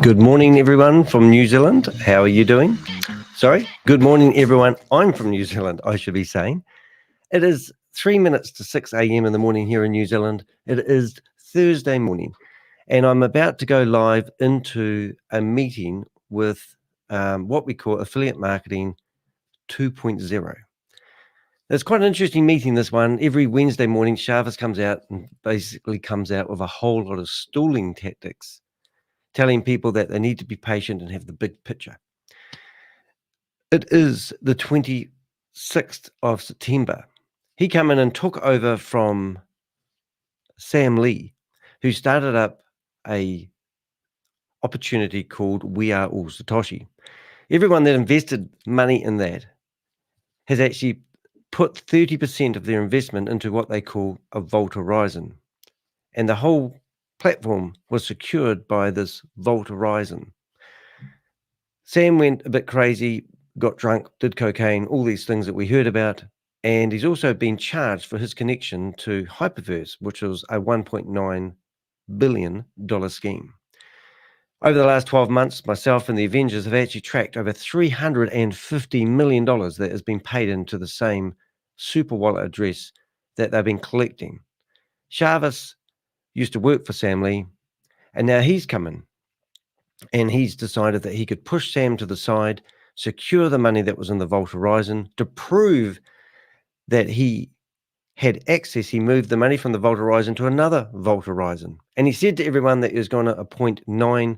Good morning, everyone from New Zealand. How are you doing? Sorry, good morning, everyone. I'm from New Zealand, I should be saying. It is 3 minutes to 6 a.m. in the morning here in New Zealand. It is Thursday morning, and I'm about to go live into a meeting with what we call Affiliate Marketing 2.0. It's quite an interesting meeting, this one. Every Wednesday morning, SHAVEZ'S comes out and basically comes out with a whole lot of stalling tactics, telling people that they need to be patient and have the big picture. It is the 26th of September. He came in and took over from Sam Lee, who started up a opportunity called We Are All Satoshi. Everyone that invested money in that has actually put 30% of their investment into what they call a Vault Horizon. And the whole platform was secured by this Vault Horizon. Sam went a bit crazy, got drunk, did cocaine, all these things that we heard about. And he's also been charged for his connection to Hyperverse, which was a $1.9 billion scheme. Over the last 12 months, myself and the Avengers have actually tracked over $350 million that has been paid into the same super wallet address that they've been collecting. SHAVEZ'S used to work for Sam Lee, and now he's come in, and he's decided that he could push Sam to the side, secure the money that was in the Vault Horizon. To prove that he had access, he moved the money from the Vault Horizon to another Vault Horizon. And he said to everyone that he was going to appoint 9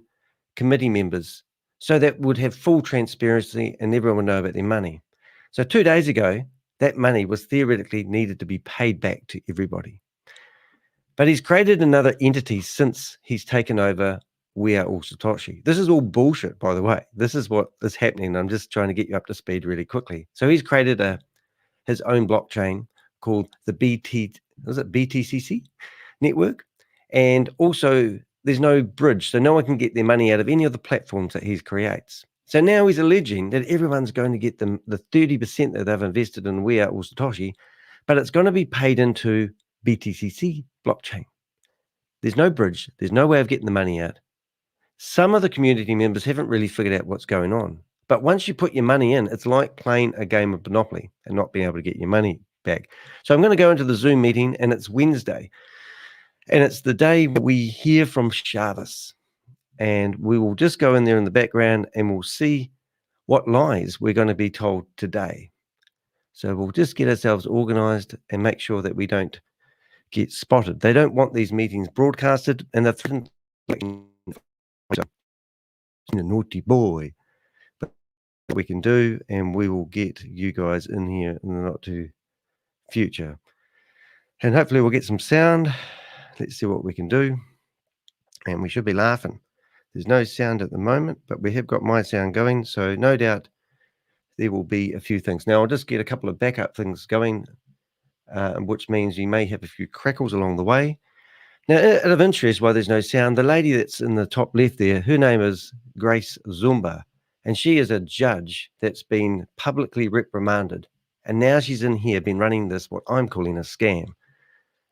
committee members so that would have full transparency and everyone would know about their money. So 2 days ago, that money was theoretically needed to be paid back to everybody. But he's created another entity since he's taken over We Are All Satoshi. This is all bullshit, by the way. This is what is happening. I'm just trying to get you up to speed really quickly. So he's created his own blockchain called the BTCC network. And also there's no bridge. So no one can get their money out of any of the platforms that he creates. So now he's alleging that everyone's going to get the 30% that they've invested in We Are All Satoshi, but it's going to be paid into BTCC blockchain. There's no bridge. There's no way of getting the money out. Some of the community members haven't really figured out what's going on. But once you put your money in, it's like playing a game of Monopoly and not being able to get your money back. So I'm going to go into the Zoom meeting, and it's Wednesday. And it's the day we hear from SHAVEZ'S. And we will just go in there in the background and we'll see what lies we're going to be told today. So we'll just get ourselves organized and make sure that we don't get spotted. They don't want these meetings broadcasted, and they're threatened like a naughty boy. But we can do, and we will get you guys in here in the not too future. And hopefully we'll get some sound. Let's see what we can do. And we should be laughing. There's no sound at the moment, but we have got my sound going. So no doubt there will be a few things. Now I'll just get a couple of backup things going, which means you may have a few crackles along the way. Now, out of interest, why there's no sound, the lady that's in the top left there, her name is Grace Zumba, and she is a judge that's been publicly reprimanded. And now she's in here, been running this, what I'm calling a scam.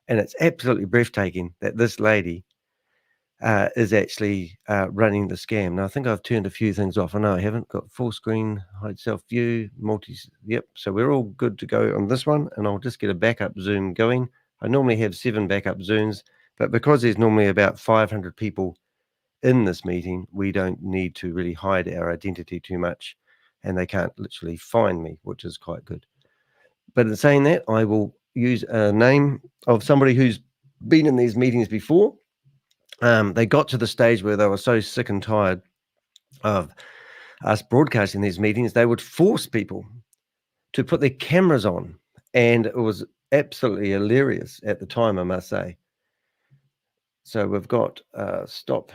And it's absolutely breathtaking that this lady is actually running the scam. Now, I think I've turned a few things off. I know I haven't got full screen, hide self view, yep. So we're all good to go on this one. And I'll just get a backup Zoom going. I normally have 7 backup Zooms, but because there's normally about 500 people in this meeting, we don't need to really hide our identity too much, and they can't literally find me, which is quite good. But in saying that, I will use a name of somebody who's been in these meetings before. They got to the stage where they were so sick and tired of us broadcasting these meetings, they would force people to put their cameras on, and it was absolutely hilarious at the time, I must say. So we've got stop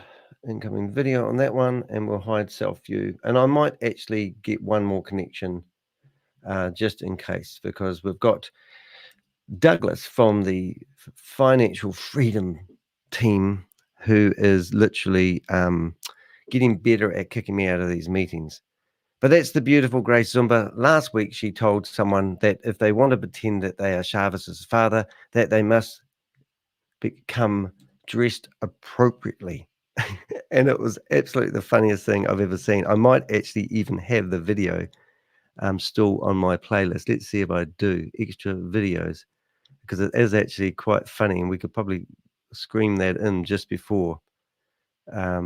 incoming video on that one, and we'll hide self view. And I might actually get one more connection just in case, because we've got Douglas from the Financial Freedom team, who is literally getting better at kicking me out of these meetings. But that's the beautiful Grace Zumba. Last week, she told someone that if they want to pretend that they are SHAVEZ'S father, that they must become dressed appropriately. And it was absolutely the funniest thing I've ever seen. I might actually even have the video still on my playlist. Let's see if I do extra videos, because it is actually quite funny, and we could probably scream that in just before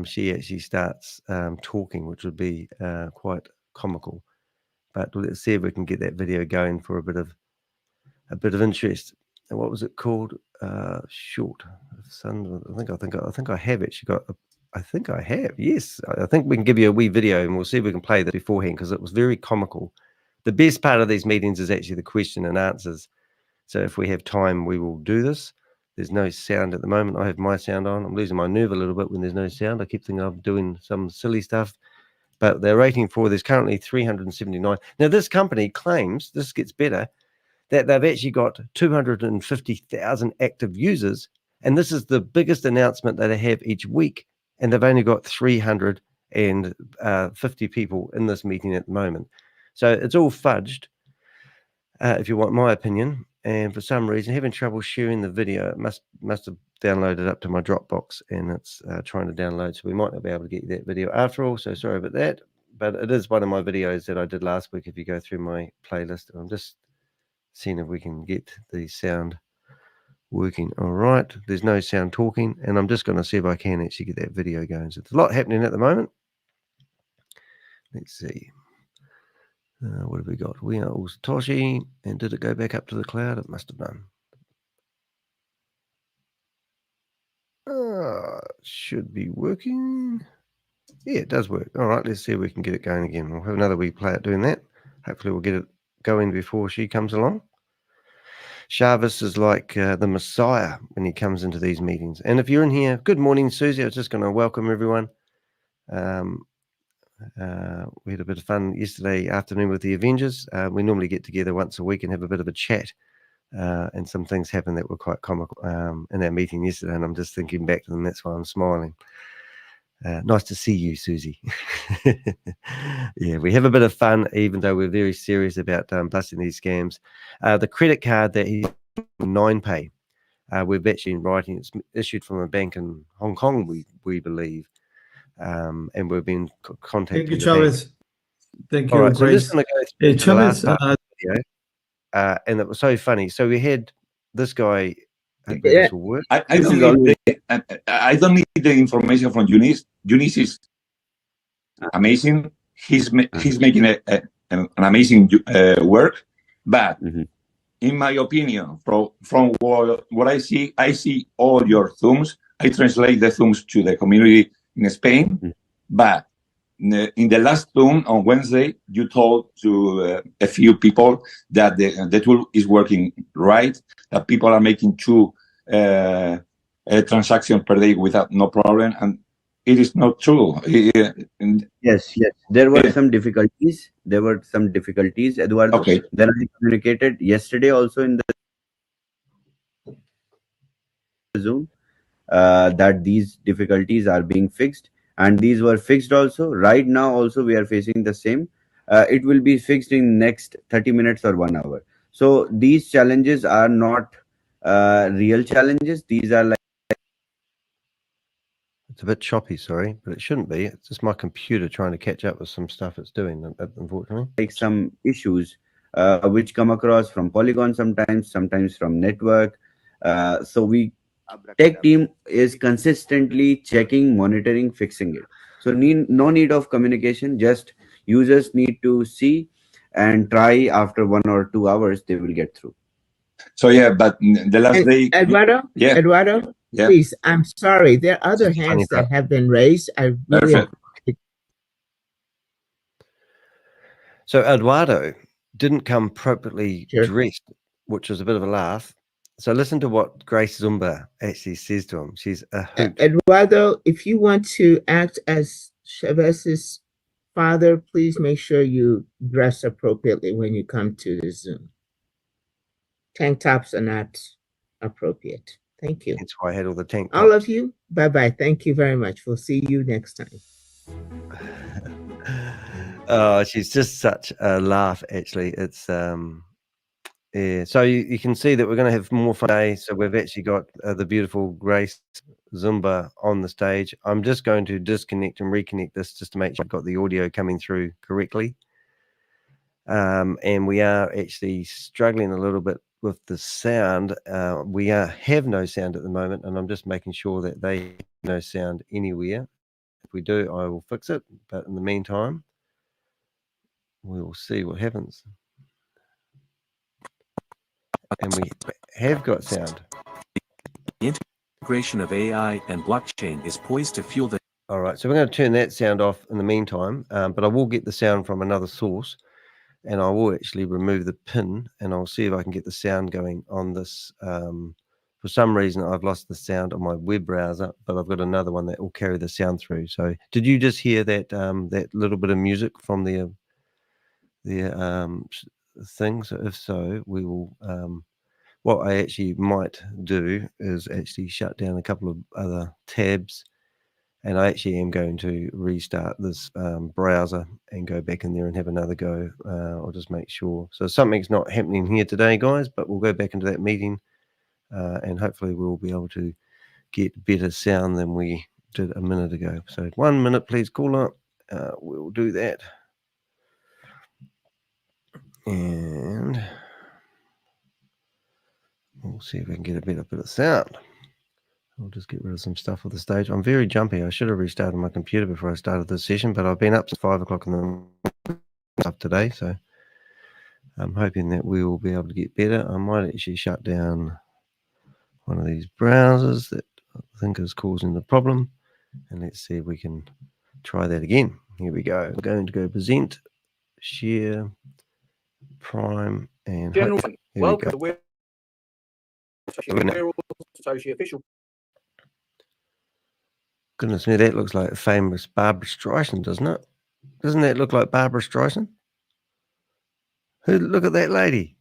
she actually starts talking, which would be quite comical. But let's see if we can get that video going for a bit of interest. And what was it called? Short Sun. I think I have actually got. I think I have. Yes, I think we can give you a wee video, and we'll see if we can play that beforehand, because it was very comical. The best part of these meetings is actually the question and answers. So if we have time, we will do this. There's no sound at the moment. I have my sound on. I'm losing my nerve a little bit when there's no sound. I keep thinking I'm doing some silly stuff. But they're rating for, there's currently 379. Now, this company claims, this gets better, that they've actually got 250,000 active users. And this is the biggest announcement that they have each week. And they've only got 350 people in this meeting at the moment. So it's all fudged, if you want my opinion. And for some reason, having trouble sharing the video. It must have downloaded up to my Dropbox, and it's trying to download. So we might not be able to get that video after all. So sorry about that. But it is one of my videos that I did last week. If you go through my playlist, I'm just seeing if we can get the sound working. All right. There's no sound talking, and I'm just going to see if I can actually get that video going. So there's a lot happening at the moment. Let's see. What have we got? We are all Satoshi. And did it go back up to the cloud? It must have done. Should be working. Yeah, it does work. All right, let's see if we can get it going again. We'll have another wee play at doing that. Hopefully we'll get it going before she comes along. SHAVEZ'S is like the Messiah when he comes into these meetings. And if you're in here, good morning, Susie. I was just going to welcome everyone. We had a bit of fun yesterday afternoon with the Avengers. We normally get together once a week and have a bit of a chat. And some things happened that were quite comical in our meeting yesterday. And I'm just thinking back to them. That's why I'm smiling. Nice to see you, Susie. Yeah, we have a bit of fun, even though we're very serious about busting these scams. The credit card that he 9Pay, we've actually been writing. It's issued from a bank in Hong Kong, we believe. And we've been contacting. Thank you, Chavez. Thank you. All right, so I'm just going to go through the last Chavez, part of the video. And it was so funny. So we had this guy. Yeah. This will work. I don't need the information from Eunice. Eunice is amazing. He's making an amazing work. But in my opinion, from what I see all your thumbs. I translate the thumbs to the community in Spain. But in the last Zoom on Wednesday, you told to a few people that the tool is working right, that people are making 2 transactions per day without no problem, and it is not true. Yes, there were some difficulties. Eduardo. Okay. Then I communicated yesterday also in the Zoom that these difficulties are being fixed. And these were fixed also. Right now also we are facing the same. It will be fixed in next 30 minutes or 1 hour. So these challenges are not real challenges. These are like... It's a bit choppy, sorry, but it shouldn't be. It's just my computer trying to catch up with some stuff it's doing, unfortunately. Like some issues which come across from Polygon sometimes from network. So we... Tech team is consistently checking, monitoring, fixing it. So no need of communication. Just users need to see and try. After 1 or 2 hours, they will get through. So yeah, but the last day, Eduardo, yeah, Eduardo, yeah. Please, I'm sorry. There are other hands that have been raised. I really. So Eduardo didn't come appropriately dressed, which was a bit of a laugh. So listen to what Grace Zumba actually says to him. She's a hoot. Eduardo, if you want to act as Chavez's father, please make sure you dress appropriately when you come to the Zoom. Tank tops are not appropriate. Thank you. That's why I had all the tank tops. All of you, bye-bye. Thank you very much. We'll see you next time. Oh, she's just such a laugh, actually. It's Yeah, so you can see that we're going to have more fun today. So we've actually got the beautiful Grace Zumba on the stage. I'm just going to disconnect and reconnect this just to make sure I've got the audio coming through correctly. And we are actually struggling a little bit with the sound. We have no sound at the moment, and I'm just making sure that they have no sound anywhere. If we do, I will fix it. But in the meantime, we will see what happens. And we have got sound. The integration of AI and blockchain is poised to fuel the... All right, so we're going to turn that sound off in the meantime, but I will get the sound from another source, and I will actually remove the pin, and I'll see if I can get the sound going on this. For some reason, I've lost the sound on my web browser, but I've got another one that will carry the sound through. So did you just hear that that little bit of music from the thing? So if so, we will... what I actually might do is actually shut down a couple of other tabs, and I actually am going to restart this browser and go back in there and have another go. I'll just make sure. So something's not happening here today, guys, but we'll go back into that meeting and hopefully we'll be able to get better sound than we did a minute ago. So 1 minute, please, caller. We'll do that. And we'll see if we can get a better bit of sound. I'll just get rid of some stuff off the stage. I'm very jumpy. I should have restarted my computer before I started this session, but I've been up since 5 o'clock in the morning today, so I'm hoping that we will be able to get better. I might actually shut down one of these browsers that I think is causing the problem, and let's see if we can try that again. Here we go. I'm going to go present, share, prime, and Gentlemen, welcome to We're Associate Official. Goodness me, that looks like famous Barbara Streisand, doesn't it? Doesn't that look like Barbara Streisand? Look at that lady.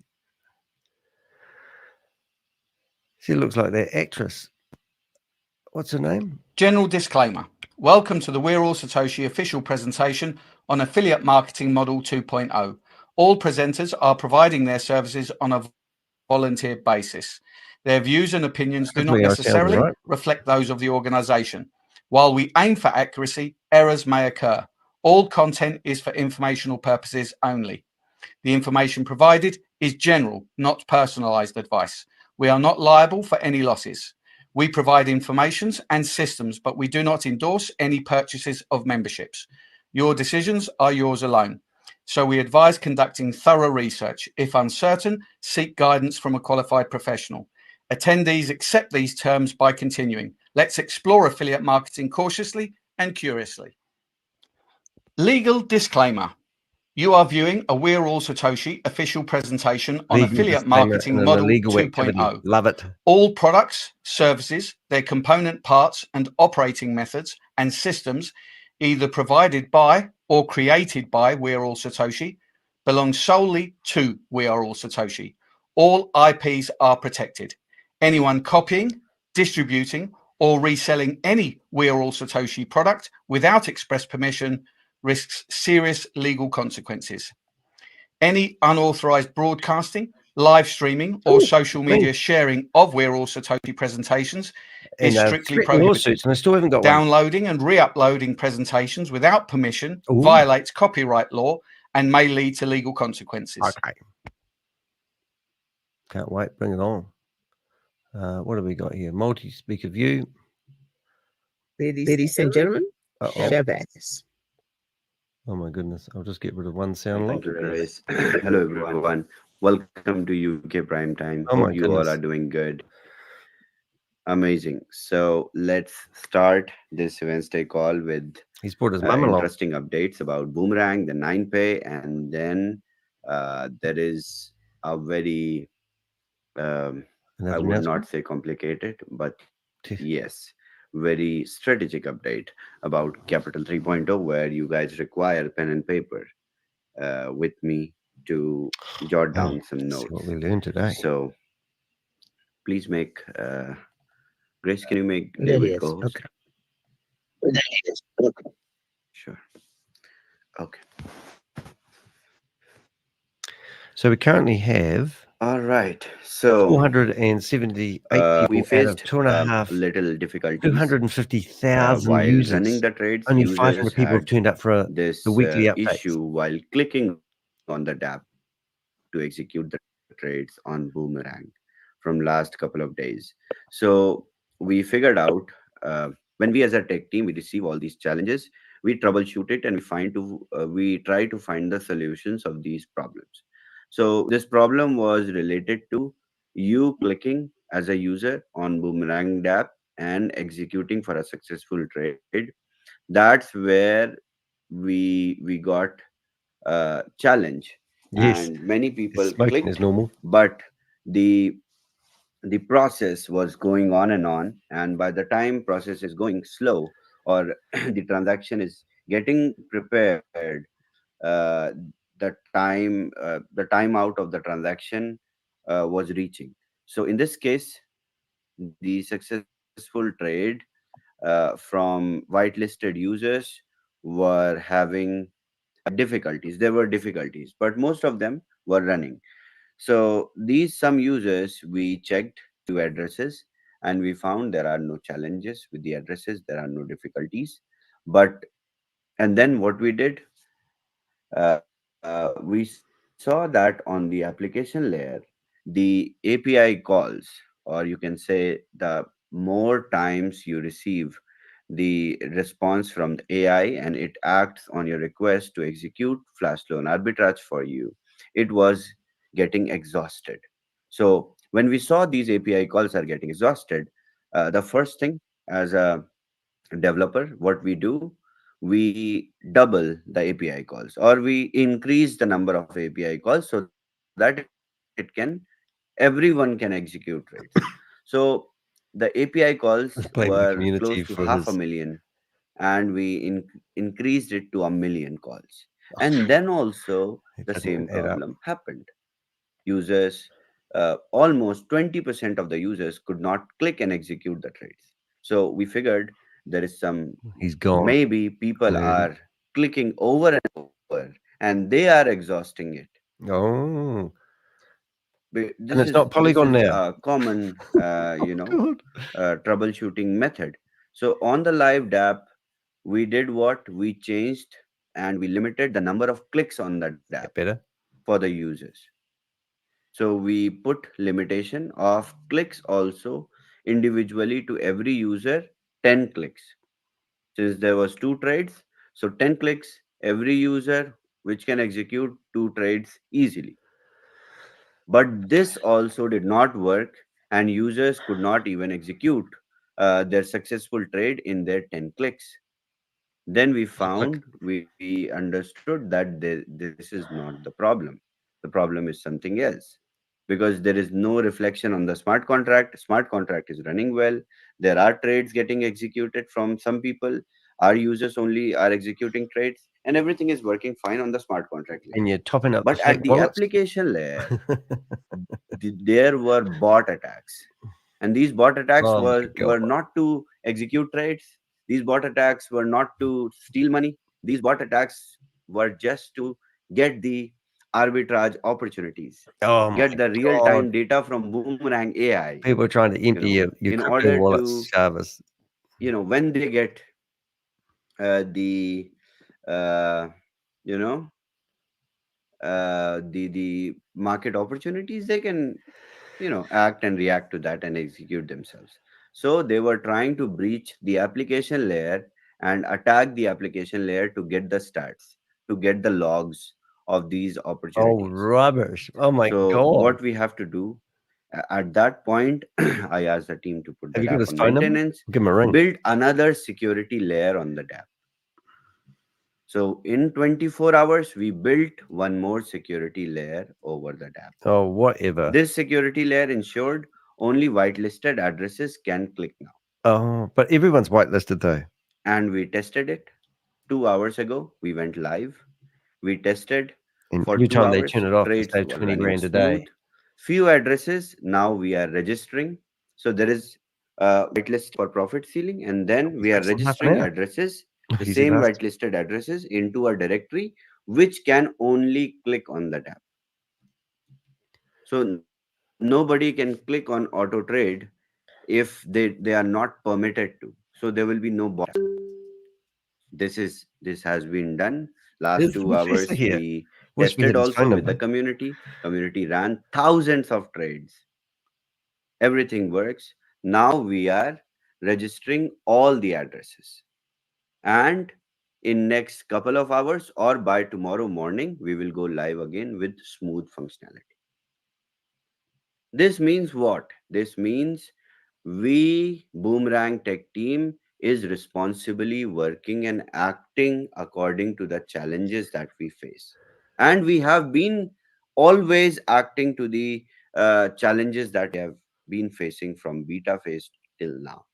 She looks like that actress. What's her name? General disclaimer. Welcome to the We're All Satoshi official presentation on Affiliate Marketing Model 2.0. All presenters are providing their services on a volunteer basis. Their views and opinions do not necessarily reflect those of the organization. While we aim for accuracy, errors may occur. All content is for informational purposes only. The information provided is general, not personalized advice. We are not liable for any losses. We provide information and systems, but we do not endorse any purchases of memberships. Your decisions are yours alone. So we advise conducting thorough research. If uncertain, seek guidance from a qualified professional. Attendees accept these terms by continuing. Let's explore affiliate marketing cautiously and curiously. Legal disclaimer. You are viewing a We're All Satoshi official presentation on Affiliate Marketing Model 2.0. Love it. All products, services, their component parts and operating methods and systems either provided by or created by We're All Satoshi belong solely to We Are All Satoshi. All IPs are protected. Anyone copying, distributing or reselling any We're All Satoshi product without express permission risks serious legal consequences. Any unauthorized broadcasting, live streaming, or social media sharing of We're All Satoshi presentations is strictly prohibited. And I still haven't got Downloading and re-uploading presentations without permission violates copyright law and may lead to legal consequences. Okay. Can't wait. Bring it on. What have we got here? Multi-speaker view. Ladies and gentlemen, SHAVEZ'S. Oh my goodness. I'll just get rid of one sound lock. Thank you, RYZE. Hello, everyone. Welcome to UK Prime Time. Oh my Hope you goodness. all are doing good. Amazing. So let's start this Wednesday call with He's brought his mum along. interesting updates about Boomerang, the 9pay, and then there is a very, I would not say complicated, but yes, very strategic update about Capital 3.0, where you guys require pen and paper with me to jot down some notes. What we learned today. So please make Grace, can you make David co-host? Okay. Sure. Okay. So we currently have All right. So 478 we people out of faced two and a half, little difficulties 250,000 while users. running the trades. Only Users 500 people have had turned up for this the weekly updates. issue while clicking on the tab to execute the trades on Boomerang from last couple of days. So we figured out when we as a tech team we receive all these challenges, we troubleshoot it and we try to find the solutions of these problems. So this problem was related to you clicking as a user on Boomerang app and executing for a successful trade. That's where we got challenge, Yes, and many the people smoking is clicked, normal. but the process was going on, and by the time process is going slow, or the transaction is getting prepared, uh, the time out of the transaction was reaching. So in this case, the successful trade from whitelisted users were having difficulties. There were difficulties, but most of them were running. So these some users, we checked few addresses and we found there are no challenges with the addresses, there are no difficulties. But and then what we did, we saw that on the application layer, the API calls, or you can say the more times you receive the response from the AI and it acts on your request to execute flash loan arbitrage for you, it was getting exhausted. So when we saw these API calls are getting exhausted, the first thing as a developer, what we do, we double the API calls or we increase the number of API calls so that everyone can execute trades. So the API calls Blame were the close to community half for a his. million, and we increased it to a million calls. And then also It the doesn't same even add up. problem happened. Users, almost 20% of the users could not click and execute the trades. So we figured there is some, He's gone. maybe people Already. are clicking over and over and they are exhausting it. Oh, This and it's is not Polygon now. a common God. troubleshooting method. So on the live app, we did what we changed, and we limited the number of clicks on that app Get better. for the users. So we put limitation of clicks also individually to every user, 10 clicks. Since there was two trades, so 10 clicks every user which can execute two trades easily. But this also did not work, and users could not even execute their successful trade in their 10 clicks. Then we Look, found, we understood that this is not the problem. The problem is something else, because there is no reflection on the smart contract. Smart contract is running well. There are trades getting executed from some people. Our users only are executing trades, and everything is working fine on the smart contract layer. and you're topping up the But fake at the wallets. application layer, there were bot attacks, and these bot attacks Oh my were God. not to execute trades. These bot attacks were not to steal money. These bot attacks were just to get the arbitrage opportunities, Oh my get the real God. time data from Boomerang AI, People are trying to empty your in crypto order wallets, to, SHAVEZ'S. when they get the uh, you know the market opportunities, they can act and react to that and execute themselves. So they were trying to breach the application layer and attack the application layer to get the stats, to get the logs of these Oh, opportunities. rubbish. Oh my So God. what we have to do, at that point, I asked the team to put Have that you got app his on phone number? maintenance, Give him a ring. build another security layer on the app. So in 24 hours, we built one more security layer over the app. Oh, whatever. This security layer ensured only whitelisted addresses can click now. Oh, but everyone's whitelisted though. And we tested it 2 hours ago. We went live. We tested And for every two time they turn hours. it off, they Trades save were 20 running grand a day. smooth. Few addresses now we are registering. So there is whitelist for profit ceiling, and then He's we are less than half an registering hour. addresses, the Easy same fast. whitelisted addresses, into a directory which can only click on the tab. So nobody can click on auto trade if they are not permitted to. So there will be no bot. This has been done. Last There's the two professor hours here. we Wish we had tested his phone also with the number. community ran thousands of trades. Everything works. Now we are registering all the addresses, and in next couple of hours or by tomorrow morning we will go live again with smooth functionality. This means what? This means we, Boomerang Tech team, is responsibly working and acting according to the challenges that we face. And we have been always acting to the challenges that we have been facing from beta phase till now.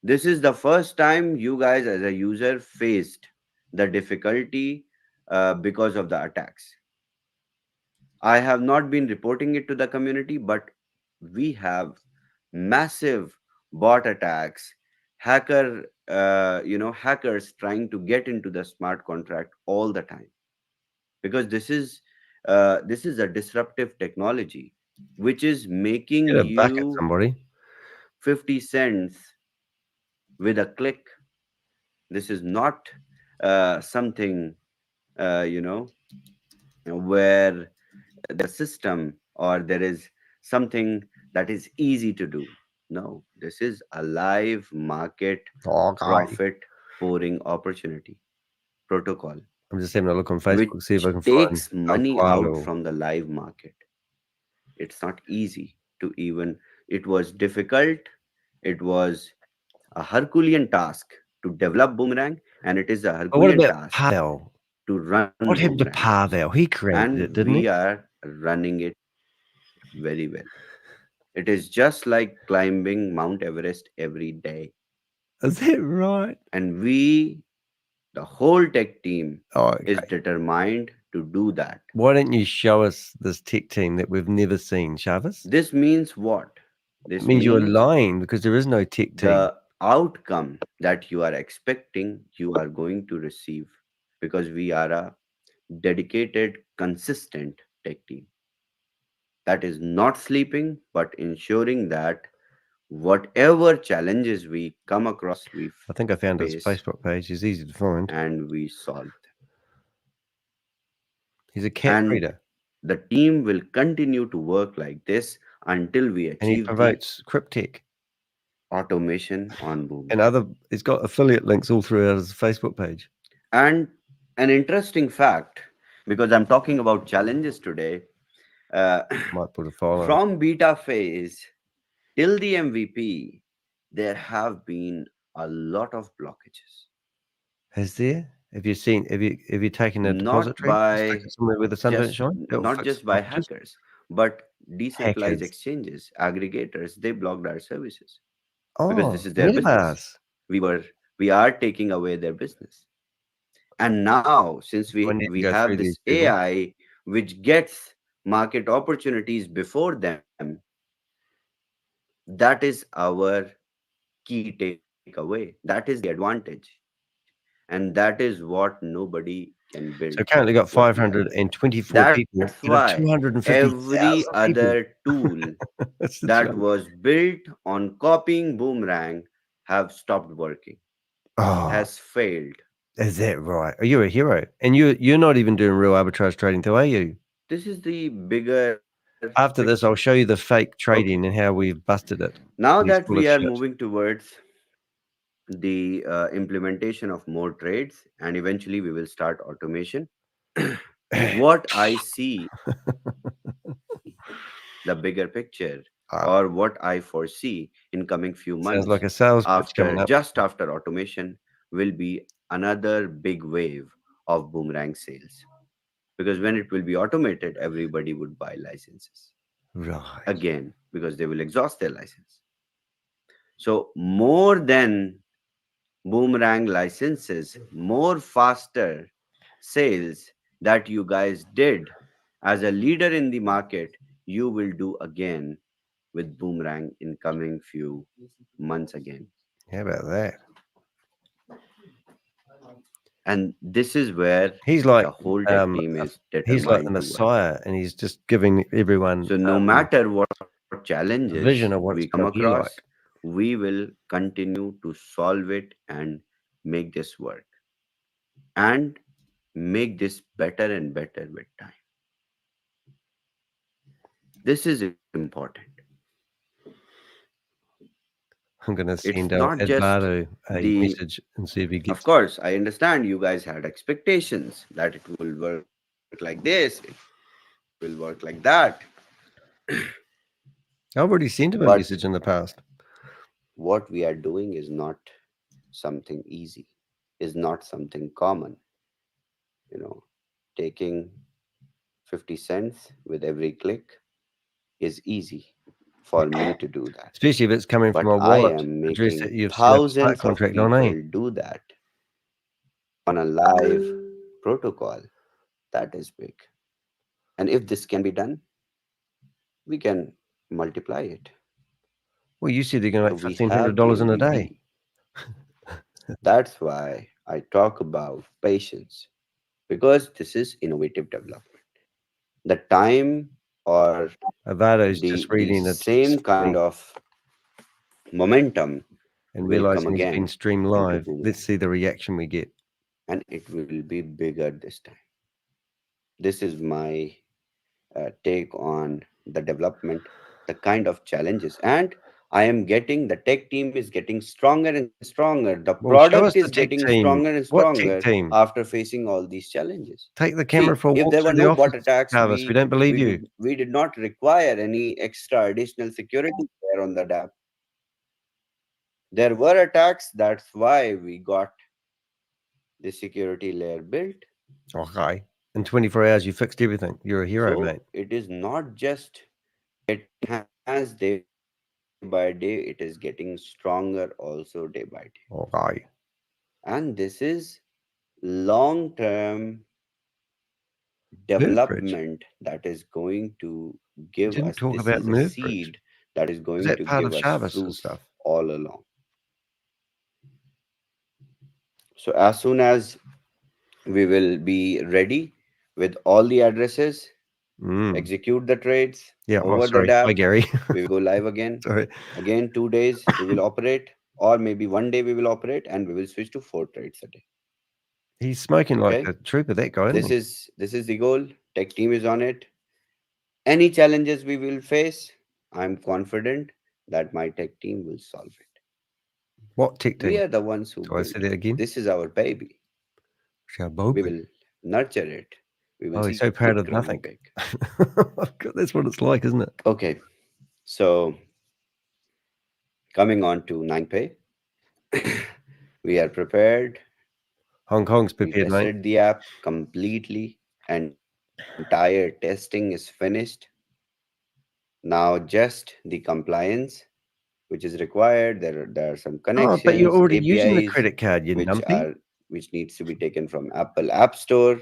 This is the first time you guys as a user faced the difficulty because of the attacks. I have not been reporting it to the community, but we have massive bot attacks, hackers trying to get into the smart contract all the time, because this is a disruptive technology which is making Get a bucket, you somebody. 50 cents with a click. This is not something where the system or there is something that is easy to do. No, this is a live market Okay. profit pouring opportunity protocol I'm just having a look on which Facebook, see if I can find takes El money out Cuadro. from the live market. It's not easy to even, it was difficult, it was a Herculean task to develop Boomerang, and it is a But what Herculean about task Pavel? to run What happened to Boomerang. Pavel? He created it, And didn't we he? are running it very well. It is just like climbing Mount Everest every day. Is that right? And we, the whole tech team, Oh, is okay. determined to do that. Why don't you show us this tech team that we've never seen, Chavez? This means what? It This means you're means lying because there is no tech team. the outcome that you are expecting, you are going to receive, because we are a dedicated, consistent tech team that is not sleeping but ensuring that whatever challenges we come across, we I think I found his face Facebook page. He's easy to find. and we solve them. He's a cat And breeder. the team will continue to work like this until we And he achieve the promotes Cryptech automation on and Boomerang. he's got affiliate links all throughout his Facebook page. And an interesting fact, because I'm talking about challenges today, Might put a follow. from beta phase till the MVP, there have been a lot of blockages. Has there? Have you taken a Not depository? Stick by it somewhere where the sun don't just shine? That'll not fix just by blockages. hackers, but decentralized Hackers. exchanges, aggregators, they blocked our services because this Oh, is their business. Metabars. We are taking away their business. And now, since Do I we need to we go through have these this people? AI which gets market opportunities before them, that is our key takeaway. That is the advantage. And that is what nobody can build So currently got what we have built. 524 people That's out of why 250,000 every people. other tool That's the that challenge. was built on copying Boomerang have stopped working, Oh, has failed. is that right? Are you a hero? And you're not even doing real arbitrage trading, though, are you? This is the bigger After this, picture. I'll show you the fake trading Okay. and how we've busted it. Now He's that full of we are shit. moving towards the implementation of more trades, and eventually we will start automation, what I see, the bigger picture, or what I foresee in coming few Sounds months like a sales pitch coming up. just after automation will be another big wave of Boomerang sales, because when it will be automated, everybody would buy licenses Right. again because they will exhaust their license. So more than Boomerang licenses, more faster sales that you guys did as a leader in the market, you will do again with Boomerang in coming few months again. How about that? And this is where He's like the whole tech team is he's like the determined to work. Messiah, and he's just giving everyone So no matter what a challenges vision of what we it's come going to be across, like. we will continue to solve it and make this work and make this better and better with time. This is important. I'm going to It's send not just Eduardo a the, message and see if he of gets. course, I understand you guys had expectations that it will work like this, it will work like that. I've already sent him a But message in the past. what we are doing is not something easy, is not something common. You know, taking 50 cents with every click is easy for me to do that. Especially if it's coming But from a I wallet am address making that you've set up a smart thousands of contract people on, eh? do that on a live protocol. That is big. And if this can be done, we can multiply it. Well, you said they're going So to make we have the $1,500 in a day. MVP. That's why I talk about patience, because this is innovative development. The time or Avado's the just reading a same text kind of momentum and will come realizing he's been again streamed into live. Boomerang. Let's see the reaction we get. And it will be bigger this time. This is my take on the development, the kind of challenges. And I am getting, the tech team is getting stronger and stronger. The Well, show product us the is tech getting team. stronger and What stronger tech team? after facing all these challenges. Take the camera See, for a if walk there were through the no bot office, attacks, Jarvis. We don't believe you. we did not require any extra additional security there on the DApp. There were attacks, that's why we got the security layer built. Okay. In 24 hours, you fixed everything. You're a hero, So mate. it is not just it has day by day, it is getting stronger also day by day. Okay. And this is long-term Bridge. development that is going to give didn't us, talk this about is a Bridge. seed that is Is going that to part of give us SHAVEZ'S fruits stuff? all along. So as soon as we will be ready with all the addresses, execute the trades Yeah. over sorry. the Hi, DApp, Gary. we will go live again. Sorry. Again, 2 days we will operate, or maybe 1 day we will operate, and we will switch to 4 trades a day. He's smoking like Okay. a trooper, that guy. This Isn't is the goal. Tech team is on it. Any challenges we will face, I'm confident that my tech team will solve it. he? What tech team? We are the ones who So I built say that again. This is our baby. Shabobi. We will nurture it. We will Oh, see he's so proud it of growing nothing. big. God, that's what it's like, isn't it? Okay. So coming on to 9pay, we are prepared. Hong Kong's We prepared, mate. tested the app completely. Entire testing is finished. Now just the compliance, which is required. There are some connections, Oh, but you're already APIs, using the credit card, you numpty. which needs to be taken from Apple App Store,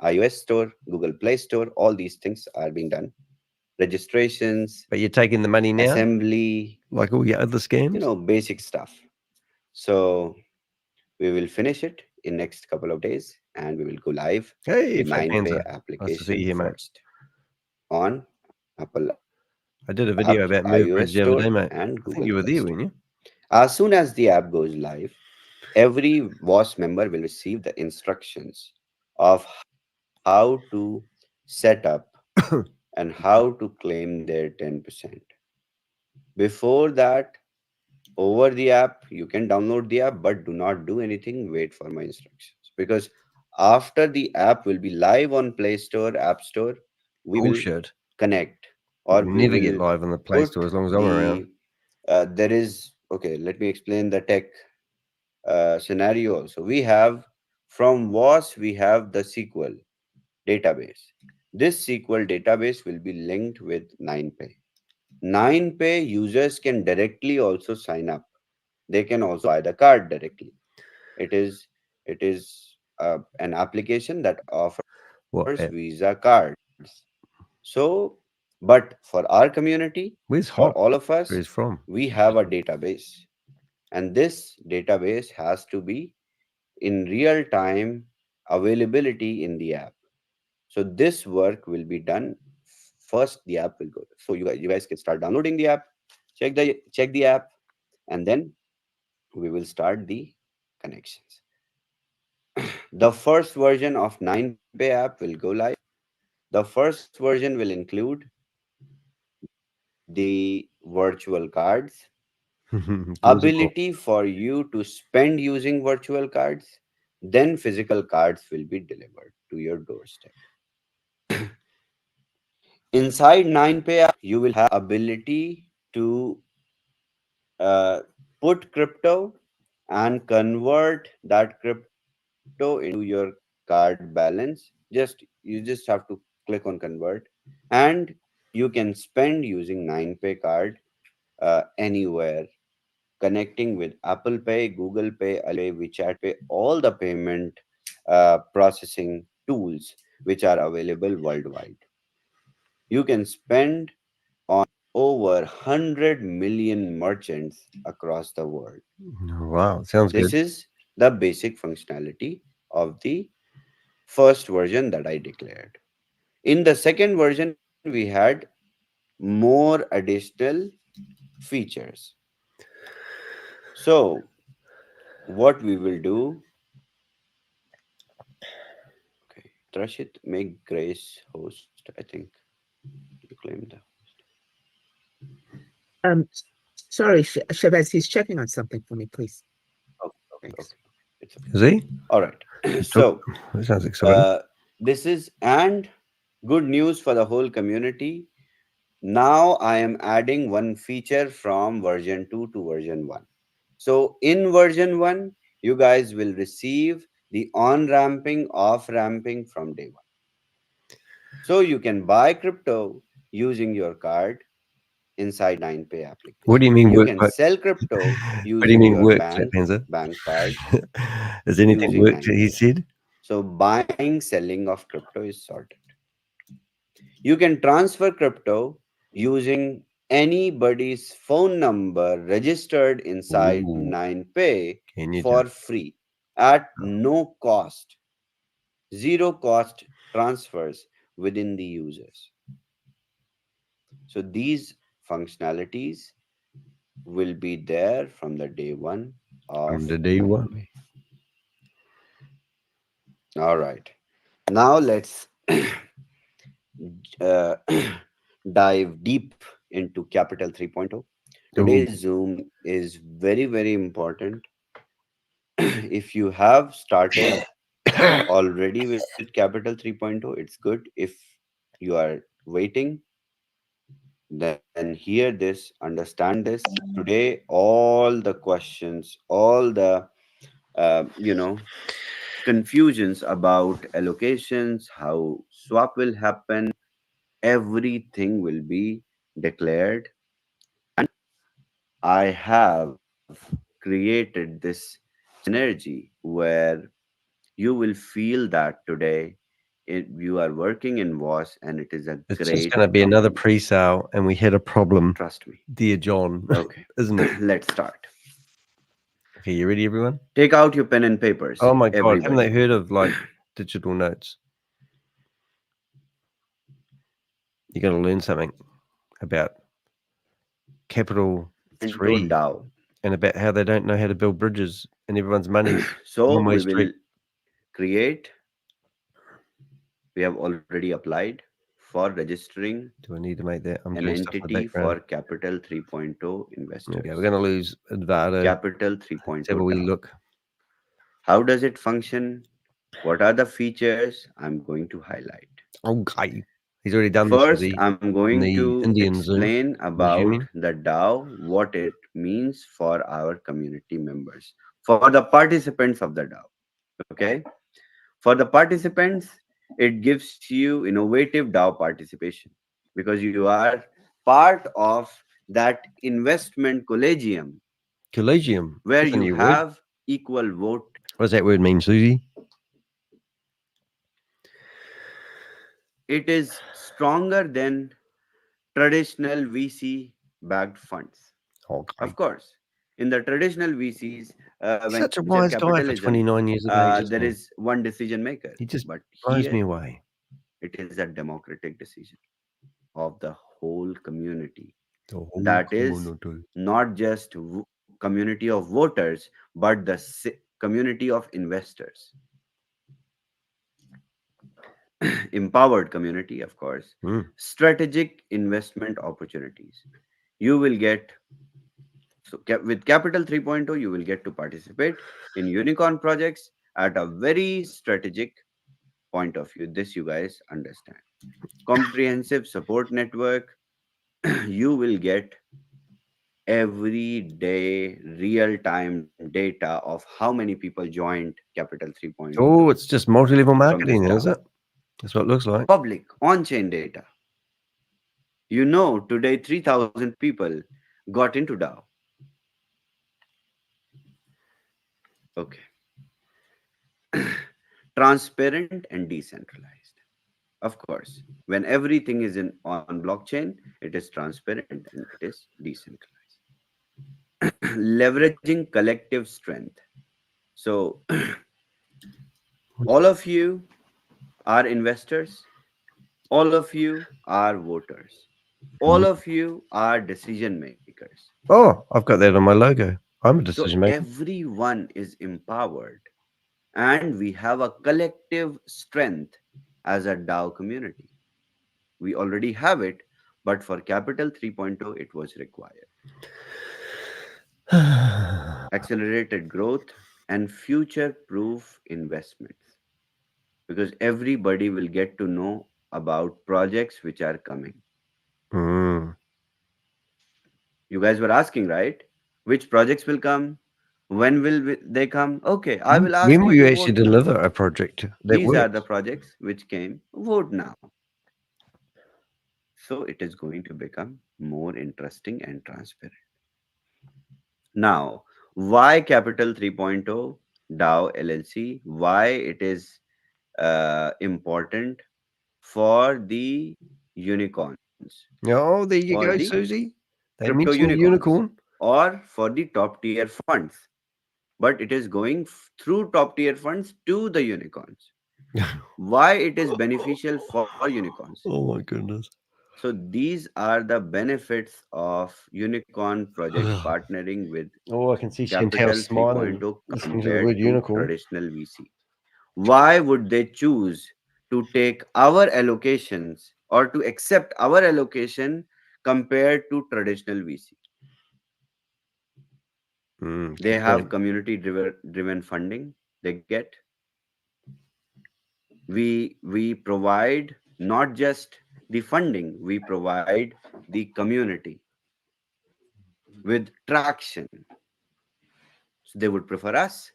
iOS Store, Google Play Store. All these things are being done. Registrations, But you're taking the money now, assembly, like all your other scams. basic stuff. So we will finish it in next couple of days, and we will go live Hey, with Fat 9pay Panzer. Nice to see application you here, mate. first on Apple I did a video about Move iOS Bridge the other Store day, mate. and I think Google you were Play there, Store. weren't you? As soon as the app goes live, every WAAS member will receive the instructions of how to set up and how to claim their 10%. Before that, over the app, you can download the app, but do not do anything. Wait for my instructions. Because after the app will be live on Play Store, App Store, we Bullshit. will connect, or We'll we never will get live on the Play Store as long as I'm around. there is, okay, let me explain the tech scenario also. We have, from WAAS, we have the SQL database. This SQL database will be linked with 9pay. 9pay users can directly also sign up. They can also buy the card directly. It is an application that offers Visa cards. So, but for our community, Where's for Hot? all of us, Where he's from? we have a database, and this database has to be in real time availability in the app. So this work will be done first. The app will go. So you guys can start downloading the app, check the app, and then we will start the connections. The first version of 9Pay app will go live. The first version will include the virtual cards, ability for you to spend using virtual cards, then physical cards will be delivered to your doorstep. Inside 9Pay app, you will have ability to put crypto and convert that crypto into your card balance. You just have to click on convert, and you can spend using 9Pay card anywhere, connecting with Apple Pay, Google Pay, WeChat Pay, all the payment processing tools which are available worldwide. You can spend on over 100 million merchants across the world. Wow, sounds This good. is the basic functionality of the first version that I declared. In the second version, we had more additional features. So, what we will do, okay, Trashit, make Grace host. I think you claimed the Um, sorry, Chavez, he's checking on something for me, please. Okay. It's okay. Is he? All right. So, That sounds exciting. this is and good news for the whole community. Now I am adding one feature from version 2 to version 1. So in version 1, you guys will receive the on-ramping, off-ramping from day 1. So you can buy crypto using your card inside 9Pay application. What do you mean You work? can sell crypto What do you using mean your work, bank card. Is anything using worked? 9Pay. He said. So buying, selling of crypto is sorted. You can transfer crypto using anybody's phone number registered inside Ooh. 9Pay Can you for just? free at no cost. Zero cost transfers within the users. So these functionalities will be there from the day 1 of From the day 1. 9Pay. All right. Now let's uh, dive deep into Capital 3.0. Today's Zoom is very, very important. If you have started already with Capital 3.0, it's good. If you are waiting, then hear this, understand this. Today, all the questions, all the confusions about allocations, how swap will happen, everything will be declared. And I have created this synergy where you will feel that today you are working in WAAS and it is a It's great just going to be another company. pre-sale, and we had a problem, Trust me. dear John. Okay. Isn't it? Let's start. Okay, you ready, everyone? Take out your pen and papers. Oh my God! Haven't everybody. they heard of like digital notes? You're going to learn something about Capital Into 3 DAO. and about how they don't know how to build bridges, and everyone's money So one-way we will street. create. We have already applied for registering Do I need to make that? I'm an doing stuff in the entity for background. Capital 3.0 investors. Okay, we're going to lose Advado. Capital Let's have a 3.0 wee DAO. look. How does it function? What are the features? I'm going to highlight. Okay, he's already done First, this. I'm going the to Indian Zoom, explain about assuming. the DAO, what it means for our community members, for the participants of the DAO. Okay. For the participants, it gives you innovative DAO participation because you are part of that investment collegium Collegium. where That's a you new word. have equal vote. What does that word mean, Susie? It is stronger than traditional VC backed funds. Okay. Of course, In the traditional VCs, Such a venture wise guy for capitalism, 29 years of age. there is one decision maker. He just But blows me here, away. it is a democratic decision of the whole community. The whole That is community. not just community of voters, but the community of investors. Empowered community, of course. Mm. Strategic investment opportunities. You will get, so with Capital 3.0, you will get to participate in unicorn projects at a very strategic point of view. This you guys understand. Comprehensive support network. You will get every day real-time data of how many people joined Capital 3.0. Oh, it's just multi-level from marketing, this is it? That's what it looks like. Public on-chain data. You know, today 3,000 people got into DAO. Okay. Transparent and decentralized. Of course, when everything is on blockchain, it is transparent and it is decentralized. Leveraging collective strength. So all of you are investors, all of you are voters, all of you are decision makers. Oh, I've got that on my logo. I'm a So decision maker. everyone is empowered, and we have a collective strength as a DAO community. We already have it, but for Capital 3.0, it was required. Accelerated growth and future proof investments, because everybody will get to know about projects which are coming. Mm. You guys were asking, right? Which projects will come? When will they come? Okay, I will ask When will you to actually vote now. deliver a project that These are works? the projects which came. Vote now. So it is going to become more interesting and transparent. Now, why Capital 3.0 DAO LLC? Why it is important for the unicorns, Oh, there you for go, the Susie. They crypto mentioned the unicorns, unicorn. or for the top tier funds. But it is going through top tier funds to the unicorns. Why it is beneficial for unicorns? Oh my goodness. So these are the benefits of unicorn project partnering with Oh, I can see Chantel Capital smiling 3.0 listening to the compared word to unicorn. traditional VC. Why would they choose to take our allocations or to accept our allocation compared to traditional VC? They Good have point. community driven funding. They get. We provide not just the funding, we provide the community with traction. So they would prefer us,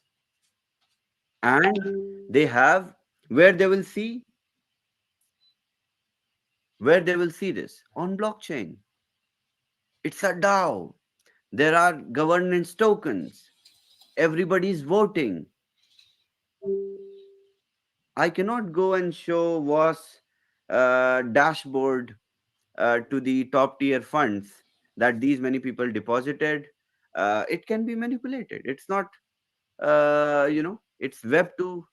and they have where they will see this on blockchain. It's a DAO. There are governance tokens. Everybody's voting. I cannot go and show WAAS dashboard to the top tier funds that these many people deposited. It can be manipulated. It's not, it's Web 2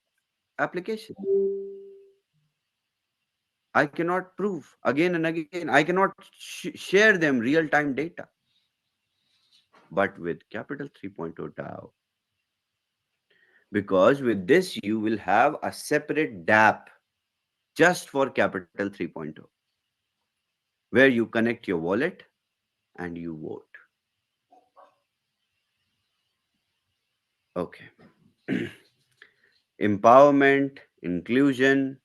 application. I cannot prove again and again. I cannot share them real time data. But with Capital 3.0 DAO, because with this you will have a separate dApp just for Capital 3.0, where you connect your wallet and you vote. Okay. Empowerment, inclusion,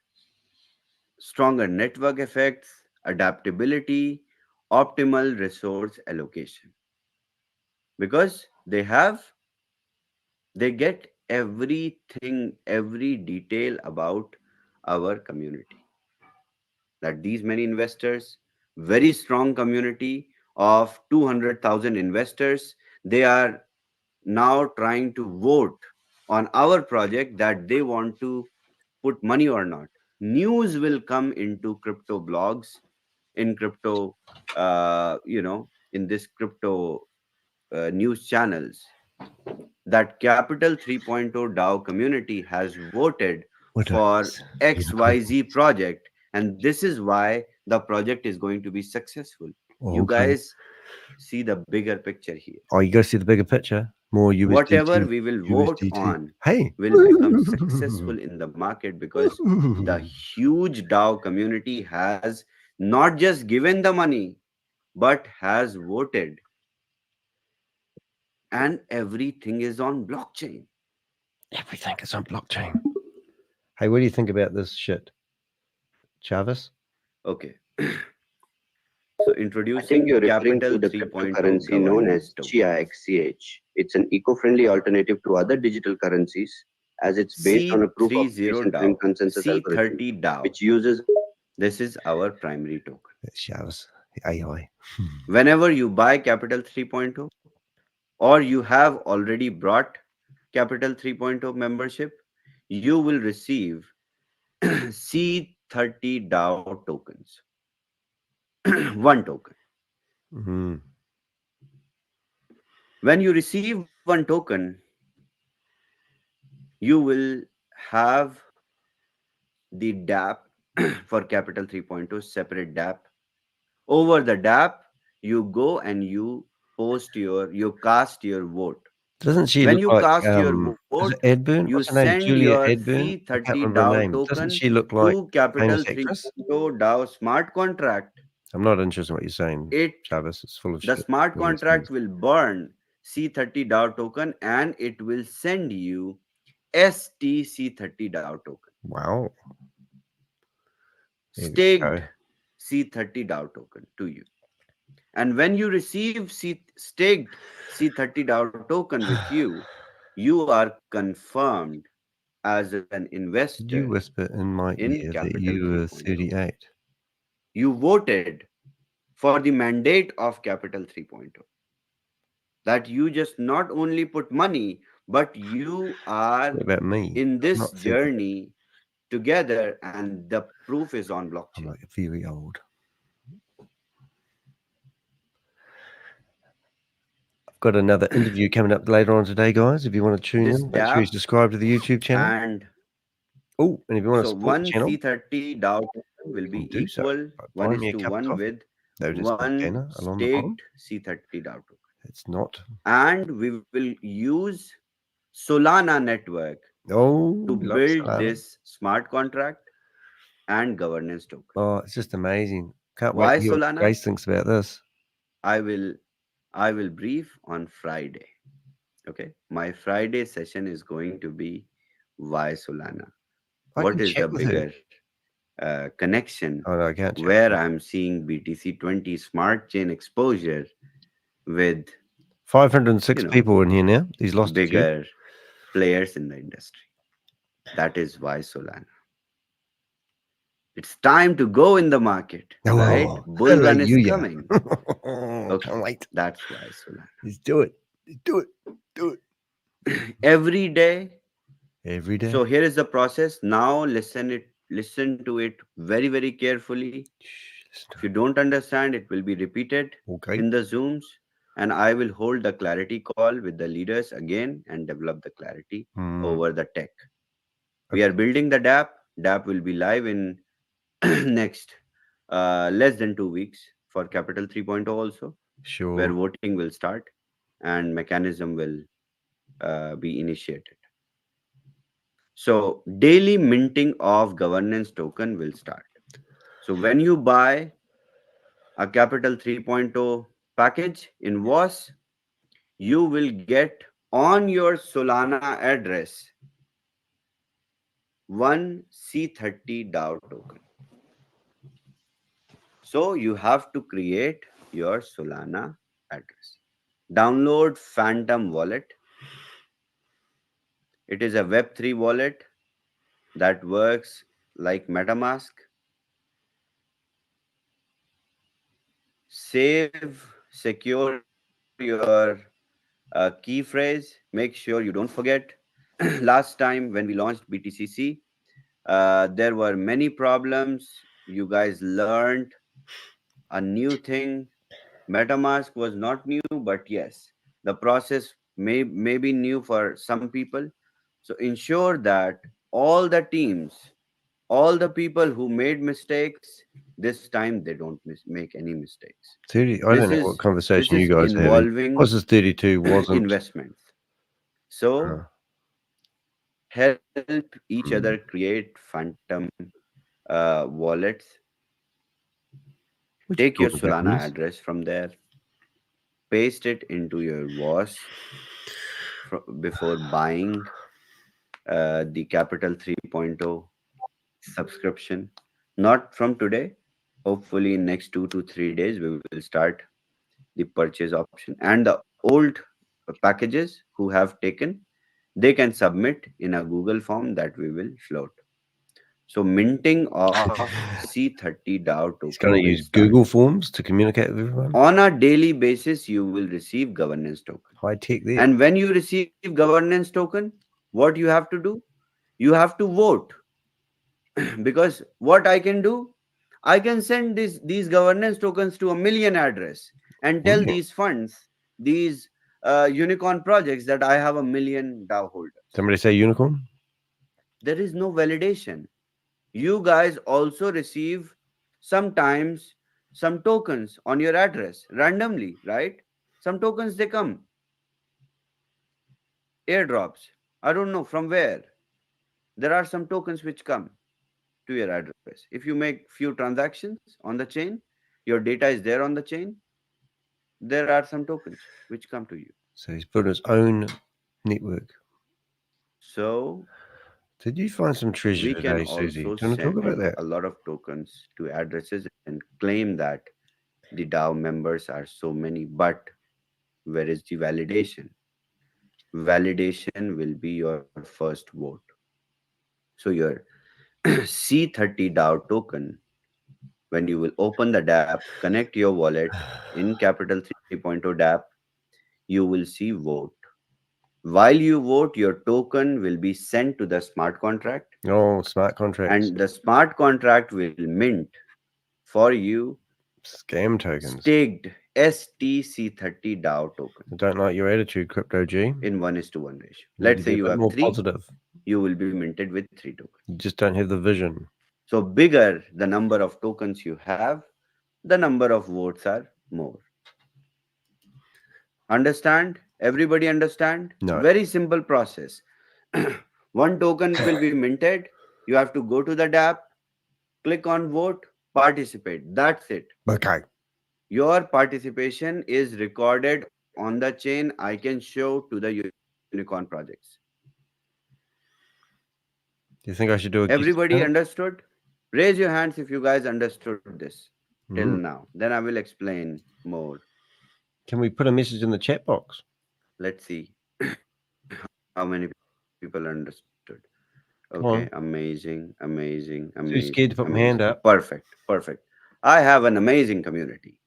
stronger network effects, adaptability, optimal resource allocation. Because they get everything, every detail about our community. That these many investors, very strong community of 200,000 investors, they are now trying to vote on our project that they want to put money or not. News will come into crypto blogs, in crypto, in this crypto news channels that Capital 3.0 DAO community has voted for XYZ project, and this is why the project is going to be successful. You guys see the bigger picture here. Oh, you got to see the bigger picture. More USDT. Whatever we will vote on Hey, will become successful in the market because the huge DAO community has not just given the money, but has voted. And everything is on blockchain. everything is on blockchain. Hey, what do you think about this shit, Chavez? Okay. So introducing you're referring Capital to the 3.0 cryptocurrency known as governance token. Chia XCH. It's an eco-friendly alternative to other digital currencies as it's based on a proof of space and time C30 consensus algorithm, C30 DAO. which uses This is our primary token. Chavez, AI. Whenever you buy Capital 3.0 or you have already brought Capital 3.0 membership, you will receive C30 DAO tokens. One token. Mm-hmm. When you receive one token, you will have the DApp for Capital 3.0, separate DApp. Over the DApp, you go and you cast your vote. Doesn't she When look you like cast your is vote, it Edburn? you What's her name? send Julia your Edburn. I can't C30 remember her DAO name. Doesn't token she look like to Capital famous actress? 3.0 DAO smart contract. I'm not interested in what you're saying, Chavez. It's full of The shit. smart What it contract says. will burn C30 DAO token and it will send you STC30 DAO token. Wow. There we Staked go. C30 DAO token to you. And when you receive staked C30 DAO token with you, you are confirmed as an investor. Did you whisper in my in ear that Capital you were 3.0. 38? You voted for the mandate of Capital 3.0. That you just not only put money, but you are What about me? in I'm this not 38. journey together, and the proof is on I'm blockchain. like very old. I've got another interview coming up later on today, guys. If you want to tune This in, make sure you DApp subscribe to the YouTube channel. and Oh, and if you want to so support the one channel, C30 DAO token will you can be do so equal by buying me a cup of 1:1 coffee. with Notice my one banner along the bottom. staked C30 DAO token. It's not. And we will use Solana network Oh, to love build Solana. this smart contract and governance token. Oh, it's just amazing. Can't Why wait to hear what Solana? Grace thinks about this. I will brief on Friday. Okay, my Friday session is going to be why Solana. I What can is chat the with her. bigger connection Oh, no, I can't chat with where her. I'm seeing BTC20 smart chain exposure with 506 people in here now. He's lost a few. bigger players in the industry. That is why Solana. It's time to go in the market, right? Oh, Bull run is hallelujah. coming. Okay, Can't wait. that's why Solana. Let's do it. Let's do it. Do it. Every day. Every day. So here is the process. Now listen to it very, very carefully. If you don't understand, it will be repeated in the Zooms, and I will hold the clarity call with the leaders again and develop the clarity over the tech. We are building the DApp. DApp will be live in next less than 2 weeks for Capital 3.0 also. Sure. Where voting will start and mechanism will be initiated. So daily minting of governance token will start. So when you buy a Capital 3.0 package in WAAS, you will get on your Solana address one C30 DAO token. So you have to create your Solana address. Download Phantom Wallet. It is a Web3 wallet that works like MetaMask. Save, secure your key phrase. Make sure you don't forget. Last time when we launched BTCC, there were many problems. You guys learned a new thing. MetaMask was not new, but yes, The process may be new for some people. So ensure that all the teams, all the people who made mistakes, this time they don't make any mistakes. 30. I don't know what conversation you guys are having. Involving What's this 32 wasn't? investments. So help each other create phantom wallets. Take your Solana address from there, paste it into your WAAS before buying the Capital 3.0 subscription. Not from today. Hopefully, in next 2 to 3 days, we will start the purchase option. And the old packages who have taken, they can submit in a Google form that we will float. So minting of C30 DAO token. He's going to use Google Forms to communicate with everyone. On a daily basis, you will receive governance token. High tech there. And when you receive governance token, what you have to do? You have to vote. Because what I can do, I can send these governance tokens to 1 million address and tell these funds, these unicorn projects that I have 1 million DAO holders. Somebody say unicorn? There is no validation. You guys also receive sometimes some tokens on your address randomly, right? Some tokens, they come. Airdrops. I don't know from where. There are some tokens which come to your address. If you make few transactions on the chain, your data is there on the chain, there are some tokens which come to you. So he's built his own network. So did you find some treasure today, Susie? Do you want to talk about that? A lot of tokens to addresses and claim that the DAO members are so many, but where is the validation? Validation will be your first vote. So your C30 DAO token, when you will open the dApp, connect your wallet in Capital 3.0 dApp, you will see vote. While you vote, your token will be sent to the smart contract. Oh, smart contracts. And the smart contract will mint for you scam tokens. Staked STC30 DAO token. I don't like your attitude, Crypto G. In 1:1 ratio. Let's say you have 3. Positive. You will be minted with 3 tokens. You just don't have the vision. So bigger the number of tokens you have, the number of votes are more. Understand? Everybody understand? No. Very simple process. 1 token will be minted. You have to go to the dApp, click on vote, participate. That's it. Okay. Your participation is recorded on the chain. I can show to the unicorn projects. Do you think I should do it? Everybody understood? Raise your hands if you guys understood this till now. Then I will explain more. Can we put a message in the chat box? Let's see how many people understood. Okay, amazing. Too scared to put my hand up. Perfect. I have an amazing community.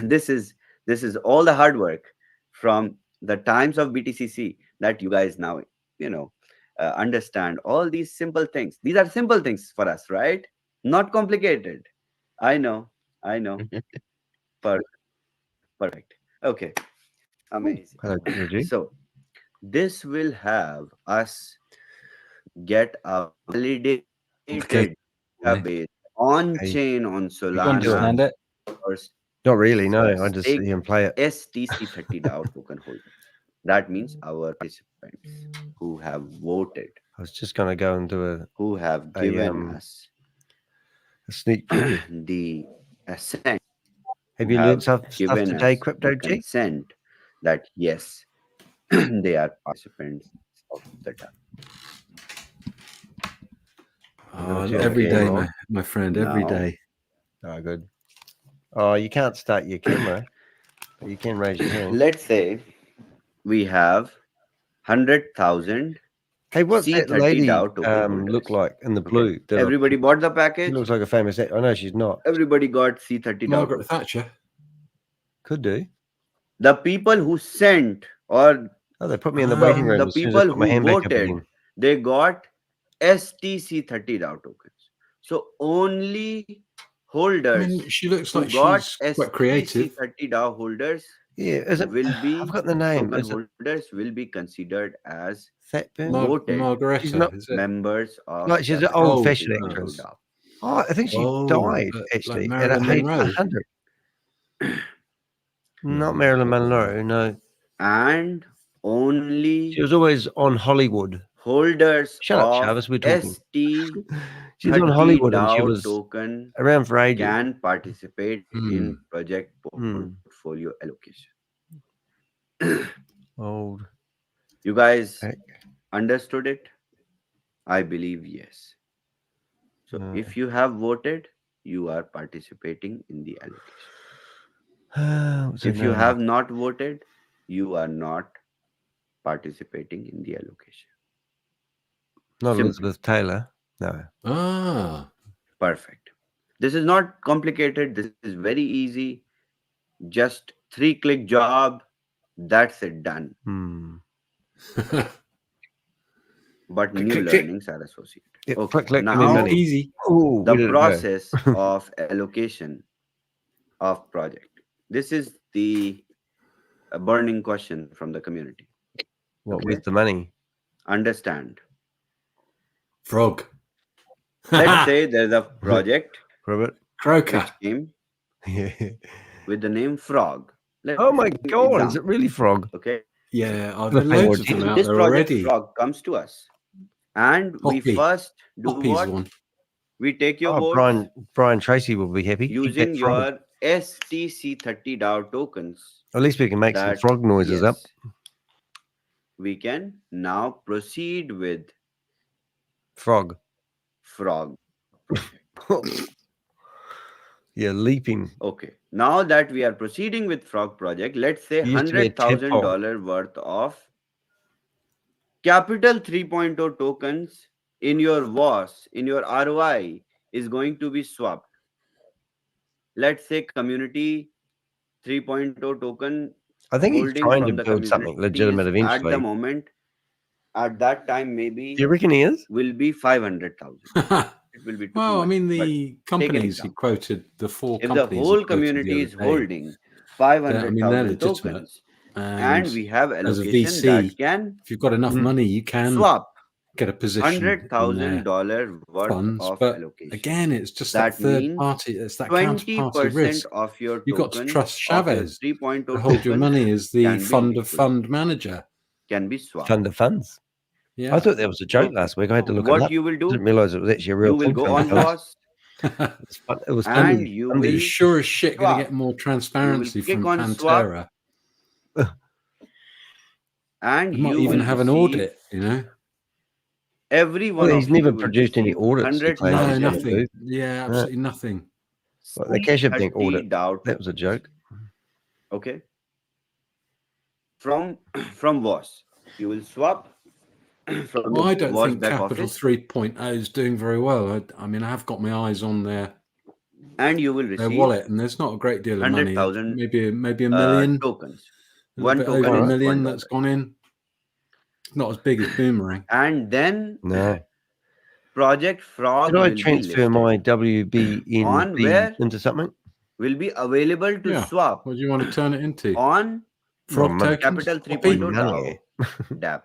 This is all the hard work from the times of BTCC that you guys now, understand all these simple things. These are simple things for us, right? Not complicated. I know. Perfect. Okay. Amazing. So this will have us get a validated database on chain on Solana. Not really, no. I just see him play it. STC30 DAO token holder. That means our participants who have voted. I was just going to go and do who have given us a sneak peek. The assent. Have you learned stuff today, Crypto G? Consent that yes, they are participants of the DAO. Every day, my friend, every day. Oh, good. Oh, you can't start your camera, but you can raise your hand. Let's say we have 100,000. Hey, what's that lady look like in the blue? Okay. Everybody bought the package? She looks like a famous actor. I know she's not. Everybody got C30. Margaret Thatcher. Could do. The people who sent or they put me in the waiting room. The people who voted, they got STC30 DAO tokens. So only holders. She looks like she's quite creative. STC30 DAO holders Yeah, is it? will be I've got the name. token Is it holders will be considered as Fatburn? voted She's not Margareta, is it? members of like she's an Capital old-fashioned 3.0 actress. DAO. Oh, I think she Oh, died like actually at Marilyn age Monroe. 100. No, Not Marilyn Monroe. No, And only she was always on Hollywood. holders Shut up, of Chavez. We're talking. ST She's on 30 Hollywood and she DAO was token around for ages. can participate in project Hmm. portfolio allocation. Old. You guys Heck. understood it? I believe yes. So No. if you have voted, you are participating in the allocation. What's her If you name? have not voted, you are not participating in the allocation. Not Simple. Elizabeth Taylor. No. Ah, Perfect. This is not complicated. This is very easy. Just 3-click job. That's it, done. Hmm. But Click, new click, click. learnings are associated. Yep, Okay. click, click, give me Now, money. easy. Ooh, where did the it go? process of allocation of project. This is the burning question from the community. What Okay. with the money? Understand. Frog. Let's say there's a project Robert? Croaker. which came Yeah. with the name Frog. Let's Oh my take God, is it example. really Frog? Okay. Yeah, I've Gotta had pay more loads of them attention. out This there project already. Frog comes to us, and we Poppy. first do Poppy's what? one. We take your Oh, votes Brian Tracy will be happy. Eat using that frog. your STC30 DAO tokens. At least we can make some That, frog noises up. yes, we can now proceed with Frog. Frog. Yeah, leaping. Okay. Now that we are proceeding with Frog project, let's say It used to be a tadpole. $100,000 worth of Capital 3.0 tokens in your WAAS, in your ROI, is going to be swapped. Let's say community 3.0 token I think he's holding trying to from the build something community legitimate is at the eventually. moment, at that time, Do maybe you reckon he is? will be 500,000. It will be too Well, I much. mean, But the companies he example. quoted, the four if the companies he whole quoted the community is other day, holding I mean, they're 500,000 legitimate. tokens, and we have as a allocation VC, that can if you've got enough money, you can swap get a position in their $100,000 worth funds. of But allocation. again, it's just that That third means party. It's that counterparty 20% risk. of your You've got to token trust of your Chavez 3.0 to hold your tokens money as the can be fund of liquid, fund manager. can be swapped. Fund of funds. Yeah. I thought that was a joke So last week. I had to look it what up. you will I didn't do, realize it was actually a real you will thing. go Fund on of funds. WAAS It was and funny. you Are you will sure as shit going to swap. get more You will transparency click from on swap, Pantera? and You might you even will have an receive audit, you know? every one Well, he's of never you will produced any receive audits. He claims No, he's going to 100,000 do. nothing. Yeah, absolutely nothing. Well, the Cash App Bank 30 audit. DAO That was a tokens. joke. Okay. From WAAS, you will swap from Well, the I don't WAAS think back Capital office, 3.0 is doing very well. I mean, I have got my eyes on their and you will receive wallet, and there's not a great deal of money. 100,000 Maybe a million, tokens. a little One bit token over a is million $1. that's gone in. It's not as big as Boomerang. And then No. Project Frog Did I will be transfer listed my on WBNB where into something? will be available to Yeah. swap What do you want to turn it into? on Frog Well, tokens? Capital Poppy? 3.0 money. DAO DApp.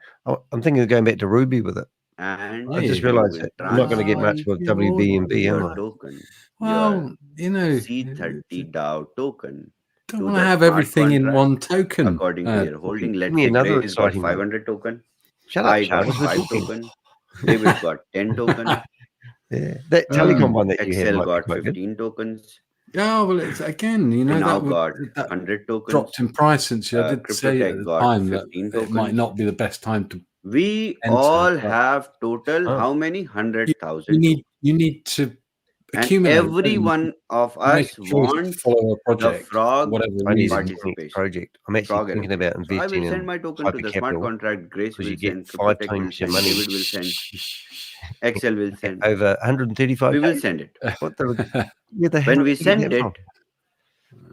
I'm thinking of going back to Ruby with it. And I just Yeah. you realized will that I'm not going to get much transfer with you're all- WBNB, am your I? token, Well, your you know, C30 DAO token don't to want to the have smart everything in contract one token. according to their holding. Give Let's me say another Gray's got exciting one. 500 token, Shut up, I got Charles. We're 5 talking. token, David's got 10 token, Yeah, that telecom one that you had Excel might be got quite good. 15 tokens, Yeah, well, it's again, you know, we now that got that 100 tokens. dropped in price since I did say at CryptoTech the got time that 15 it might tokens. not be the best time to We enter. all but have total Oh. how many? you 100,000. need to And accumulate. every don't you? one of You make us a choice to wants follow a the project, Frog whatever I need a reason. unique participation. project. I'm actually Frog thinking allocation. about So I will investing send in my token to the smart hypercapital contract. Grace because will you get send. 5 CryptoTech will times your send. money. David will send. Excel will send. Over 135. We will send it. What the? Where the hell When we did you get send that it, from?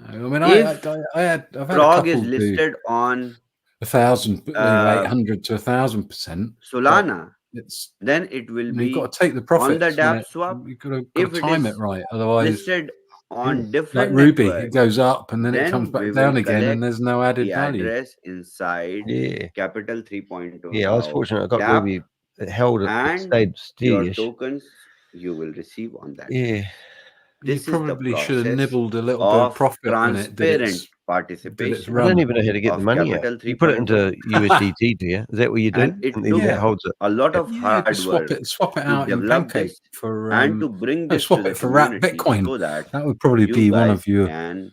I mean, if I've had a Frog is couple do listed on 1,000, 800 to 1,000%. Solana, It's then it will you've be got to take the on profits. the when DApp swap. you've got to If it time is it right, otherwise listed on different like Ruby, networks, it goes up and then it comes we back will down again, collect and there's no added the value. address inside Yeah. Capital 3.0. Yeah, I was fortunate. I got DApp, Ruby. It held it. It and stayed your steady-ish. tokens you will receive on that. Yeah. This You is the probably should have process nibbled a little bit of of profit on it. transparent participation. I don't run. even know how to get the of money out. Capital You put it 3.0. into USDT, do you? Is that what you do? And it And took that holds it. a lot of Yeah, hard just work swap it to out in develop Pancake this for and to bring no, this swap to the it for wrap community Bitcoin. so that That would probably you be one guys of your can would have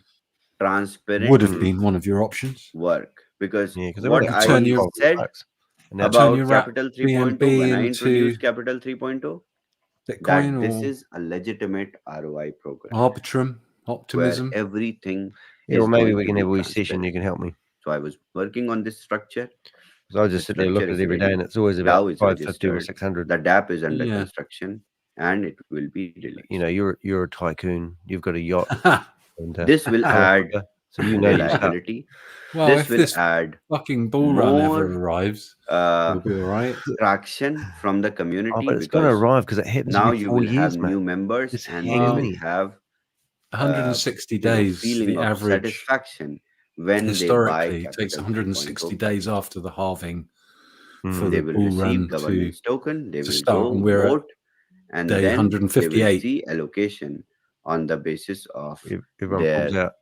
transparently been one of your options. work. Because Yeah, because what I turn I your- said And now turn your about wrap Capital 3.0 BNB when I into introduced Capital 3.0, Bitcoin that this or is a legitimate ROI program Arbitrum, where Optimism. everything yeah, well, is maybe going we to can be have a wee session. transparent. You can help me. So I was working on this structure. Because I just sit there, look at structure it is every day, ready. and it's always DAO about is 550 or registered. 600. The DApp is under Yeah. construction and it will be released. You know, you're a tycoon. You've got a yacht. And, This will add so you know your stuff. reliability. Well, This if will this add fucking bull run ever more arrives, we'll be all right. traction from the community, Oh, but it's going to because arrive because it happens now every you 4 will have years, mate. new members It's and they hanging. will have 160 you know, days, feeling the of average. satisfaction when they buy Historically, it takes Capital 160 3.0. days after the halving for They the will bull receive run governance token, they to will start, go and we're at vote, and day then they will 158. see allocation on the basis of Everyone pulls their out.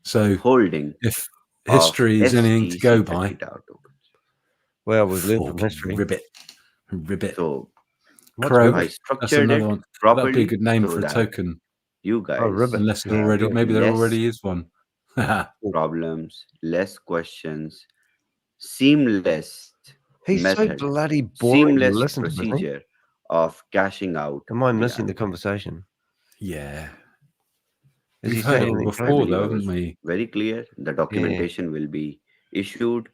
So holding if of history is anything to go by, STC30 DAO tokens. Well, we've learned from fucking history. ribbit. So What's Crow, ribbit? I that's structured another it one. That'd properly be a good name so for a that token, you guys Oh, ribbit. unless there Yeah, already, good. maybe there Less already is one. problems, less questions, seamless He's so method, bloody boring to seamless listen to, isn't he? procedure of cashing out. Am I missing the ROI. conversation? Yeah, Is he we've heard saying it anything before, crazy? though, I haven't was we? very clear. The documentation will be issued.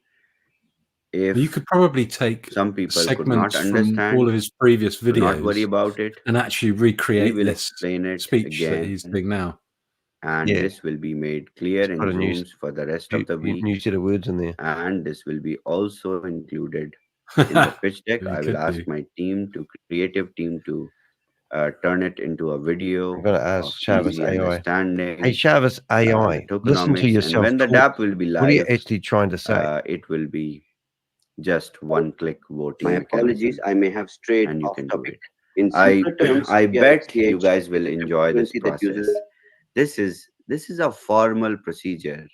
If You could probably take some people could segments not from understand, all of his previous do not worry videos about it. and actually We recreate will this explain it speech that again, he's doing now. and Yeah. this will be made clear in Put a new- Zooms for the rest of the week. New set of words in there. And this will be also included in the pitch deck. You I will could ask do. my creative team to turn it into a video I'm going to ask of Chavez easy AI. understanding. Hey, Chavez AI, the listen to tokenomics. yourself. And when the talk. DApp will be What are you live, actually trying to say? it will be just one-click voting. My apologies, mechanism, I may have strayed and you off can do topic. it. In I simpler terms, I we are bet you XTH guys will enjoy this cryptocurrency that process. uses This is a formal procedure.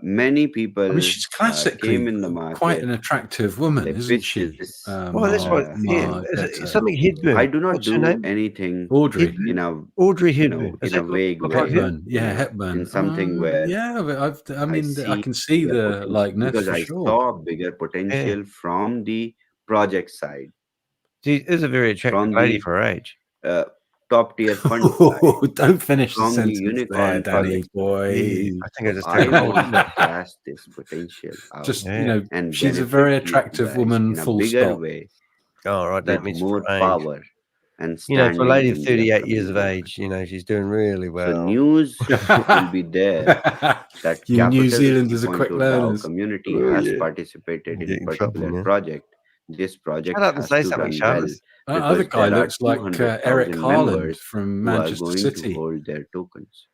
Many people I mean, she's classically came in the market. quite an attractive woman, They isn't pitched she? this. Well, that's what. Yeah, it's something Hedburn. I do not What's her do name? anything Audrey. in a Audrey you know, Hedburn. Is in a that vague look way. like her? Hepburn, yeah, you know, Hepburn. in something where yeah, but I mean, I see can see bigger the potential, likeness because for I sure. saw bigger potential from the project side, She is a very attractive from lady the for her age. top tier fund side, Don't finish the from the sentence unicorn there, Danny project. boy. I think I just I took a hold. want to cast this potential out Just Yeah. you know, and she's a benefit very you attractive guys woman. in a Full bigger stop. way, Oh, right. That with means more for age. power and You know, for a standing lady of in the 38 years of upcoming age, you know, she's doing really well. So news will be there that You New Capital Zealanders are quick 3.0 DAO learners. community Oh, has yeah. participated Get in in particular trouble, yeah. project. This project Shut up and has say to something, run well, Chavez. That other because guy there are looks like 200,000 Eric Harland members from who are Manchester going City, to hold their tokens.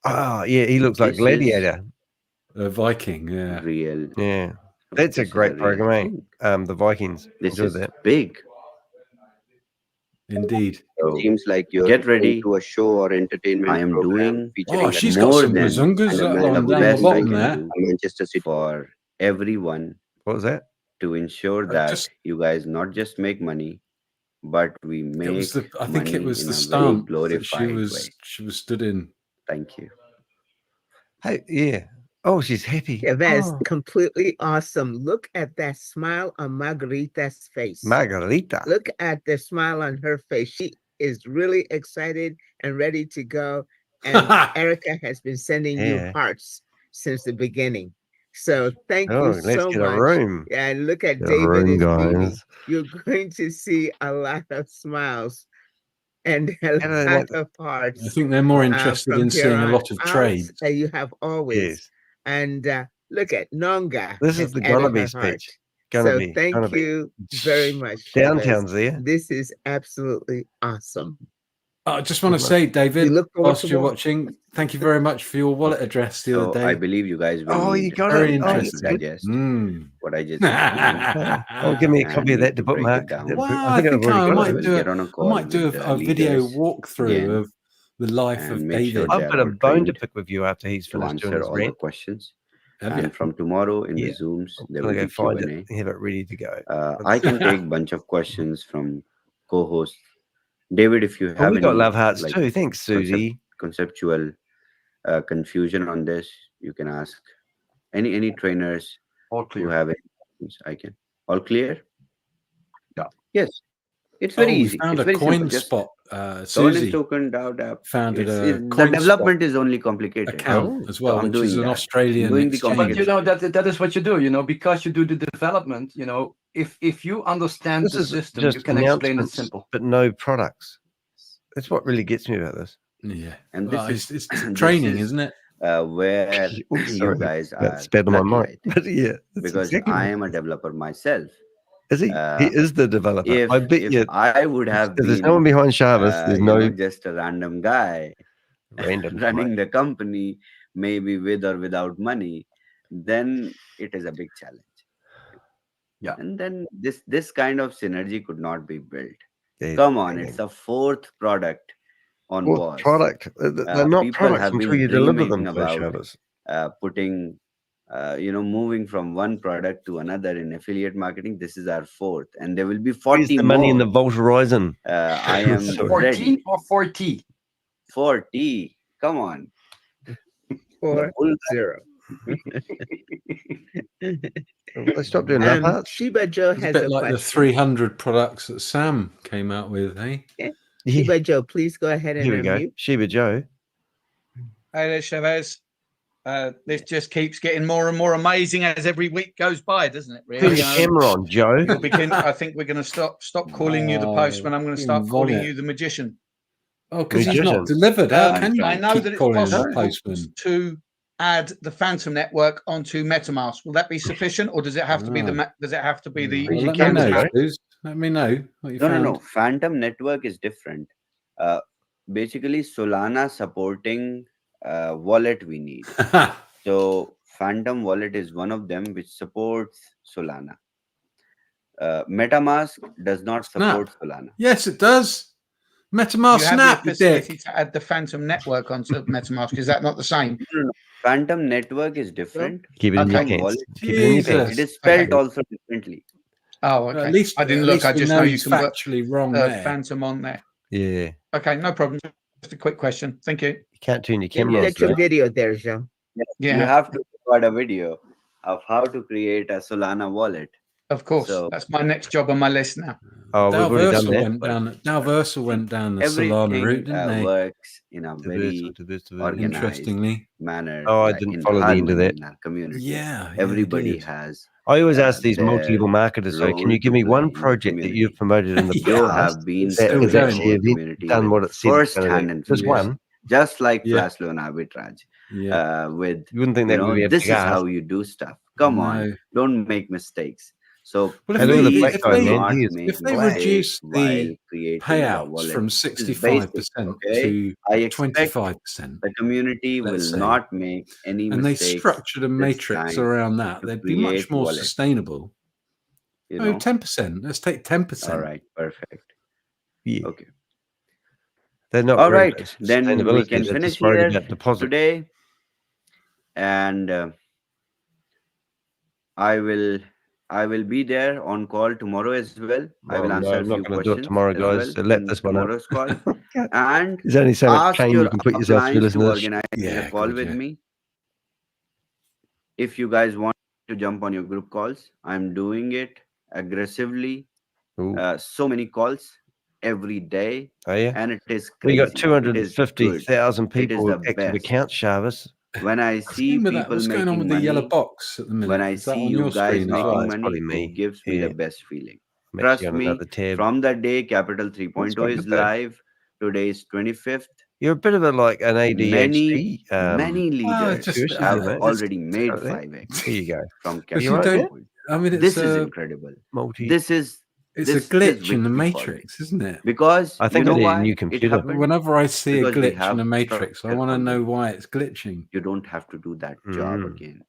Oh, yeah, he looks like This Gladiator. a Viking. Yeah, Real. Yeah. That's a this is great real program, eh? thing. The Vikings. This Enjoyed is that. big. indeed. So seems like you're get ready. to a show or entertainment I am program doing featuring Oh, she's got more some than bazungas and a man along the down the best I bottom can there. do Manchester City. for everyone What was that? to ensure that Just you guys not just make money, but we it make was the. I think money it was in the a very stance that glorified way. she was stood in. Thank you. Hey, yeah. Oh, she's happy. Yeah, that's Oh, completely awesome. Look at that smile on Margarita's face. Margarita. Look at the smile on her face. She is really excited and ready to go. And Erica has been sending you Yeah. hearts since the beginning. So thank Oh, you let's so get a much. room. Yeah, and look at Get a David room, is beaming. guys. You're going to see a lot of smiles and a How do they lot like- of hearts. I think they're more interested from in here seeing a on lot of out, trades. you have always. Yes. And look at Nonga. This has is the added gonna be her heart. speech. Gonna So be. thank you very much. Chavez. Downtown's there. This is absolutely awesome. I just want to say, David, look forward whilst to you're more. watching, thank you very much for your wallet address the So other day. I believe you guys will Oh, need you got Very it. Oh, time to interesting. digest what I just Oh, explained. Oh, give me a copy of need that to to break bookmark. it down. well, I think I've already I got might it. We'll do get on a I call might do with the a video leaders walkthrough again of the life of and make sure David. they I've are got a all bone to trained pick with you after he's to finished doing answer his all the rant. questions. Have you? And from tomorrow in the Yeah. Zooms, there I'm will gonna be go find Q&A. it and have it ready to go. I can take a bunch of questions from co-hosts. David, if you Oh, have we any got love hearts like too. Thanks, Susie. conceptual confusion on this, you can ask any trainers All who clear. have any questions. I can. All clear? Yeah. Yes. It's very we easy. found It's a very coin simple. Just spot. governance Susie token, DAO app. founded a The coin development is only complicated. account as well, I'm which is doing an that. Australian Doing the exchange. But you know that is what you do, you know, because you do the development, you know, if you understand This the is system, just you can explain it announcements, simple. but no products. That's what really gets me about this. Yeah, And well, this it's this training, is, isn't it? where Oh, you sorry. guys That are spat on my lucky, mic. I think, But yeah, that's because exactly I what am a it is. developer myself. Is he? He is the developer. I bet you. I would have If there's been, no one behind SHAVEZ'S, there's no just a random guy random running the company, maybe with or without money, then it is a big challenge. Yeah. And then this kind of synergy could not be built. There's Come on, random. it's the fourth product on Well, WAAS. product. They're not People products have until been you deliver them dreaming to about SHAVEZ'S. putting, moving from one product to another in affiliate marketing. This is our fourth, and there will be 40 Where's the more. money in the Vault Horizon? I am Sorry. 14 ready. or 40? 40. Come on. 40. Let's stop doing love hearts. Shiba Joe It's a has bit a like the question. 300 products that Sam came out with, eh? Shiba Joe, please go ahead and Here we go. unmute. Shiba Joe. Hey there, Chavez. This just keeps getting more and more amazing as every week goes by, doesn't it? Really, Turn your camera on, Joe. I think we're going to stop calling you the postman. I'm going to start calling you the magician. Oh, because he's not delivered. How can you I know keep that it's calling him the possible postman? to add the Phantom network onto MetaMask. Will that be sufficient, or does it have to be the? Does it have to be the? Well, let me know, Suze. Let me know what you found. No. Phantom network is different. Basically, Solana supporting wallet we need. So Phantom wallet is one of them which supports Solana. MetaMask does not support Solana. Yes, it does. MetaMask you have Snap, the facility to add the Phantom network onto MetaMask. Is that not the same? No. Phantom network is different. Keep it in your Phantom pants. wallet, Keep it in your pants. it is spelled also differently. Oh, okay. At least, I didn't look. I just know you he's can put factually wrong there. Phantom on there. Yeah. Okay, no problem. Just a quick question. Thank you. You can't turn your Can camera you on. get your Joe. video there, Joe? Yeah. You have to record a video of how to create a Solana wallet. Of course. So, that's my next job on my list now. Oh, we've already done that. Dalversal went down the Solana route, didn't they? Works in a very organized interestingly manner. Oh, I didn't follow the end of that. In our community. Yeah, everybody has. I always ask these their multi-level marketers, so can you role give to me play one in the project that community. you've promoted in the You past have been that serving has the actually whole community done what it said it's gonna first-hand do? information, Just one. just like Yeah. flash loan arbitrage. Yeah. With You wouldn't think that would be a this big is ask. how you do stuff. Come on, don't make mistakes. So Well, Hey, look at the please black guy, do man. not He is make if they mistakes reduce while the creating a payouts wallet. from This is 65% basic, okay? to I expect 25%, the community will let's say, not make any and they mistakes. structured a this matrix time around that, to they'd be much create more wallet. sustainable. You No, know? 10%. Let's take 10%. All right, perfect. Yeah. Okay. They're not All worried right, about then we sustainability, can they're finish just worried here about deposit. today, and I will be there on call tomorrow as well. I will Well, no, answer I'm a not few going to do it questions tomorrow, as guys. well So let in this one up. tomorrow's call, and There's only so much ask pain your you can put yourself through uplines listening to to this. organize Yeah, a call good, with yeah. me. If you guys want to jump on your group calls, I'm doing it aggressively. So many calls every day, Oh, yeah? and it is We crazy. got 250,000 It is people the with active best. accounts, Shavis. When I see With that, people what's going on making with the yellow money, box at the minute? when I Is that see on you your guys screen as making well? it's money, probably me. it gives me Yeah. the best feeling. I'm Trust actually on me, another tab. from the day Capital 3.0 quite is good, though. live, today is 25th. You're a bit of a like an ADHD. Many leaders just- person, have isn't it? already It's made got that. 5x There you go. from But You you right Capital there? 3.0. I mean, it's This is incredible. Multi. This is It's This a glitch is in the victory matrix, isn't it? because I think you I know need a why new it computer. happened? Whenever I see a Because we glitch have in a matrix, I structure want to on know it. why it's glitching. You don't have to do that job Mm. again.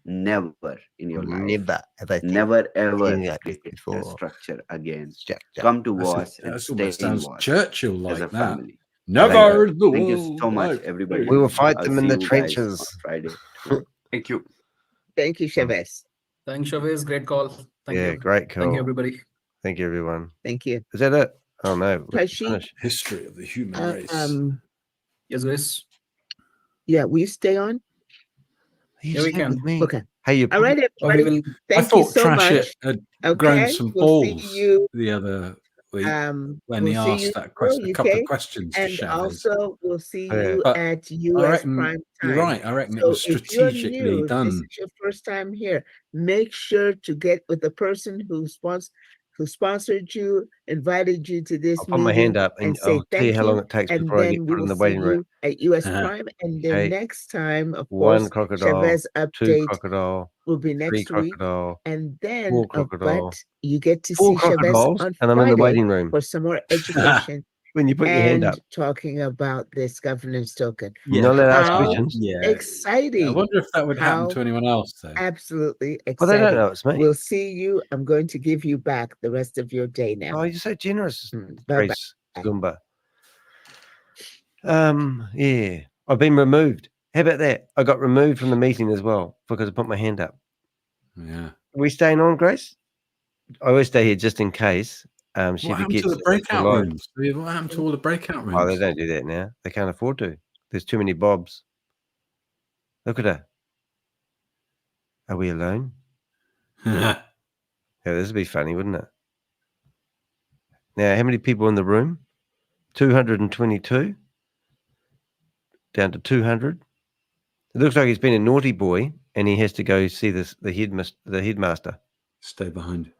Never in your life. Never have I Never ever seen like this create a before. structure again. Structure. Come to WAAS and That stay almost in sounds WAAS Churchill as a like that. family. Never in the Thank you world. so much, everybody. We will fight I'll them in see the you guys on trenches. Friday. Thank you. Thank you, Chavez. Thanks, Chavez. Great call. Thank Yeah, you. great call. Thank you, everybody. Thank you, everyone. Thank you. Is that it? Oh no. we Tashi, finished. History of the human race. Yes, guys. Yeah, will you stay on? Yeah, we can. Me. Okay. Hey, you. All right, Or we everybody. will. I Thank you thought so Trash much. It had grown some We'll see balls you. the other week when We'll he see asked you that tomorrow, a couple of UK, questions to and Chavez. also we'll see Yeah. you But at I US reckon Prime you're Time. right. I reckon it So was if you're strategically new, this done. is your first time here, make sure to get with the person who sponsored you, invited you to this I'll put my meeting, hand up and say I'll tell you thank how long you, it takes and before I get then we put in will the see waiting room. you at US Prime, and then Hey, next time, of one course, crocodile, Chavez two update crocodile, will be three next week, crocodile, and then four crocodile, but you get to four see Chavez crocodiles, on and I'm in the Friday waiting room. for some more education When you put your hand up. and talking about this governance token. Not allowed to ask How questions. Yeah. exciting! I wonder if that would happen to anyone else, though. Absolutely Well, they don't exciting. know it's me. We'll see you. I'm going to give you back the rest of your day now. Oh, you're so generous, Bye-bye. Grace Zumba. Yeah, I've been removed. How about that? I got removed from the meeting as well because I put my hand up. Yeah. Are we staying on, Grace? I always stay here just in case. She What happened forgets to the that breakout we're live. rooms? What happened to all the breakout rooms? Oh, they don't do that now. They can't afford to. There's too many bobs. Look at her. Are we alone? Yeah, this would be funny, wouldn't it? Now, how many people in the room? 222. Down to 200. It looks like he's been a naughty boy, and he has to go see the headmaster. Stay behind.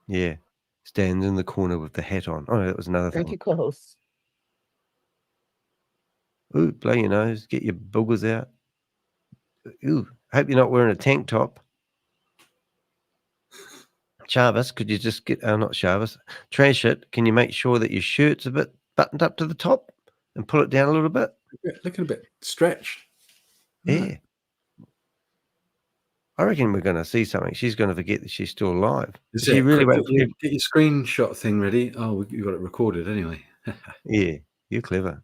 Yeah, stands in the corner with the hat on. Oh, that was another Thank thing. you, co-host. Ooh, blow your nose, get your boogers out. Ooh, hope you're not wearing a tank top. Chavez, could you just get? Not Chavez. Trash it. Can you make sure that your shirt's a bit buttoned up to the top and pull it down a little bit? Looking a bit stretched. Yeah. I reckon we're going to see something. She's going to forget that she's still alive. Is she it? really Get, won't get your screenshot thing ready. Oh, you got it recorded anyway. Yeah, you're clever.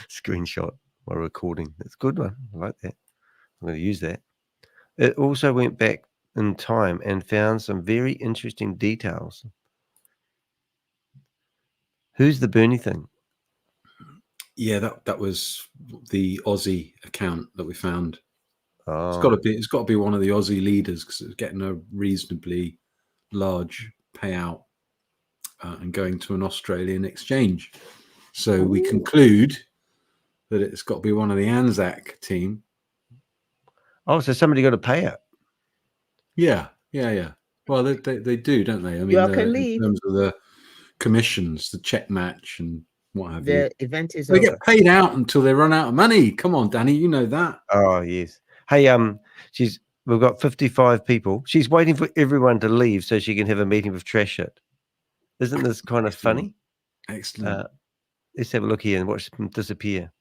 Screenshot my recording. That's a good one. I like that. I'm going to use that. It also went back in time and found some very interesting details. Who's the Bernie thing? Yeah, that was the Aussie account that we found. Oh. It's got to be one of the Aussie leaders because it's getting a reasonably large payout and going to an Australian exchange. So we conclude that it's got to be one of the Anzac team. Oh, so somebody got a payout. Yeah. Well, they do, don't they? I mean, You all can in leave. terms of the commissions, the check match, and what have you. The event is They over. get paid out until they run out of money. Come on, Danny, you know that. Oh, yes. Hey, we've got 55 people. She's waiting for everyone to leave so she can have a meeting with Trash It. Isn't this kind of funny? Excellent. Let's have a look here and watch them disappear.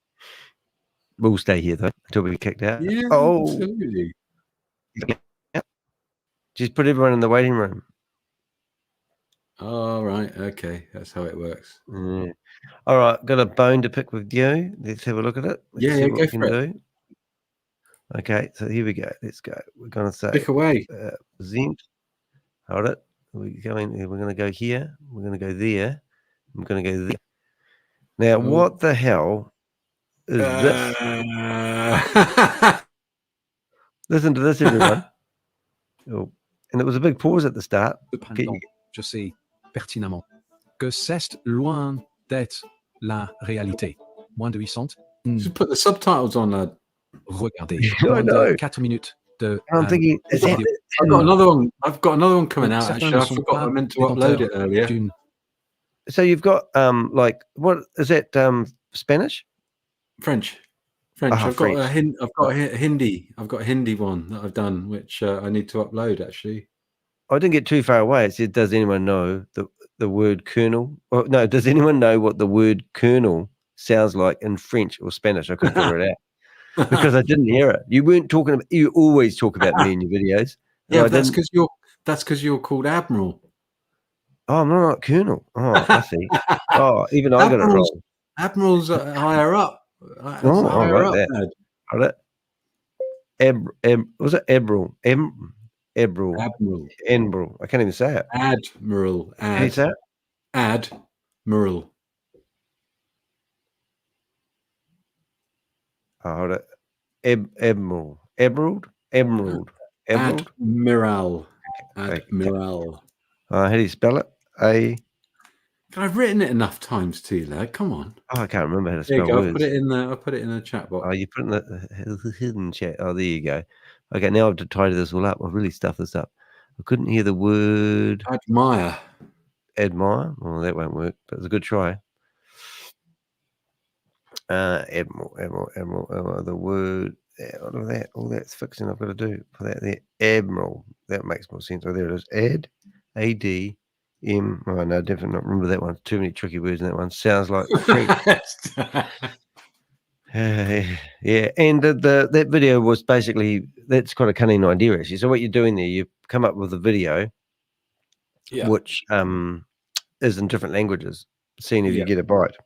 We'll stay here though until we get kicked out. Yeah, oh, absolutely. She's put everyone in the waiting room. All right. Okay. That's how it works. Yeah. All right. Got a bone to pick with you. Let's have a look at it. Let's see what we can do. Okay. So here we go. Let's go. We're going to say. Pick away. Zint. Hold it. We're going to go here. We're going to go there. I'm going to go there. Now, what the hell is this? Listen to this, everyone. Oh. And it was a big pause at the start. Cependant, je sais pertinemment que c'est loin d'être la réalité. Moins de 800. Just put the subtitles on, lad. Regardez. I know. 4 minutes de. I'm thinking, is that I've got another one coming out. Actually, I forgot I meant to upload it earlier. So you've got what is that? Spanish? French. I've got a Hindi. I've got a Hindi one that I've done, which I need to upload actually. I didn't get too far away. It said, does anyone know the word colonel? Or, no, does anyone know what the word colonel sounds like in French or Spanish? I couldn't figure it out because I didn't hear it. You weren't talking about, you always talk about me in your videos. Yeah, that's because you're called Admiral. Oh, I'm not colonel. Oh, I see. Oh, even I got it wrong. Admiral's higher up. Oh, I like that. Got it. Was it Admiral? Admiral. I can't even say it. Admiral. How do you say it? Admiral. Oh, hold it. Admiral. Emerald. Admiral. How do you spell it? I've written it enough times too, lad. Come on. Oh, I can't remember how to There you spell go. words. I'll put it in the. I'll put it in the chat box. Oh, you put it in the hidden chat. Oh, there you go. Okay, now I have to tidy this all up. I've really stuffed this up. I couldn't hear the word admire. Admire. Well, that won't work, but it's a good try. Admiral. The word. All that's fixing I've got to do for that. There, Admiral. That makes more sense. Oh, there it is. AD. Oh no, definitely not remember that one. Too many tricky words in that one. Sounds like yeah. And that video was basically, that's quite a cunning idea actually. So what you're doing there, you come up with a video, which is in different languages, seeing if you get a bite.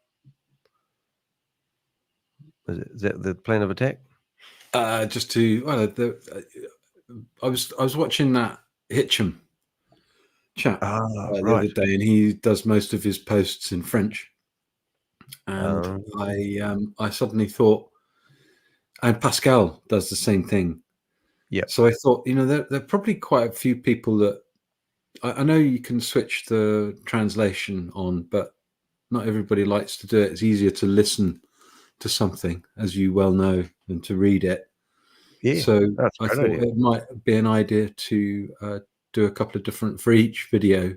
Is that the plan of attack? Just to I was watching that Hitcham chat the other day, and he does most of his posts in French. And I suddenly thought, and Pascal does the same thing. Yeah. So I thought, there are probably quite a few people that I know you can switch the translation on, but not everybody likes to do it. It's easier to listen to something, as you well know, than to read it. Yeah. So I thought it might be an idea to do a couple of different for each video.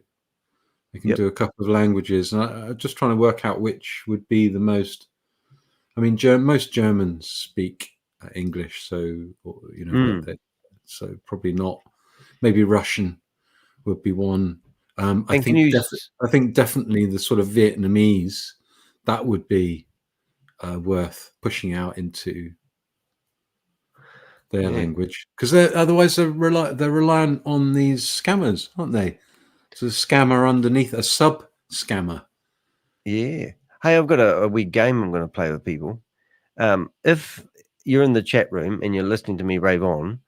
We can do a couple of languages, and I'm just trying to work out which would be the most. I mean, most Germans speak English, so so probably not. Maybe Russian would be one. I think definitely the sort of Vietnamese, that would be worth pushing out into their language, because otherwise they're reliant on these scammers, aren't they? So a scammer underneath a sub scammer. Yeah. Hey, I've got a wee game I'm going to play with people. If you're in the chat room and you're listening to me rave on,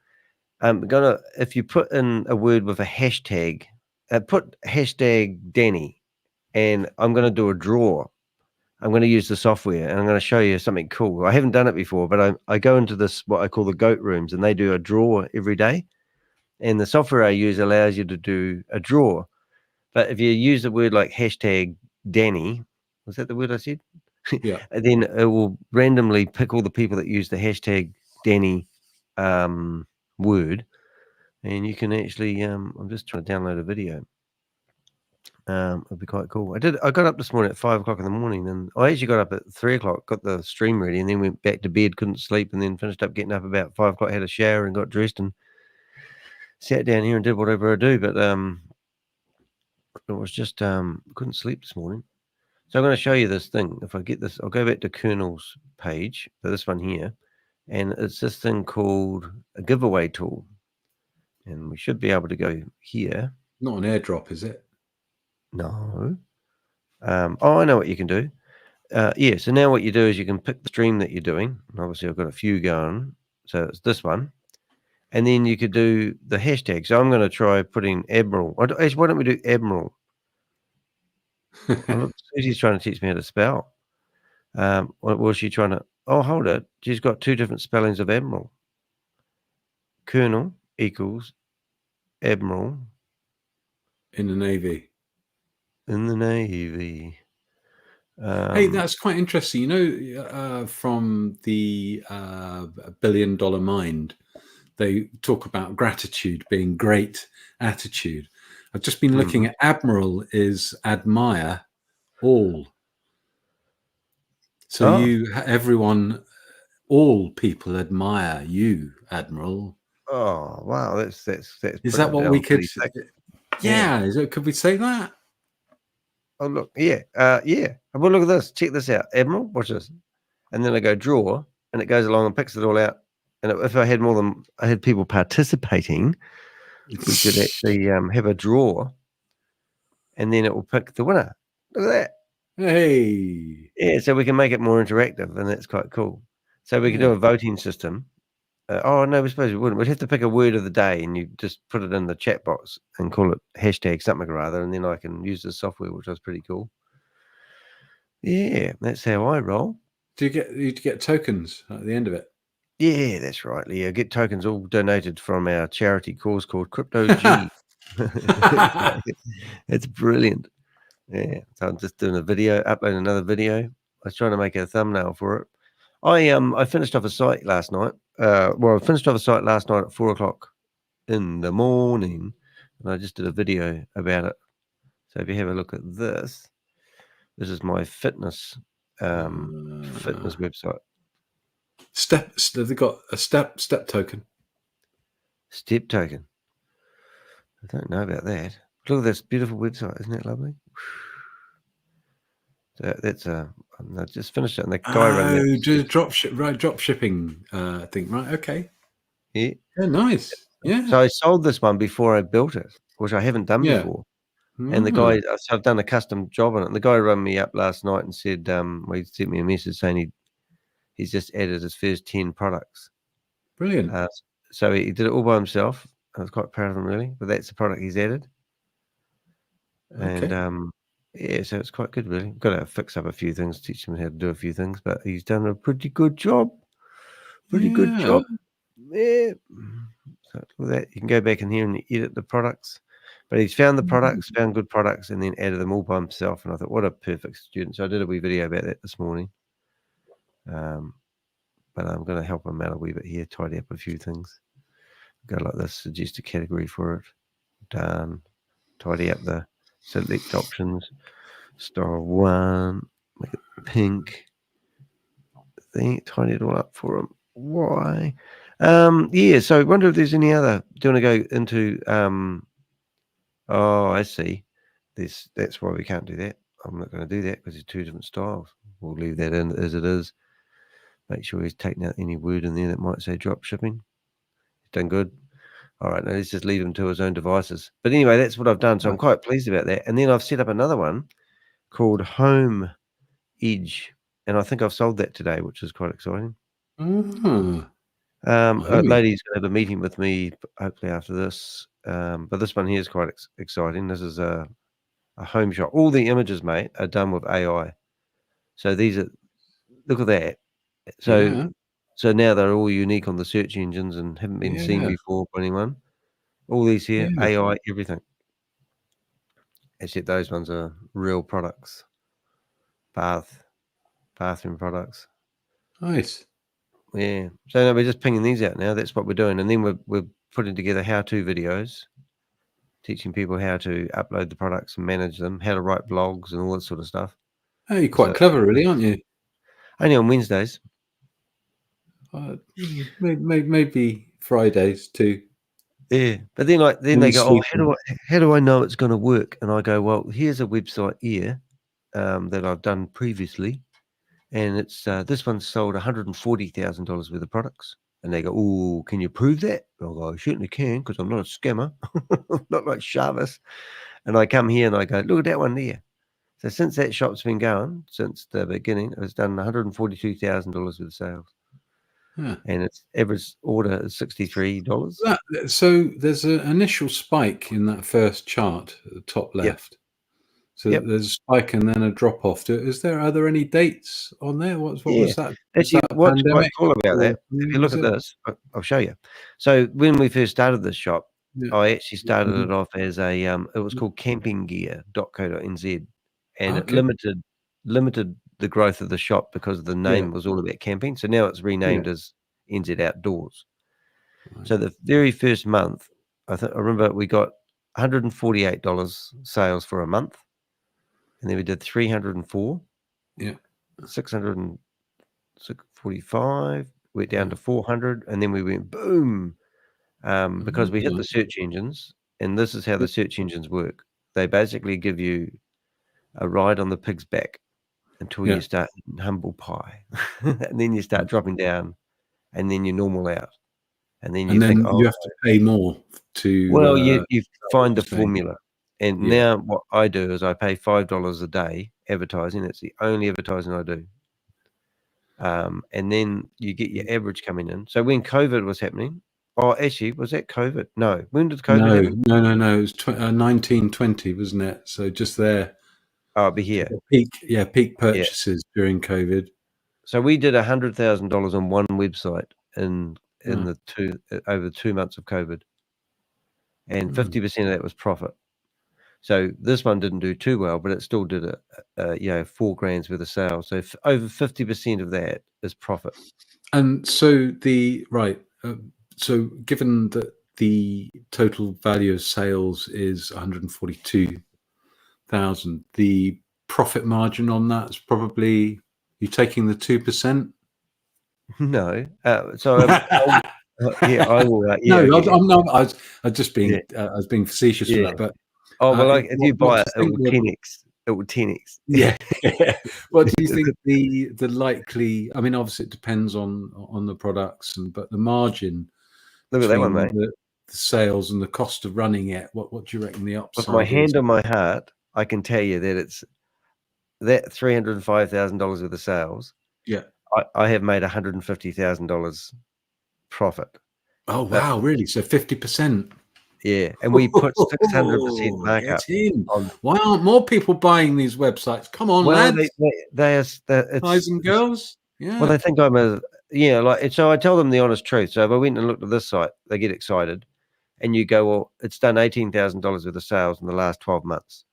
if you put in a word with a hashtag, put hashtag Danny, and I'm going to do a draw. I'm going to use the software, and I'm going to show you something cool. I haven't done it before, but I go into this, what I call the goat rooms, and they do a draw every day. And the software I use allows you to do a draw. But if you use the word like hashtag Danny, was that the word I said? Yeah. Then it will randomly pick all the people that use the hashtag Danny word. And you can actually, I'm just trying to download a video. It'd be quite cool. I got up this morning at 5 o'clock in the morning, and I actually got up at 3 o'clock, got the stream ready, and then went back to bed, couldn't sleep, and then finished up getting up about 5 o'clock, had a shower and got dressed and sat down here and did whatever I do. But it was just couldn't sleep this morning. So I'm going to show you this thing. If I get this, I'll go back to Colonel's page, so this one here, and it's this thing called a giveaway tool. And we should be able to go here. Not an airdrop, is it? No. I know what you can do. Yeah, so now what you do is you can pick the stream that you're doing. Obviously, I've got a few going. So it's this one. And then you could do the hashtag. So I'm going to try putting Admiral. Why don't we do Admiral? Susie's trying to teach me how to spell. What was she trying to? Oh, hold it. She's got two different spellings of Admiral. Colonel equals Admiral. In the Navy. In the Navy. Hey, that's quite interesting. From the $1 billion mind, they talk about gratitude being great attitude. I've just been looking at Admiral is admire all. So everyone, all people admire you, Admiral. Oh wow, that's is that what we could? Yeah, could we say that? Oh look, yeah. Well, look at this. Check this out, Admiral. Watch this. And then I go draw, and it goes along and picks it all out. And if I had people participating, we could actually have a draw, and then it will pick the winner. Look at that. Hey. Yeah, so we can make it more interactive, and that's quite cool. So we can do a voting system. Oh no, we suppose we wouldn't. We'd have to pick a word of the day, and you just put it in the chat box and call it hashtag something or other, and then I can use the software, which was pretty cool. Yeah, that's how I roll. Do you get tokens at the end of it? Yeah, that's right, Leo. Get tokens all donated from our charity cause called Crypto G. It's brilliant. Yeah, so I'm just doing a video, uploading another video. I was trying to make a thumbnail for it. I finished off a site last night. I finished off a site last night at 4:00 in the morning, and I just did a video about it. So if you have a look at this, this is my fitness website. They've got a step token. Step token. I don't know about that. Look at this beautiful website, isn't it lovely? So that's I just finished it, and the guy drop shipping thing, right? Okay. Yeah. Nice. Yeah. So I sold this one before I built it, which I haven't done before. And the guy, so I've done a custom job on it. And the guy rang me up last night and said, he sent me a message saying he's just added his first 10 products. Brilliant. So he did it all by himself. I was quite proud of him, really. But that's the product he's added. And yeah, so it's quite good, really. Got to fix up a few things, teach him how to do a few things, but he's done a pretty good job. Good job. Yeah. So with that, you can go back in here and edit the products. But he's found the products, found good products, and then added them all by himself. And I thought, what a perfect student. So I did a wee video about that this morning. But I'm going to help him out a wee bit here, tidy up a few things. Go like this, suggest a category for it. Done. Tidy up the select options. Style 1. Make it pink. Tidy it all up for him. Why? Yeah, so I wonder if there's any other. Do you want to go into... Oh, I see. That's why we can't do that. I'm not going to do that because it's two different styles. We'll leave that in as it is. Make sure he's taken out any word in there that might say drop shipping. He's done good. All right, now let's just leave him to his own devices. But anyway, that's what I've done. So I'm quite pleased about that. And then I've set up another one called Home Edge. And I think I've sold that today, which is quite exciting. A lady's going to have a meeting with me hopefully after this. But this one here is quite exciting. This is a home shop. All the images, mate, are done with AI. So these are, look at that. So now they're all unique on the search engines and haven't been seen before by anyone. All these here, AI, everything. Except those ones are real products. Bathroom products. Nice. Yeah. So no, we're just pinging these out now. That's what we're doing. And then we're putting together how-to videos, teaching people how to upload the products and manage them, how to write blogs and all that sort of stuff. Oh, you're quite clever, really, aren't you? Only on Wednesdays. Maybe Fridays too. Yeah, but then they go, oh, how do I know it's going to work? And I go, well, here's a website here that I've done previously, and it's this one sold $140,000 worth of products. And they go, oh, can you prove that? I'll go, I certainly can, because I'm not a scammer, not like SHAVEZ'S. And I come here and I go, look at that one there. So since that shop's been going, since the beginning, it's done $142,000 worth of sales. Yeah. And its average order is $63. So there's an initial spike in that first chart at the top left. So there's a spike and then a drop off. Are there any dates on there? What was that? Actually, what's quite cool about that, if you look at this, I'll show you. So when we first started this shop, I actually started it off as a, it was called campinggear.co.nz, and it limited the growth of the shop because the name was all about camping. So now it's renamed as NZ Outdoors. Right. So the very first month, I remember we got $148 sales for a month, and then we did 304, 645, went down to 400, and then we went boom because we hit the search engines and this is how the search engines work. They basically give you a ride on the pig's back until you start eating humble pie, and then you start dropping down, and then you normal out, and then you think, you have to pay more to. Well, you find the formula, and Yeah. now what I do is I pay $5 a day advertising. It's the only advertising I do. And then you get your average coming in. So when COVID was happening, actually, was that COVID? No. When did COVID happen? No. It was 1920, wasn't it? So just there. Oh, it'll be here. Peak purchases during COVID. So we did $100,000 on one website in the over 2 months of COVID, and 50% of that was profit. So this one didn't do too well, but it still did $4,000 worth of sales. So over 50% of that is profit. And so so given that the total value of sales is 142,000, the profit margin on that is probably, you taking the 2%? No. I will. I was just being, I was being facetious with that, but. If you buy it, it will 10x. It will 10x. Yeah. What do you think the likely? I mean, obviously it depends on the products, but the margin. Look at that one, mate. The sales and the cost of running it. What do you reckon the upside? With my hand on my heart, I can tell you that it's that $305,000 worth of sales. Yeah. I have made $150,000 profit. Oh wow! Really? So 50%. Yeah, and we put 600% markup. Why aren't more people buying these websites? Come on, lads. Guys and girls. Yeah. Well, they think I'm so I tell them the honest truth. So if I went and looked at this site, they get excited, and you go, well, it's done $18,000 worth of sales in the last 12 months,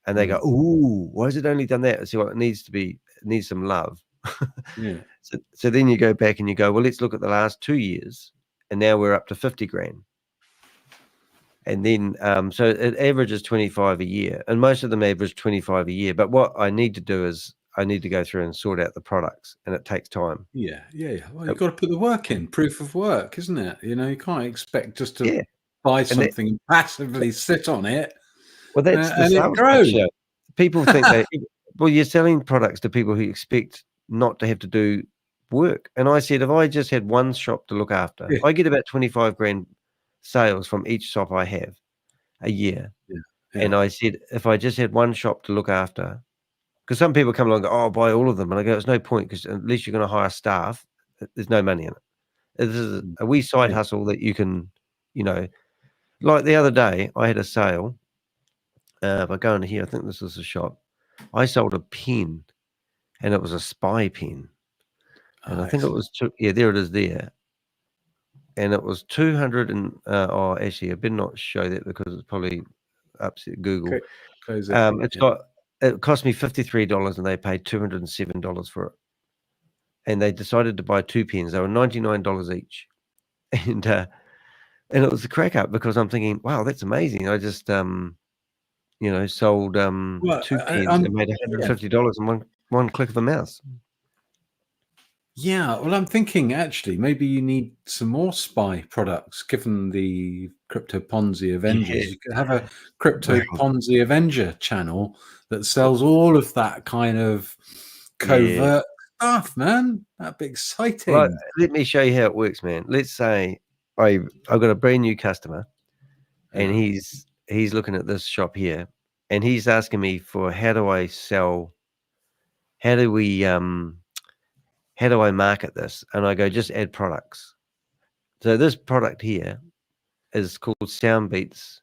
and they go, ooh, why has it only done that? I say, well, it needs some love. Yeah. So then you go back and you go, well, let's look at the last 2 years, and now we're up to $50,000. And then, so it averages 25 a year, and most of them average 25 a year. But what I need to do is I need to go through and sort out the products, and it takes time. Yeah. Well, you've got to put the work in, proof of work, isn't it? You can't expect just to buy something and passively sit on it. Well, that's the sales picture. People think you're selling products to people who expect not to have to do work. And I said, if I just had one shop to look after, I get about 25 grand sales from each shop I have a year. And I said, if I just had one shop to look after, because some people come along and go, I'll buy all of them. And I go, there's no point, because at least you're going to hire staff. There's no money in it. This is a wee side hustle that you can, like the other day, I had a sale. If I go into here, I think this is a shop. I sold a pen, and it was a spy pen. And I think it was, there it is there. And it was 200 and actually I better not show that because it's probably upset Google. It cost me $53 and they paid $207 for it. And they decided to buy 2 pens. They were $99 each. And it was a crack up because I'm thinking, wow, that's amazing. I just sold 2 pens and made $150 in one click of a mouse. Yeah, well, I'm thinking actually maybe you need some more spy products, given the Crypto Ponzi Avengers. You could have a Crypto Ponzi Avenger channel that sells all of that kind of covert stuff, man. That'd be exciting. Right, let me show you how it works, man. Let's say I've got a brand new customer, and he's looking at this shop here, and he's asking me for how do I market this? And I go, just add products. So this product here is called Soundbeats.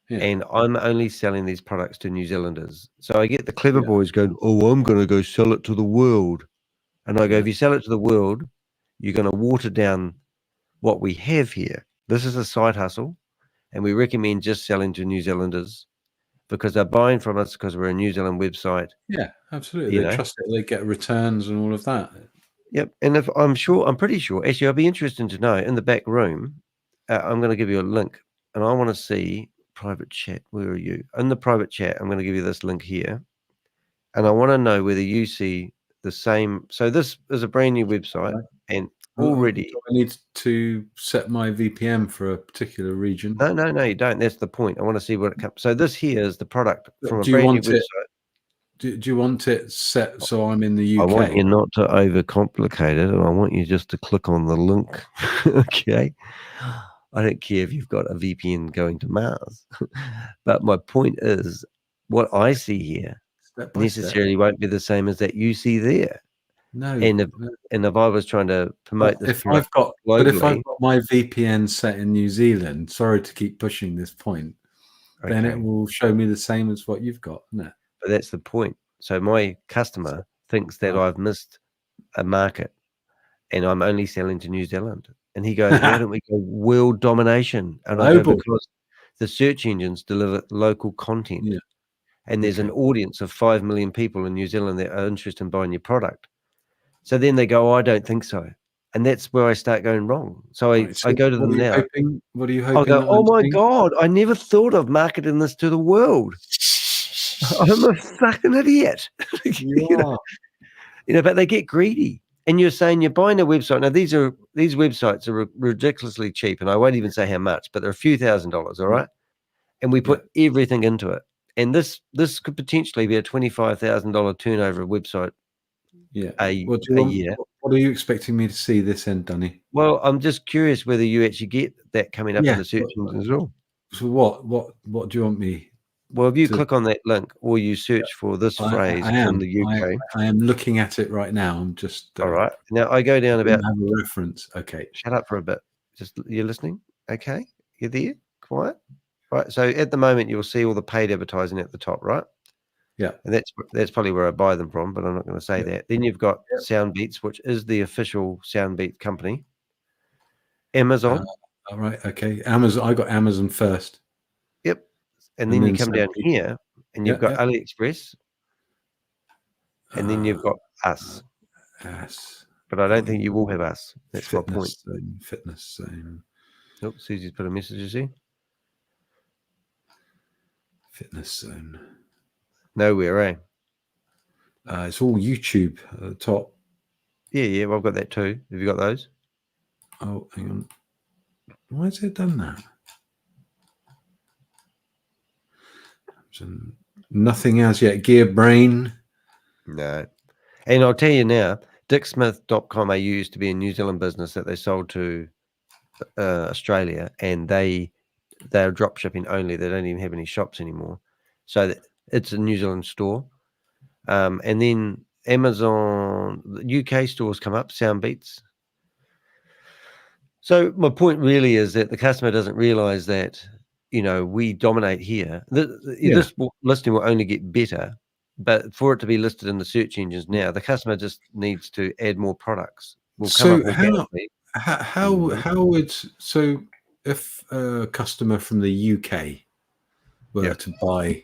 And I'm only selling these products to New Zealanders. So I get the clever boys going, oh, I'm going to go sell it to the world. And I go, if you sell it to the world, you're going to water down what we have here. This is a side hustle. And we recommend just selling to New Zealanders because they're buying from us because we're a New Zealand website. Yeah, absolutely. They trust it. They get returns and all of that. Yep. And if I'm pretty sure, actually, I'd be interested to know in the back room, I'm going to give you a link and I want to see private chat. Where are you? In the private chat, I'm going to give you this link here. And I want to know whether you see the same. So this is a brand new website and already. Do I need to set my VPN for a particular region? No, you don't. That's the point. I want to see what it comes. So this here is the product from a Do you brand new want it? website. Do you want it set so I'm in the UK? I want you not to overcomplicate it, and I want you just to click on the link. Okay. I don't care if you've got a VPN going to Mars, but my point is, what I see here necessarily won't be the same as that you see there. No. And if I was trying to promote this, if I've got my VPN set in New Zealand, sorry to keep pushing this point, then it will show me the same as what you've got, isn't it? But that's the point. So my customer thinks that I've missed a market, and I'm only selling to New Zealand. And he goes, "Why don't we go world domination?" And I go, because the search engines deliver local content, and there's an audience of 5 million people in New Zealand that are interested in buying your product. So then they go, "Oh, I don't think so," and that's where I start going wrong. So I go to them now. What are you hoping? I go, "Oh my God, I never thought of marketing this to the world. I'm a fucking idiot." You know, but they get greedy. And you're saying you're buying a website. Now these websites are ridiculously cheap, and I won't even say how much, but they're a few $1,000s, all right? And we put everything into it. And this could potentially be a $25,000 turnover website. A year. What are you expecting me to see this end, Danny? Well, I'm just curious whether you actually get that coming up in the search engine as well. So what do you want me? Well, if you click on that link or you search for this phrase from the UK. I am looking at it right now. I'm just all right. Now I go down about have a reference. Okay. Shut up for a bit. Just you're listening. Okay. You're there. Quiet. Right. So at the moment you'll see all the paid advertising at the top, right? Yeah. And that's probably where I buy them from, but I'm not going to say that. Then you've got Soundbeats, which is the official Soundbeat company. Amazon. All right. Okay. Amazon. I got Amazon first. Yep. And then you come down here and you've got AliExpress. And then you've got us. But I don't think you will have us. That's my point. Fitness zone. Oh, Susie's put a message, you see? Fitness zone. Nowhere, eh? It's all YouTube at the top. Yeah, well, I've got that too. Have you got those? Oh, hang on. Why has it done that? Nothing as yet. Gear Brain. No. And I'll tell you now, dicksmith.com.au used to be a New Zealand business that they sold to Australia, and they're drop shipping only. They don't even have any shops anymore. So it's a New Zealand store. And then Amazon, the UK stores come up, Soundbeats. So my point really is that the customer doesn't realize that, we dominate here. This listing will only get better, but for it to be listed in the search engines now, the customer just needs to add more products. So if a customer from the UK were to buy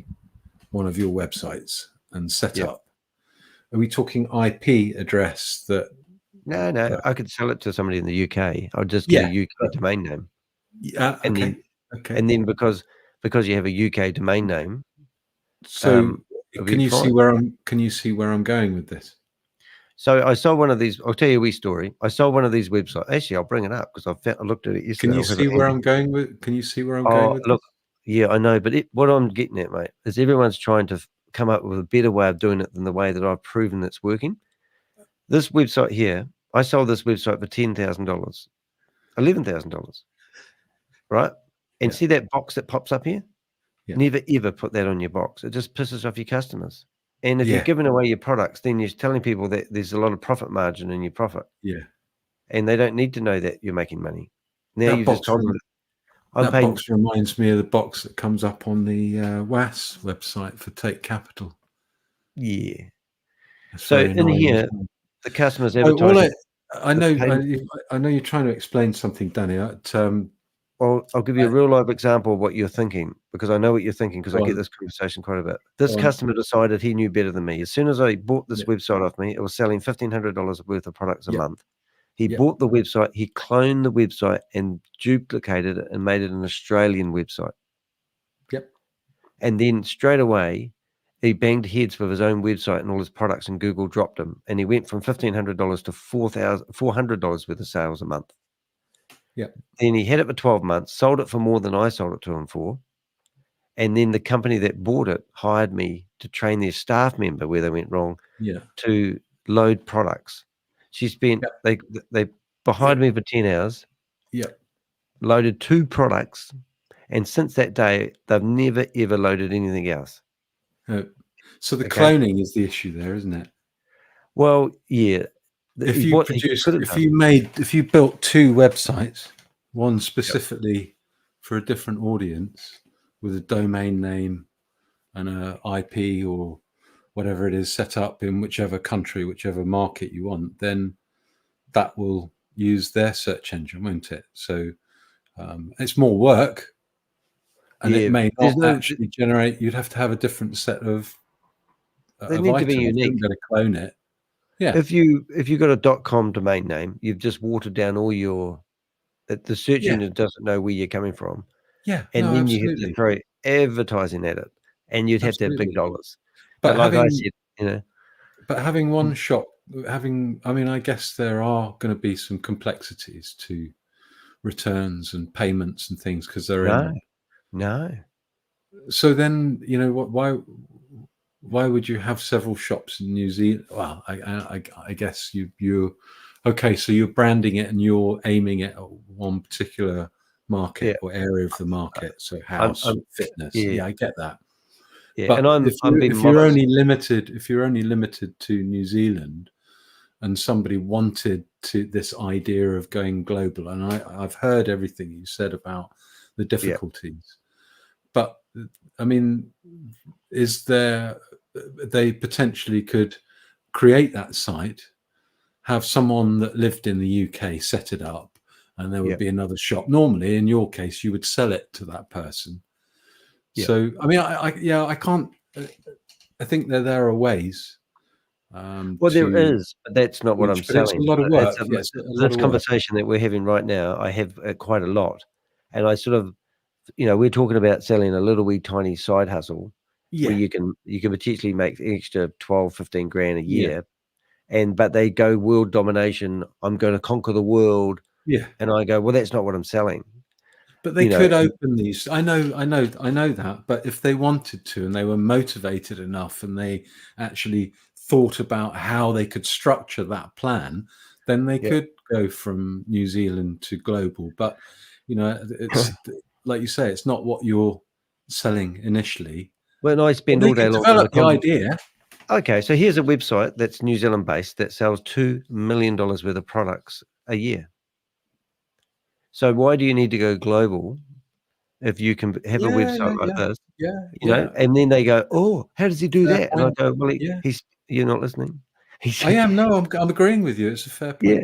one of your websites and set up, are we talking IP address that? No, I could sell it to somebody in the UK. I'll just get a UK domain name. And then because you have a UK domain name. So can you see where I'm going with this? So I saw one of these. I'll tell you a wee story. I saw one of these websites. Actually, I'll bring it up because I looked at it yesterday. Can you see where I'm going with? Can you see where I'm going with? Look, yeah, I know, but what I'm getting at, mate, is everyone's trying to come up with a better way of doing it than the way that I've proven it's working. This website here, I sold this website for $10,000, $11,000, right? And see that box that pops up here? Never ever put that on your box. It just pisses off your customers. And if you're giving away your products, then you're telling people that there's a lot of profit margin in your profit. Yeah. And they don't need to know that you're making money. Now you just told them that box reminds me of the box that comes up on the WAAS website for Take Capital. Yeah. So in here, the customers advertising. I know you're trying to explain something, Danny. Well, I'll give you a real life example of what you're thinking, because I know what you're thinking, because I get this conversation quite a bit. This customer decided he knew better than me. As soon as I bought this website off me, it was selling $1,500 worth of products a month. He bought the website, he cloned the website and duplicated it and made it an Australian website. Yep. And then straight away, he banged heads with his own website and all his products, and Google dropped him. And he went from $1,500 to $400 worth of sales a month. Yeah. Then he had it for 12 months, sold it for more than I sold it to him for. And then the company that bought it hired me to train their staff member where they went wrong to load products. She spent, they hired me for 10 hours, loaded 2 products. And since that day, they've never, ever loaded anything else. So the cloning is the issue there, isn't it? Well, yeah. If you built 2 websites, one specifically for a different audience with a domain name and a IP or whatever it is set up in whichever country, whichever market you want, then that will use their search engine, won't it? So it's more work, and it may not actually generate. You'd have to have a different set of. They need to be unique. You're going to clone it. Yeah. If you got a .com domain name, you've just watered down all your. The search engine doesn't know where you're coming from. Yeah, and then absolutely. you have to throw advertising at it, and you'd have to have big dollars. But like I said, but having one shop, I mean, I guess there are going to be some complexities to returns and payments and things because they're no. So then, why would you have several shops in New Zealand? Well, I guess you're okay. So you're branding it and you're aiming at one particular market or area of the market. So house, fitness. Yeah, I get that. Yeah, but and if you're only limited to New Zealand, and somebody wanted this idea of going global, and I've heard everything you said about the difficulties, but I mean, they potentially could create that site, have someone that lived in the UK set it up, and there would be another shop. Normally, in your case, you would sell it to that person. Yeah. So, I mean, I can't. I think there are ways. Well, there is, but that's not what I'm selling. It's a lot of work. This conversation that we're having right now, I have quite a lot, and I sort of, we're talking about selling a little wee tiny side hustle where you can potentially make an extra 12, 15 grand a year, but they go world domination. I'm going to conquer the world. Yeah, and I go, well, that's not what I'm selling. But they could open these. I know that. But if they wanted to, and they were motivated enough, and they actually thought about how they could structure that plan, then they could go from New Zealand to global. But it's like you say, it's not what you're selling initially. When I spend all day long develop the idea. Okay, so here's a website that's New Zealand based that sells $2 million worth of products a year. So why do you need to go global if you can have a website like this? And then they go, oh, how does he do that? And I go, well, you're not listening. I am. No, I'm agreeing with you. It's a fair point. Yeah,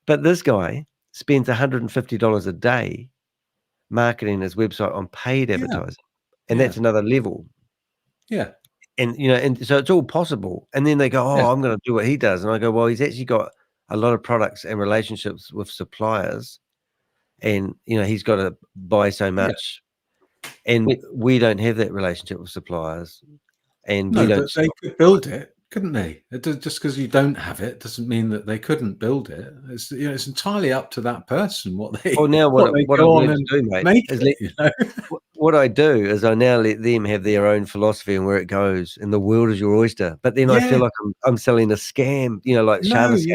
but this guy spends $150 a day marketing his website on paid advertising, and that's another level. Yeah, and and so it's all possible. And then they go, oh, I'm going to do what he does, and I go, well, he's actually got a lot of products and relationships with suppliers. And he's got to buy so much, and we don't have that relationship with suppliers. And we don't. But they could build it, couldn't they? Just because you don't have it doesn't mean that they couldn't build it. It's it's entirely up to that person what they. Well, now what I do, mate, is what I do is I now let them have their own philosophy and where it goes, and the world is your oyster. But then I feel like I'm selling a scam, like SHAVEZ'S.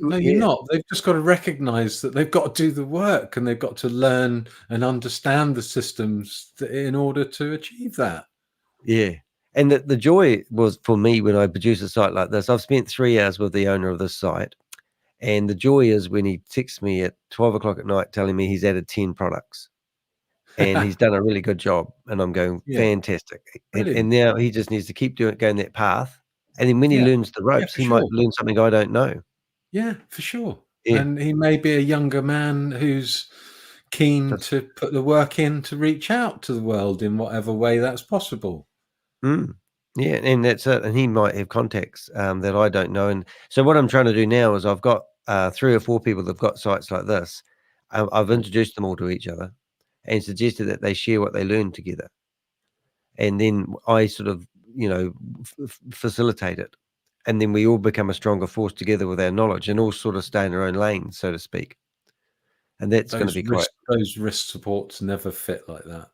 No, you're not. They've just got to recognize that they've got to do the work, and they've got to learn and understand the systems in order to achieve that. Yeah. And the joy was for me when I produce a site like this. I've spent 3 hours with the owner of this site, and the joy is when he texts me at 12 o'clock at night telling me he's added 10 products and he's done a really good job. And I'm going, fantastic. And now he just needs to keep going that path. And then when he learns the ropes, he might learn something I don't know. Yeah, for sure. Yeah. And he may be a younger man who's keen to put the work in to reach out to the world in whatever way that's possible. Yeah, and that's it. And he might have contacts that I don't know. And so what I'm trying to do now is I've got 3 or 4 people that've got sites like this. I've introduced them all to each other and suggested that they share what they learn together. And then I sort of facilitate it, and then we all become a stronger force together with our knowledge, and all sort of stay in our own lane, so to speak. And that's going to be quite. Those wrist supports never fit like that.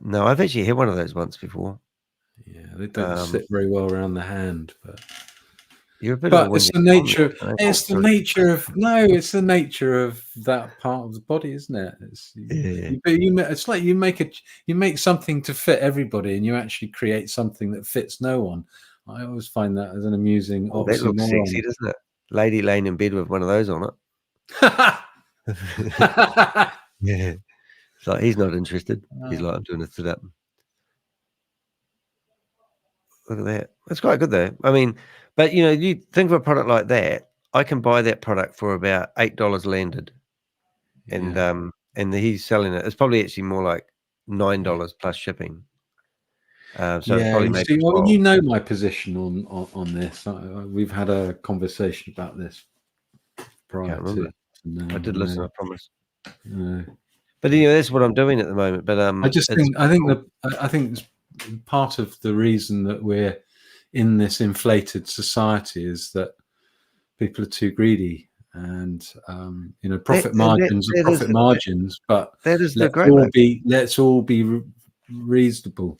No, I've actually had one of those once before. Yeah, they don't sit very well around the hand, but you're a bit. But it's the nature. It's the nature of It's the nature of that part of the body, isn't it? It's like you make something to fit everybody, and you actually create something that fits no one. I always find that as an amusing. Oh, that looks sexy, doesn't it? Lady laying in bed with one of those on it. Yeah, it's like he's not interested. He's like, I'm doing a sit up. Look at that. That's quite good though. I mean, but you think of a product like that, I can buy that product for about $8 landed, and he's selling it. It's probably actually more like $9 plus shipping. So it's probably maybe. Well, you know my position on this. We've had a conversation about this prior to. I did listen. I promise. But that's what I'm doing at the moment. But I think part of the reason that we're in this inflated society is that people are too greedy, and profit margins are profit margins. But that is let's all be reasonable.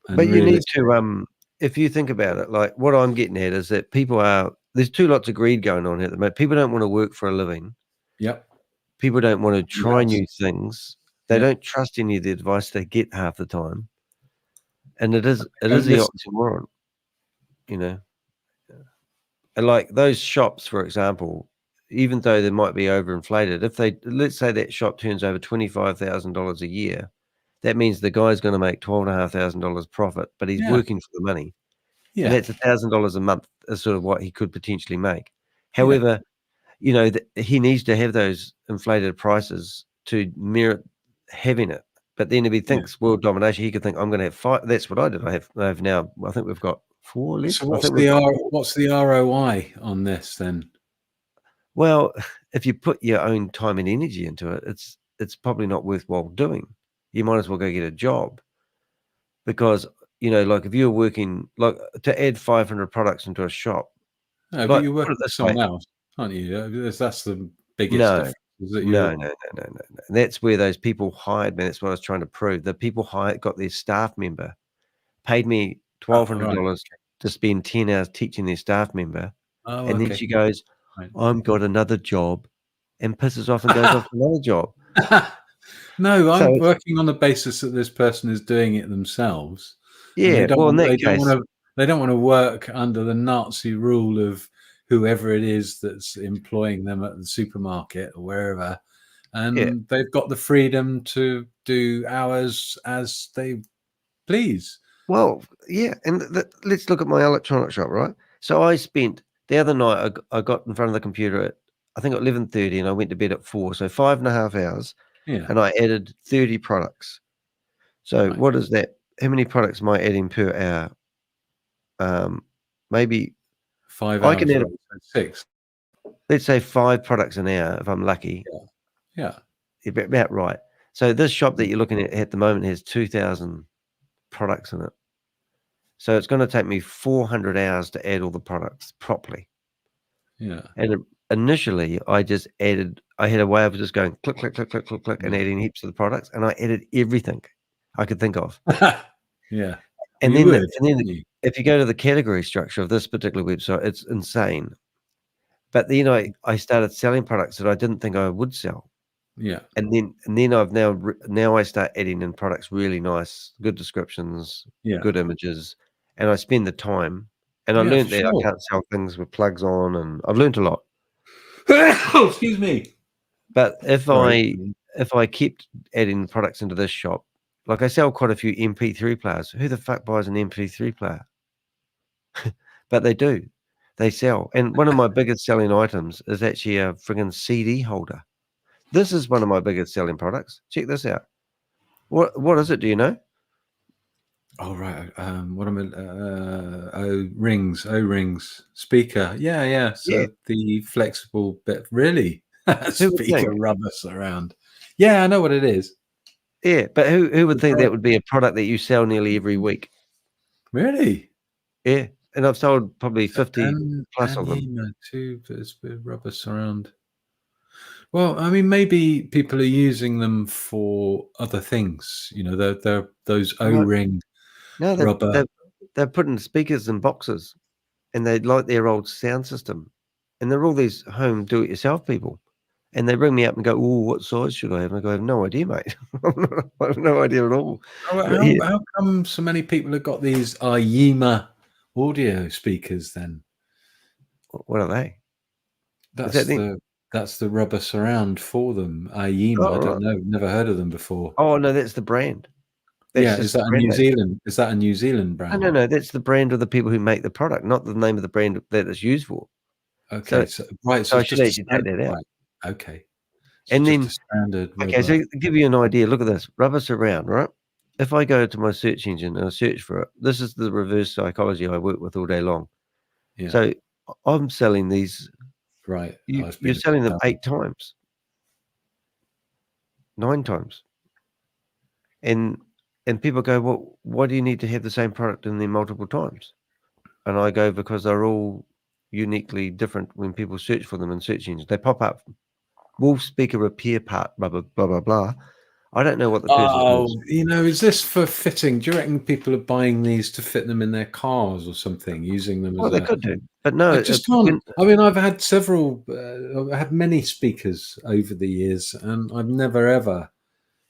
But you need to, if you think about it, like what I'm getting at is that there's lots of greed going on here at the moment. People don't want to work for a living. Yep. People don't want to try new things. They don't trust any of the advice they get half the time. And it is the oxymoron, And like those shops, for example, even though they might be overinflated, let's say that shop turns over $25,000 a year, that means the guy's going to make $12,500 profit, but he's working for the money. Yeah. And that's $1,000 a month is sort of what he could potentially make. However, he needs to have those inflated prices to merit having it. But then if he thinks world domination, he could think, I'm going to have 5. That's what I did. I have now, I think we've got 4 left. So what's the ROI on this then? Well, if you put your own time and energy into it, it's probably not worthwhile doing. You might as well go get a job, because like if you're working, like to add 500 products into a shop. No, but you're working for someone else, aren't you? That's the biggest difference. No. That's where those people hired me. That's what I was trying to prove. The people got their staff member, paid me $1,200 to spend 10 hours teaching their staff member, and then she goes, "I've got another job," and pisses off and goes off to another job. No, I'm working on the basis that this person is doing it themselves. Yeah, they don't want to work under the Nazi rule of whoever it is that's employing them at the supermarket or wherever, and they've got the freedom to do hours as they please. Well, yeah, and let's look at my electronic shop, right? So I spent the other night. I got in front of the computer at I think at 11:30, and I went to bed at 4. So 5.5 hours. Yeah. And I added 30 products. So what is that? How many products am I adding per hour? Maybe 5 hours. I can add 6. Let's say 5 products an hour if I'm lucky. Yeah. About right. So this shop that you're looking at the moment has 2,000 products in it. So it's going to take me 400 hours to add all the products properly. Yeah. And initially, I had a way of just going click, click, click, click, click, click, and adding heaps of the products, and I added everything I could think of. Yeah. And then if you go to the category structure of this particular website, it's insane. But then I started selling products that I didn't think I would sell. Yeah. And then I've now I start adding in products really nice, good descriptions, good images, and I spend the time. And I learned that I can't sell things with plugs on, and I've learned a lot. Excuse me. But if I kept adding products into this shop, like I sell quite a few MP3 players. Who the fuck buys an MP3 player? But they do. They sell. And one of my biggest selling items is actually a friggin' CD holder. This is one of my biggest selling products. Check this out. What is it? Do you know? Oh, right. What am I? O-rings speaker. Yeah. So the flexible bit, really? Speaker rubber around. Yeah, I know what it is. Yeah, but who would think that would be a product that you sell nearly every week? Really? Yeah, and I've sold probably 50 plus of them. Anima too, but it's with rubber surround. Well, I mean, maybe people are using them for other things. You know, they're those O-ring No, rubber. they're putting speakers in boxes, and they like their old sound system, and they're all these home do-it-yourself people, and they ring me up and go, "Oh, what size should I have?" And I go, "I have no idea, mate. I have no idea at all." How come so many people have got these Ayima audio speakers then? What are they? That's the rubber surround for them. Ayima. Oh, I don't know. Never heard of them before. Oh no, that's the brand. That's Is that a New Zealand? Is that a New Zealand brand? No. That's the brand of the people who make the product, not the name of the brand that it's used for. Okay, so I should actually take that out. Okay, and then standard. Okay, so to give you an idea, look at this rubber surround, right? If I go to my search engine and I search for it, this is the reverse psychology I work with all day long. Yeah. So I'm selling these. Right. You're selling them 8 times, 9 times, and people go, "Well, why do you need to have the same product in there multiple times?" And I go, because they're all uniquely different when people search for them in search engines. They pop up, Wolf speaker repair part, blah, blah, blah, blah, blah. I don't know what the person is. You know, is this for fitting? Do you reckon people are buying these to fit them in their cars or something, using them as they could do, but no. I just can't. I mean, I've had several, I've had many speakers over the years, and I've never, ever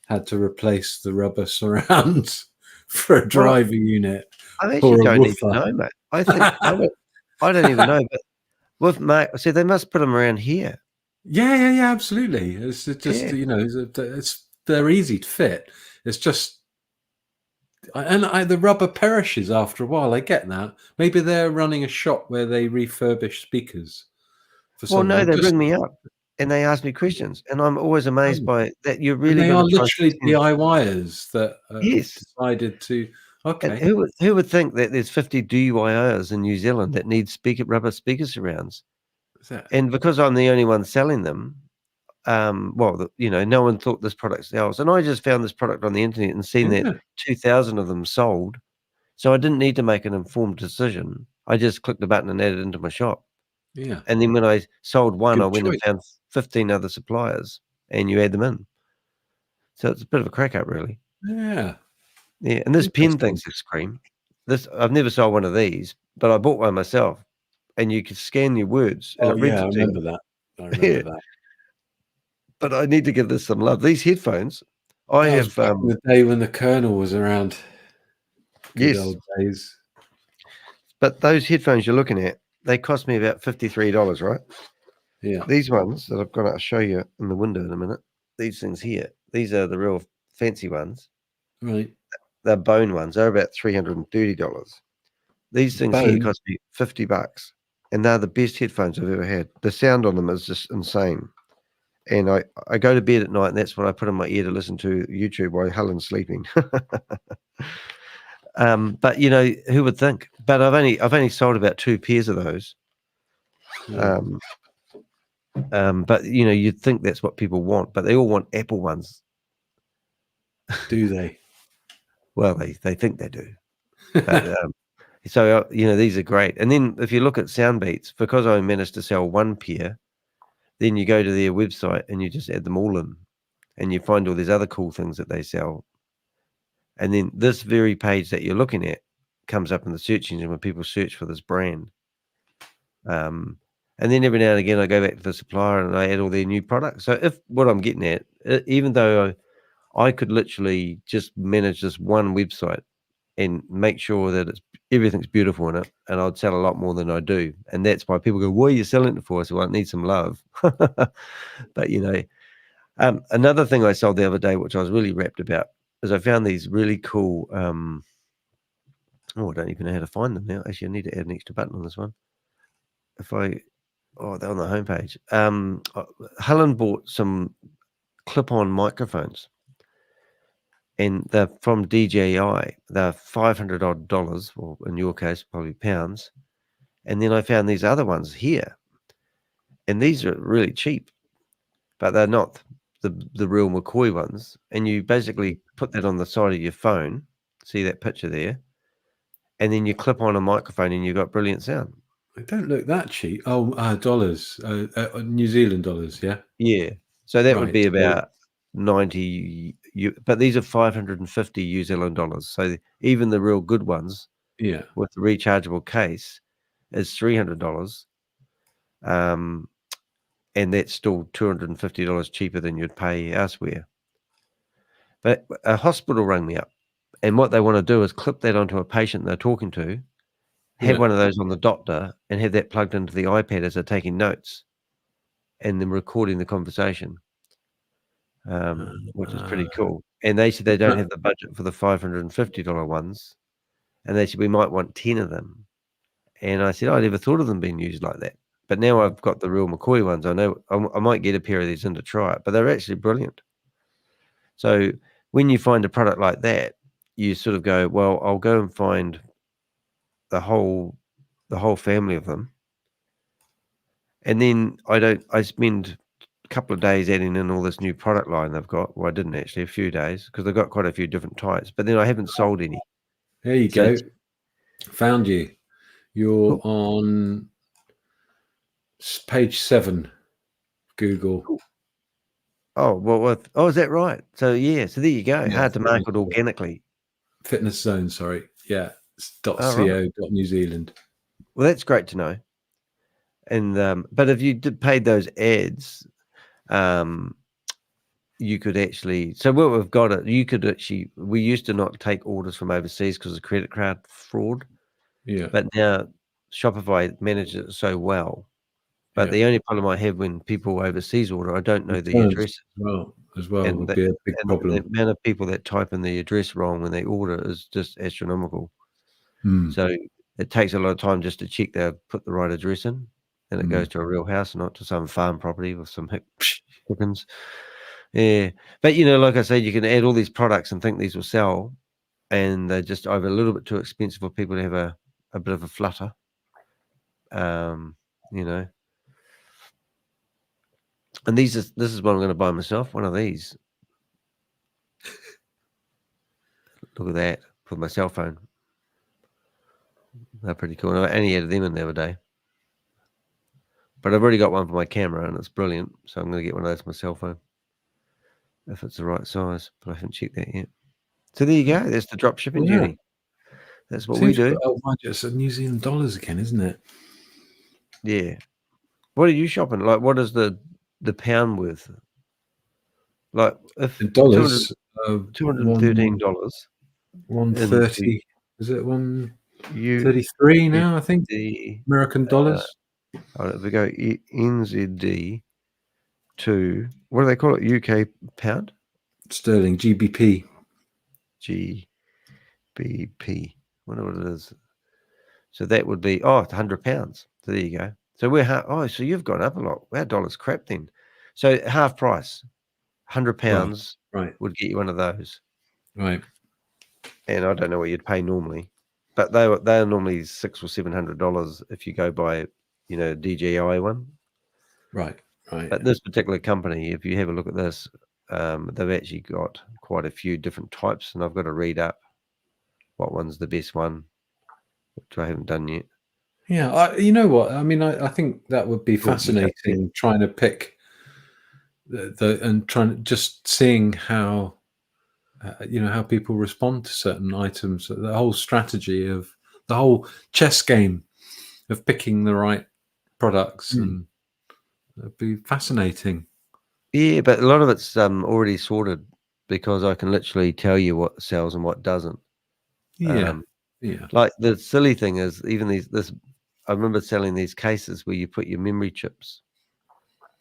had to replace the rubber surrounds for a driver unit. I actually don't even know, mate. I think I don't even know, but with Mark, see, they must put them around here. Yeah, absolutely. It's just you know, they're easy to fit. It's just, the rubber perishes after a while. I get that. Maybe they're running a shop where they refurbish speakers. Well, no, they ring me up and they ask me questions, and I'm always amazed by that. You're really they are literally DIYers that decided to. Okay. And who would think that there's 50 DIYers in New Zealand that need rubber speaker surrounds? And because I'm the only one selling them, no one thought this product sells. And I just found this product on the internet and seen that 2,000 of them sold. So I didn't need to make an informed decision. I just clicked the button and added it into my shop. Yeah. And then when I sold one, I went and found 15 other suppliers, and you add them in. So it's a bit of a crack up, really. Yeah. Yeah, and this pen thing's a scream. I've never sold one of these, but I bought one myself, and you could scan your words. And I remember that. I remember that. But I need to give this some love. These headphones, I have back in the day when the Colonel was around. Good old days. But those headphones you're looking at, they cost me about $53, right? Yeah. These ones that I've got to show you in the window in a minute. These things here, these are the real fancy ones. Right. They're bone ones. They're about $330. These things here cost me $50, and they're the best headphones I've ever had. The sound on them is just insane. And I go to bed at night, and that's what I put in my ear to listen to YouTube while Helen's sleeping. But you know, who would think? But I've only sold about 2 pairs of those. Yeah. But you know, you'd think that's what people want, but they all want Apple ones. Do they? Well, they think they do. But, so you know, these are great. And then if you look at Soundbeats, because I managed to sell 1 pair, then you go to their website and you just add them all in, and you find all these other cool things that they sell. And then this very page that you're looking at comes up in the search engine when people search for this brand. And then every now and again, I go back to the supplier and I add all their new products. So if what I'm getting at, even though I could literally just manage this one website and make sure that everything's beautiful in it, and I'd sell a lot more than I do. And that's why people go, "What are you selling it for?" I said, "Well, I need some love." But you know, another thing I sold the other day, which I was really rapt about, is I found these really cool. I don't even know how to find them now. Actually, I need to add an extra button on this one. They're on the homepage. Helen bought some clip-on microphones, and they're from DJI. They're $500 odd, or in your case, probably pounds. And then I found these other ones here, and these are really cheap, but they're not the real McCoy ones. And you basically put that on the side of your phone. See that picture there? and then you clip on a microphone and you've got brilliant sound. They don't look that cheap. Oh, dollars, New Zealand dollars, yeah. Yeah. So that would Right, be so- about 90, but these are 550 New Zealand dollars. So even the real good ones, Yeah. with the rechargeable case, is $300. And that's still $250 cheaper than you'd pay elsewhere. But a hospital rang me up, and what they want to do is clip that onto a patient they're talking to, have Yeah. one of those on the doctor, and have that plugged into the iPad as they're taking notes, and then recording the conversation, which is pretty cool. And they said they don't have the budget for the $550 ones, and they said we might want 10 of them. And I said, I never thought of them being used like that. But now I've got the real McCoy ones. I know I might get a pair of these in to try it, but they're actually brilliant. So when you find a product like that, you sort of go, well, I'll go and find the whole family of them. And then I spend a couple of days adding in all this new product line they've got. Well, I didn't actually, a few days, because they've got quite a few different types, but then I haven't sold any. There you So go. Found you. You're on page 7, Google. Oh, well, oh, is that right? So, yeah, so there you go. Yeah, Hard to market organically. Fitness Zone, sorry. Yeah, it's right. .co.New Zealand. Well, that's great to know. And but if you paid those ads, you could actually. So what we've got, you could actually. We used to not take orders from overseas because of credit card fraud. Yeah. But now Shopify manages it so well. But the only problem I have when people overseas order, I don't know the address. As well and would be a big problem. The amount of people that type in the address wrong when they order is just astronomical. Hmm. So it takes a lot of time just to check they've put the right address in, and it goes to a real house, not to some farm property with some chickens. Yeah, but like I said, you can add all these products and think these will sell, and they're just either a little bit too expensive for people to have a bit of a flutter. And this is what I'm going to buy myself. One of these. Look at that, with my cell phone. They're pretty cool. I only added them in the other day. But I've already got one for my camera, and it's brilliant. So I'm going to get one of those for my cell phone, if it's the right size. But I haven't checked that yet. So there you go. That's the drop shipping journey. That's what we do. It's New Zealand dollars again, isn't it? Yeah. What are you shopping? Like, what is the pound worth? Like, if in dollars, $213. 130. Is it 133 now? I think the American dollars. If we go NZD to, what do they call it? UK pound? Sterling, GBP. GBP. Wonder what it is. So that would be, £100. So there you go. So we're so you've gone up a lot. Our dollar's crap then. So half price, £100 would get you one of those. Right. And I don't know what you'd pay normally, but they're normally $600 or $700 if you go by, DJI one. Right. But this particular company, if you have a look at this, they've actually got quite a few different types, and I've got to read up what one's the best one, which I haven't done yet. Yeah, you know what? I mean, I think that would be fascinating, trying to pick and trying to just seeing how how people respond to certain items. The whole strategy of the whole chess game of picking the right products, and it'd be fascinating. Yeah, but a lot of it's already sorted because I can literally tell you what sells and what doesn't. Yeah. Like the silly thing is, even I remember selling these cases where you put your memory chips.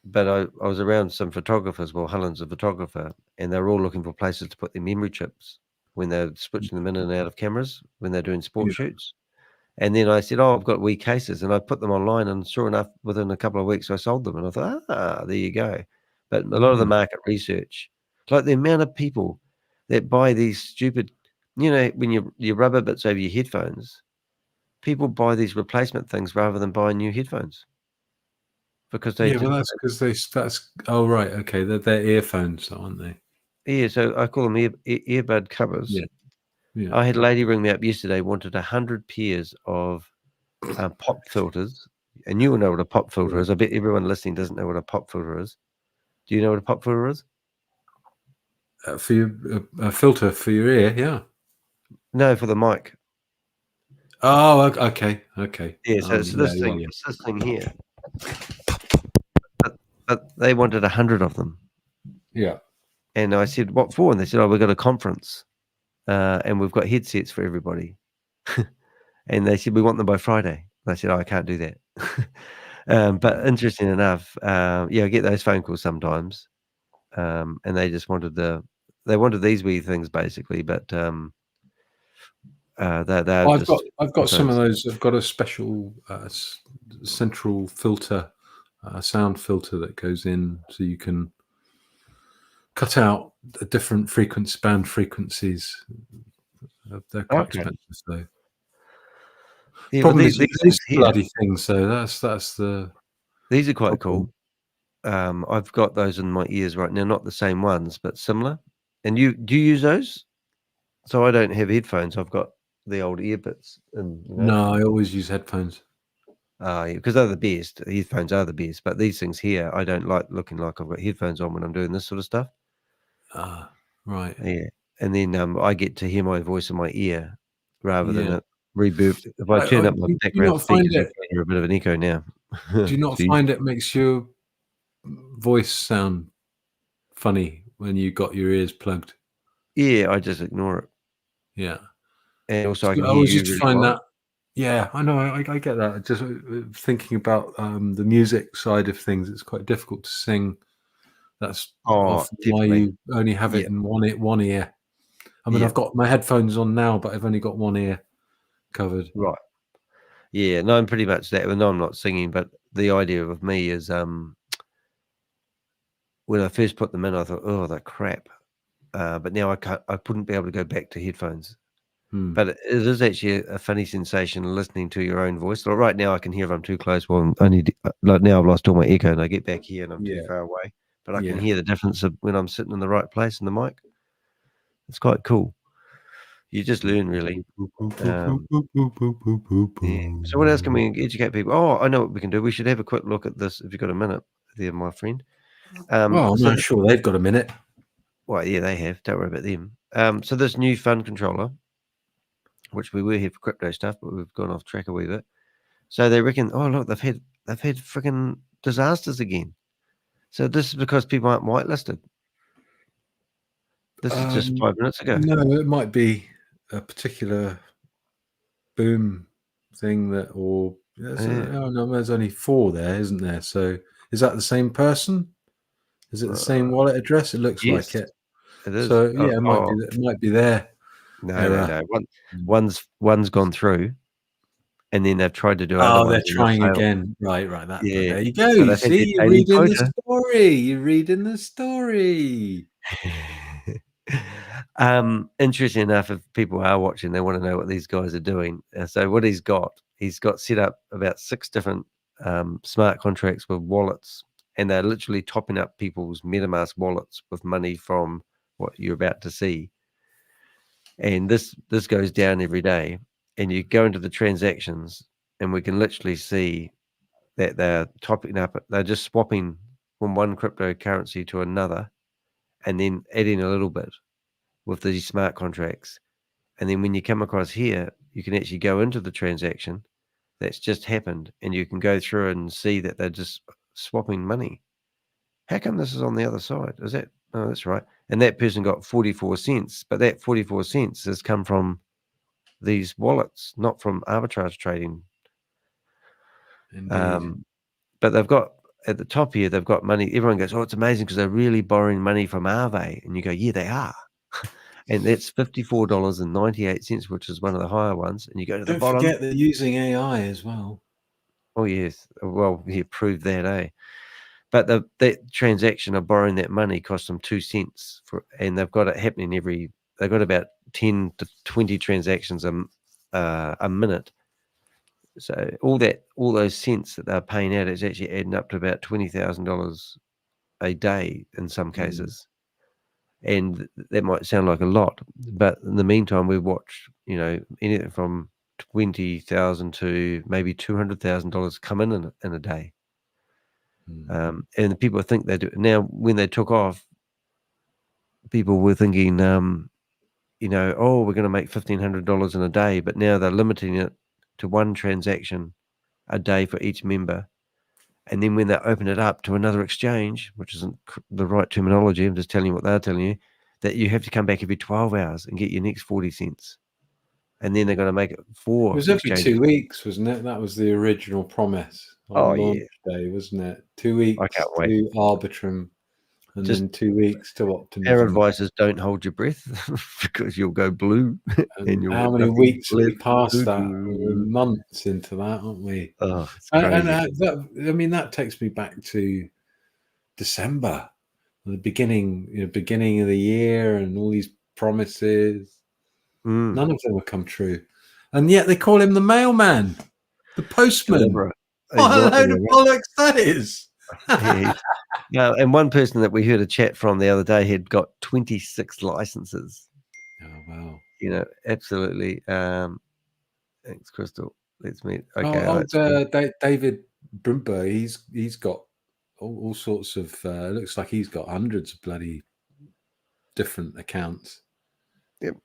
But I was around some photographers. Well, Helen's a photographer, and they're all looking for places to put their memory chips when they're switching them in and out of cameras when they're doing sport shoots. And then I said, I've got wee cases, and I put them online, and sure enough, within a couple of weeks, I sold them. And I thought, there you go. But a lot of the market research, like the amount of people that buy these stupid, when your rubber bits over your headphones, people buy these replacement things rather than buying new headphones. Because they that's because that's right, okay, they're earphones, aren't they? Yeah, so I call them earbud covers. Yeah. Yeah. I had a lady ring me up yesterday, wanted 100 pairs of pop filters, and you will know what a pop filter is. I bet everyone listening doesn't know what a pop filter is. Do you know what a pop filter is? For your a filter for your ear, yeah. No, for the mic. Oh, okay. Yeah, so it's this thing. It's this thing here. But they wanted 100 of them. Yeah. And I said, "What for?" And they said, "Oh, we've got a conference, and we've got headsets for everybody." And they said, "We want them by Friday." And I said, "Oh, I can't do that." But interesting enough, I get those phone calls sometimes, and they just wanted these wee things basically, but I've got some of those. I've got a special central filter, sound filter that goes in, so you can cut out the different band frequencies. They're quite expensive, though. Yeah, Problem these is bloody things. So that's the. These are quite cool. I've got those in my ears right now, not the same ones, but similar. And do you use those? So I don't have headphones. I've got the old earbits. No, I always use headphones. Because they're the best. Headphones are the best. But these things here, I don't like looking like I've got headphones on when I'm doing this sort of stuff. Right. Yeah. And then I get to hear my voice in my ear rather than it reverb. If I turn up my background speakers, I can hear a bit of an echo now. Do you not find it makes your voice sound funny when you got your ears plugged? Yeah, I just ignore it. Yeah. And also I can I hear always you used to really find well. that. Yeah, I know. I get that. Just thinking about the music side of things, it's quite difficult to sing. That's often why you only have it in one ear. I mean, I've got my headphones on now, but I've only got one ear covered. Right. Yeah, no, I'm pretty much that. Well, no, I'm not singing, but the idea of me is when I first put them in, I thought, oh, they're crap. But now I wouldn't be able to go back to headphones. But it is actually a funny sensation listening to your own voice. Like right now, I can hear if I'm too close. Well, like now I've lost all my echo, and I get back here and I'm too far away. But I can hear the difference of when I'm sitting in the right place in the mic. It's quite cool. You just learn, really. Yeah. So what else can we educate people? Oh, I know what we can do. We should have a quick look at this if you've got a minute there, my friend. I'm not sure they've got a minute. Well, yeah, they have. Don't worry about them. So this new fund controller, which we were here for crypto stuff, but we've gone off track a wee bit. So they reckon, oh look, they've had freaking disasters again. So this is because people aren't whitelisted. This is just 5 minutes ago. No, it might be a particular boom thing there's only 4 there, isn't there? So is that the same person? Is it the same wallet address? It looks like it. It is. So yeah, it might be there. No. One's gone through, and then they've tried to do. They're trying again. Right. That. Yeah. There you go. So see, you're reading the story. You're reading the story. Interesting enough, if people are watching, they want to know what these guys are doing. So what he's got set up about 6 different smart contracts with wallets, and they're literally topping up people's MetaMask wallets with money from what you're about to see. And this goes down every day, and you go into the transactions, and we can literally see that they're topping up. They're just swapping from one cryptocurrency to another, and then adding a little bit with these smart contracts. And then when you come across here, you can actually go into the transaction that's just happened, and you can go through and see that they're just swapping money. How come this is on the other side? Is that? Oh, that's right. And that person got 44 cents, but that 44 cents has come from these wallets, not from arbitrage trading. But they've got at the top here, they've got money. Everyone goes, oh, it's amazing because they're really borrowing money from RYZE. And you go, yeah, they are. And that's $54.98, which is one of the higher ones. And you go to the bottom. Don't forget they're using AI as well. Oh, yes. Well, he proved that, eh? But that transaction of borrowing that money cost them 2 cents and they've got it happening they've got about 10 to 20 transactions a minute. So all those cents that they're paying out is actually adding up to about $20,000 a day in some cases. And that might sound like a lot, but in the meantime, we've watched, anything from 20,000 to maybe $200,000 come in a day. And the people think they do now. When they took off, people were thinking, oh, we're going to make $1,500 in a day, but now they're limiting it to one transaction a day for each member. And then when they open it up to another exchange, which isn't the right terminology, I'm just telling you what they're telling you, that you have to come back every 12 hours and get your next 40 cents. And then they're going to make it 4 It was every exchanges. 2 weeks, wasn't it? That was the original promise on launch day, wasn't it? 2 weeks I can't wait. to Arbitrum, and Just then 2 weeks to Our Optimism. advice is don't hold your breath because you'll go blue. And you'll how have many nothing weeks have we left passed to that? do. We're months into that, aren't we? Oh, it's crazy. That takes me back to December, the beginning of the year, and all these promises. None of them have come true, and yet they call him the mailman, the postman. Deliberate. What a Exactly, load of right. bollocks that is! Yeah, and one person that we heard a chat from the other day had got 26 licenses. Oh wow! Absolutely. Thanks, Crystal. Let's meet. Okay. David Brumper, he's got all sorts of. Looks like he's got hundreds of bloody different accounts. Yep.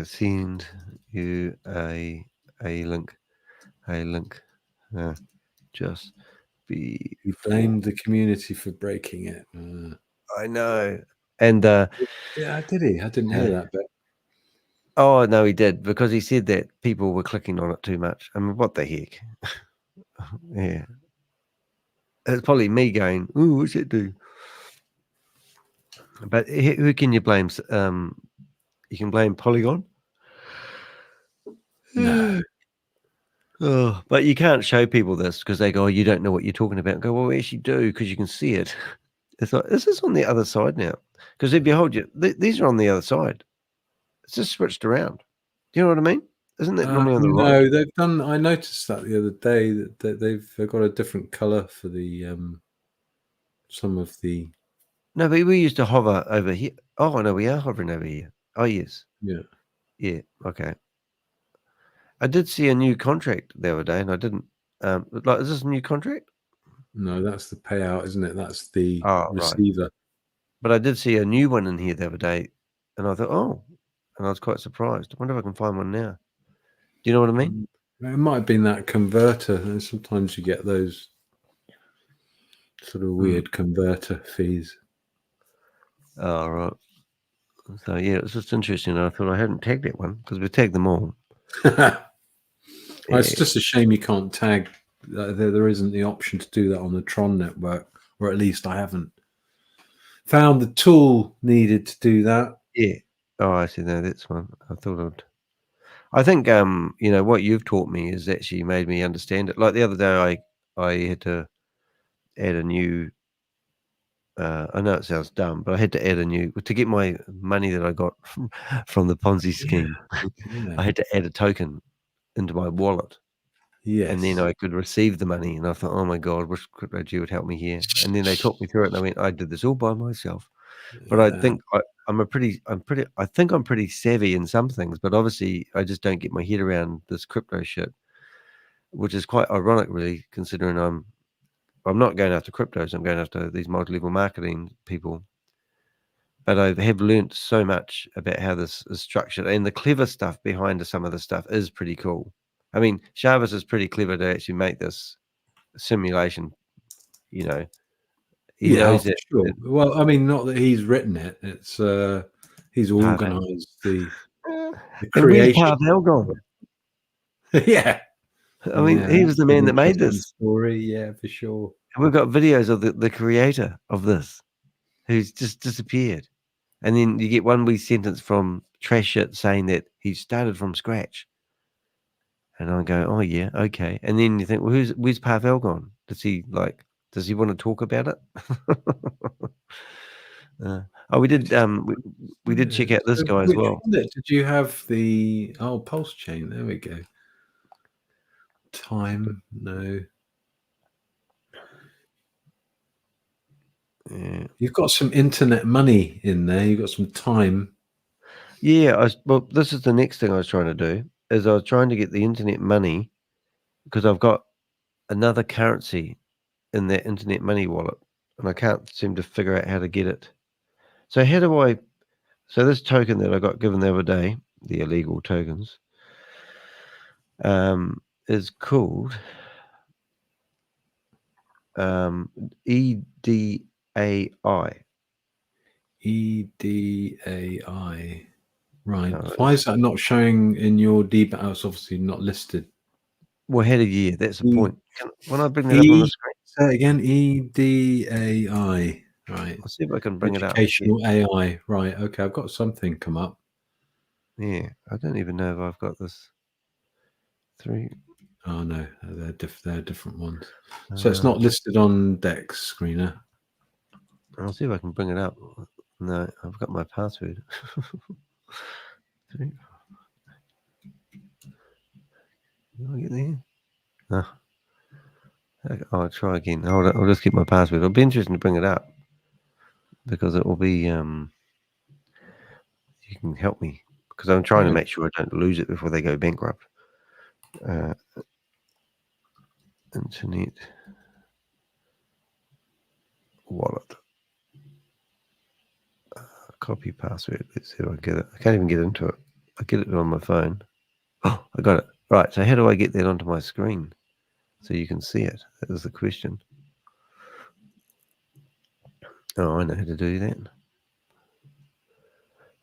Send you a link. Just be. He blamed the community for breaking it. I know. And yeah, did he? I didn't hear that bit. Oh no, he did, because he said that people were clicking on it too much. I mean, what the heck? Yeah, it's probably me going, "Ooh, what's it do?" But who can you blame? You can blame Polygon. No. Oh, but you can't show people this because they go, "Oh, you don't know what you're talking about." Go, well, we actually do, because you can see it. It's like, is this on the other side now? Because if you hold these are on the other side. It's just switched around. Do you know what I mean? Isn't that normally on the right? No, they've done. I noticed that the other day that they've got a different color for the some of the. No, but we used to hover over here. Oh no, we are hovering over here. Oh yes. Yeah. Okay. I did see a new contract the other day, and I didn't. Is this a new contract? No, that's the payout, isn't it? That's the Right. receiver. But I did see a new one in here the other day, and I thought, oh, and I was quite surprised. I wonder if I can find one now. Do you know what I mean? It might have been that converter, and sometimes you get those sort of weird converter fees. Oh, right. So yeah, it's just interesting. I thought I hadn't tagged that one because we tagged them all. It's just a shame you can't tag. There isn't the option to do that on the Tron network, or at least I haven't found the tool needed to do that. Yeah. Oh, I see. No, that's one. I think what you've taught me has actually made me understand it. Like the other day, I had to add a new. I know it sounds dumb, but I had to add a new to get my money that I got from the Ponzi scheme. Yeah. I had to add a token into my wallet. Yes. And then I could receive the money, and I thought, oh my God, wish Crypto G would help me here. And then they talked me through it, and I went, I did this all by myself. But I think I'm pretty savvy in some things, but obviously I just don't get my head around this crypto shit, which is quite ironic, really, considering I'm not going after cryptos. I'm going after these multi-level marketing people. But I have learned so much about how this is structured, and the clever stuff behind some of the stuff is pretty cool. I mean, SHAVEZ'S is pretty clever to actually make this simulation. He knows that. Sure. Well, I mean, not that he's written it. It's he's organised the creation. Pavel gone? Yeah. I mean, he was the man that made this story. Yeah, for sure. And we've got videos of the creator of this, who's just disappeared. And then you get one wee sentence from Trash Shit saying that he started from scratch. And I go, oh yeah, okay. And then you think, well, where's Pavel gone? Does he want to talk about it? We did we did check out this guy as well. Did you have the pulse chain? There we go. Time, no. Yeah. You've got some internet money in there. You've got some time. Yeah. Well, this is the next thing I was trying to do. Is I was trying to get the internet money because I've got another currency in that internet money wallet, and I can't seem to figure out how to get it. So how do I? So this token that I got given the other day, the illegal tokens, is called EDAI. EDAI. Right. Why is that not showing in your debug? Oh, it's obviously not listed. Well, how do you? That's the point. When I bring that up on the screen, say again. EDAI. Right. I'll see if I can bring Educational it up. AI. Right. Okay. I've got something come up. Yeah. I don't even know if I've got this. 3. Oh no, they're different ones. So it's not listed on Dex screener. I'll see if I can bring it up. No, I've got my password. 3. Did I get there? No. Okay, I'll try again. I'll just keep my password. It'll be interesting to bring it up because it will be. You can help me because I'm trying to make sure I don't lose it before they go bankrupt. Internet wallet. Copy password. Let's see if I get it. I can't even get into it. I get it on my phone. Oh, I got it. Right. So how do I get that onto my screen so you can see it? That was the question. Oh, I know how to do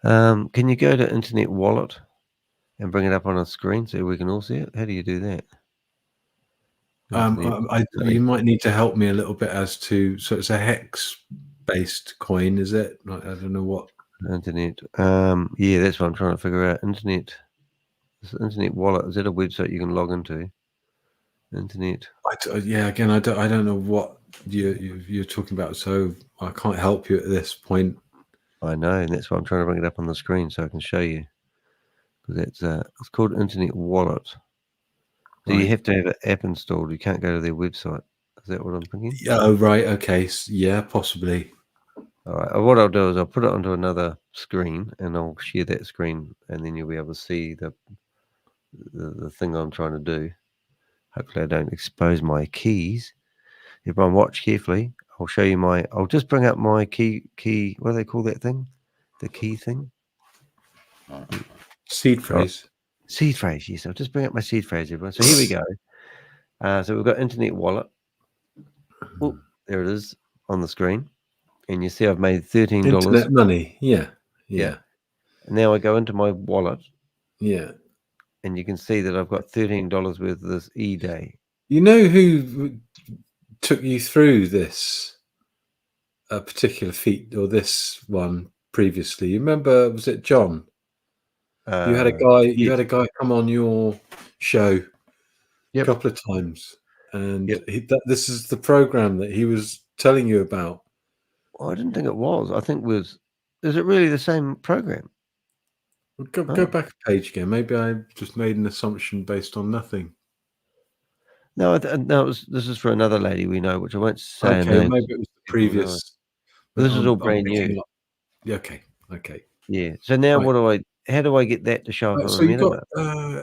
that. Can you go to Internet Wallet and bring it up on a screen so we can all see it? How do you do that? You might need to help me a little bit as to. So it's a hex-based coin, is it? I don't know what. Internet. Yeah, that's what I'm trying to figure out. Internet Wallet. Is that a website you can log into? Internet. Yeah. Again, I don't know what you're talking about, so I can't help you at this point. I know, and that's why I'm trying to bring it up on the screen so I can show you. Because it's called Internet Wallet. So you have to have an app installed. You can't go to their website. Is that what I'm thinking? Yeah. Oh, right. Okay. Yeah, possibly. All right. What I'll do is I'll put it onto another screen and I'll share that screen, and then you'll be able to see the thing I'm trying to do. Hopefully, I don't expose my keys. Everyone, watch carefully. I'll show you I'll just bring up my key. What do they call that thing? The key thing. Seed phrase. Seed phrase. Yes. I'll just bring up my seed phrase, everyone. So here we go. So we've got Internet Wallet. Oh, there it is on the screen. And you see I've made $13. Internet money. Yeah. And now I go into my wallet. Yeah. And you can see that I've got $13 worth of this E-Day. You know who took you through this particular feat or this one previously? You remember, was it John? You had a guy. You had a guy come on your show a couple of times, and this is the program that he was telling you about. Well, I didn't think it was. I think is it really the same program? Go back a page again. Maybe I just made an assumption based on nothing. No, this is for another lady we know, which I won't say. Okay, maybe it was the previous. This is all brand new. Yeah. Okay. Yeah. So now how do I get that to show up on so the you've got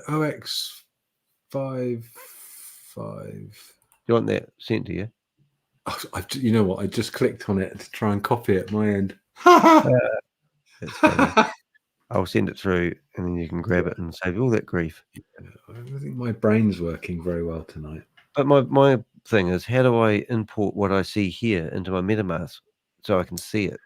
OX55. You want that sent to you? You know what? I just clicked on it to try and copy it at my end. That's funny. I'll send it through, and then you can grab it and save all that grief. I think my brain's working very well tonight. But my thing is, how do I import what I see here into my MetaMask so I can see it?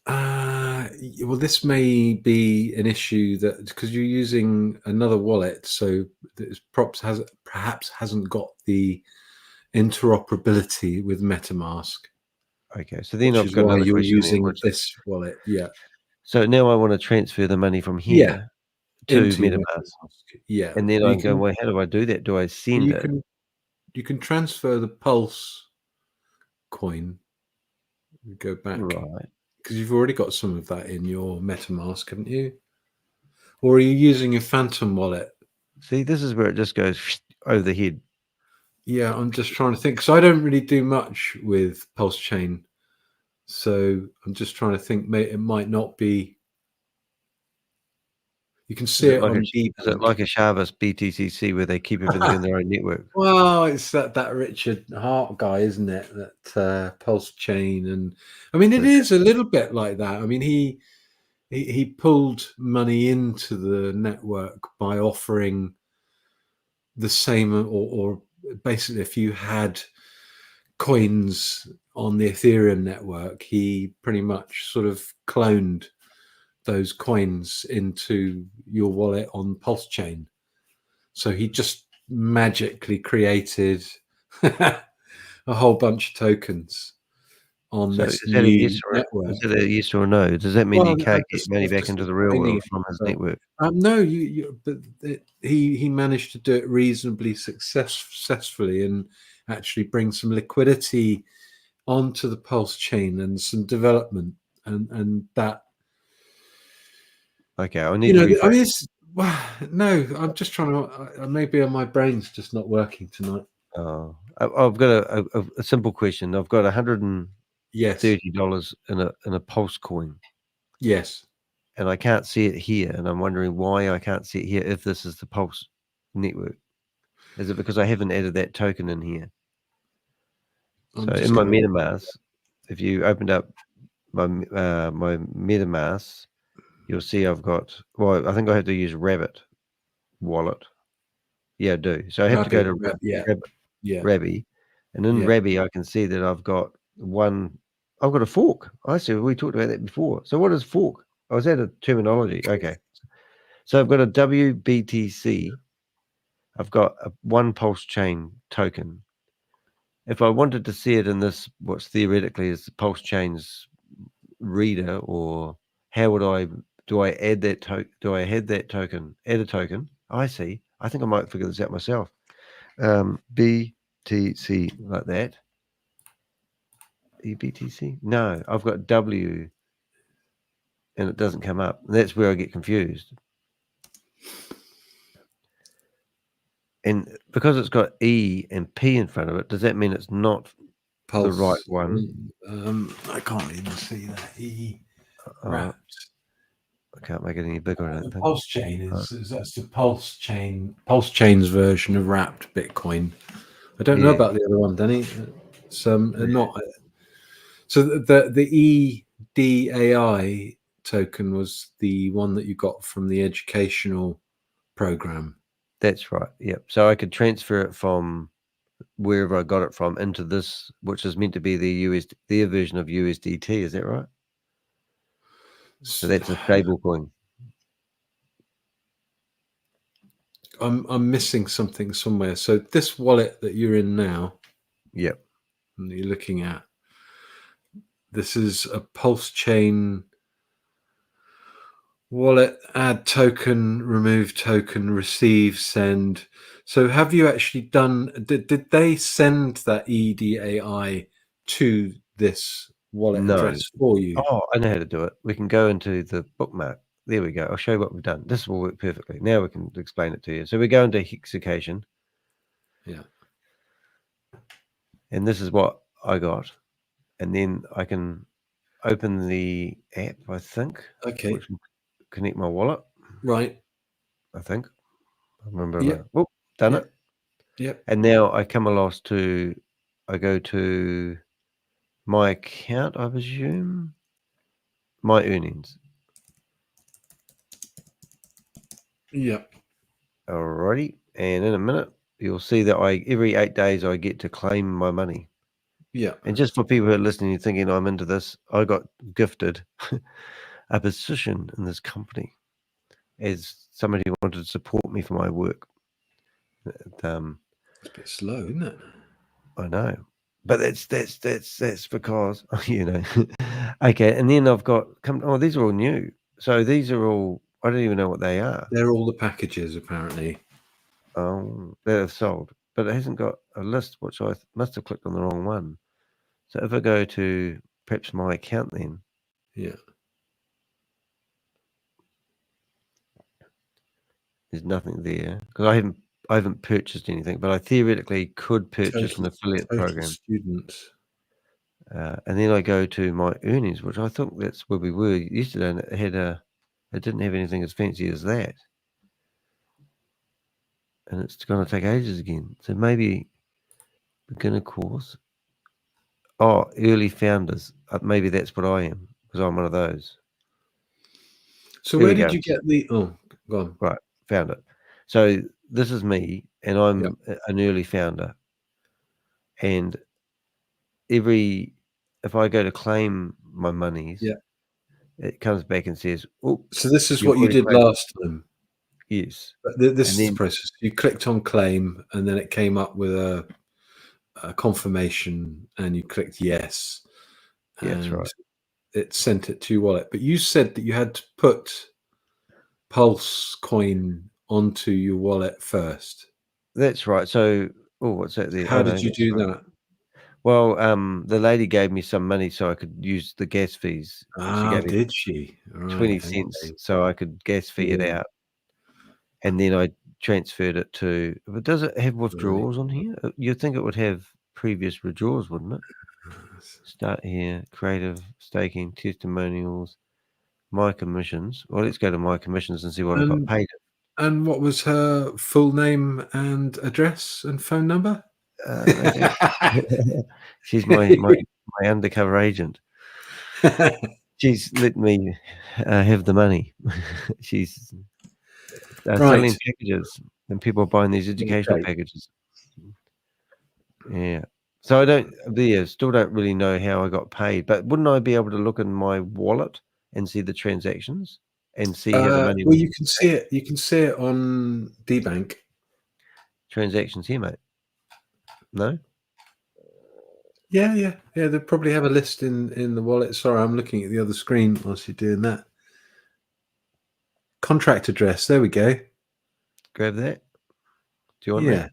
Well, this may be an issue that because you're using another wallet, so this perhaps hasn't got the interoperability with MetaMask. Okay, so then I've got you're using this wallet. Yeah. So now I want to transfer the money from here to MetaMask. Yeah. And then I go, well, how do I do that? Do I send it? You can transfer the Pulse coin. Go back. Right. Because you've already got some of that in your MetaMask, haven't you? Or are you using a Phantom wallet? See, this is where it just goes over the head. Yeah, I'm just trying to think. Because I don't really do much with Pulse Chain. So I'm just trying to think. It might not be. You can see Is it it like on is it DeepLink. like a SHAVEZ'S BTCC where they keep everything in their own network? Well, it's that Richard Hart guy, isn't it? That Pulse Chain, and I mean, it is a little bit like that. I mean, he pulled money into the network by offering the same, or basically, if you had coins on the Ethereum network, he pretty much sort of cloned those coins into your wallet on Pulse Chain. So he just magically created a whole bunch of tokens on So this is that a yes new or network. is that a yes or no? Does that mean Well, he can't that's get money back just into the real explaining world it. from his So, network? no, but he managed to do it reasonably successfully and actually bring some liquidity onto the Pulse Chain and some development and that. Okay, I need to I mean, rephrase. no, I'm just trying to. Maybe my brain's just not working tonight. Oh, I've got a simple question. I've got $130 Yes. in a Pulse coin. Yes. And I can't see it here, and I'm wondering why I can't see it here if this is the Pulse network. Is it because I haven't added that token in here? So in my MetaMask, if you opened up my my MetaMask, you'll see I've got. Well, I think I have to use Rabbit wallet. Yeah, I do. So I have to go to Rabby, and in Rabby I can see that I've got one. I've got a fork. I see. We talked about that before. So what is fork? Oh, is that a terminology? Okay. So I've got a WBTC. I've got one Pulse Chain token. If I wanted to see it in this, what's theoretically is the Pulse Chain's reader, or how would I? Do I add that token? Do I add that token? Add a token. I see. I think I might figure this out myself. BTC like that. BTC? No, I've got W, and it doesn't come up. And that's where I get confused. And because it's got E and P in front of it, does that mean it's not Pulse, the right one? I can't even see that E. I can't make it any bigger. I don't think. Pulse Chain is that's the Pulse Chain. Pulse Chain's version of wrapped Bitcoin. I don't know about the other one, Danny. It's not. So the EDAI token was the one that you got from the educational program. That's right. Yep. So I could transfer it from wherever I got it from into this, which is meant to be their version of USDT. Is that right? So that's a stable coin. I'm missing something somewhere. So this wallet that you're in now, yep, and you're looking at, this is a Pulse Chain wallet. Add token, remove token, receive, send. So have you actually done? Did they send that EDAI to this wallet address for you? Oh, I know how to do it. We can go into the bookmark. There we go. I'll show you what we've done. This will work perfectly. Now we can explain it to you. So we go into hexacation. Yeah. And this is what I got. And then I can open the app, I think. Okay. Which will connect my wallet. Right. I think. I remember. Yep. Oh, done Yep. it. Yep. And now I come along to, I go to my account, I presume. My earnings. Yep. Alrighty. And in a minute, you'll see that every 8 days I get to claim my money. Yeah. And just for people who are listening and thinking I'm into this, I got gifted a position in this company as somebody who wanted to support me for my work. It's a bit slow, isn't it? I know. But that's because, okay. And then I've got these are all new. So these are all, I don't even know what they are. They're all the packages, apparently. Oh, that have sold, but it hasn't got a list, which I must have clicked on the wrong one. So if I go to perhaps my account, then there's nothing there because I haven't purchased anything, but I theoretically could purchase an affiliate program. Students. And then I go to my earnings, which I think that's where we were yesterday, and it didn't have anything as fancy as that. And it's going to take ages again. So maybe beginner course. Oh, early founders. Maybe that's what I am, because I'm one of those. So Here where we did go. you get the? Oh, go on. Right, found it. So this is me, and I'm an early founder. And if I go to claim my monies, it comes back and says, "Oh." So this is what you did last time. Yes. But this is the process. You clicked on claim, and then it came up with a confirmation, and you clicked yes. Yeah, that's right. It sent it to your wallet. But you said that you had to put Pulse coin onto your wallet first. That's right. So, what's that there? How did you do that? Well, the lady gave me some money so I could use the gas fees. She gave me did she? Right, 20 cents so I could gas fee it out. And then I transferred it to, but does it have withdrawals on here? You'd think it would have previous withdrawals, wouldn't it? Start here, creative, staking, testimonials, my commissions. Well, let's go to my commissions and see what I got paid. And what was her full name and address and phone number? She's my undercover agent. She's let me have the money. She's selling packages, and people are buying these educational packages. Yeah. So I still don't really know how I got paid, but wouldn't I be able to look in my wallet and see the transactions and see how the money? Well, you can see it. You can see it on DBank. Transactions here, mate. No. Yeah. They probably have a list in the wallet. Sorry, I'm looking at the other screen whilst you're doing that. Contract address. There we go. Grab that. Do you want that?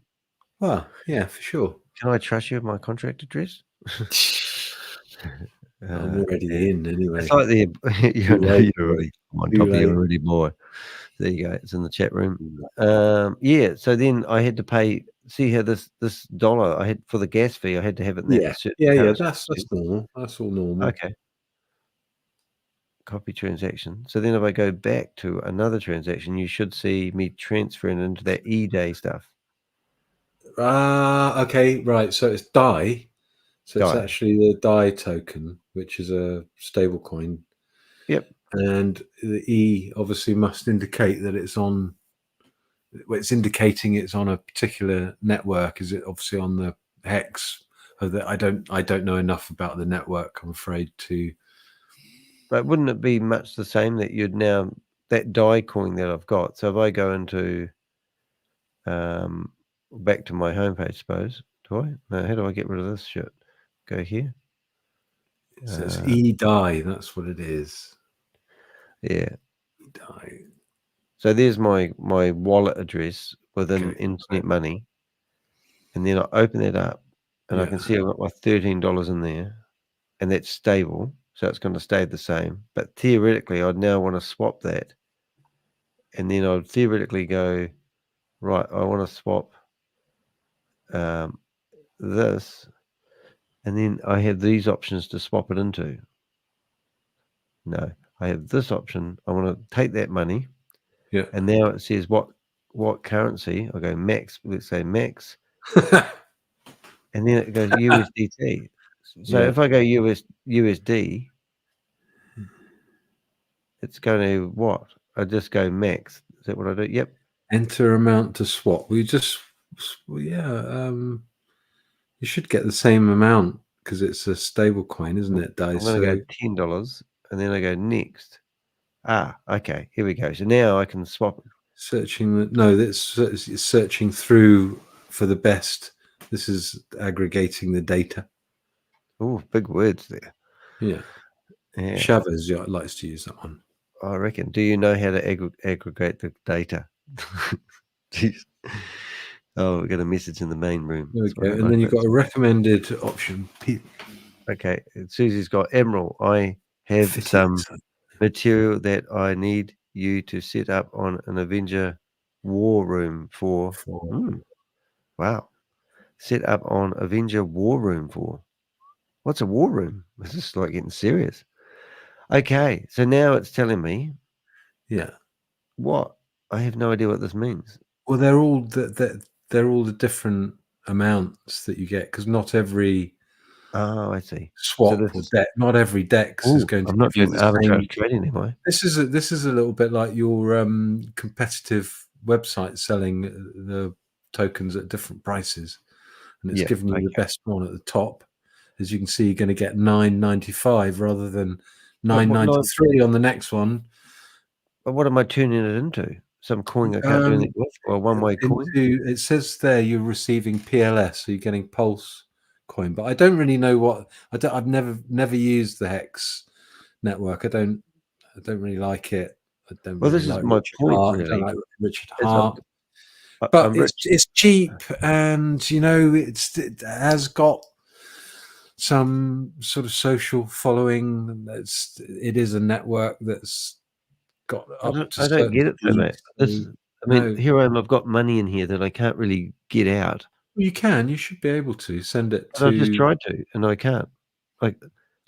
Well, yeah, for sure. Can I trust you with my contract address? I'm already in anyway. It's like you're already on top of you already, boy. There you go. It's in the chat room. Yeah. So then I had to pay. See how this dollar I had for the gas fee. I had to have it in that. Yeah. That's normal. That's all normal. Okay. Copy transaction. So then if I go back to another transaction, you should see me transferring into that eDay stuff. Okay, right. So it's DAI. So it's actually the DAI token, which is a stable coin. Yep. And the E obviously must indicate that it's on. Well, it's indicating it's on a particular network. Is it obviously on the Hex? I don't know enough about the network, I'm afraid to. But wouldn't it be much the same that you'd now that DAI coin that I've got? So if I go into back to my homepage, suppose. Do I? No, how do I get rid of this shit? Go here. So it's eDAI, that's what it is. Yeah. eDAI. So there's my wallet address within Internet Money. And then I open that up and I can see I've got my $13 in there. And that's stable. So it's going to stay the same. But theoretically, I'd now want to swap that. And then I'd theoretically go, right, I want to swap this. And then I have these options to swap it into. No, I have this option. I want to take that money. Yeah. And now it says what currency. I go max, let's say max. And then it goes USDT. So if I go USD, it's going to what? I just go max. Is that what I do? Yep. Enter amount to swap. You should get the same amount because it's a stable coin, isn't it, DAI? I'm going to go $10 and then I go next. Okay. Here we go. So now I can swap. Searching. It's searching through for the best. This is aggregating the data. Oh, big words there. Yeah. SHAVEZ'S likes to use that one. I reckon. Do you know how to aggregate the data? Jeez. Oh, we got a message in the main room. There we go. And then you've got a recommended option. Okay. Susie's got Emerald. I have some material that I need you to set up on an Avenger war room for. Wow. Set up on Avenger war room for. What's a war room? This is like getting serious. Okay, so now it's telling me. Yeah. What? I have no idea what this means. Well, they're all the different amounts that you get, because not every I see. swap or deck, not every DEX is going to I'm not give you doing the same. arbitrage trading, am I? This is a little bit like your competitive website selling the tokens at different prices, and it's giving you the best one at the top. As you can see, you're going to get $9.95 rather than $9.93 on the next one. But what am I turning it into? Some coin I can't do anything with, or a one-way coin? It says there you're receiving PLS, so you're getting Pulse coin. But I don't really know what I've never used the Hex network. I don't really like it. I don't. Well, really this is like my Richard point, Hart. really. I don't like Richard It's Hart. But it's cheap, and you know it has got some sort of social following. It is a network that's got up to. I don't get it, though, mate. No. Here I am. I've got money in here that I can't really get out. You can. You should be able to send it to. I've just tried to, and I can't. Like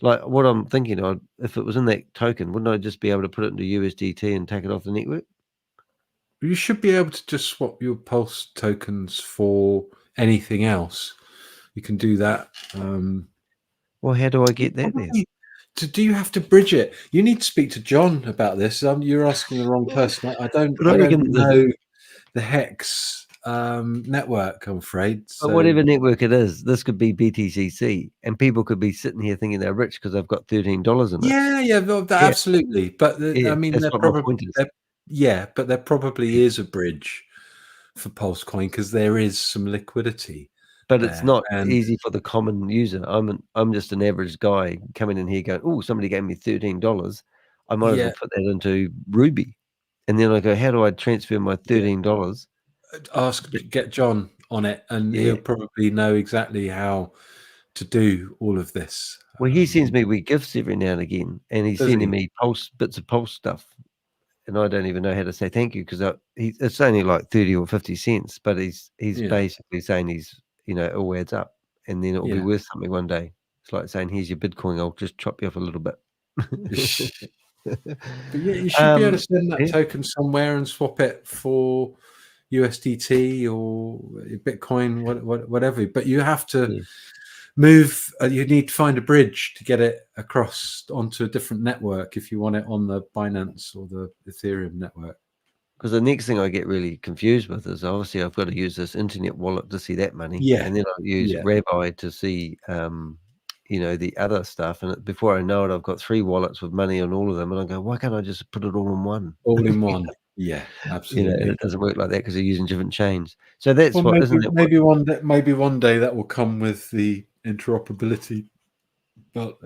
what I'm thinking of, if it was in that token, wouldn't I just be able to put it into USDT and take it off the network? You should be able to just swap your Pulse tokens for anything else. You can do that. Well, how do I get that then? Do you have to bridge it? You need to speak to John about this. You're asking the wrong person. I don't know the Hex network, I'm afraid. So, but whatever network it is, this could be BTCC, and people could be sitting here thinking they're rich because they've got $13 in it. Absolutely. But I mean, that's what my point is. But there probably is a bridge for Pulse Coin because there is some liquidity. But it's not easy for the common user. I'm just an average guy coming in here going, oh, somebody gave me $13. I might as well put that into Ruby. And then I go, how do I transfer my $13? Get John on it, and he'll probably know exactly how to do all of this. Well, he sends me wee gifts every now and again, and he's sending me bits of Pulse stuff. And I don't even know how to say thank you because it's only like 30 or 50 cents, but he's basically saying it all adds up, and then it will be worth something one day. It's like saying, here's your Bitcoin, I'll just chop you off a little bit. But you should be able to send that token somewhere and swap it for USDT or Bitcoin, whatever. But you have to move. You need to find a bridge to get it across onto a different network if you want it on the Binance or the Ethereum network. Because the next thing I get really confused with is obviously I've got to use this internet wallet to see that money. And then I'll use Rabbi to see, the other stuff. And before I know it, I've got 3 wallets with money on all of them. And I go, why can't I just put it all in one? All in one. Yeah, absolutely. And it doesn't work like that because they're using different chains. So that's maybe one day that will come with the interoperability. But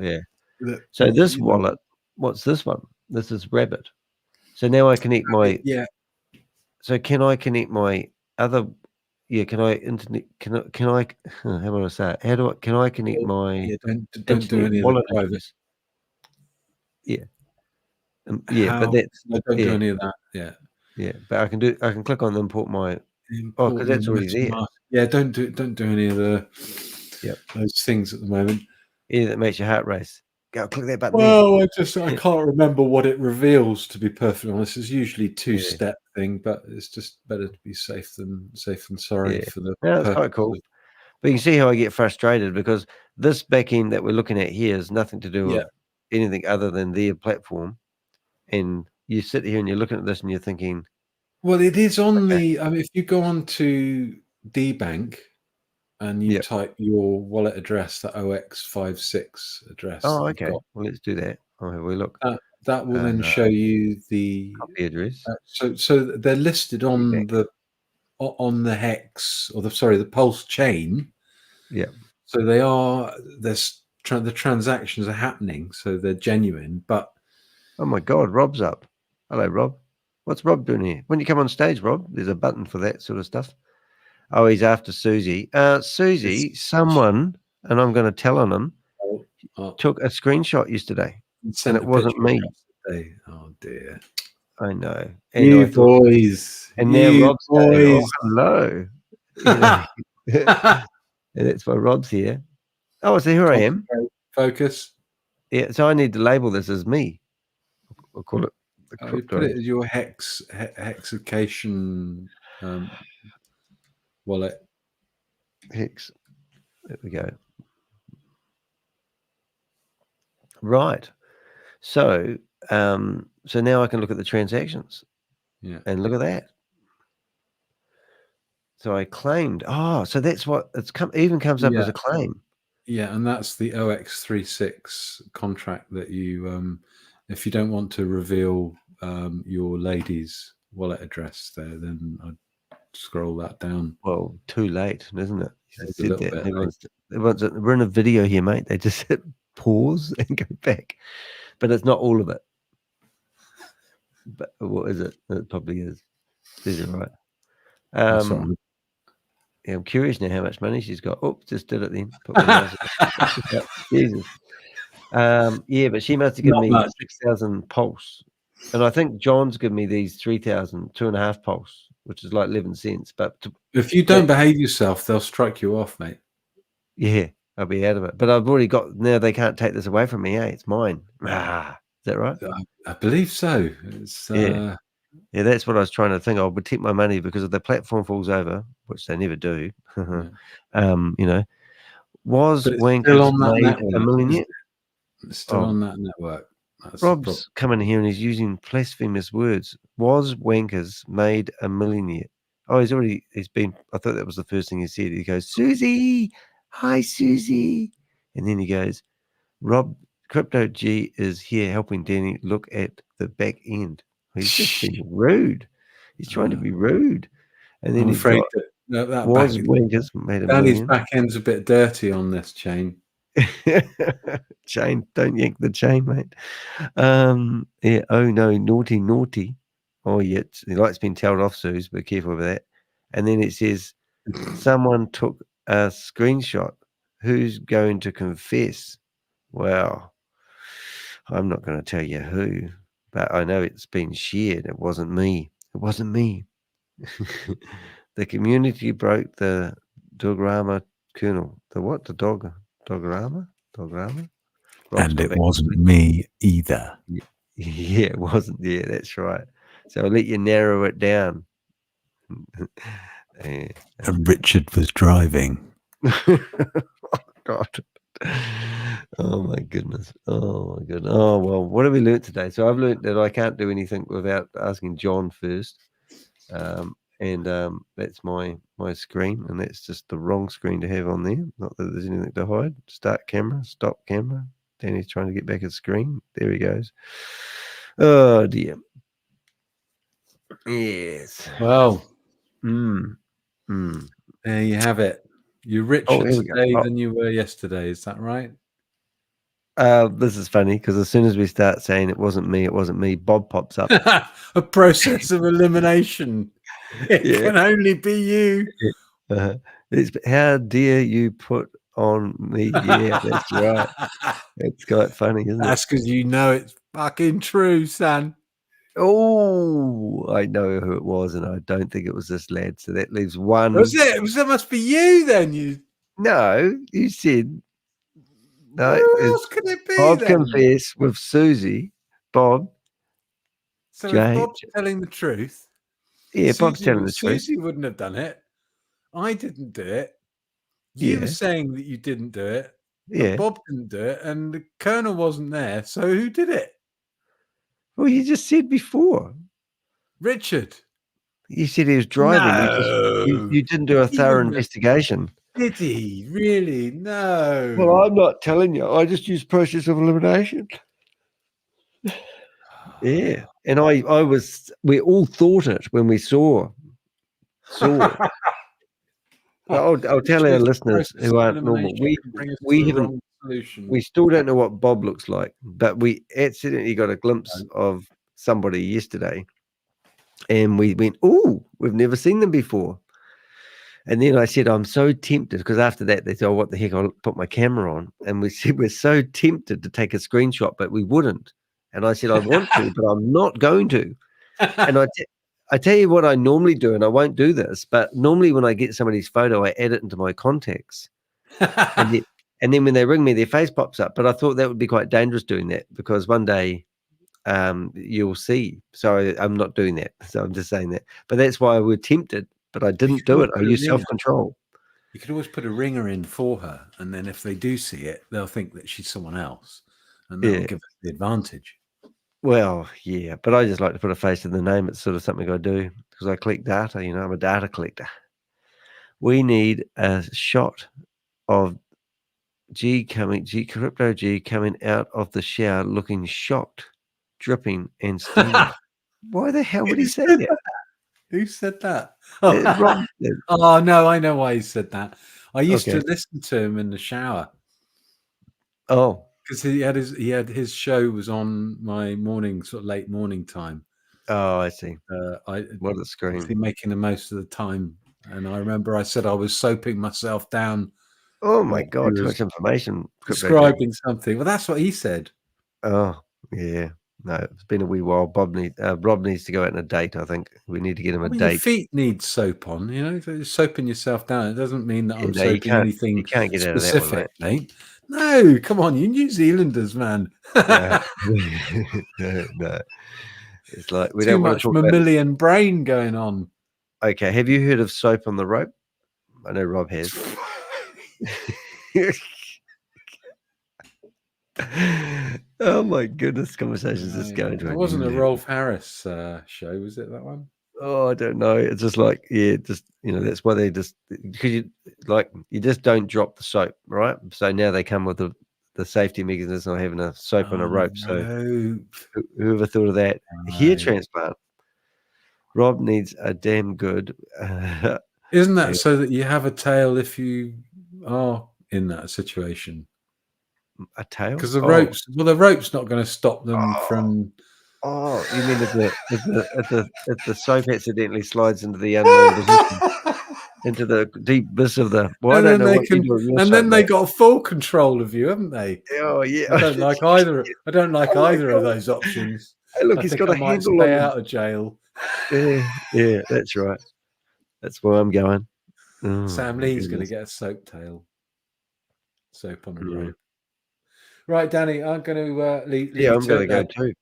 so this wallet, what's this one? This is Rabbit. So now I connect my So can I connect my other? Can I internet? Can I? How do I say it? Can I connect my? Don't do any of the private. But that's don't do any of that. But I can click on the import my. Because that's already there. Don't do any of the those things at the moment. That makes your heart race. Go click that button. Well, I can't remember what it reveals, to be perfectly honest. It's usually 2-step thing, but it's just better to be safe than sorry for the. That's quite cool. But you can see how I get frustrated because this back end that we're looking at here has nothing to do with anything other than their platform. And you sit here and you're looking at this and you're thinking, well, it is on the. I mean, if you go on to DBank and you type your wallet address, the OX56 address. Oh, okay. Well, let's do that. I'll have a look. That will then show you the copy address. So they're listed on the Hex or the Pulse chain. Yeah. So they are. The transactions are happening, so they're genuine. But oh my God, Rob's up. Hello, Rob. What's Rob doing here? When you come on stage, Rob, there's a button for that sort of stuff. Oh, he's after Susie. Susie, someone, and I'm going to tell on him, took a screenshot yesterday, and it wasn't me. Oh dear. I know. And you boys. And now Rob's saying, hello. And that's why Rob's here. Oh, so here I am. Focus. Yeah, so I need to label this as me. I'll call it the You crypto. put it as your hexacation wallet. Hex. There we go. Right. So, so now I can look at the transactions. Yeah. And look at that. So I claimed. Oh, so that's what it's even comes up as a claim. Yeah, and that's the OX36 contract that you, if you don't want to reveal your lady's wallet address there, then I'd scroll that down. Well, too late, isn't it? It's a little bit we're in a video here, mate. They just hit pause and go back, but it's not all of it. But what is it? It probably is. Is it right? That's all right. Yeah, I'm curious now how much money she's got. Oh, just did it then. Put my mouse in. Jesus. Yeah, but she must have given me 6,000 pulse. And I think John's given me these 3,000, 2.5 pulse, which is like 11 cents. But if you don't behave yourself, they'll strike you off, mate. Yeah, I'll be out of it. But I've already got, now they can't take this away from me, eh? It's mine. Is that right? I believe so. It's, yeah, that's what I was trying to think. I'll protect my money because if the platform falls over, which they never do, you know, was Wankers made a million yet? It's still on that network. That's Rob's coming here and he's using blasphemous words. Was Wankers made a million yet? Oh, he's been, I thought that was the first thing he said. He goes, Susie, hi, Susie. And then he goes, Rob, Crypto G is here helping Danny look at the back end. He's just being rude. He's trying to be rude. And then I'm he's afraid got, that was Wankers made a Danny's million. back end's a bit dirty on this chain. Chain, don't yank the chain, mate. Yeah, oh no, naughty. Oh yeah, the light's been tailed off, Suze, but careful with that. And then it says someone took a screenshot. Who's going to confess? Well, I'm not going to tell you who, but I know it's been shared. It wasn't me. The community broke the Dograma kernel. The what? The Dograma? And it wasn't me either. Yeah, it wasn't. Yeah, that's right. So I'll let you narrow it down. And Richard was driving. Oh, God. Oh, my goodness. Oh, well, what have we learned today? So I've learned that I can't do anything without asking John first. That's my screen, and that's just the wrong screen to have on there. Not that there's anything to hide. Start camera, stop camera. Danny's trying to get back his screen. There he goes. Oh dear. Yes. Well, there you have it. You're richer today than you were yesterday. Is that right? This is funny because as soon as we start saying it wasn't me, Bob pops up. A process of elimination. It can only be you. How dare you put on me? Yeah, that's right. It's quite funny, isn't it? That's because you know it's fucking true, son. Oh, I know who it was, and I don't think it was this lad. So that leaves one. Was it? That must be you then. No, you said no. Who else could it be? Bob then? confess with Susie. Bob. So if Bob's telling the truth. Yeah, Bob's telling the truth. Susie wouldn't have done it. I didn't do it. You were saying that you didn't do it. Yeah. Bob didn't do it, and the Colonel wasn't there. So who did it? Well, you just said before. Richard. You said he was driving. No. You didn't do a thorough investigation. Did he? Really? No. Well, I'm not telling you. I just used process of elimination. Yeah. And we all thought it when we saw. I'll tell our listeners who aren't normal. We still don't know what Bob looks like, but we accidentally got a glimpse of somebody yesterday, and we went, "Oh, we've never seen them before." And then I said, "I'm so tempted," because after that they said, "Oh, what the heck?" I'll put my camera on, and we said we're so tempted to take a screenshot, but we wouldn't. And I said, "I want to, but I'm not going to." And I tell you what I normally do, and I won't do this, but normally when I get somebody's photo, I add it into my contacts. And then when they ring me, their face pops up. But I thought that would be quite dangerous doing that, because one day you'll see. So I'm not doing that. So I'm just saying that. But that's why we're tempted. But I didn't do it. I used self-control. You could always put a ringer in for her, and then if they do see it, they'll think that she's someone else, and that'll give us the advantage. Well, yeah, but I just like to put a face to the name. It's sort of something I do because I collect data. You know, I'm a data collector. We need a shot of Crypto G coming out of the shower looking shocked, dripping, and steaming. Why the hell would he say that? Who said that? Oh, no, I know why he said that. I used to listen to him in the shower. Oh, because he had his show was on my morning, sort of late morning time. Oh, I see. What a scream! Making the most of the time, and I remember I said I was soaping myself down. Oh my God! Too much information. Describing something. Well, that's what he said. Oh yeah. No, it's been a wee while. Rob needs to go out on a date. I think we need to get him a date. Your feet need soap on. You know, if you're soaping yourself down, it doesn't mean that I'm no, soaping anything you can't get specific, out of that one, mate. No, come on, you New Zealanders, man. No. It's like we don't want to talk mammalian brain going on. Okay, have you heard of soap on the rope? I know Rob has. Oh my goodness, conversations just going to. It wasn't a Rolf Harris show, was it that one? Oh, I don't know. It's just like, that's why they just, because you just don't drop the soap, right? So now they come with the safety mechanism of having a soap on a rope. So whoever thought of that? Hair transplant. Rob needs a damn good. Isn't that so that you have a tail if you are in that situation? A tail? Because the rope's not going to stop them from. Oh, you mean if the soap accidentally slides into the unknown position, into the deep abyss of the. Well, and then they got full control of you, haven't they? Oh yeah. I don't like either. I don't like either of those options. Hey, look, he's got a handle on. Stay out of jail. Yeah, that's right. That's where I'm going. Oh, Sam Lee's going to get a soap tail. Soap on a rope. Right, Danny, I'm going to leave. Yeah, I'm going to go too.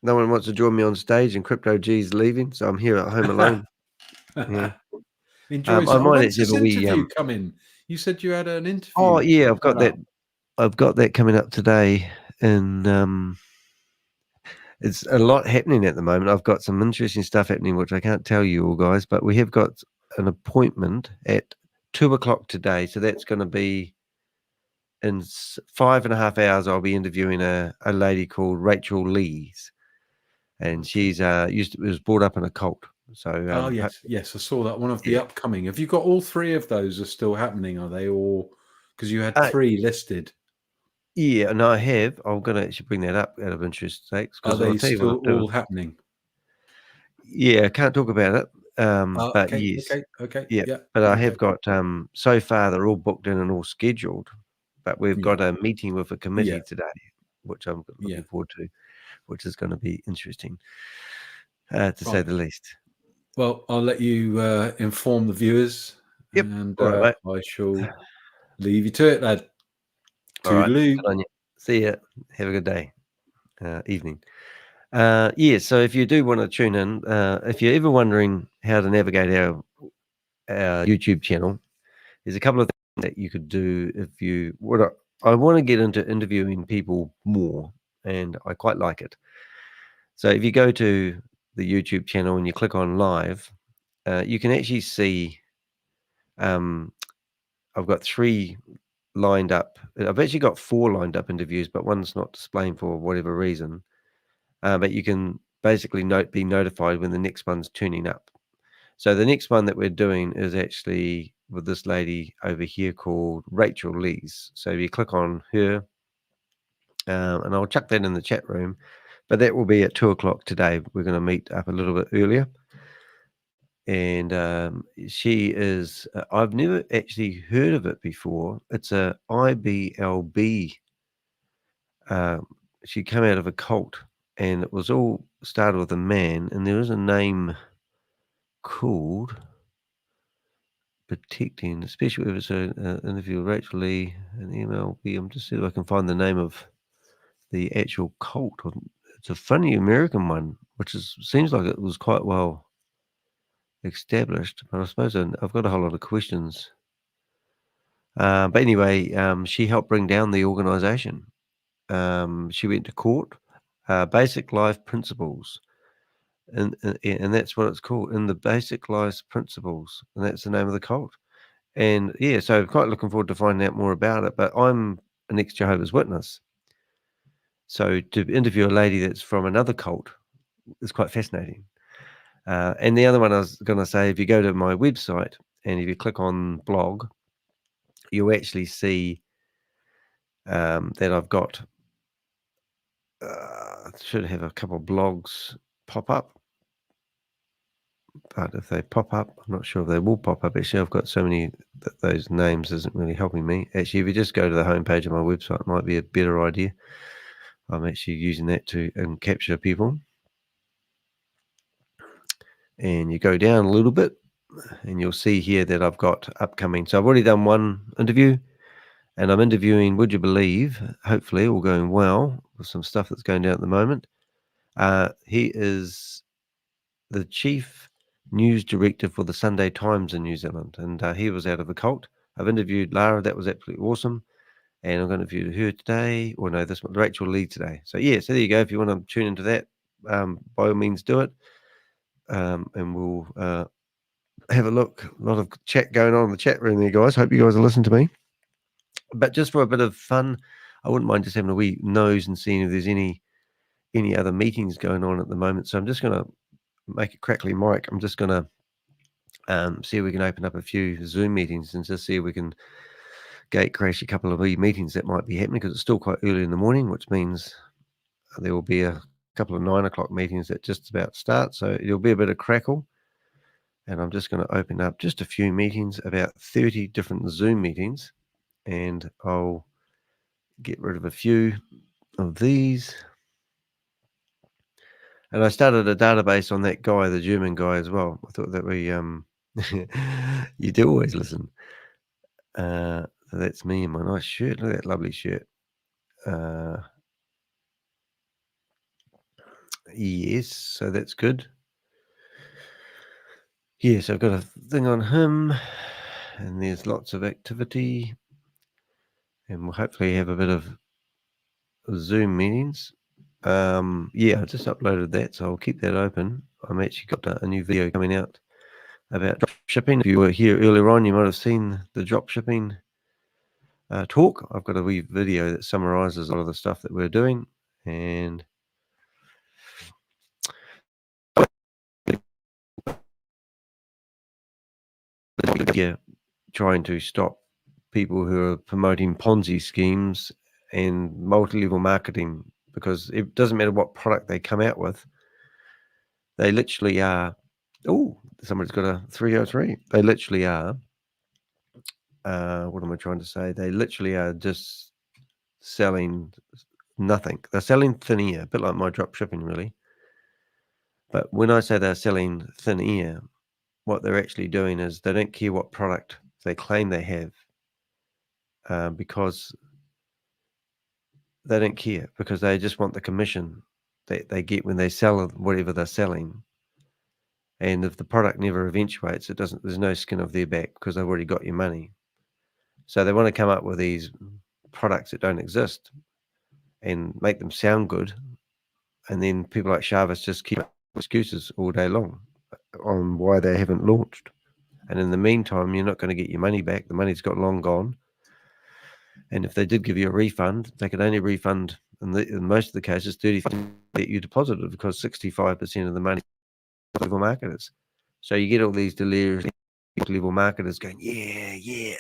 No one wants to join me on stage, and Crypto G's leaving, so I'm here at home alone. Yeah. Enjoy. I might actually have a wee interview come in. You said you had an interview. Oh yeah, I've got that. I've got that coming up today, and it's a lot happening at the moment. I've got some interesting stuff happening, which I can't tell you all guys, but we have got an appointment at 2:00 today, so that's going to be in 5.5 hours. I'll be interviewing a lady called Rachel Lees. And she's was brought up in a cult. So yes, I saw that one of the upcoming. Have you got all three of those are still happening? Are they all? Because you had 3 listed. Yeah, and I have. I'm going to actually bring that up out of interest sakes. Are they still all happening? Yeah, I can't talk about it. But yes, okay, yeah. But I have got. So far, they're all booked in and all scheduled. But we've got a meeting with a committee today, which I'm looking forward to. Which is going to be interesting, to say the least. Well, I'll let you inform the viewers. Yep. And right, I shall leave you to it, lad. Toodaloo. All right. See ya. Have a good day. Evening. So if you do want to tune in, if you're ever wondering how to navigate our YouTube channel, there's a couple of things that you could do if you would. I want to get into interviewing people more. And I quite like it. So if you go to the YouTube channel and you click on live, you can actually see I've got 3 lined up. I've actually got 4 lined up interviews, but one's not displaying for whatever reason. But you can basically be notified when the next one's tuning up. So the next one that we're doing is actually with this lady over here called Rachel Lees. So if you click on her, and I'll chuck that in the chat room, but that will be at 2:00 today. We're going to meet up a little bit earlier. And she is, I've never actually heard of it before. It's a IBLB. She came out of a cult, and it was all started with a man, and there is a name called protecting, especially if it's an interview with Rachel Lee, an email. I'm just see if I can find the name of the actual cult. It's a funny American one, which seems like it was quite well established, but I suppose I've got a whole lot of questions. But anyway, she helped bring down the organization. She went to court, basic life principles. And that's what it's called, in the basic life principles. And that's the name of the cult. And yeah, so quite looking forward to finding out more about it. But I'm an ex-Jehovah's Witness. So to interview a lady that's from another cult is quite fascinating. And the other one I was going to say, if you go to my website and if you click on blog, you'll actually see that I've got, should have a couple of blogs pop up. But if they pop up, I'm not sure if they will pop up. Actually, I've got so many that those names isn't really helping me. Actually, if you just go to the homepage of my website, it might be a better idea. I'm actually using that to capture people. And you go down a little bit and you'll see here that I've got upcoming. So I've already done one interview and I'm interviewing, would you believe, hopefully all going well with some stuff that's going down at the moment. He is the chief news director for the Sunday Times in New Zealand, and he was out of a cult. I've interviewed Lara, that was absolutely awesome, and I'm going to interview her today, or no, this one, Rachel Lee today. So yeah, so there you go. If you want to tune into that, by all means do it, and we'll have a look. A lot of chat going on in the chat room there, guys. Hope you guys are listening to me. But just for a bit of fun, I wouldn't mind just having a wee nose and seeing if there's any other meetings going on at the moment. So I'm just going to make it crackly mic. I'm just going to see if we can open up a few Zoom meetings and just see if we can gate crash a couple of meetings that might be happening, because it's still quite early in the morning, which means there will be a couple of 9 o'clock meetings that just about start. So it'll be a bit of crackle. And I'm just going to open up just a few meetings, about 30 different Zoom meetings, and I'll get rid of a few of these. And I started a database on that guy, the German guy, as well. I thought that we, you do always listen. So that's me in my nice shirt. Look at that lovely shirt. Yes, so that's good. Yes, I've got a thing on him, and there's lots of activity, and we'll hopefully have a bit of Zoom meetings. Yeah, I just uploaded that, so I'll keep that open. I'm actually got a new video coming out about drop shipping. If you were here earlier on, you might have seen the drop shipping talk. I've got a wee video that summarizes a lot of the stuff that we're doing, and yeah, trying to stop people who are promoting Ponzi schemes and multi-level marketing, because it doesn't matter what product they come out with. They literally are. Oh, somebody's got a 303. They literally are. What am I trying to say? They literally are just selling nothing. They're selling thin air, a bit like my drop shipping, really. But when I say they're selling thin air, what they're actually doing is they don't care what product they claim they have, because they don't care, because they just want the commission that they get when they sell whatever they're selling. And if the product never eventuates, there's no skin off their back, because they've already got your money. So they want to come up with these products that don't exist and make them sound good. And then people like SHAVEZ'S just keep excuses all day long on why they haven't launched. And in the meantime, you're not going to get your money back. The money's got long gone. And if they did give you a refund, they could only refund, in most of the cases, 30% that you deposited, because 65% of the money is level marketers. So you get all these delirious level marketers going, yeah,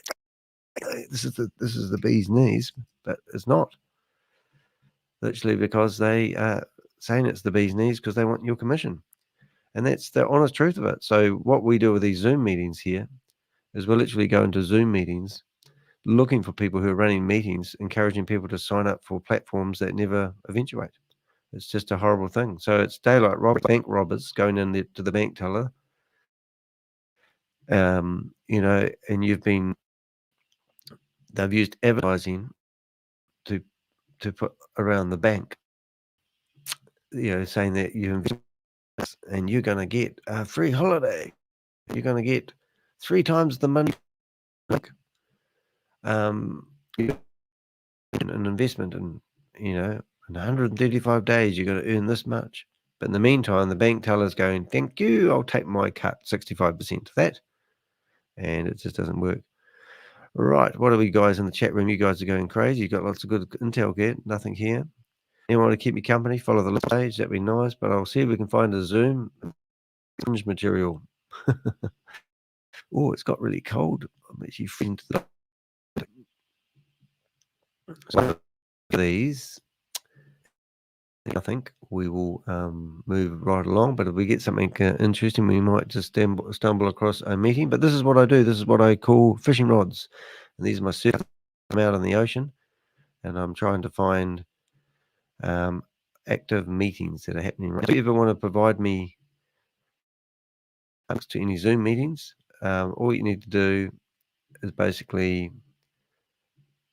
this is the bee's knees, but it's not. Literally, because they are saying it's the bee's knees because they want your commission. And that's the honest truth of it. So what we do with these Zoom meetings here is we'll literally go into Zoom meetings looking for people who are running meetings, encouraging people to sign up for platforms that never eventuate. It's just a horrible thing. So it's daylight bank robbers going in there to the bank teller, you know, and they've used advertising to put around the bank, you know, saying that you invest and you're going to get a free holiday. You're going to get 3 times the money. An investment in, you know, in 135 days, you're going to earn this much. But in the meantime, the bank teller's going, thank you, I'll take my cut, 65% to that. And it just doesn't work. Right, what are we guys in the chat room? You guys are going crazy. You got lots of good intel here. Nothing here. Anyone want to keep me company? Follow the page. That'd be nice. But I'll see if we can find a Zoom material. Oh, it's got really cold. I'm actually friend to the. So these, I think we will move right along. But if we get something interesting, we might just stumble across a meeting. But this is what I do. This is what I call fishing rods, and these are my surfers. I'm out in the ocean, and I'm trying to find active meetings that are happening. Right. If you ever want to provide me links to any Zoom meetings, all you need to do is basically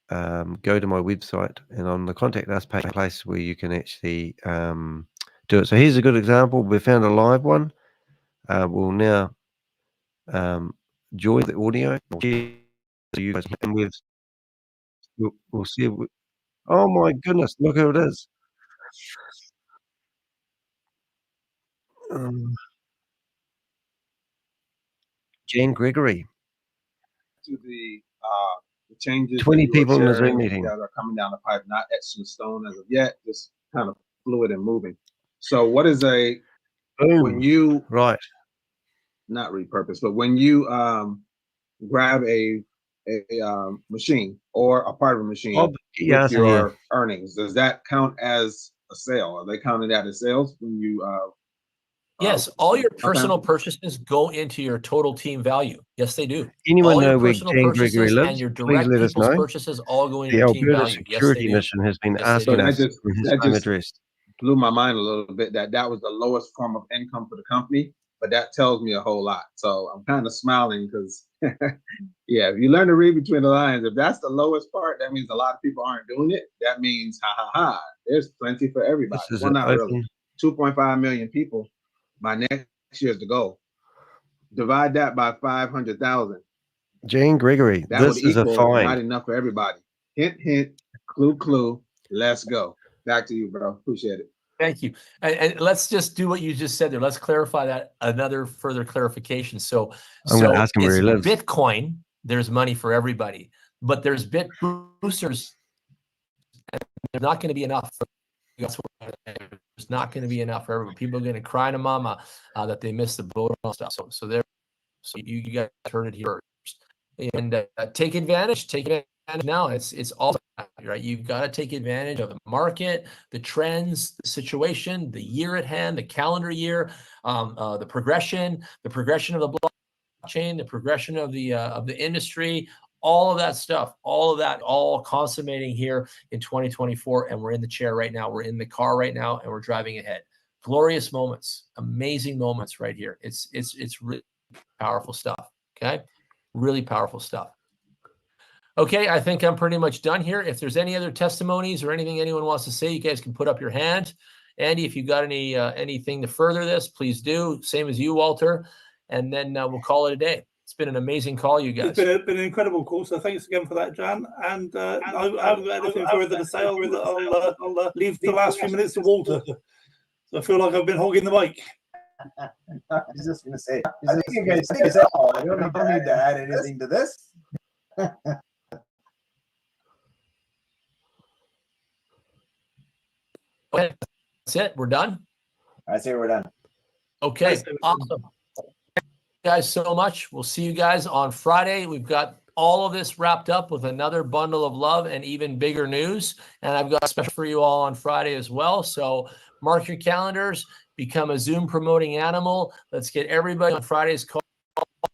go to my website, and on the contact us place where you can actually do it. So here's a good example. We found a live one. We'll now join the audio. You guys, and we'll see. Oh my goodness! Look who it is. Jan Gregory. To the changes. 20 people in the Zoom meeting that are coming down the pipe, not etched in stone as of yet, just kind of fluid and moving. So, what is when you not repurpose, but when you grab a machine or a part of a machine with your earnings, does that count as a sale? Are they counting that as sales when you? Yes, all your personal purchases go into your total team value. Yes, they do. Anyone all know your where personal Jan purchases Gregory lives? and your Please direct let us people's know. purchases all go into The your team Alberta value. Security Yes, they do. Mission has been Yes, asking they us do. for his home address. Blew my mind a little bit that was the lowest form of income for the company, but that tells me a whole lot. So I'm kind of smiling because, yeah, if you learn to read between the lines, if that's the lowest part, that means a lot of people aren't doing it. That means, there's plenty for everybody. Well, not really. 2.5 million people by next year's the goal. Divide that by 500,000. Jan Gregory, that this would is a equal find. not enough for everybody. Hint, hint, clue, clue. Let's go. Back to you, bro. Appreciate it. Thank you. And let's just do what you just said there. Let's clarify that, another further clarification. So I'm going to ask him where he lives. Bitcoin, there's money for everybody, but there's bit boosters, and they're not going to be enough. There's not going to be enough for everyone. People are going to cry to mama that they missed the boat on stuff. So you guys heard it here first. And take advantage. Take advantage now. It's all right. You've got to take advantage of the market, the trends, the situation, the year at hand, the calendar year, the progression of the blockchain, the progression of the industry. All of that stuff, all consummating here in 2024. And we're in the chair right now. We're in the car right now, and we're driving ahead. Glorious moments, amazing moments right here. It's really powerful stuff. Okay. Really powerful stuff. Okay. I think I'm pretty much done here. If there's any other testimonies or anything anyone wants to say, you guys can put up your hand. Andy, if you got anything to further this, please do. Same as you, Walter. And then we'll call it a day. It's been an amazing call, you guys. It's been an incredible call. So thanks again for that, Jan. And I haven't got anything further to say. I'll leave the last few minutes to Walter. So I feel like I've been hogging the mic. I was just going to say, I think you guys say it all. I don't need to add anything to this. Okay, that's it. We're done. I say we're done. Okay, awesome. Thank you guys so much. We'll see you guys on Friday. We've got all of this wrapped up with another bundle of love and even bigger news. And I've got a special for you all on Friday as well. So mark your calendars, become a Zoom promoting animal. Let's get everybody on Friday's call.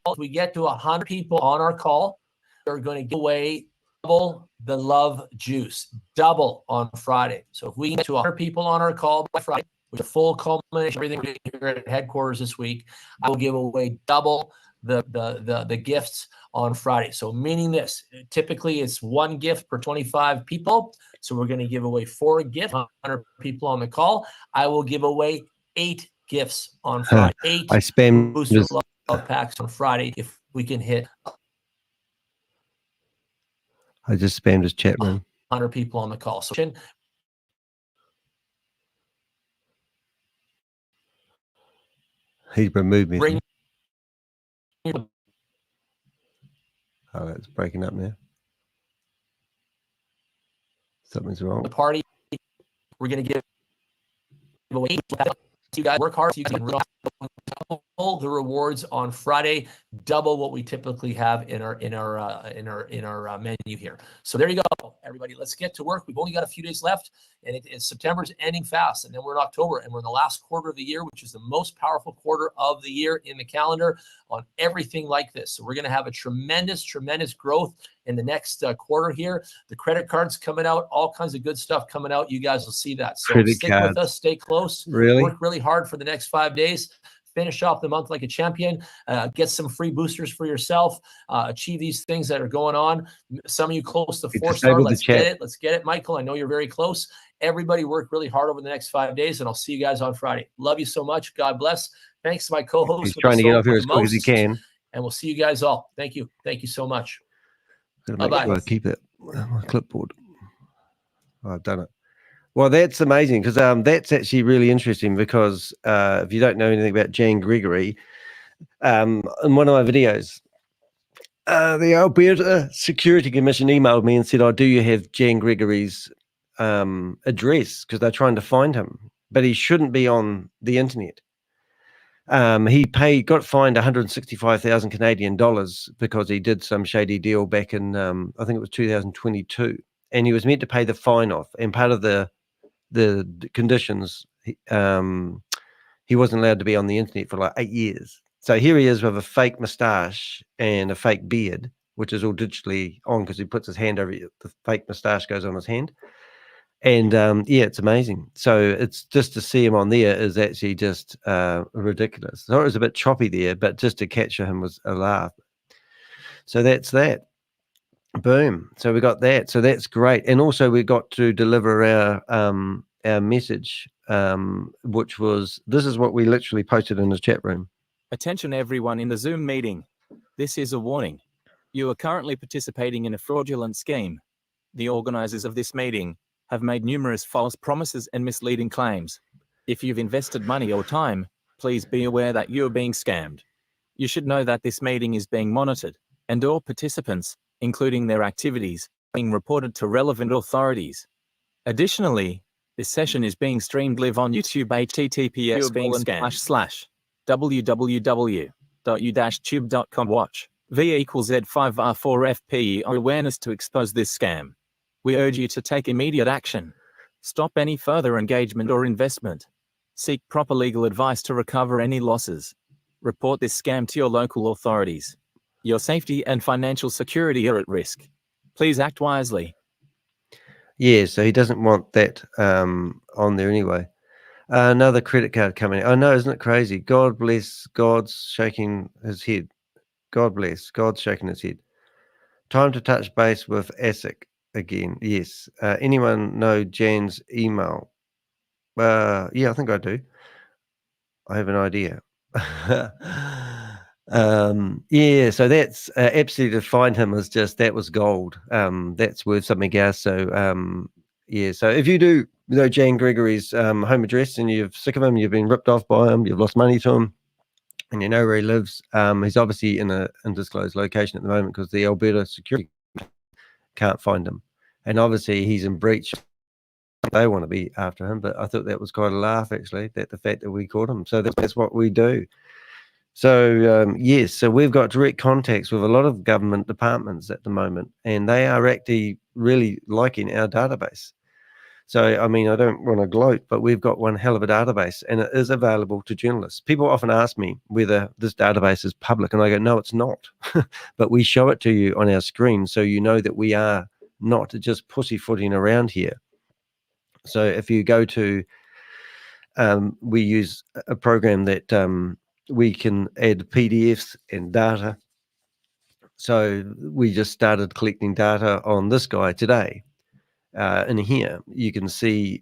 If we get to 100 people on our call, we're going to give away double the love juice, double on Friday. So if we get to 100 people on our call by Friday, with a full culmination, everything here at headquarters this week, I will give away double the gifts on Friday. So meaning this, typically it's 1 gift per 25 people. So we're going to give away 4 gifts, 100 people on the call. I will give away 8 gifts on Friday. 8 I spam booster love packs on Friday if we can hit I just spammed his chat room. 100 people on the call. So He removed me. bring Oh, that's breaking up now. Something's wrong. the party. We're going to give away. You guys work hard. So you can double the rewards on Friday, double what we typically have in our menu here. So there you go, everybody. Let's get to work. We've only got a few days left, and September's ending fast, and then we're in October, and we're in the last quarter of the year, which is the most powerful quarter of the year in the calendar on everything like this. So we're going to have a tremendous growth in the next quarter here. The credit cards coming out, all kinds of good stuff coming out. You guys will see that. So stick with us, stay close. Really? Work really hard for the next 5 days. Finish off the month like a champion. Get some free boosters for yourself. Achieve these things that are going on. Some of you close to 4-star. Let's get it. Let's get it, Michael. I know you're very close. Everybody work really hard over the next 5 days, and I'll see you guys on Friday. Love you so much. God bless. Thanks to my co-host. He's trying to get off here as quick as he can. And we'll see you guys all. Thank you. Thank you so much. Bye-bye. Sure I keep it my clipboard. Oh, I've done it. Well, that's amazing because that's actually really interesting because if you don't know anything about Jan Gregory, in one of my videos, the Alberta Security Commission emailed me and said, "Oh, do you have Jan Gregory's address?" Because they're trying to find him, but he shouldn't be on the internet. He got fined 165,000 Canadian dollars because he did some shady deal back in I think it was 2022, and he was meant to pay the fine off. And part of the conditions, he wasn't allowed to be on the internet for like 8 years. So here he is with a fake mustache and a fake beard, which is all digitally on because he puts his hand over it. The fake mustache goes on his hand. And yeah, it's amazing. So it's just to see him on there is actually just ridiculous. So it was a bit choppy there, but just to capture him was a laugh. So that's that. Boom. So we got that. So that's great. And also we got to deliver our message, which was, this is what we literally posted in the chat room. Attention everyone in the Zoom meeting. This is a warning. You are currently participating in a fraudulent scheme. The organizers of this meeting have made numerous false promises and misleading claims. If you've invested money or time, please be aware that you are being scammed. You should know that this meeting is being monitored, and all participants, including their activities, are being reported to relevant authorities. Additionally, this session is being streamed live on YouTube. https://www.u-tube.com watch V=Z5R4FPE awareness to expose this scam. We urge you to take immediate action. Stop any further engagement or investment. Seek proper legal advice to recover any losses. Report this scam to your local authorities. Your safety and financial security are at risk. Please act wisely. Yeah, so he doesn't want that on there anyway. Another credit card coming. I know, isn't it crazy? God bless. God's shaking his head. God bless. God's shaking his head. Time to touch base with ASIC again. Yes. Anyone know Jan's email? Yeah, I think I do. I have an idea. Yeah, so that's absolutely to find him is just, that was gold. That's worth something else. So yeah, so if you do know Jan Gregory's home address and you're sick of him, you've been ripped off by him, you've lost money to him, and you know where he lives, he's obviously in an undisclosed location at the moment because the Alberta Security can't find him, and obviously he's in breach. They want to be after him, but I thought that was quite a laugh actually, that the fact that we caught him. So that's what we do. So yes, so we've got direct contacts with a lot of government departments at the moment, and they are actually really liking our database. So, I mean, I don't want to gloat, but we've got one hell of a database, and it is available to journalists. People often ask me whether this database is public, and I go, no, it's not. But we show it to you on our screen so you know that we are not just pussyfooting around here. So if you go to, we use a program that we can add PDFs and data. So we just started collecting data on this guy today. In here, you can see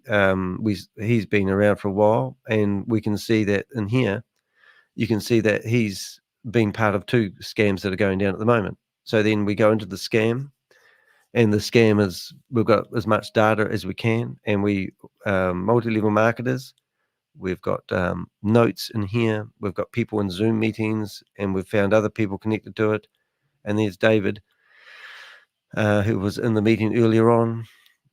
he's been around for a while, and we can see that in here, you can see that he's been part of 2 scams that are going down at the moment. So then we go into the scam, and the scam is we've got as much data as we can, and we multi-level marketers. We've got notes in here. We've got people in Zoom meetings, and we've found other people connected to it. And there's David, who was in the meeting earlier on.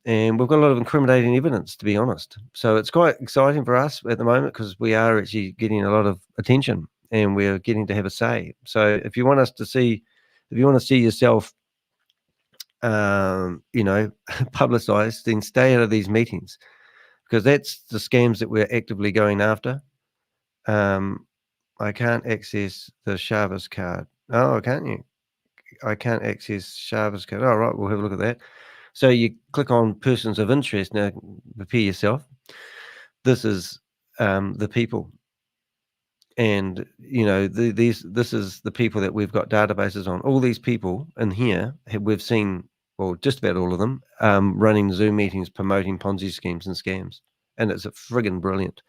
And we've got a lot of incriminating evidence, to be honest. So it's quite exciting for us at the moment because we are actually getting a lot of attention and we're getting to have a say. So if you want us to see, if you want to see yourself, publicized, then stay out of these meetings because that's the scams that we're actively going after. I can't access the SHAVEZ'S card. Oh, can't you? I can't access SHAVEZ'S card. All right, we'll have a look at that. So you click on persons of interest. Now, prepare yourself. This is the people. And, this is the people that we've got databases on. All these people in here, we've seen, well, just about all of them, running Zoom meetings, promoting Ponzi schemes and scams. And it's a friggin' brilliant.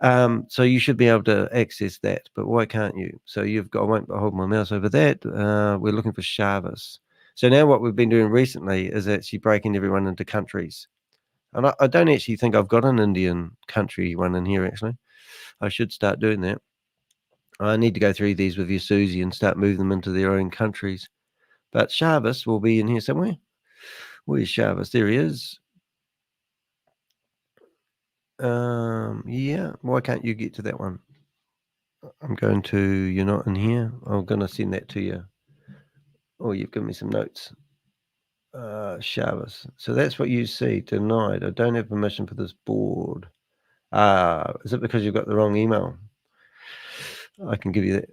So you should be able to access that, but why can't you? So you've got, I won't hold my mouse over that. We're looking for SHAVEZ'S. So now what we've been doing recently is actually breaking everyone into countries. And I don't actually think I've got an Indian country one in here, actually. I should start doing that. I need to go through these with you, Susie, and start moving them into their own countries. But SHAVEZ'S will be in here somewhere. Where's SHAVEZ'S? There he is. Yeah, why can't you get to that one? I'm going to, you're not in here. I'm going to send that to you. Oh, you've given me some notes. SHAVEZ'S. So that's what you see. Denied. I don't have permission for this board. Is it because you've got the wrong email? I can give you that.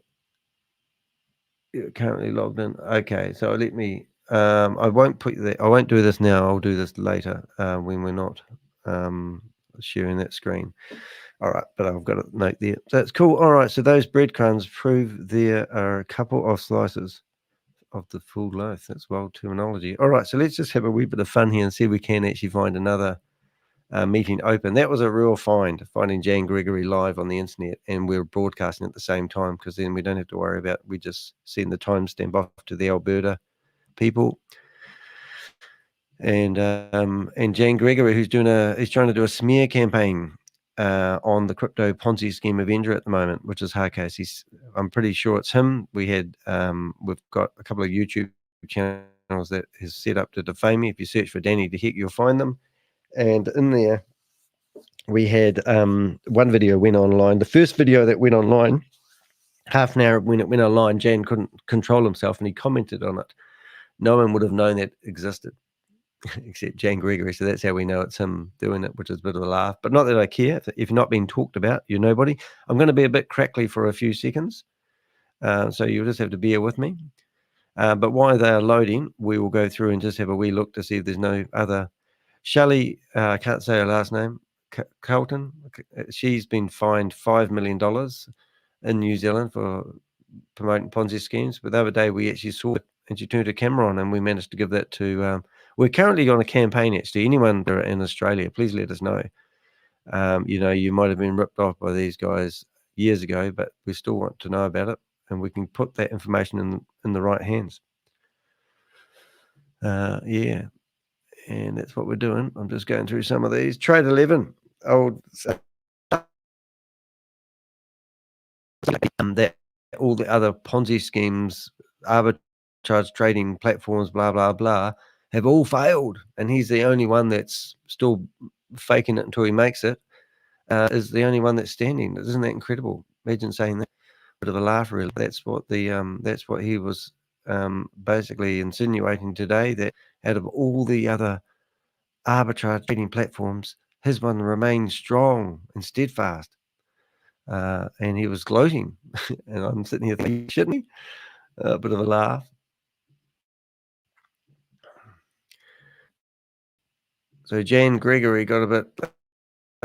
You're currently logged in. Okay, so let me. I won't put that. I won't do this now. I'll do this later when we're not sharing that screen. All right, but I've got a note there. That's cool. All right, so those breadcrumbs prove there are a couple of slices of the full loaf. That's wild terminology. All right, so let's just have a wee bit of fun here and see if we can actually find another meeting open. That was a real find, finding Jan Gregory live on the internet, and we're broadcasting at the same time because then we don't have to worry about, we just send the timestamp off to the Alberta people. And Jan Gregory, he's trying to do a smear campaign on the Crypto Ponzi Scheme Avenger at the moment, which is Hardcase. I'm pretty sure it's him. We've got a couple of YouTube channels that is set up to defame me. If you search for Danny de Hek, you'll find them. And in there, we had one video went online. The first video that went online, half an hour when it went online, Jan couldn't control himself and he commented on it. No one would have known that existed except Jan Gregory. So that's how we know it's him doing it, which is a bit of a laugh. But not that I care. If you're not being talked about, you're nobody. I'm going to be a bit crackly for a few seconds. So you'll just have to bear with me. But while they are loading, we will go through and just have a wee look to see if there's no other. Shelley, I can't say her last name, Carlton, she's been fined $5 million in New Zealand for promoting Ponzi schemes. But the other day we actually saw it and she turned her camera on and we managed to give that to, we're currently on a campaign actually. Anyone in Australia, please let us know. You might have been ripped off by these guys years ago, but we still want to know about it and we can put that information in the right hands. Yeah. And that's what we're doing. I'm just going through some of these. Trade 11. That all the other Ponzi schemes, arbitrage trading platforms, blah, blah, blah, have all failed. And he's the only one that's still faking it until he makes it, is the only one that's standing. Isn't that incredible? Imagine saying that. Bit of a laugh, really. That's what he was basically insinuating today, that out of all the other arbitrage trading platforms, his one remained strong and steadfast. And he was gloating. And I'm sitting here thinking, shouldn't he? A bit of a laugh. So Jan Gregory got a bit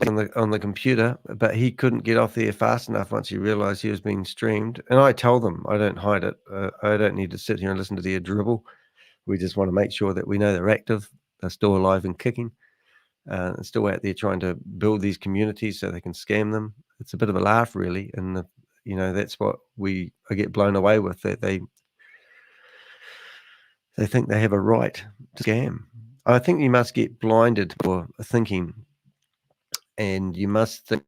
on on the computer, but he couldn't get off there fast enough once he realized he was being streamed. And I told them, I don't hide it. I don't need to sit here and listen to their dribble. We just want to make sure that we know they're active, they're still alive and kicking, and still out there trying to build these communities so they can scam them. It's a bit of a laugh, really, and that's what I get blown away with, that they think they have a right to scam. I think you must get blinded for thinking, and you must think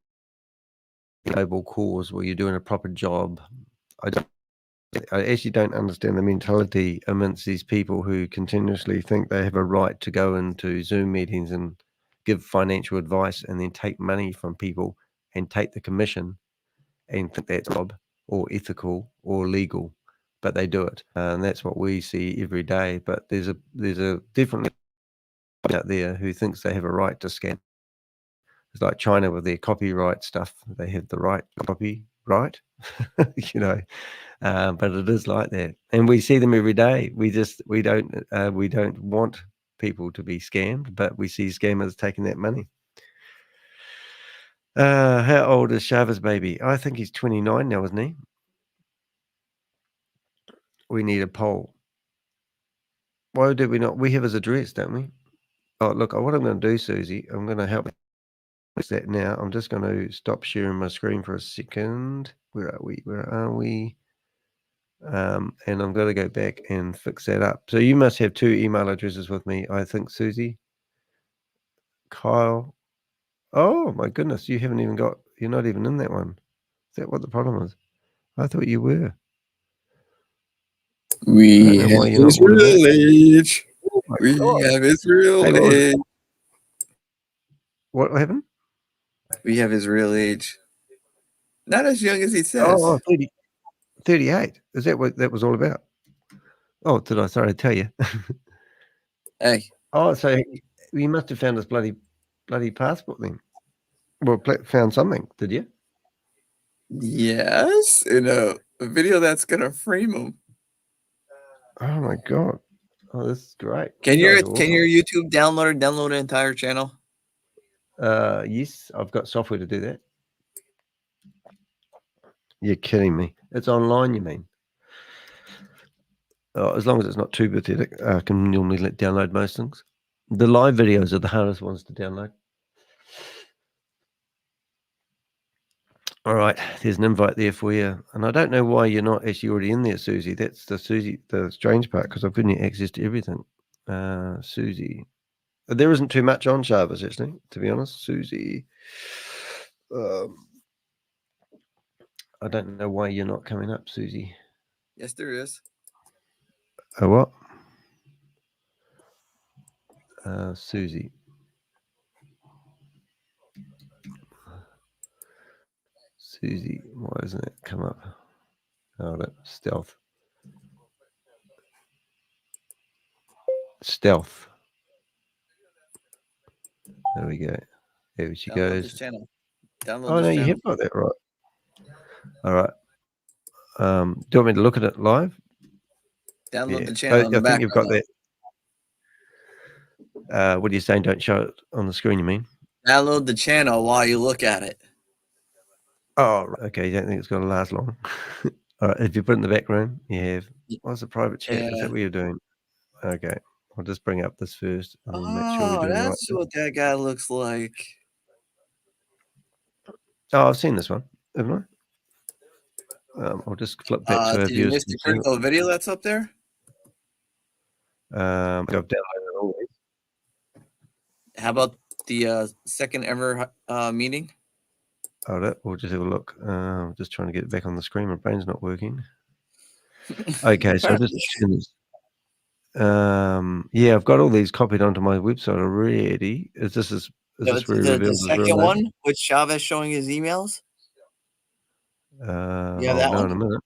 a noble cause where you're doing a proper job. I actually don't understand the mentality amongst these people who continuously think they have a right to go into Zoom meetings and give financial advice and then take money from people and take the commission and think that's job or ethical or legal, but they do it, and that's what we see every day. But there's a definitely out there who thinks they have a right to scam. It's like China with their copyright stuff. They have the right to copyright, but it is like that, and we see them every day. We don't want people to be scammed, but we see scammers taking that money. How old is SHAVEZ'S baby? I think he's 29 now, isn't he? We need a poll. Why did we not? We have his address, don't we? Oh, look, what I'm going to do, Susie, I'm going to help fix that now. I'm just going to stop sharing my screen for a second. Where are we? And I'm going to go back and fix that up. So you must have 2 email addresses with me, I think, Susie. Kyle. Oh, my goodness. You're not even in that one. Is that what the problem is? I thought you were. We have his real age. We have his real age. What happened? We have his real age. Not as young as he says. Oh, 38. Is that what that was all about? Oh, did I? Sorry to tell you. Hey. Oh, so you must have found his bloody passport then. Well, found something, did you? Yes, in a video that's gonna frame him. Oh my god! Oh, this is great. Can your YouTube download an entire channel? Yes, I've got software to do that. You're kidding me. It's online, you mean? Oh, as long as it's not too pathetic, I can normally download most things. The live videos are the hardest ones to download. All right, there's an invite there for you. And I don't know why you're not actually already in there, Susie. That's the strange part, because I've given you access to everything. Susie. There isn't too much on SHAVEZ'S, actually, to be honest. Susie. I don't know why you're not coming up, Susie. Yes, there is. What? Susie. Susie, why doesn't it come up? Oh, that stealth. Stealth. There we go. There she goes. This channel. Download Oh, this no, channel. you have got that right. All right. Do you want me to look at it live? Download the channel. I think you've got that. What are you saying? Don't show it on the screen, you mean? Download the channel while you look at it. Oh, okay. You don't think it's going to last long? All right. If you put it in the background, you have. What's the private chat? Is that what you're doing? Okay. I'll just bring up this first and make sure we're doing the right That's what that guy looks like. Oh, I've seen this one, haven't I? I'll just flip back to our Did you viewers. miss the critical video that's up there? I've downloaded it always. How about the second ever meeting? All right, we'll just have a look. I'm just trying to get it back on the screen. My brain's not working. Okay, so yeah, I've got all these copied onto my website already. Is this the second one with Chavez showing his emails? Yeah, that one. In a minute.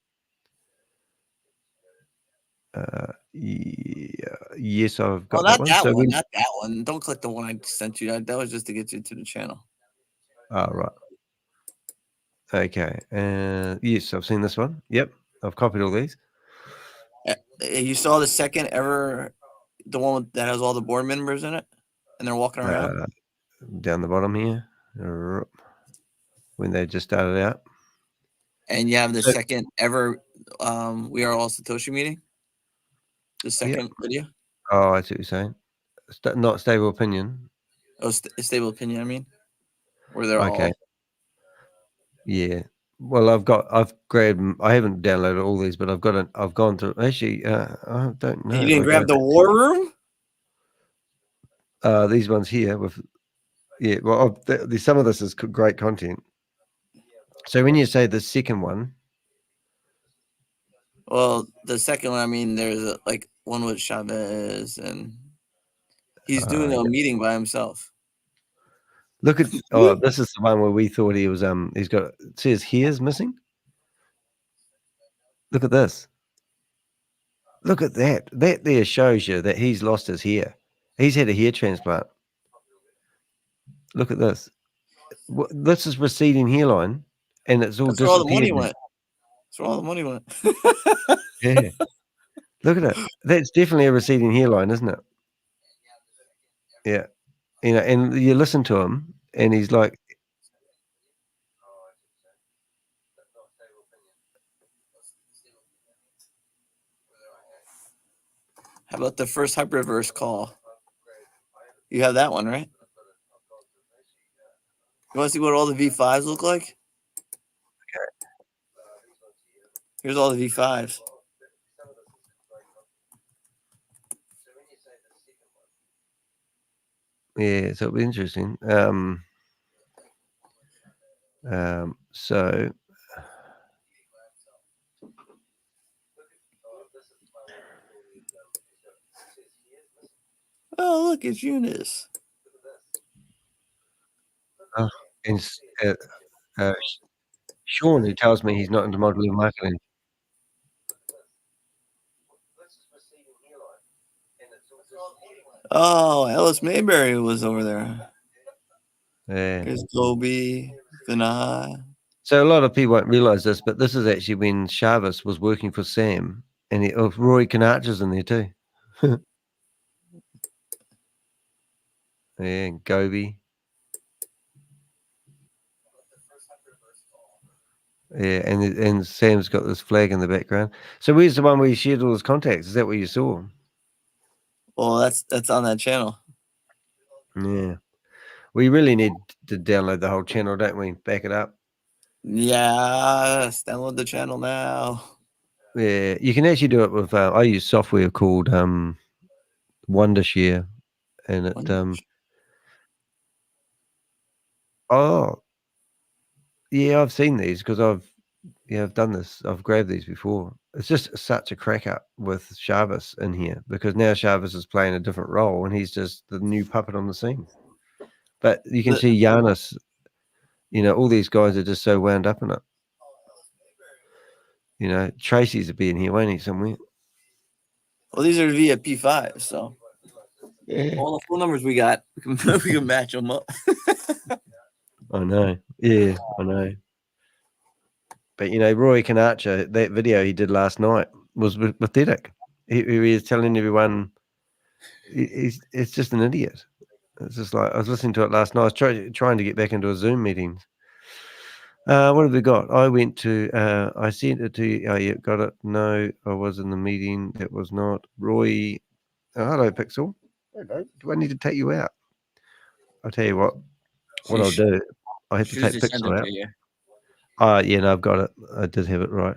Yeah, yes, I've got not that one. that So one. Not that one. Don't click the one I sent you. That was just to get you to the channel. Oh, right. Okay. Yes, I've seen this one. Yep, I've copied all these. You saw the second ever, the one that has all the board members in it, and they're walking around. Down the bottom here. when they just started out. And you have the So- second ever We Are All Satoshi meeting. The second video. Oh, I see what you're saying. Not stable opinion. Oh, stable opinion. I mean, where they're Okay. all. Yeah. Well, I've grabbed. I haven't downloaded all these, but I've gone through. Actually, I don't know. You didn't grab the War Room? These ones here with. Yeah. Well, some of this is great content. So when you say the second one. Well, the second one, I mean, there's like one with Chavez, and he's doing a meeting by himself. Look at this is the one where we thought he was he's got it says hair's missing. Look at this. Look at that. That there shows you that he's lost his hair. He's had a hair transplant. Look at this. This is receding hairline, and it's all That's where all the money disappeared. went. That's where all the money went. Yeah. Look at it. That's definitely a receding hairline, isn't it? Yeah. You know, and you listen to him, and he's like, How about the first hyperverse call? You have that one, right? You want to see what all the V5s look like? Okay. Here's all the V5s. yeah, so it'll be interesting. So Oh, look, it's Eunice. and Sean, who tells me he's not into modeling marketing. Oh, Ellis Mayberry was over there. Yeah. Here's Gobi, Vinay. So a lot of people won't realize this, but this is actually when Chavez was working for Sam, and Roy Canarcha's in there too. Yeah, and Gobi. Yeah, and Sam's got this flag in the background. So where's the one where he shared all his contacts? Is that what you saw? Well, that's on that channel. Yeah. We really need to download the whole channel, don't we? Back it up. Yes, download the channel now. Yeah, you can actually do it with. I use software called Wondershare, and it. Oh, yeah, I've seen these because I've done this. I've grabbed these before. It's just such a crack up with Chavez in here because now Chavez is playing a different role and he's just the new puppet on the scene. But you can see Giannis, you know, all these guys are just so wound up in it. You know, Tracy's a being here, won't he, somewhere? Well, these are via P5, so Yeah. all the phone numbers we got, we can match them up. I know. Yeah, I know. But, you know, Roy Canarcha, that video he did last night was pathetic. He was telling everyone it's just an idiot. It's just like I was listening to it last night. I was trying to get back into a Zoom meeting. What have we got? I went to, I sent it to you. Oh, yeah, got it. No, I was in the meeting. That was not Roy. Oh, hello, Pixel. Hello. Do I need to take you out? I'll tell you what I'll do. I have to take Pixel out. Yeah, no, I've got it. I did have it right.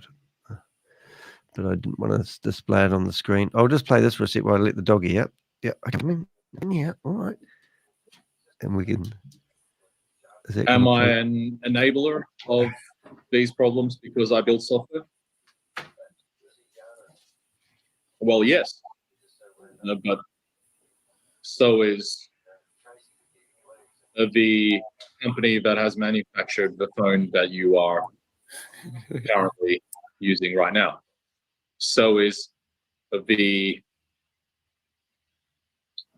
But I didn't want to display it on the screen. I'll just play this for a sec while I let the doggy out. Yeah, okay, come in here. All right. And we can... Am I an enabler of these problems because I build software? Well, yes. But so is the company that has manufactured the phone that you are currently using right now. So is the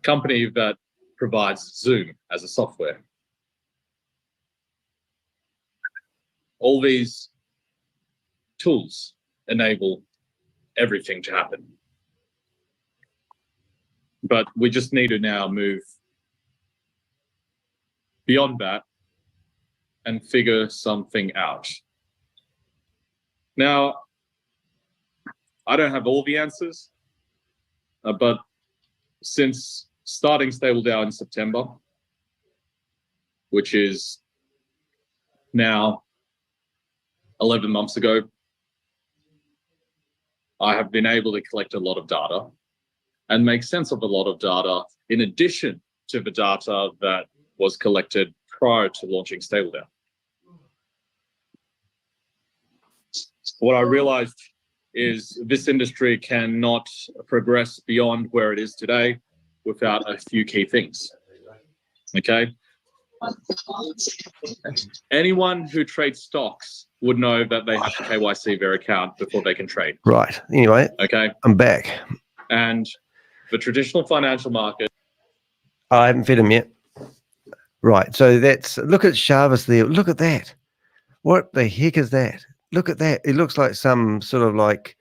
company that provides Zoom as a software. All these tools enable everything to happen. But we just need to now move beyond that and figure something out. Now, I don't have all the answers, but since starting Stable DAO in September, which is now 11 months ago, I have been able to collect a lot of data and make sense of a lot of data in addition to the data that was collected prior to launching Stable DAO. What I realized is this industry cannot progress beyond where it is today without a few key things. Okay? Anyone who trades stocks would know that they have to KYC their account before they can trade. Right. Anyway, okay, I'm back. And the traditional financial market. I haven't fed him yet. Right. So that's, look at SHAVEZ'S there. Look at that. What the heck is that? Look at that. It looks like some sort of like,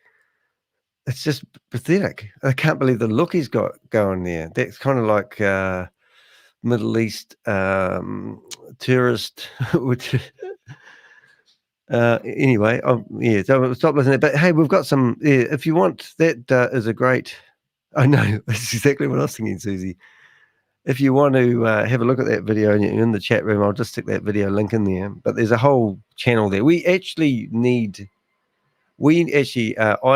it's just pathetic. I can't believe the look he's got going there. That's kind of like Middle East tourist, which anyway, yeah, so stop listening. But hey, we've got some, yeah, if you want, that is a great, I know, that's exactly what I was thinking, Susie. If you want to have a look at that video and you're in the chat room, I'll just stick that video link in there. But there's a whole channel there. I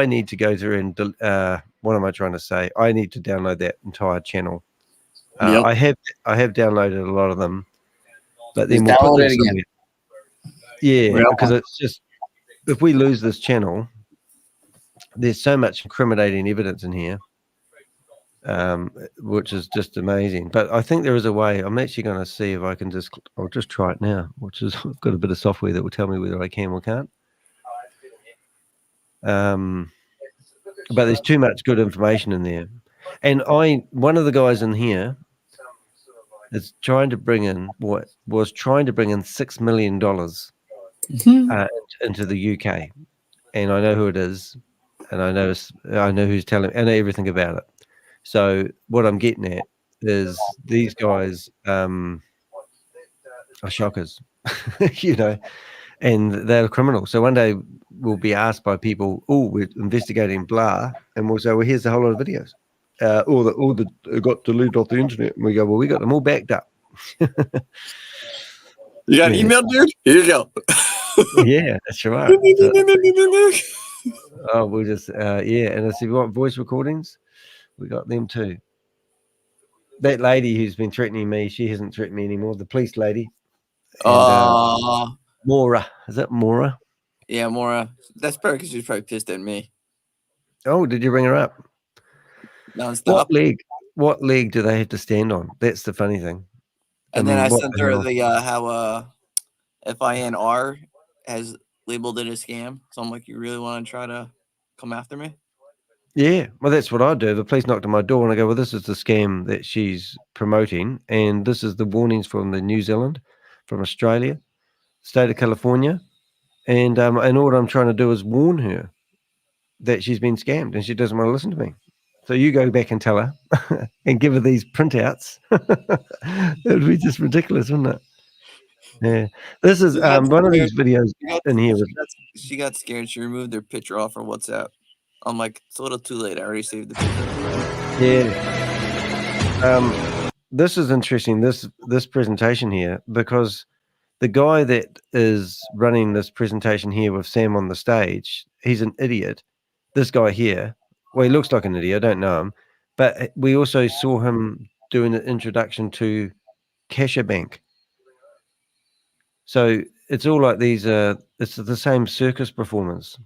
need to go through and, what am I trying to say? I need to download that entire channel. Yep. I have downloaded a lot of them, but then Just we'll put download them it again. somewhere. Yeah, Yep. because it's just, if we lose this channel, there's so much incriminating evidence in here, which is just amazing. But I think there is a way. I'm actually going to see if I can I'll just try it now, which is, I've got a bit of software that will tell me whether I can or can't. But there's too much good information in there. And one of the guys in here is trying to bring in $6 million into the UK. And I know who it is. And I know who's telling me, I know everything about it. So what I'm getting at is these guys are shockers, you know, and they're criminals. So one day we'll be asked by people, oh, we're investigating blah, and we'll say, well, here's a whole lot of videos. All the got deleted off the internet. And we go, well, we got them all backed up. You got an email, dude? Here you go. Yeah, that's right. Oh, we'll just, yeah. And if you want voice recordings, we got them too. That lady who's been threatening me, she hasn't threatened me anymore. The police lady. And, Maura. Is that Maura? Yeah, Maura. That's probably because she's probably pissed at me. Oh, did you bring her up? Non-stop. What leg do they have to stand on? That's the funny thing. And then I what sent the her hell? the how FINR has labeled it a scam. So I'm like, you really want to try to come after me? Yeah, well, that's what I do. The police knocked on my door and I go, well, this is the scam that she's promoting. And this is the warnings from the New Zealand, from Australia, state of California. And all I'm trying to do is warn her that she's been scammed and she doesn't want to listen to me. So you go back and tell her and give her these printouts. It would be just ridiculous, wouldn't it? Yeah. This is one of these videos in here. She got scared. She removed her picture off her WhatsApp. I'm like, it's a little too late. I already saved the picture. Yeah. This is interesting, this presentation here, because the guy that is running this presentation here with Sam on the stage, he's an idiot. This guy here, well, he looks like an idiot. I don't know him. But we also saw him doing an introduction to CashAbank. So it's all like these, it's the same circus performance.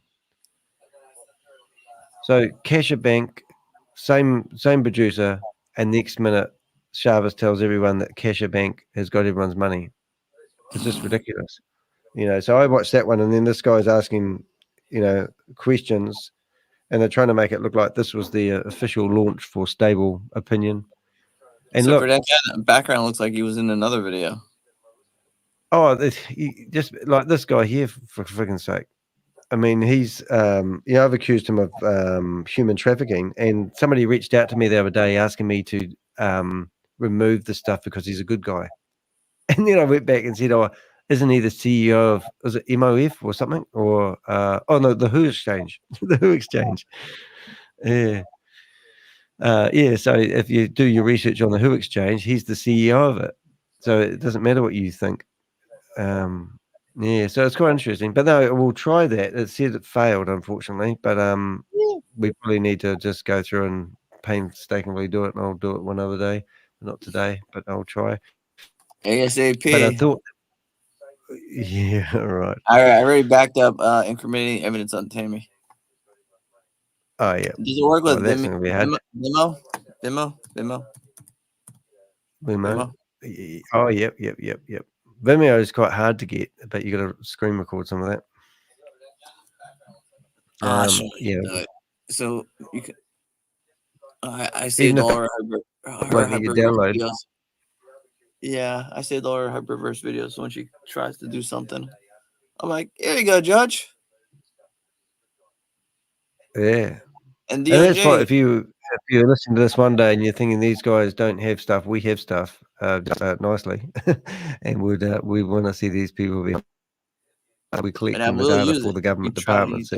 So CashAbank, same producer, and next minute, SHAVEZ'S tells everyone that CashAbank has got everyone's money. It's just ridiculous, you know. So I watched that one, and then this guy's asking, you know, questions, and they're trying to make it look like this was the official launch for Stable Opinion. And so look, for that guy, the background looks like he was in another video. oh, just like this guy here, for friggin' sake. I mean, he's, you know, I've accused him of human trafficking, and somebody reached out to me the other day asking me to remove the stuff because he's a good guy. And then I went back and said, oh, isn't he the CEO of, is it MOF or something? Or, oh no, the Who Exchange. The Who Exchange. Yeah. Yeah, so if you do your research on the Who Exchange, he's the CEO of it. So it doesn't matter what you think. Yeah, so it's quite interesting. But no, we'll try that. It said it failed, unfortunately. But we probably need to just go through and painstakingly do it, and I'll do it one other day. Not today, but I'll try. ASAP. But I thought, yeah, right. I already backed up incriminating evidence on Tammy. Oh yeah. Does it work with that's gonna be hard. Vimeo? Vimeo. Oh, yep. Vimeo is quite hard to get, but you got to screen record some of that. Yeah. So you can. I saved all our hyperverse videos. Yeah, I saved all our hyperverse videos. So when she tries to do something, I'm like, "Here you go, Judge." Yeah. And that's why DOJ. if you're listening to this one day and you're thinking these guys don't have stuff, we have stuff nicely, and we want to see these people be. We collecting the data for the government departments.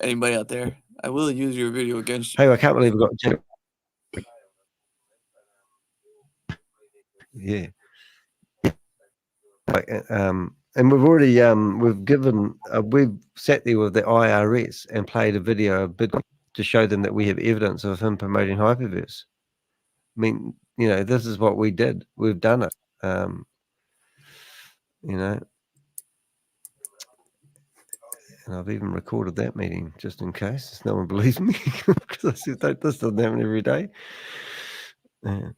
Anybody out there? I will use your video against you. Hey, I can't believe we got. Yeah. And we've already we've sat there with the IRS and played a video of Bitcoin to show them that we have evidence of him promoting Hyperverse. I mean, this is what we did. We've done it. And I've even recorded that meeting just in case no one believes me, because I said this doesn't happen every day. Yeah.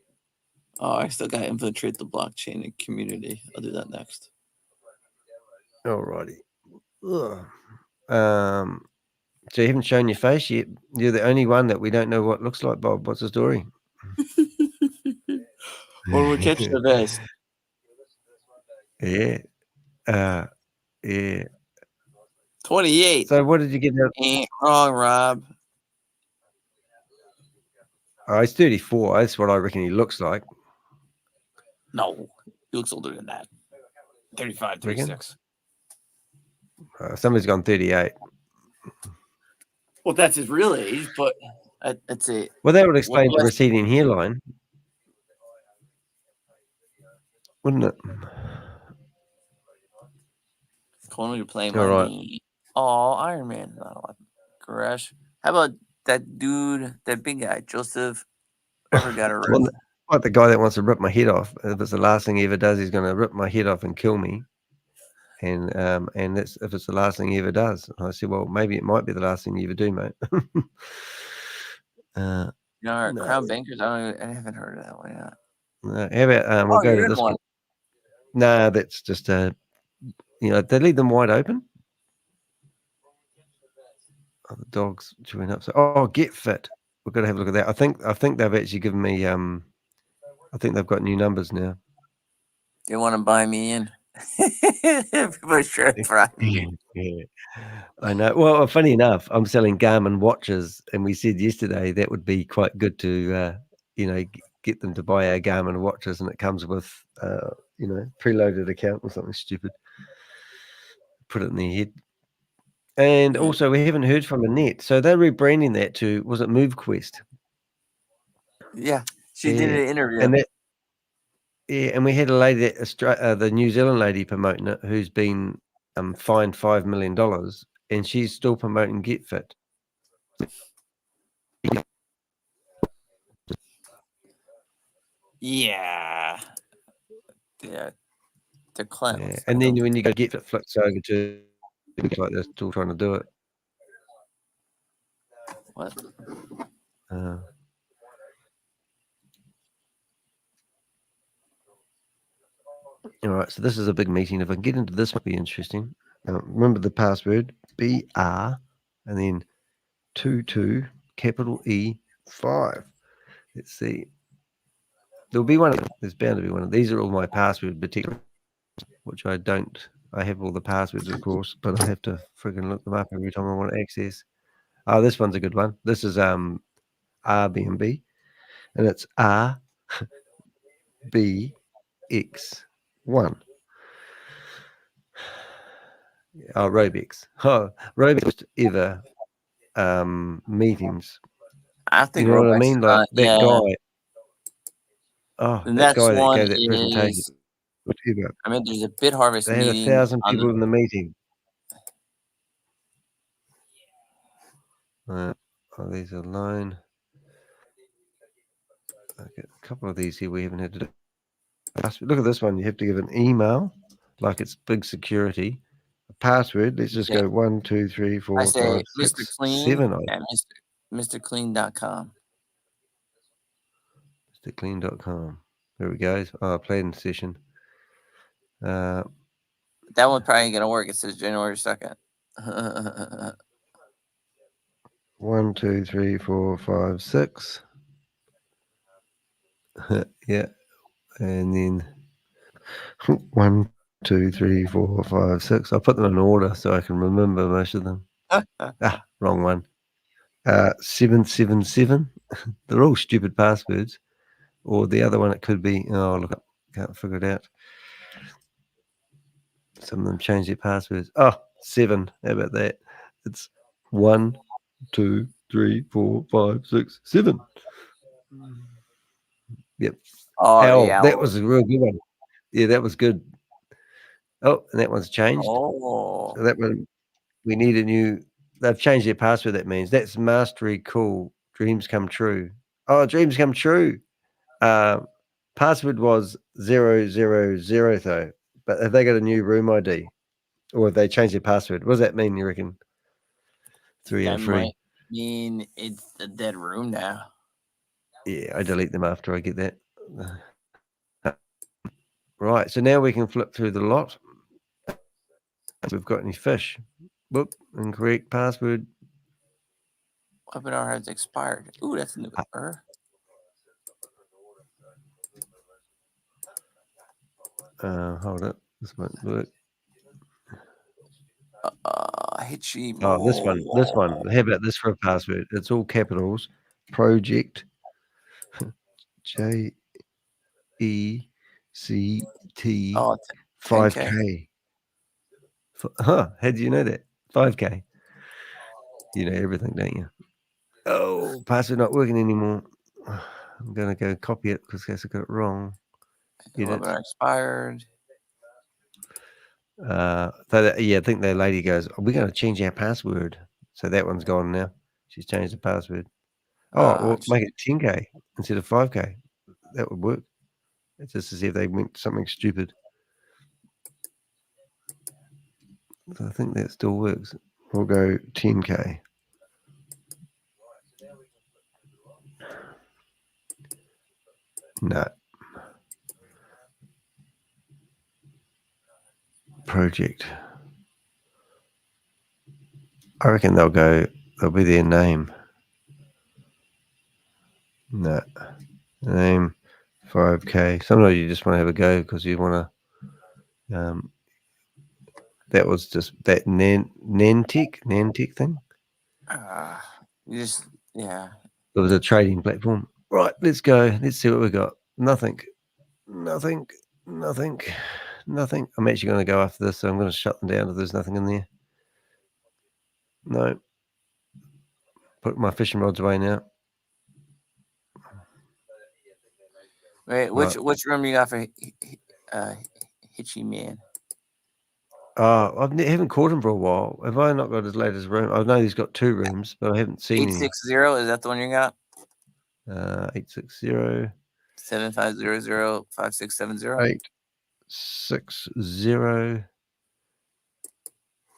Oh, I still got to infiltrate the blockchain community. I'll do that next. Alrighty. So you haven't shown your face yet. You're the only one that we don't know what looks like, Bob. What's the story? When we catch the best. Yeah. Yeah. 28. So what did you get out? Ain't wrong, Rob. Oh, he's 34. That's what I reckon he looks like. No, he looks older than that. 35, 36. Somebody's gone 38. Well, that's his real age, but that's it. Well, that would explain the receding hairline, wouldn't it? Conley, you're playing All my right. game. Oh, Iron Man. Crash. How about that dude, that big guy, Joseph? Ever got arrested? Like the guy that wants to rip my head off. If it's the last thing he ever does, he's going to rip my head off and kill me. And that's if it's the last thing he ever does. And I said, well, maybe it might be the last thing you ever do, mate. Crown Bankers. I haven't heard of that one yet. How about we'll go to this one? No, that's just they leave them wide open. Oh, the dog's chewing up. So, Get Fit. We've got to have a look at that. I think they've actually given me. I think they've got new numbers now. They want to buy me in. People sure Friday. Yeah, I know. Well, funny enough, I'm selling Garmin watches, and we said yesterday that would be quite good to, get them to buy our Garmin watches, and it comes with, preloaded account or something stupid. Put it in their head. And also, we haven't heard from Annette, so they're rebranding that to, was it MoveQuest? Yeah, she did an interview. And we had a lady, the New Zealand lady promoting it, who's been fined $5 million, and she's still promoting Get Fit. Yeah. They're clowns. Yeah. And then when you go Get Fit, flicks over to like they're still trying to do it. What? All right, so this is a big meeting. If I can get into this, might be interesting. Remember the password BR and then 22 capital E5. Let's see. There'll be one. There's bound to be one of these. Are all my password particular, which I don't. I have all the passwords, of course, but I have to freaking look them up every time I want to access. Oh, this one's a good one. This is Airbnb, and it's RBX one. Oh, Robex. Oh, Robex ever meetings. I think You know what I Robex mean? is Like that yeah. guy. Oh, The that next guy that one gave that presentation. is, Whatever. I mean, there's a Bit Harvest They had meeting 1,000 on people the, in the meeting. Oh, these are loan. Okay, a couple of these here we haven't had to do. Look at this one. You have to give an email, like it's big security. A password. Let's just yeah. go 1, 2, 3, 4, I say 5, Mr. 6, Clean 7. at MrClean.com. MrClean.com. There we go. Oh, planning session. That one probably ain't gonna work. It says January 2nd. 1, 2, 3, 4, 5, 6. Yeah, and then 1, 2, 3, 4, 5, 6. I'll put them in order so I can remember most of them. Wrong one. 777. They're all stupid passwords. Or the other one, it could be. Oh, look, can't figure it out. Some of them change their passwords. Oh, 7. How about that? It's 1, 2, 3, 4, 5, 6, 7. Yep. Oh, yeah. That was a real good one. Yeah, that was good. Oh, and that one's changed. Oh. So that one, we need a new. They've changed their password. That means that's mastery. Cool. Dreams come true. Oh, dreams come true. Password was 000 though. But have they got a new room ID, or have they changed their password? What does that mean? You reckon? 3 and That 3. might mean it's a dead room now. Yeah, I delete them after I get that. Right, so now we can flip through the lot. If we've got any fish. Whoop, incorrect password. Webinar has expired. Ooh, that's a new error. Hold it. This won't work. Hitchy. Oh, this one. This one. How about this for a password? It's all capitals. Project JECT Oh, 5K. Huh? How do you know that? 5K. You know everything, don't you? Oh, password not working anymore. I'm gonna go copy it because I guess I got it wrong. Webinar expired. Yeah, I think that lady goes, we're going to change our password. So that one's gone now. She's changed the password. Oh, well, make it 10K instead of 5K. That would work. It's just to see if they went something stupid. So I think that still works. We'll go 10K. No. Project. I reckon they'll be their name. No. Name 5K. Sometimes you just want to have a go because you want to. That was just that Nantic thing. Yeah. It was a trading platform. Right, let's go. Let's see what we got. Nothing. I'm actually going to go after this, so I'm going to shut them down if there's nothing in there. No. Put my fishing rods away now. Wait, which room you got for Hitchy Man? I haven't caught him for a while. Have I not got his latest room? I know he's got 2 rooms, but I haven't seen 860, is that the one you got? 860 7500 5670. 860.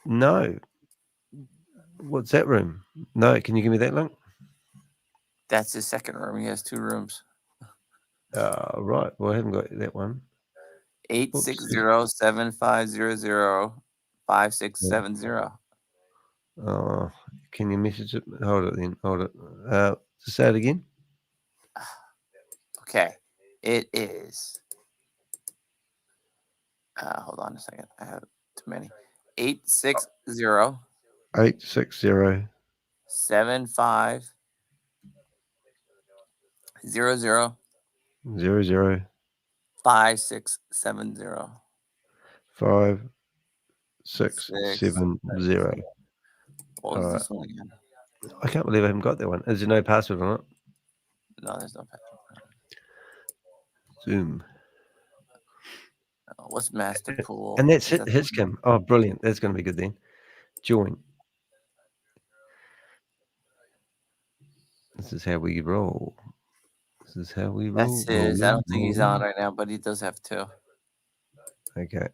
No. What's that room? No, can you give me that link? That's his second room. He has 2 rooms. Right. Well, I haven't got that one. 860-7500-5670. Oh, can you message it? Hold it then. Hold it. Just say it again. Okay. It is. Hold on a second. I have too many. 860 75 00 00 5670. 5670. What was this one again? I can't believe I haven't got that one. Is there no password on it? No, there's no password. Zoom. What's master pool? And that's Is it. that- Hitchcam. Oh, brilliant. That's going to be good then. Join. This is how we roll. This is how we roll. That's his. I don't think he's on right now, but he does have 2. Okay.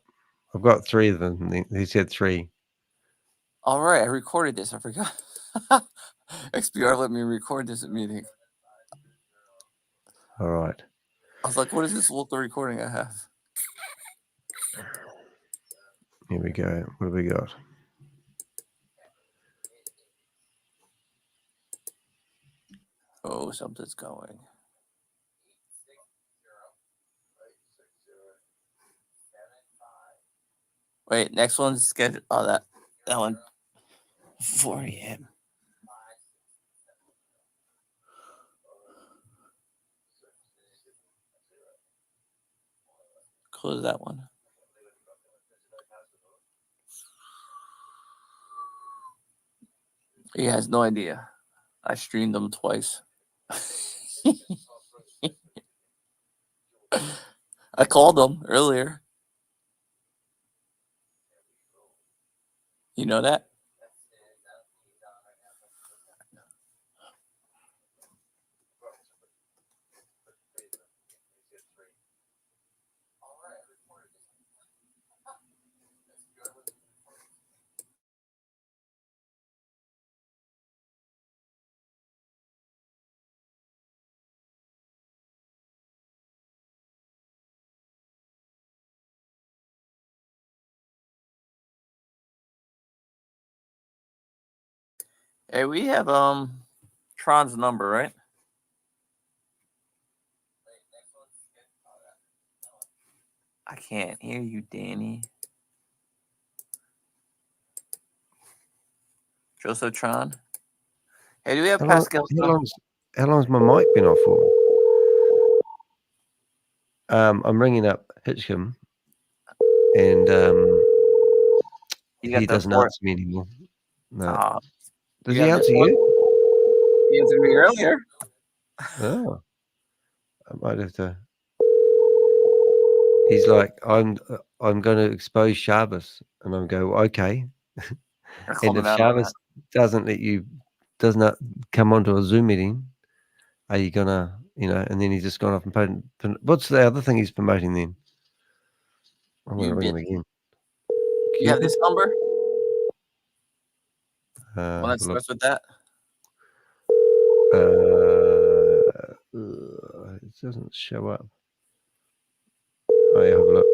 I've got 3 of them. He said 3. All right, I recorded this. I forgot. XPR let me record this meeting. All right. I was like, what is this local recording I have? Here we go. What have we got? Oh, something's going. Wait, next one's scheduled. Oh, that one. 4 a.m. Close that one. He has no idea. I streamed them twice. I called him earlier. You know that? Hey, we have Tron's number, right? I can't hear you, Danny. Joseph Tron. Hey, do we have Pascal's number? How long's my mic been off for? I'm ringing up Hitchcom, and he doesn't answer me anymore. No. Does he answer you? He answered me earlier. Oh, I might have to. He's like, I'm going to expose SHAVEZ'S, and I'm go, okay. And if SHAVEZ'S does not come onto a Zoom meeting, are you gonna, and then he's just gone off and put what's the other thing he's promoting then? I'm gonna ring him again. You have this number? Well, that starts with that. It doesn't show up. Oh, yeah, have a look.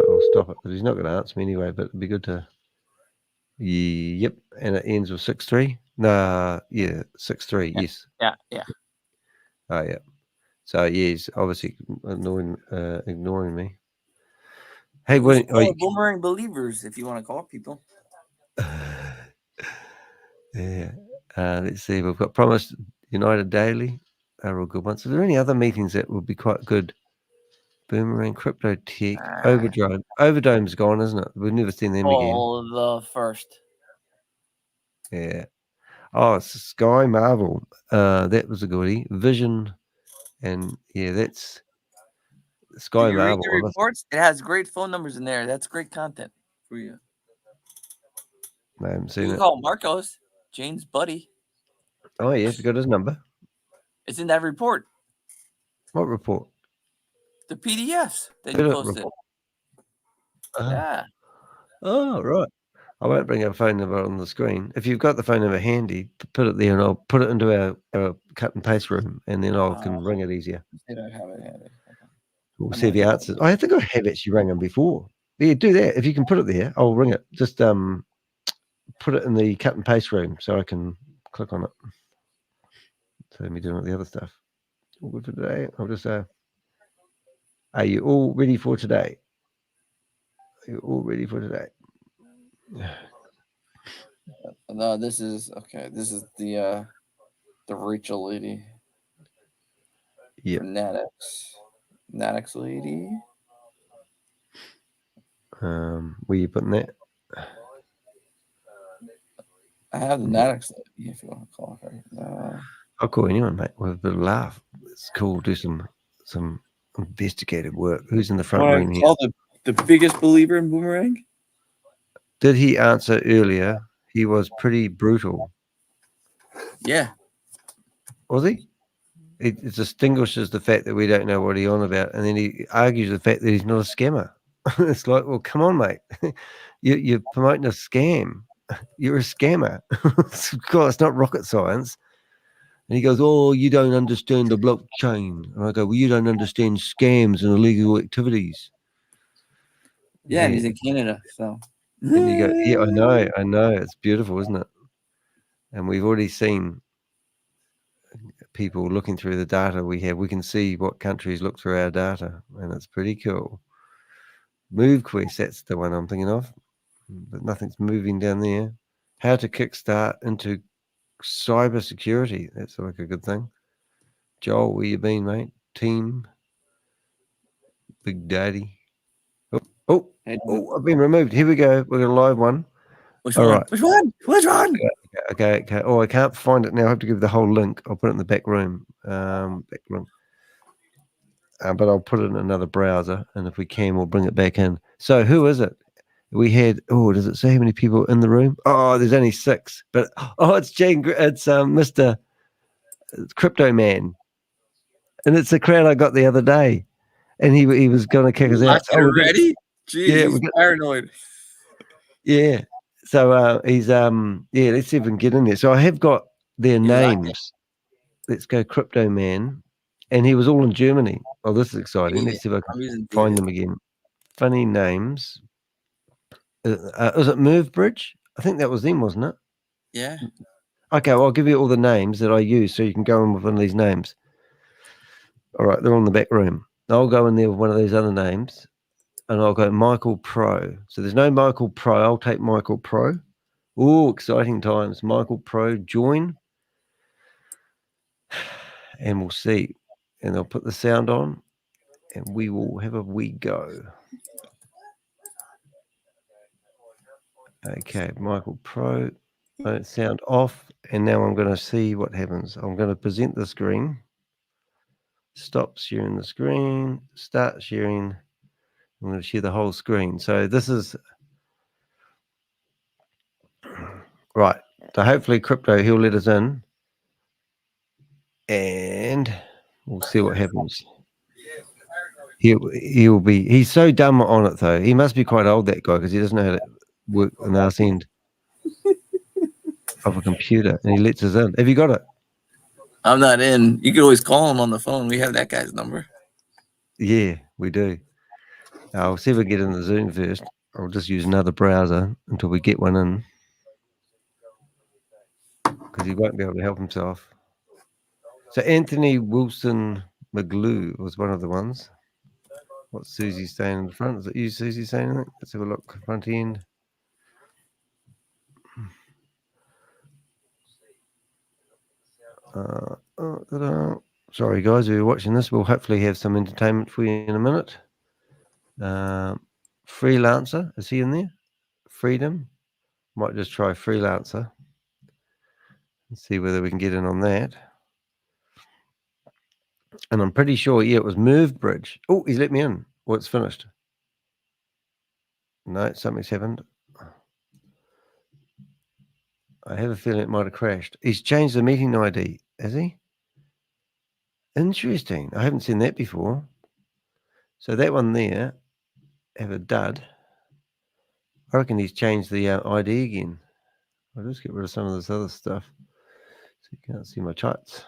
I'll stop it because he's not going to answer me anyway. But it'd be good to. Yep, and it ends with 6-3. Nah, yeah, 6-3. Yeah. Yes. Yeah. Oh yeah. So yeah, he's obviously ignoring me. Hey, when Boomerang believers, if you want to call people. Yeah. Let's see. We've got Promised United Daily. They're all good ones. Are there any other meetings that would be quite good? Boomerang, Crypto Tech, Overdrive. Overdome's gone, isn't it? We've never seen them again. Oh, the first. Yeah. Oh, it's Sky Marvel. That was a goodie. Vision, and yeah, that's Sky Did you read Marvel. the reports? It has great phone numbers in there. That's great content for you. I haven't You seen can it. call Marcos, Jane's buddy. Oh yeah, you got his number. It's in that report. What report? The PDFs that Edit you posted. report. Yeah. Oh, right. I won't bring our phone number on the screen. If you've got the phone number handy, put it there and I'll put it into our cut and paste room and then I can ring it easier. I don't have it handy. We'll see if he answers. I think I have actually rang him before. Yeah, do that. If you can put it there, I'll ring it. Just put it in the cut and paste room so I can click on it. So me doing all the other stuff. All good for today. I'll just are you all ready for today? Are you all ready for today? No, this is okay. This is the Rachel lady. Yeah. Fanatics. Nadex lady. Where you putting that? I have the Nadex lady if you want to call her. I'll call anyone, mate. With a bit of laugh. It's cool. Do some investigative work. Who's in the front room here? Call the biggest believer in Boomerang? Did he answer earlier? He was pretty brutal. Yeah. Was he? It distinguishes the fact that we don't know what he's on about, and then he argues the fact that he's not a scammer. It's like, well, come on, mate. You're promoting a scam. You're a scammer. God, it's not rocket science. And he goes, oh, you don't understand the blockchain. And I go, well, you don't understand scams and illegal activities. Yeah, and he's in Canada, so. And you go, yeah, I know. It's beautiful, isn't it? And we've already seen people looking through the data we have. We can see what countries look through our data, and it's pretty cool. MoveQuest, that's the one I'm thinking of, but nothing's moving down there. How to kickstart into cybersecurity. That's like a good thing. Joel, where you been, mate? Team Big Daddy. Oh, I've been removed. Here we go. We've got a live one. Which one? Right. Which one? Which one? Okay. Oh, I can't find it now. I have to give the whole link. I'll put it in the back room. But I'll put it in another browser, and if we can, we'll bring it back in. So who is it? We had, does it say how many people in the room? Oh, there's only 6. But it's Mr. Crypto Man. And it's the crowd I got the other day. And he was going to kick us out. Ready? Jeez, yeah, he's paranoid. Yeah. So he's let's see if we can get in there. So I have got their names. Let's go Crypto Man. And he was all in Germany. Oh, this is exciting. Let's see if I can find them again. Funny names. Was it Merv Bridge? I think that was them, wasn't it? Yeah. Okay, well, I'll give you all the names that I use so you can go in with one of these names. All right, they're on the back room. I'll go in there with one of these other names, and I'll go Michael Pro. So there's no Michael Pro. I'll take Michael Pro. Oh, exciting times. Michael Pro, join. And we'll see. And I'll put the sound on, and we will have a wee go. Okay, Michael Pro, sound off, and now I'm going to see what happens. I'm going to present the screen. Stop sharing the screen, start sharing. I'm going to share the whole screen. So this is, right, so hopefully Crypto, he'll let us in, and we'll see what happens. He's so dumb on it, though. He must be quite old, that guy, because he doesn't know how to work on the arse end of a computer, and he lets us in. Have you got it? I'm not in. You can always call him on the phone. We have that guy's number. Yeah, we do. I'll see if we get in the Zoom first. I'll just use another browser until we get one in, because he won't be able to help himself. So Anthony Wilson McGlue was one of the ones. What's Susie saying in the front? Is it you, Susie, saying anything? Let's have a look. Front end. Sorry, guys, if you're watching this, we'll hopefully have some entertainment for you in a minute. Freelancer, is he in there? Freedom. Might just try Freelancer and see whether we can get in on that. And I'm pretty sure, yeah, it was Merv Bridge. Oh, he's let me in. Well, it's finished. No, something's happened. I have a feeling it might have crashed. He's changed the meeting ID, has he? Interesting. I haven't seen that before. So that one there, have a dud. I reckon he's changed the ID again. I'll just get rid of some of this other stuff so you can't see my charts.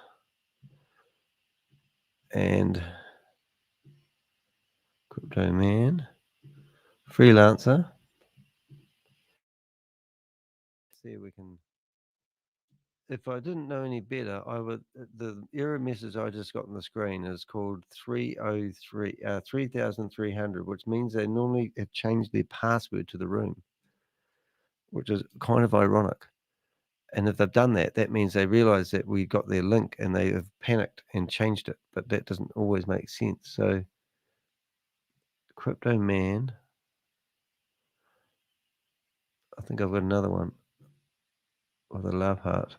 And Crypto Man, Freelancer. See if we can. If I didn't know any better, I would. The error message I just got on the screen is called 3300, which means they normally have changed their password to the room, which is kind of ironic. And if they've done that, that means they realize that we got their link and they have panicked and changed it. But that doesn't always make sense. So Crypto Man. I think I've got another one with a love heart.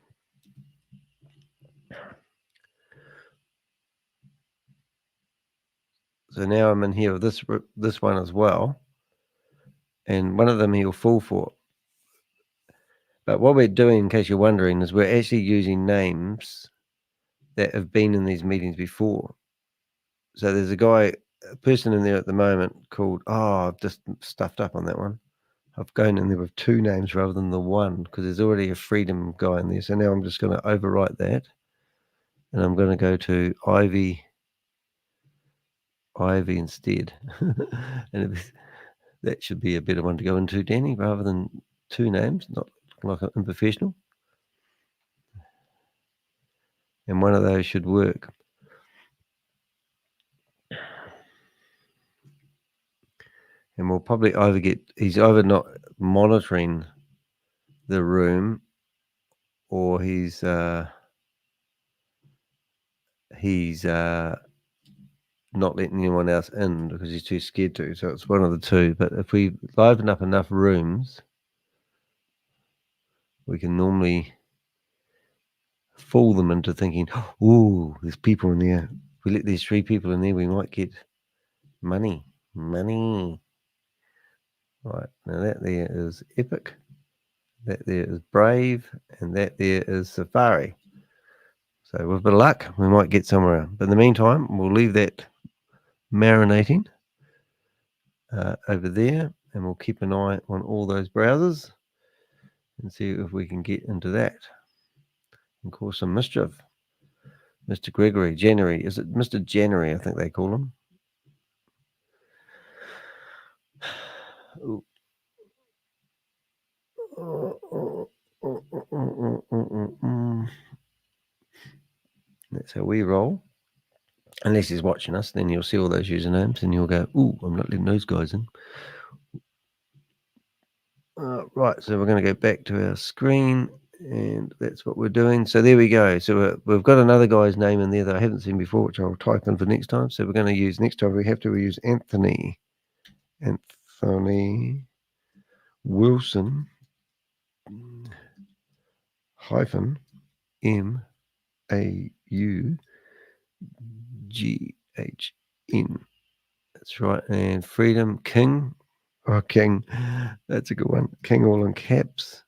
So now I'm in here with this one as well. And one of them he'll fall for. But what we're doing, in case you're wondering, is we're actually using names that have been in these meetings before. So there's a person in there at the moment called, I've just stuffed up on that one. I've gone in there with 2 names rather than the one, because there's already a Freedom guy in there. So now I'm just going to overwrite that. And I'm going to go to Ivy instead. And that should be a better one to go into, Danny, rather than 2 names, not like an unprofessional. And one of those should work. And we'll probably he's either not monitoring the room, or he's not letting anyone else in because he's too scared to. So it's one of the two. But if we liven up enough rooms, we can normally fool them into thinking, oh, there's people in there. If we let these 3 people in there, we might get money. Right, now that there is Epic, that there is Brave, and that there is Safari. So with a bit of luck, we might get somewhere. But in the meantime, we'll leave that marinating over there, and we'll keep an eye on all those browsers and see if we can get into that and cause some mischief. Mr. Gregory, January, is it Mr. January? I think they call him. Ooh. That's how we roll. Unless he's watching us, then you'll see all those usernames and you'll go, ooh, I'm not letting those guys in. Right, so we're going to go back to our screen, and that's what we're doing. So there we go. So we've got another guy's name in there that I haven't seen before, which I'll type in for next time. So we're going to use, next time we use Anthony Wilson hyphen MAUGHN. That's right. And Freedom King. Oh, King. That's a good one. King all in caps.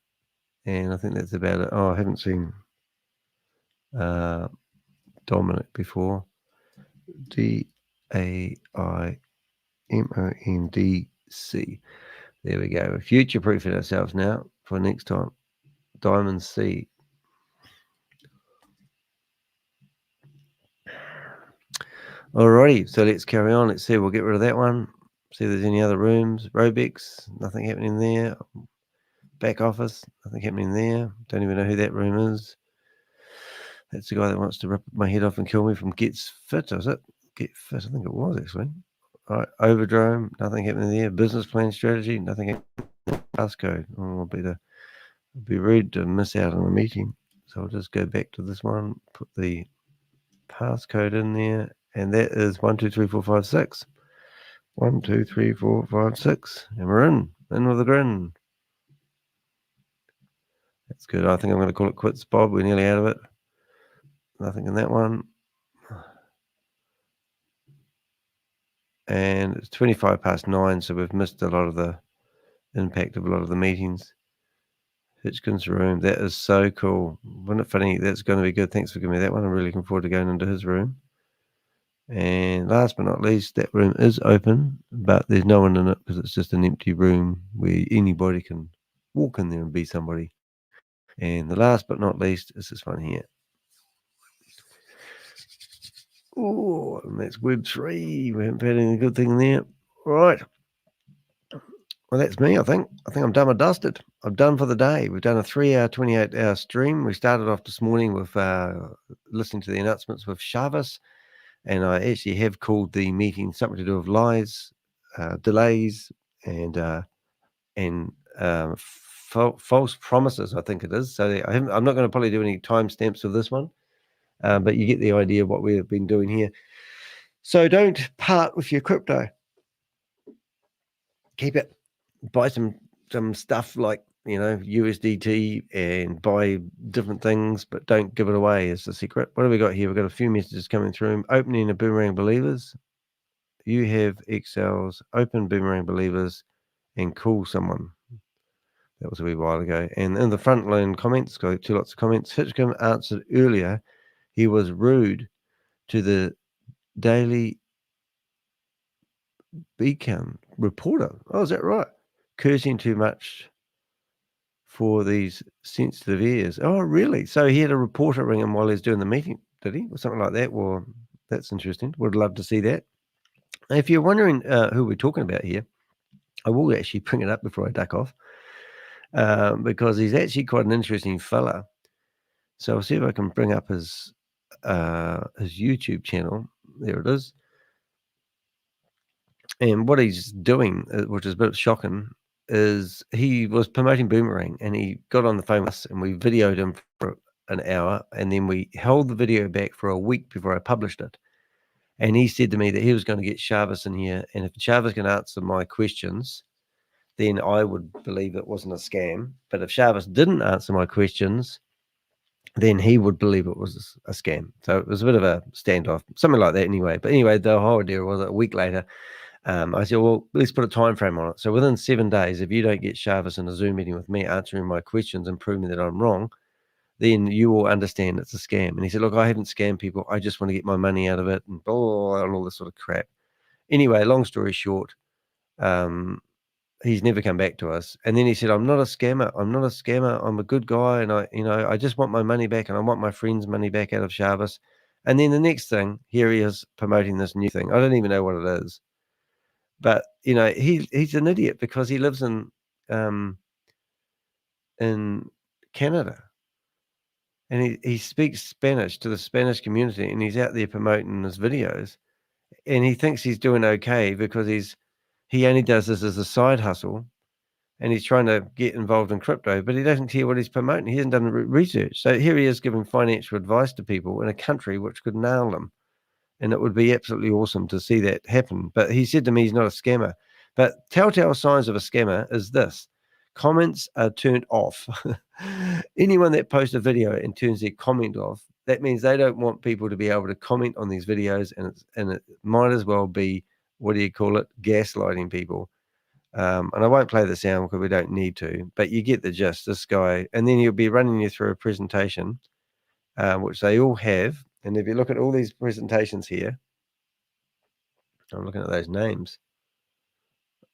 And I think that's about it. Oh, I haven't seen Dominic before. DAIMONDC. There we go. We're future-proofing ourselves now for next time. Diamond C. Alrighty, so let's carry on. Let's see. We'll get rid of that one. See if there's any other rooms. Robex, nothing happening there. Back office, nothing happening there. Don't even know who that room is. That's the guy that wants to rip my head off and kill me from Gets Fit, is it? Get Fit, I think it was actually. All right, Overdrome, nothing happening there. Business plan strategy, nothing happening. Passcode. Oh, I'll be rude to miss out on a meeting. So I'll just go back to this one, put the passcode in there, and that is 123456. 123456, and we're in with a grin. That's good. I think I'm going to call it quits, Bob. We're nearly out of it. Nothing in that one. And it's 9:25, so we've missed a lot of the impact of a lot of the meetings. Hitchkin's room. That is so cool. Wasn't it funny? That's going to be good. Thanks for giving me that one. I'm really looking forward to going into his room. And last but not least, that room is open, but there's no one in it because it's just an empty room where anybody can walk in there and be somebody. And the last but not least is this one here. Oh, and that's Web3. We haven't had any good thing there. Right. Well, that's me, I think. I think I'm done and dusted. I'm done for the day. We've done a 3-hour, 28-hour stream. We started off this morning with listening to the announcements with SHAVEZ'S, and I actually have called the meeting something to do with lies, delays, and false promises, I think it is. So I'm not going to probably do any timestamps of this one, but you get the idea of what we've been doing here. So don't part with your crypto. keep it. Buy some stuff like, you know, USDT and buy different things, but don't give it away is the secret. What have we got here? We've got a few messages coming through. Opening a Boomerang Believers. You have Excels, open Boomerang Believers, and call someone. That was a wee while ago. And in the front line comments, got two lots of comments. Hitchcomb answered earlier. He was rude to the Daily Beacon reporter. Oh, is that right? Cursing too much for these sensitive ears. Oh, really? So he had a reporter ring him while he was doing the meeting, did he? Or something like that? Well, that's interesting. Would love to see that. If you're wondering who we're talking about here, I will actually bring it up before I duck off because he's actually quite an interesting fella. So I'll see if I can bring up his YouTube channel. There it is. And what he's doing, which is a bit shocking, is he was promoting Boomerang and he got on the phone with us and we videoed him for an hour and then we held the video back for a week before I published it. And he said to me that he was going to get SHAVEZ'S in here, and if SHAVEZ'S can answer my questions, then I would believe it wasn't a scam. But if SHAVEZ'S didn't answer my questions, then he would believe it was a scam. So it was a bit of a standoff, something like that anyway. But anyway, the whole idea was a week later, I said, well, let's put a time frame on it. So within 7 days, if you don't get SHAVEZ'S in a Zoom meeting with me answering my questions and proving that I'm wrong, then you will understand it's a scam. And he said, look, I haven't scammed people. I just want to get my money out of it and blah, and all this sort of crap. Anyway, long story short, he's never come back to us. And then he said, I'm not a scammer. I'm not a scammer. I'm a good guy. And I just want my money back and I want my friend's money back out of SHAVEZ'S. And then the next thing, here he is promoting this new thing. I don't even know what it is. But, you know, he's an idiot because he lives in Canada. And he speaks Spanish to the Spanish community and he's out there promoting his videos. And he thinks he's doing okay because he only does this as a side hustle and he's trying to get involved in crypto, but he doesn't care what he's promoting. He hasn't done the research. So here he is giving financial advice to people in a country which could nail them. And it would be absolutely awesome to see that happen. But he said to me he's not a scammer. But telltale signs of a scammer is this. Comments are turned off. Anyone that posts a video and turns their comment off, that means they don't want people to be able to comment on these videos, and it might as well be, what do you call it, gaslighting people. And I won't play the sound because we don't need to, but you get the gist. This guy, and then he'll be running you through a presentation, which they all have. And if you look at all these presentations here, I'm looking at those names.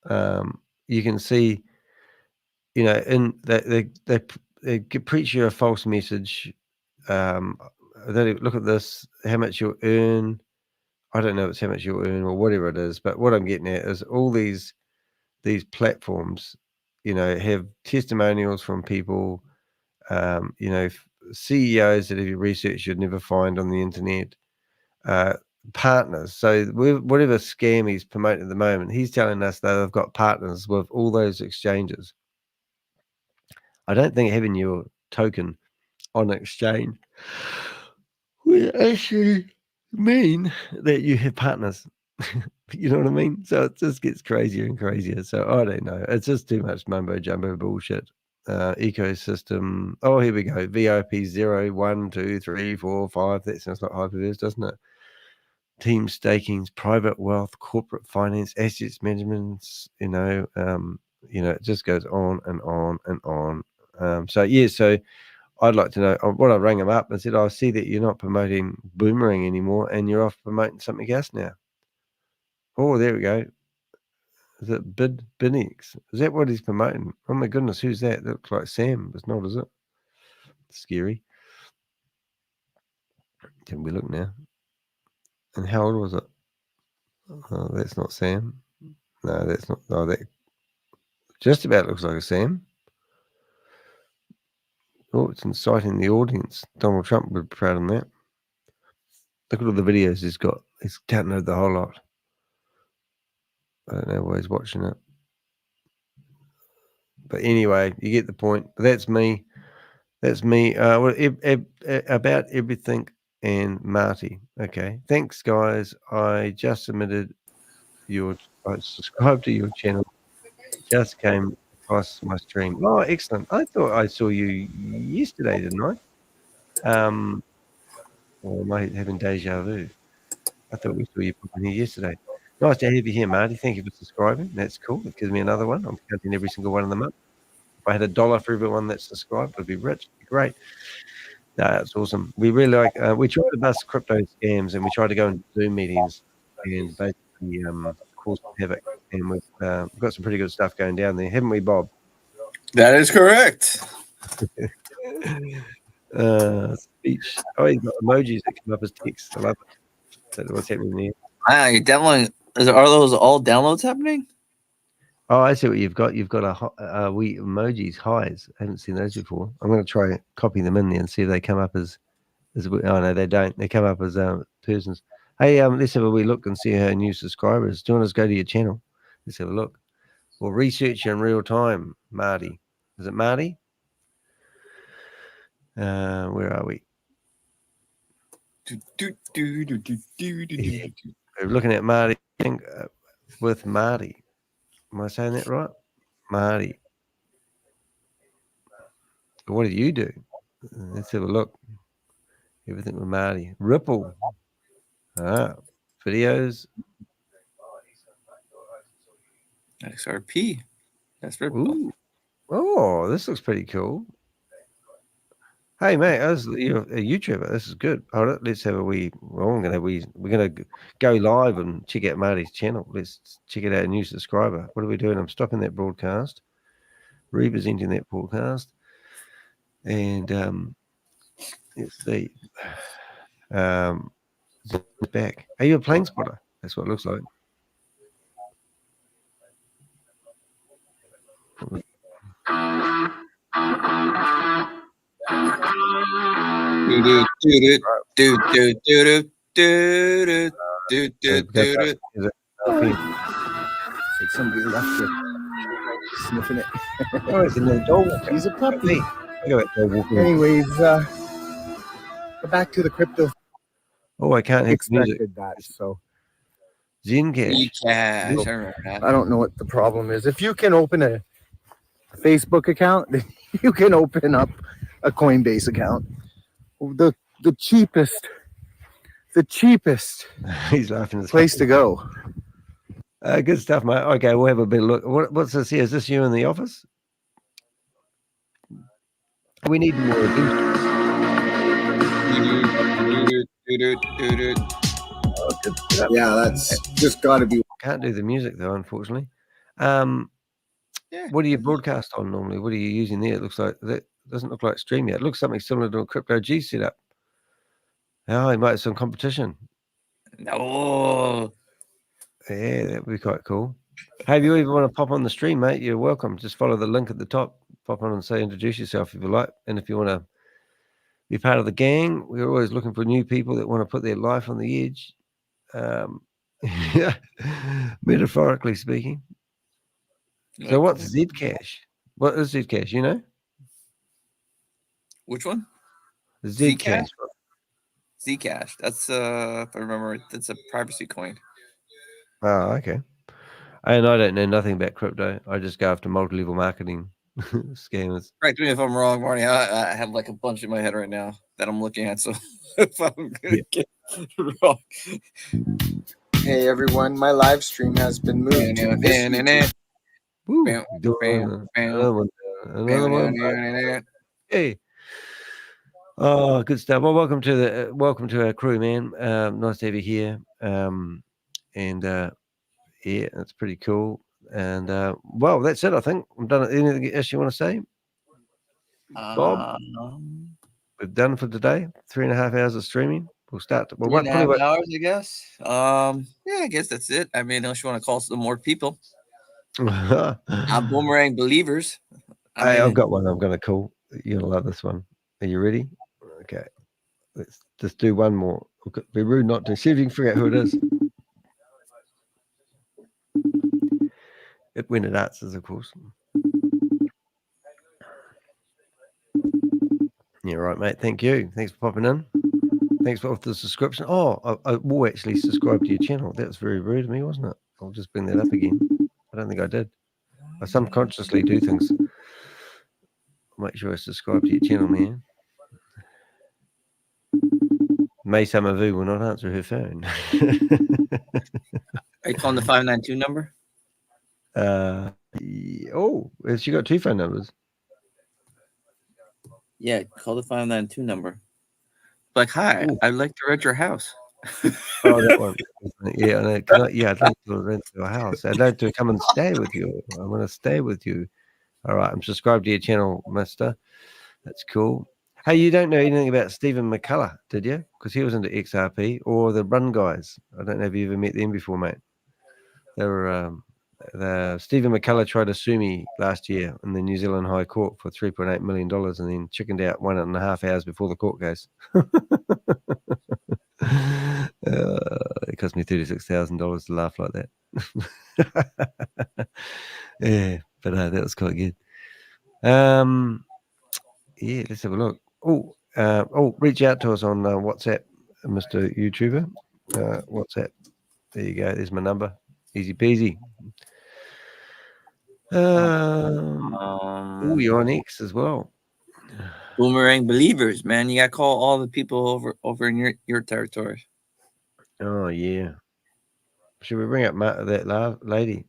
You can see, you know, in they preach you a false message. They look at this, how much you'll earn. I don't know if it's how much you'll earn or whatever it is, but what I'm getting at is all these platforms, you know, have testimonials from people, you know, CEOs that if you research you'd never find on the internet, partners. So whatever scam he's promoting at the moment, he's telling us that they've got partners with all those exchanges. I don't think having your token on an exchange will actually mean that you have partners. You know what I mean? So it just gets crazier and crazier. So I don't know. It's just too much mumbo jumbo bullshit. Ecosystem. Oh, here we go. VIP 0, 1, 2, 3, 4, 5. That sounds like hyperverse, doesn't it? Team stakings, private wealth, corporate finance, assets management. You know, it just goes on and on and on. So I'd like to know. What I rang him up and said, I see that you're not promoting Boomerang anymore, and you're off promoting something else now. Oh, there we go. Is it Binix? Is that what he's promoting? Oh my goodness, who's that? That looks like Sam. It's not, is it? Scary. Can we look now? And how old was it? Oh, that's not Sam. No, that's not. Oh, that just about looks like a Sam. Oh, it's inciting the audience. Donald Trump would be proud of that. Look at all the videos he's got. He's downloaded the whole lot. I don't know why he's watching it. But anyway, you get the point. That's me. That's me. About everything and Marty. Okay. Thanks, guys. I just submitted I subscribed to your channel Just came across my stream. Oh, excellent. I thought I saw you yesterday, didn't I? Or am I having deja vu? I thought we saw you popping here yesterday. Nice to have you here, Marty. Thank you for subscribing. That's cool. It gives me another one. I'm counting every single one of them up. If I had $1 for everyone that's subscribed, I'd be rich. It'd be great. No, that's awesome. We really like. We try to bust crypto scams, and we try to go into Zoom meetings and basically cause havoc. And we've got some pretty good stuff going down there, haven't we, Bob? That is correct. Speech. Oh, you've got emojis that come up as text. I love it. That's what's happening there. Ah, you're downloading. Are those all downloads happening? Oh, I see what you've got. You've got a we emojis highs. I haven't seen those before. I'm going to try copy them in there and see if they come up as. Oh no, they don't. They come up as persons. Hey, let's have a wee look and see how new subscribers. Do you want to go to your channel? Let's have a look. We'll research you in real time, Marty. Is it Marty? Where are we? We're looking at Marty. I think, with Marty. Am I saying that right? Marty. What do you do? Let's have a look. Everything with Marty. Ripple. Videos. XRP. That's Ripple. Ooh. Oh, this looks pretty cool. Hey, mate, you're a YouTuber. This is good. Hold it. Let's have a wee. Well, we're gonna go live and check out Marty's channel. Let's check it out. A new subscriber. What are we doing? I'm stopping that broadcast, representing that broadcast, and let's see. Back. Are you a plane spotter? That's what it looks like. Somebody left it. Sniffing it. Oh, it's a little dog. He's a puppy. Anyways, go back to the crypto. Oh, I can't hit music. Expected that, so. Zencash. I don't know what the problem is. If you can open a Facebook account, you can open up a Coinbase account. The cheapest He's laughing. place to go. Good stuff, mate. Okay, we'll have a bit of look. What's this here? Is this you in the office? We need more of these. Yeah, that's just got to be. Can't do the music though, unfortunately. What do you broadcast on normally? What are you using there? It looks like that doesn't look like Stream yet. It looks something similar to a Crypto G setup. Oh, he might have some competition. No. Yeah, that would be quite cool. Hey, if you even want to pop on the stream, mate, you're welcome. Just follow the link at the top. Pop on and say introduce yourself if you like. And if you want to be part of the gang, we're always looking for new people that want to put their life on the edge. Metaphorically speaking. So what's Zcash? What is Zcash? You know? Which one? Zcash. Zcash. That's if I remember, that's a privacy coin. Oh, okay. And I don't know nothing about crypto. I just go after multi-level marketing scammers. Correct me if I'm wrong, Marty. I have like a bunch in my head right now that I'm looking at. So if I'm gonna get it wrong. Hey everyone, my live stream has been moved. To this Another one. Hey. Oh, good stuff. Well, welcome to our crew, man. Nice to have you here. Yeah, that's pretty cool. And well, that's it. I think I'm done. Anything else you want to say, Bob? We're done for today. 3.5 hours of streaming. We'll start. Well, 3.5 hours, I guess. Yeah, I guess that's it. I mean, unless you want to call some more people. Boomerang believers. I've got one. I'm gonna call. You're gonna love this one. Are you ready? Okay. Let's just do one more. Be rude not to. See if you can figure out who it is. When it answers, of course. Yeah, right, mate. Thank you. Thanks for popping in. Thanks for the subscription. Oh, I will actually subscribe to your channel. That was very rude of me, wasn't it? I'll just bring that up again. I don't think I did. I subconsciously do things. Make sure I subscribe to your channel, man. May Summervu will not answer her phone. Are you calling the 592 number? Oh, has she got 2 phone numbers? Yeah, call the 592 number. Like, hi, I'd like to rent your house. Oh, that one. Yeah, I'd like to rent your house. I'd like to come and stay with you. I want to stay with you. All right, I'm subscribed to your channel, mister. That's cool. Hey, you don't know anything about Stephen McCullough, did you? Because he was into XRP or the Run guys. I don't know if you ever met them before, mate. They were Stephen McCullough tried to sue me last year in the New Zealand High Court for $3.8 million and then chickened out 1.5 hours before the court case. It cost me $36,000 to laugh like that. Yeah, but that was quite good. Yeah, let's have a look. Reach out to us on WhatsApp, Mr. YouTuber. WhatsApp. There you go. There's my number. Easy peasy. You're on X as well. Boomerang believers, man. You got to call all the people over in your territory. Oh, yeah. Should we bring up that lady?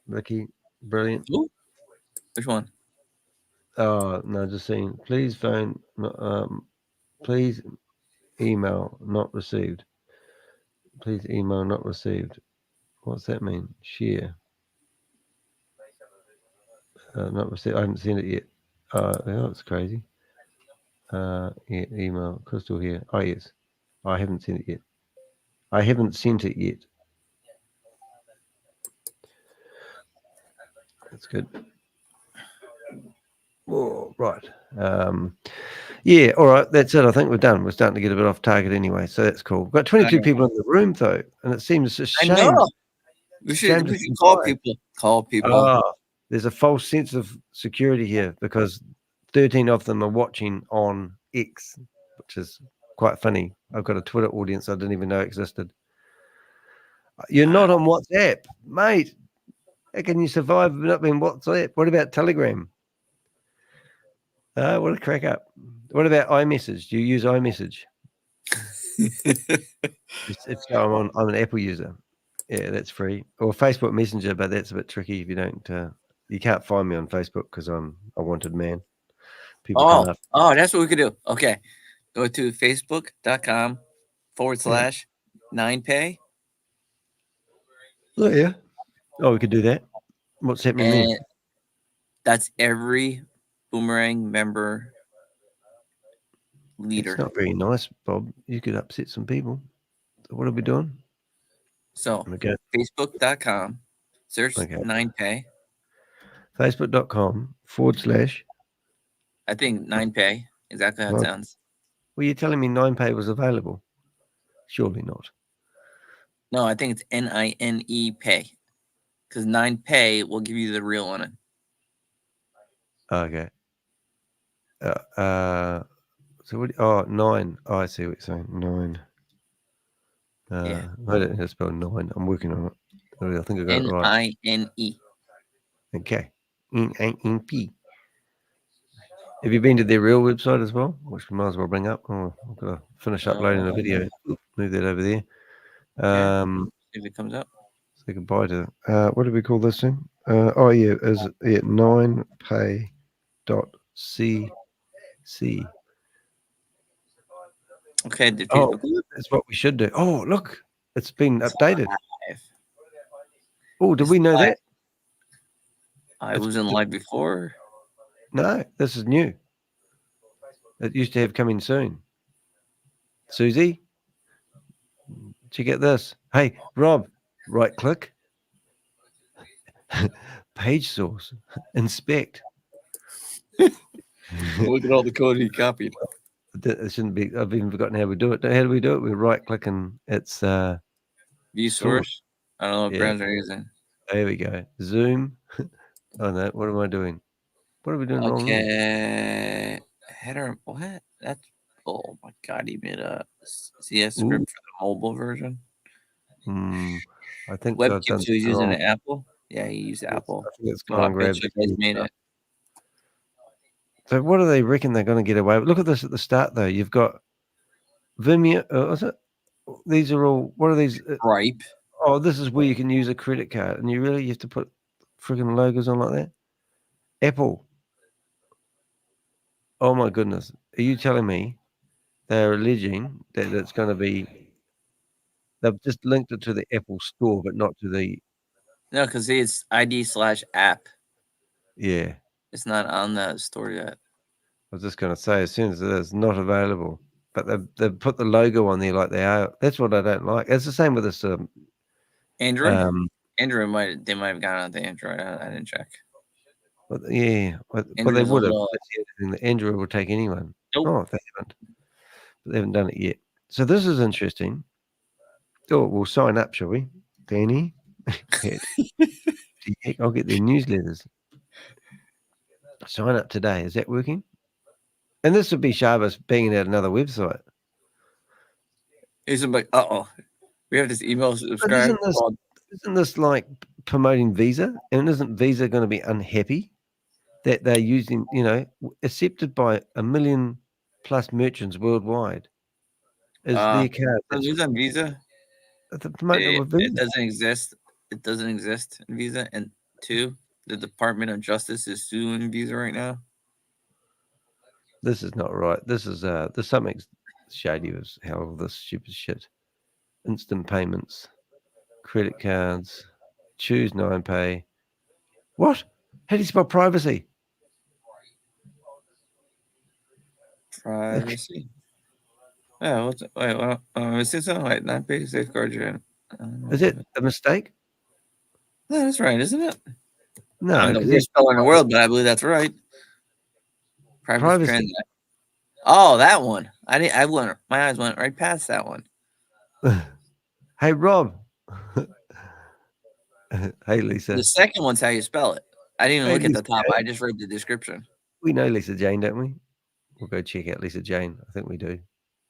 Ricky, brilliant. Ooh. Which one? Oh, no, just saying. Please phone. Please email not received. Please email not received. What's that mean? Share. Not received. I haven't seen it yet. That's crazy. Yeah, email. Crystal here. Oh, yes. I haven't seen it yet. I haven't sent it yet. That's good. Oh, right. Yeah, all right. That's it. I think we're done. We're starting to get a bit off target anyway, so that's cool. We've got 22 people in the room, though, and it seems a shame. I know. We should call people. Call people. Oh, there's a false sense of security here because 13 of them are watching on X, which is quite funny. I've got a Twitter audience I didn't even know existed. You're not on WhatsApp, mate. How can you survive not being WhatsApp? What about Telegram? What a crack up. What about iMessage? Do you use iMessage? I'm an Apple user. Yeah, that's free. Or Facebook Messenger, but that's a bit tricky if you don't. You can't find me on Facebook because I'm a wanted man. People come up. Oh, that's what we could do. Okay. Go to facebook.com/9pay. Oh, yeah. Oh, we could do that. What's happening there? That's every Boomerang member leader. It's not very nice, Bob. You could upset some people. So what are we doing? So, facebook.com, search 9pay. Facebook.com/ I think 9pay, exactly how it sounds. Well, you're telling me 9pay was available? Surely not. No, I think it's NINE pay. Because 9pay will give you the real on it. Okay. So what? Oh, 9. Oh, I see what you're saying. 9. Yeah. I don't know how to spell 9. I'm working on it. I think I got it right. NINE. Okay. NINP. Have you been to their real website as well? Which we might as well bring up. Oh, I've got to finish uploading the video. Move that over there. If it comes up. Say goodbye to what do we call this thing? Oh yeah, is it 9pay.cc. Okay. That's what we should do. Oh, look, it's been updated. Oh, did we know that? I wasn't live before. No, this is new. It used to have coming soon. Susie, check out this. Hey, Rob, right click. Page source. Inspect. Look at all the code he copied. It shouldn't be. I've even forgotten how we do it. How do we do it? We right click and it's view source. I don't know what brands are using. There we go. Zoom. Oh no, what am I doing? What are we doing wrong? Okay. Header. What? That's. Oh my God! He made a CS script for the mobile version. I think WebKit 2 is using an Apple. Yeah, he used Apple. I think it's Oh, gone I and bet grabbed you the guys made it. So what do they reckon they're going to get away with? Look at this at the start, though. You've got Vimeo. Is it? These are all. What are these? Ripe. Oh, this is where you can use a credit card, and you have to put friggin' logos on like that. Apple. Oh my goodness! Are you telling me they're alleging that it's going to be? They've just linked it to the Apple Store, but not to the. No, because it's ID/app. Yeah, It's not on the store yet. I was just going to say, as soon as it is not available, but they've put the logo on there like they are. That's what I don't like. It's the same with this. Android. Android might have gone on the Android. I didn't check. But yeah, well, Android they is a would have. little- The Android will take anyone. Nope. Oh, they haven't. But they haven't done it yet. So this is interesting. Oh, we'll sign up, shall we, Danny? I'll get their newsletters. Sign up today. Is that working? And this would be SHAVEZ'S banging out another website. Isn't like, we have this email But subscribe. isn't this like promoting Visa? And isn't Visa going to be unhappy that they're using, accepted by 1 million plus merchants worldwide? Is their card Don't use on Visa. Visa. It doesn't exist. It doesn't exist in Visa. And 2, the Department of Justice is suing Visa right now. This is not right. This is there's something shady with how all this stupid shit. Instant payments, credit cards, choose 9pay. What? How do you spell privacy? Privacy. Yeah, what's it? Wait, is this on? Wait, 9pay safeguard your. Is it a mistake? No, that's right, isn't it? No, I'm the 'cause worst speller in the world, but I believe that's right. Privacy. Transaction. Oh, that one. I went. My eyes went right past that one. Hey, Rob. Hey, Lisa. The second one's how you spell it. I didn't even Hey, look at the Lisa top. Jane. I just read the description. We know Lisa Jane, don't we? We'll go check out Lisa Jane. I think we do.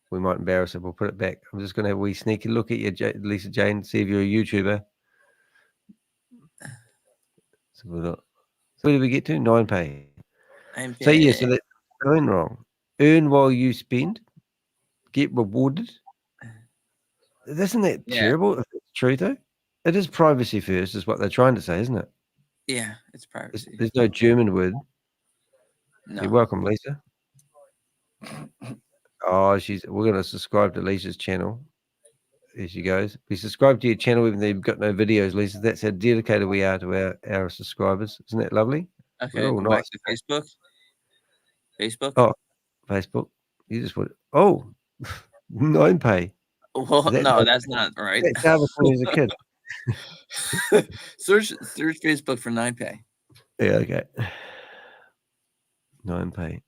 We might embarrass her. We'll put it back. I'm just going to have a wee sneaky look at you, Lisa Jane, see if you're a YouTuber. So where did we get to? 9pay. So, yeah, so that's going wrong. Earn while you spend. Get rewarded. Isn't that terrible if it's true, though? It is privacy first, is what they're trying to say, isn't it? Yeah, it's privacy. There's no German word. No. You're welcome, Lisa. Oh, we're going to subscribe to Lisa's channel. There she goes. We subscribe to your channel even though you've got no videos, Lisa. That's how dedicated we are to our subscribers. Isn't that lovely? Okay, We're all go nice. back to Facebook. Facebook. Oh, Facebook. You just want 9pay. Well, no, that's not right. That's Harvard when he was a kid. search Facebook for 9pay. Yeah, okay. 9pay.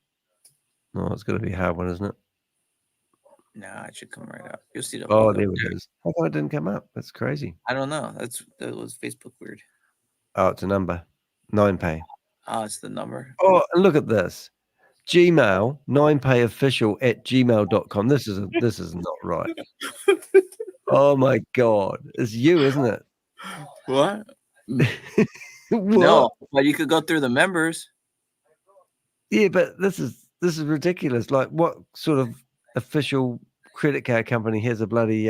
No, it's going to be a hard one, isn't it? No, it should come right up. You'll see the. Oh, logo there it there. is. How come it didn't come up? That's crazy. I don't know. That was Facebook weird. Oh, it's a number. 9pay. Oh, it's the number. Oh, and look at this. Gmail, 9payofficial@gmail.com. This is not right. Oh my God. It's you, isn't it? What? No, but you could go through the members. Yeah, but this is ridiculous. Like, what sort of official credit card company has a bloody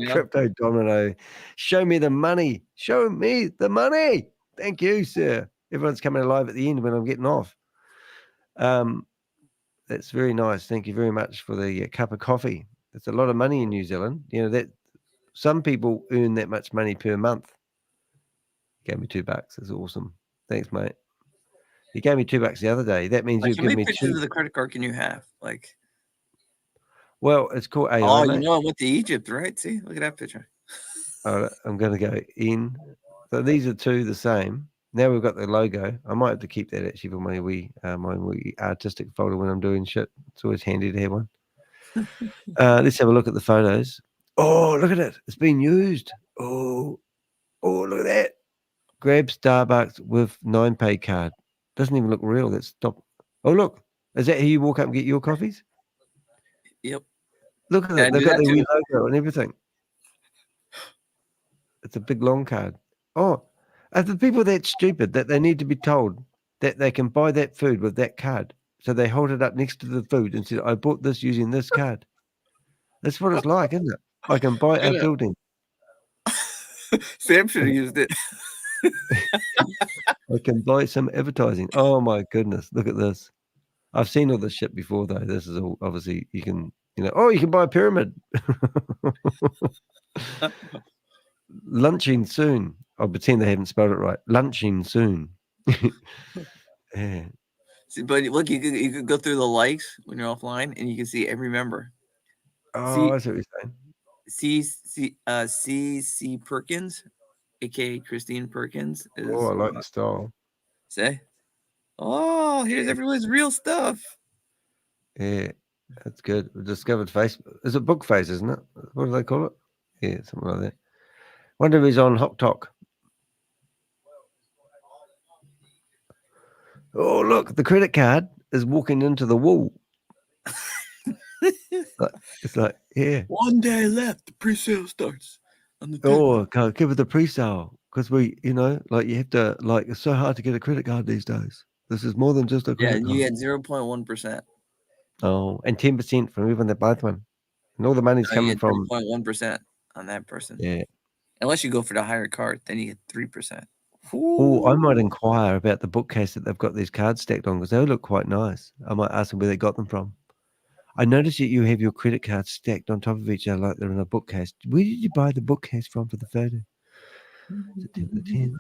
crypto domino? Show me the money. Show me the money. Thank you, sir. Everyone's coming alive at the end when I'm getting off. That's very nice. Thank you very much for the cup of coffee. That's a lot of money in New Zealand. You know that some people earn that much money per month. Gave me $2. That's awesome. Thanks, mate. He gave me $2 the other day. That means Like, you how give many me pictures two. of the credit card can you have? Like, Well, it's called AI. oh, you mate. know, I went to Egypt, right? See, look at that picture. All right, I'm going to go in. So these are two the same. Now we've got the logo. I might have to keep that actually for my wee artistic folder when I'm doing shit. It's always handy to have one. Let's have a look at the photos. Oh, look at it. It's been used. Oh, look at that. Grab Starbucks with 9pay card. Doesn't even look real. That's stop. Oh, look. Is that how you walk up and get your coffees? Yep. Look at Yeah, I it. They've do got that the wee too. logo and everything. It's a big long card. Oh, Are the people that stupid that they need to be told that they can buy that food with that card? So they hold it up next to the food and say, I bought this using this card. That's what it's like, isn't it? I can buy a building. Sam should have used it. I can buy some advertising. Oh my goodness, look at this. I've seen all this shit before though. This is all obviously you can, you can buy a pyramid. Lunching soon. I'll pretend they haven't spelled it right. Lunching soon. Yeah. See, but look, you could go through the likes when you're offline, and you can see every member. Oh, I see what you're saying. C. Perkins, aka Christine Perkins. Is, I like the style. Say, oh, here's everyone's real stuff. Yeah, that's good. We discovered Facebook. Is it book face, isn't it? What do they call it? Yeah, something like that. Wonder if he's on Hot Talk. Oh, look, the credit card is walking into the wall. It's like, yeah. 1 day left. The pre-sale starts. On the Can't give it the pre-sale because you have to it's so hard to get a credit card these days. This is more than just a credit card. You get 0.1%. Oh, and 10% from everyone that buys one, and all the money's coming from 0.1% on that person. Yeah. Unless you go for the higher card, then you get 3%. Oh, I might inquire about the bookcase that they've got these cards stacked on because they look quite nice. I might ask them where they got them from. I noticed that you have your credit cards stacked on top of each other like they're in a bookcase. Where did you buy the bookcase from for the photo? September 10th.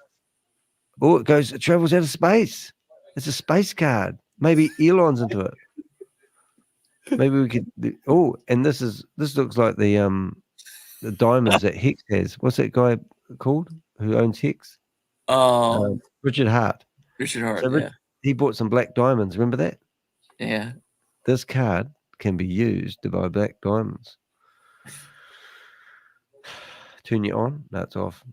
Oh, it travels out of space. It's a space card. Maybe Elon's into it. Maybe we could. And this looks like the diamonds that Hex has. What's that guy called who owns Hex? Oh, Richard Hart. Richard Hart. So Yeah. He bought some black diamonds. Remember that? Yeah. This card can be used to buy black diamonds. Turn you on. No, it's off.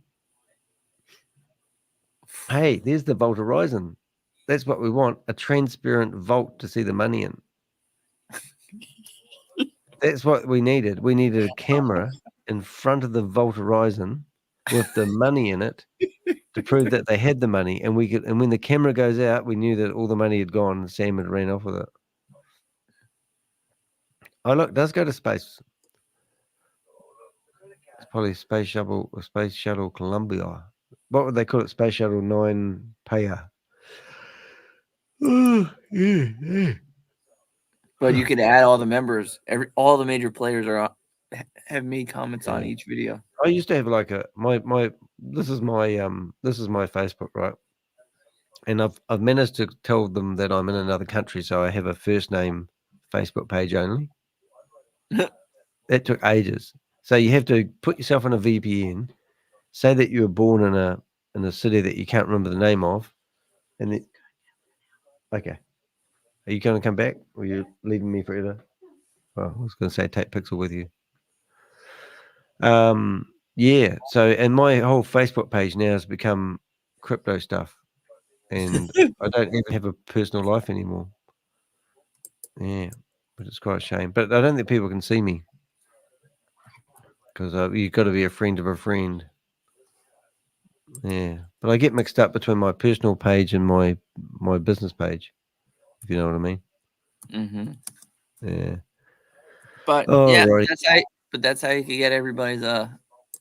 Hey, there's the Vault Horizon. That's what we want. A transparent vault to see the money in. That's what we needed. We needed a camera in front of the Vault Horizon with the money in it to prove that they had the money. And when the camera goes out, we knew that all the money had gone and Sam had ran off with it. Oh, look, it does go to space. It's probably Space Shuttle Columbia. What would they call it? Space Shuttle 9 Paya. Oh, yeah. But you could add all the members. All the major players have made comments on each video. I used to have this is my Facebook, right? And I've managed to tell them that I'm in another country, so I have a first name Facebook page only. That took ages. So you have to put yourself on a VPN, say that you were born in a city that you can't remember the name of, and then okay. Are you going to come back, or are you leaving me forever? Well, I was going to say take Pixel with you. Yeah. So, and my whole Facebook page now has become crypto stuff, and I don't even have a personal life anymore. Yeah, but it's quite a shame. But I don't think people can see me because you've got to be a friend of a friend. Yeah, but I get mixed up between my personal page and my business page, if you know what I mean. Mm-hmm. Yeah. But right. that's how you can get everybody's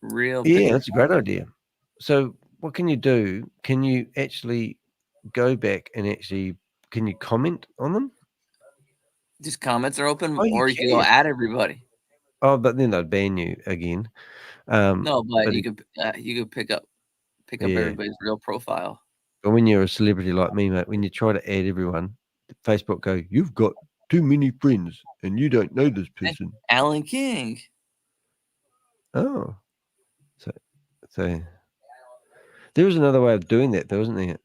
real. Yeah, that's a great idea. So what can you do? Can you actually go back and can you comment on them? Just comments are open, Oh, or you can go at everybody. Oh, but then they'd ban you again. No, but you could pick up Yeah. everybody's real profile. But when you're a celebrity like me, mate, when you try to add everyone, Facebook go, you've got too many friends and you don't know this person. Alan King. Oh. So there was another way of doing that, though, isn't there?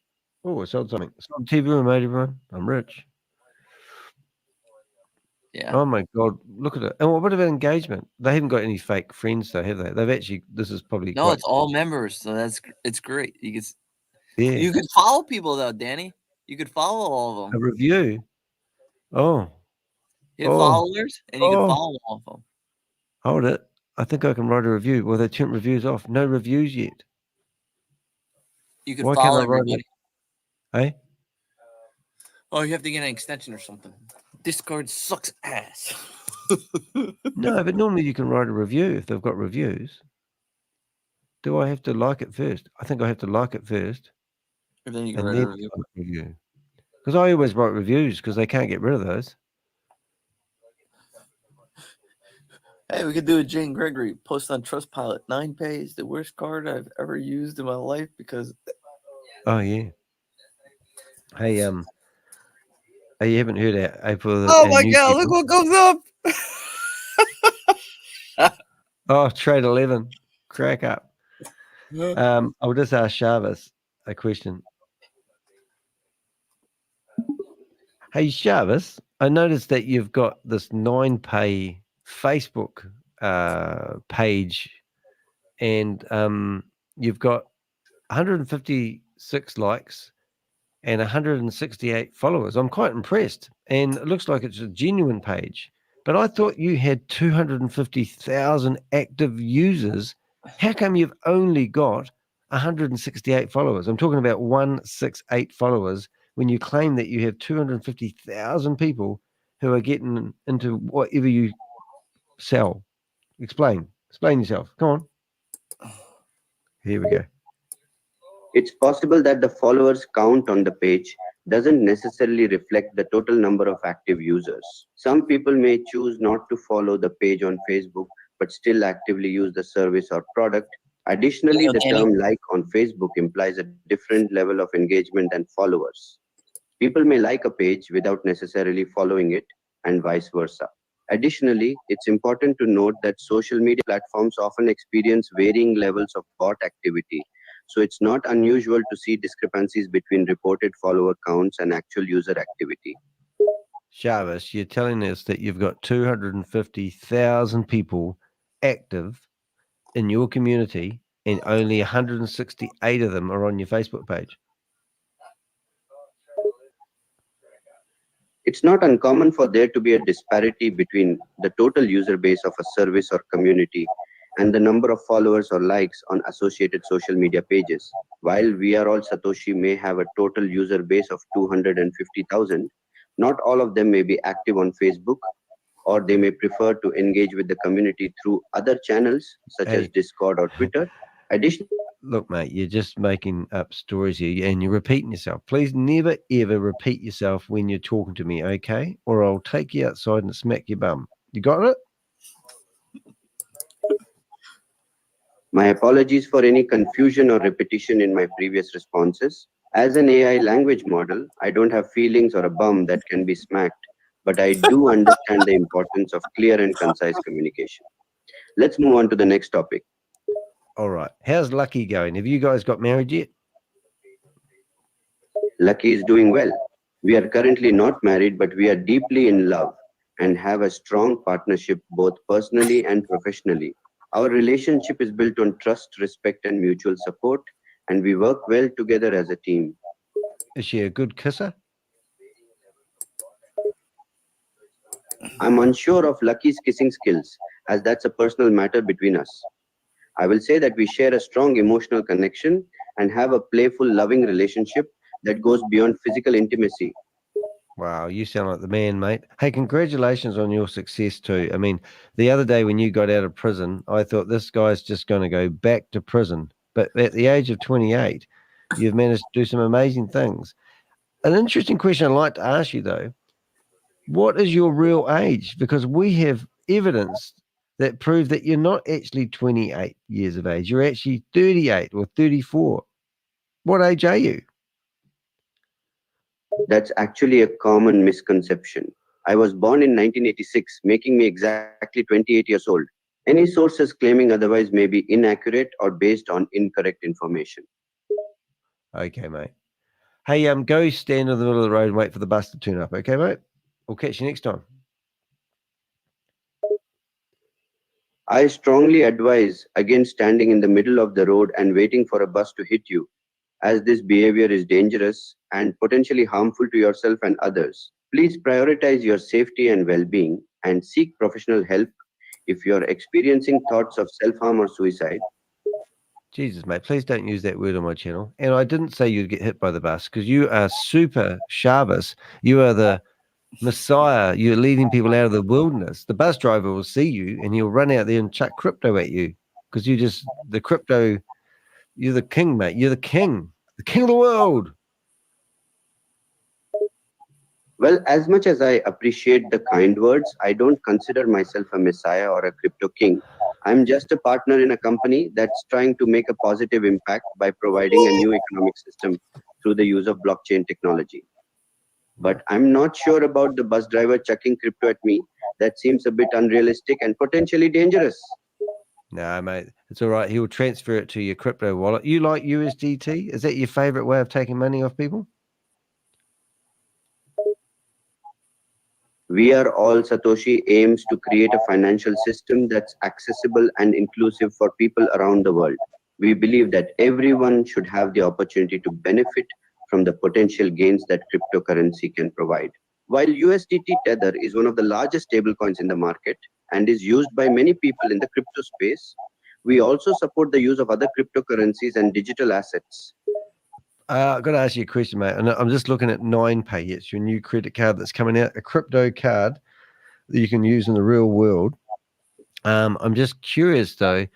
Oh, I sold something. It's on TV remote, everyone. I'm rich. Yeah. Oh my God, look at it. And what about engagement? They haven't got any fake friends, though, have they? They've actually. This is probably No, it's all members, so it's great. Yeah. You could follow people though, Danny. You could follow all of them. A review. Oh. You have followers, and you can follow all of them. Hold it. I think I can write a review. Well, they turned reviews off. No reviews yet. You can Why can't follow I write everybody. it? Oh, you have to get an extension or something. Discord sucks ass. No, but normally you can write a review if they've got reviews. Do I have to like it first? I think I have to like it first. And then you can and write a then review. review. Because I always write reviews because they can't get rid of those. Hey, we could do a Jane Gregory post on Trustpilot. 9 pays, the worst card I've ever used in my life because. Oh yeah. Hey, you haven't heard April? Oh my God! Look what comes up. Oh, trade 11, crack up. I'll just ask Chavez a question. Hey Chavez, I noticed that you've got this 9pay Facebook page, and you've got 156 likes and 168 followers. I'm quite impressed, and it looks like it's a genuine page. But I thought you had 250,000 active users. How come you've only got 168 followers? I'm talking about 168 followers when you claim that you have 250,000 people who are getting into whatever you sell. Explain yourself. Come on. Here we go. It's possible that the followers count on the page doesn't necessarily reflect the total number of active users. Some people may choose not to follow the page on Facebook, but still actively use the service or product. Additionally, the term like on Facebook implies a different level of engagement than followers. People may like a page without necessarily following it, and vice versa. Additionally, it's important to note that social media platforms often experience varying levels of bot activity. So it's not unusual to see discrepancies between reported follower counts and actual user activity. Chavez, you're telling us that you've got 250,000 people active in your community and only 168 of them are on your Facebook page. It's not uncommon for there to be a disparity between the total user base of a service or community and the number of followers or likes on associated social media pages. While We Are All Satoshi may have a total user base of 250,000, not all of them may be active on Facebook, or they may prefer to engage with the community through other channels such as Discord or Twitter. Additionally, look, mate, you're just making up stories here and you're repeating yourself. Please never, ever repeat yourself when you're talking to me, okay? Or I'll take you outside and smack your bum. You got it? My apologies for any confusion or repetition in my previous responses. As an AI language model, I don't have feelings or a bum that can be smacked, but I do understand the importance of clear and concise communication. Let's move on to the next topic. All right. How's Lucky going? Have you guys got married yet? Lucky is doing well. We are currently not married, but we are deeply in love and have a strong partnership both personally and professionally. Our relationship is built on trust, respect, and mutual support, and we work well together as a team. Is she a good kisser? I'm unsure of Lucky's kissing skills, as that's a personal matter between us. I will say that we share a strong emotional connection and have a playful, loving relationship that goes beyond physical intimacy. Wow, you sound like the man, mate. Hey, congratulations on your success too. I mean, the other day when you got out of prison, I thought this guy's just going to go back to prison. But at the age of 28, you've managed to do some amazing things. An interesting question I'd like to ask you, though, what is your real age? Because we have evidence that prove that you're not actually 28 years of age. You're actually 38 or 34. What age are you? That's actually a common misconception. I was born in 1986, making me exactly 28 years old. Any sources claiming otherwise may be inaccurate or based on incorrect information. Okay, mate. Hey, go stand in the middle of the road and wait for the bus to turn up. Okay, mate? We'll catch you next time. I strongly advise against standing in the middle of the road and waiting for a bus to hit you, as this behavior is dangerous and potentially harmful to yourself and others. Please prioritize your safety and well-being and seek professional help if you're experiencing thoughts of self-harm or suicide. Jesus, mate, please don't use that word on my channel. And I didn't say you'd get hit by the bus because you are super SHAVEZ'S. You are the Messiah. You're leading people out of the wilderness. The bus driver will see you and he'll run out there and chuck crypto at you because you just, the crypto, you're the king, mate. You're the king of the world. Well, as much as I appreciate the kind words, I don't consider myself a messiah or a crypto king. I'm just a partner in a company that's trying to make a positive impact by providing a new economic system through the use of blockchain technology. But I'm not sure about the bus driver chucking crypto at me. That seems a bit unrealistic and potentially dangerous. No, mate, it's all right. He'll transfer it to your crypto wallet. You like USDT? Is that your favorite way of taking money off people? We Are All Satoshi aims to create a financial system that's accessible and inclusive for people around the world. We believe that everyone should have the opportunity to benefit from the potential gains that cryptocurrency can provide. While USDT Tether is one of the largest stablecoins in the market and is used by many people in the crypto space, we also support the use of other cryptocurrencies and digital assets. I've got to ask you a question, mate. And I'm just looking at 9Pay. It's your new credit card that's coming out, a crypto card that you can use in the real world. I'm just curious, though.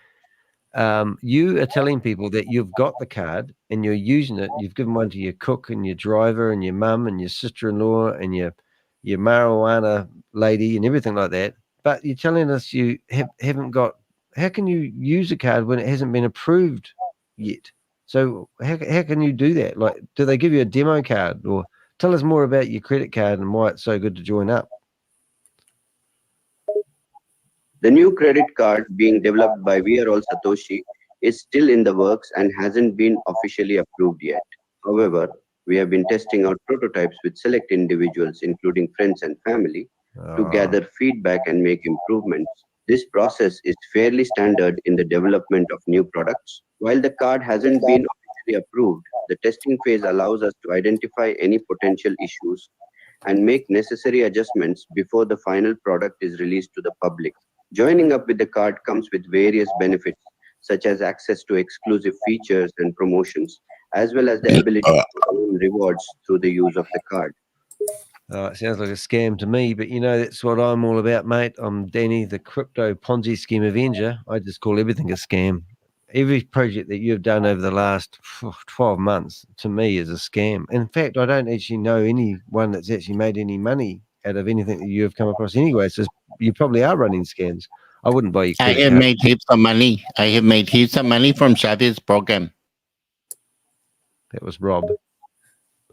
You are telling people that you've got the card and you're using it. You've given one to your cook and your driver and your mum and your sister-in-law and your marijuana lady and everything like that. But you're telling us you haven't got. How can you use a card when it hasn't been approved yet? So how can you do that? Like, do they give you a demo card? Or tell us more about your credit card and why it's so good to join up. The new credit card being developed by We Are All Satoshi is still in the works and hasn't been officially approved yet. However, we have been testing out prototypes with select individuals, including friends and family, to gather feedback and make improvements. This process is fairly standard in the development of new products. While the card hasn't been officially approved, the testing phase allows us to identify any potential issues and make necessary adjustments before the final product is released to the public. Joining up with the card comes with various benefits, such as access to exclusive features and promotions, as well as the ability to earn rewards through the use of the card. It sounds like a scam to me, but you know, that's what I'm all about, mate. I'm Danny, the Crypto Ponzi Scheme Avenger. I just call everything a scam. Every project that you've done over the last 12 months, to me, is a scam. In fact, I don't actually know anyone that's actually made any money out of anything that you have come across anyway. So you probably are running scams. I wouldn't buy your credit I have card. made heaps of money. I have made heaps of money from SHAVEZ'S program. That was Rob.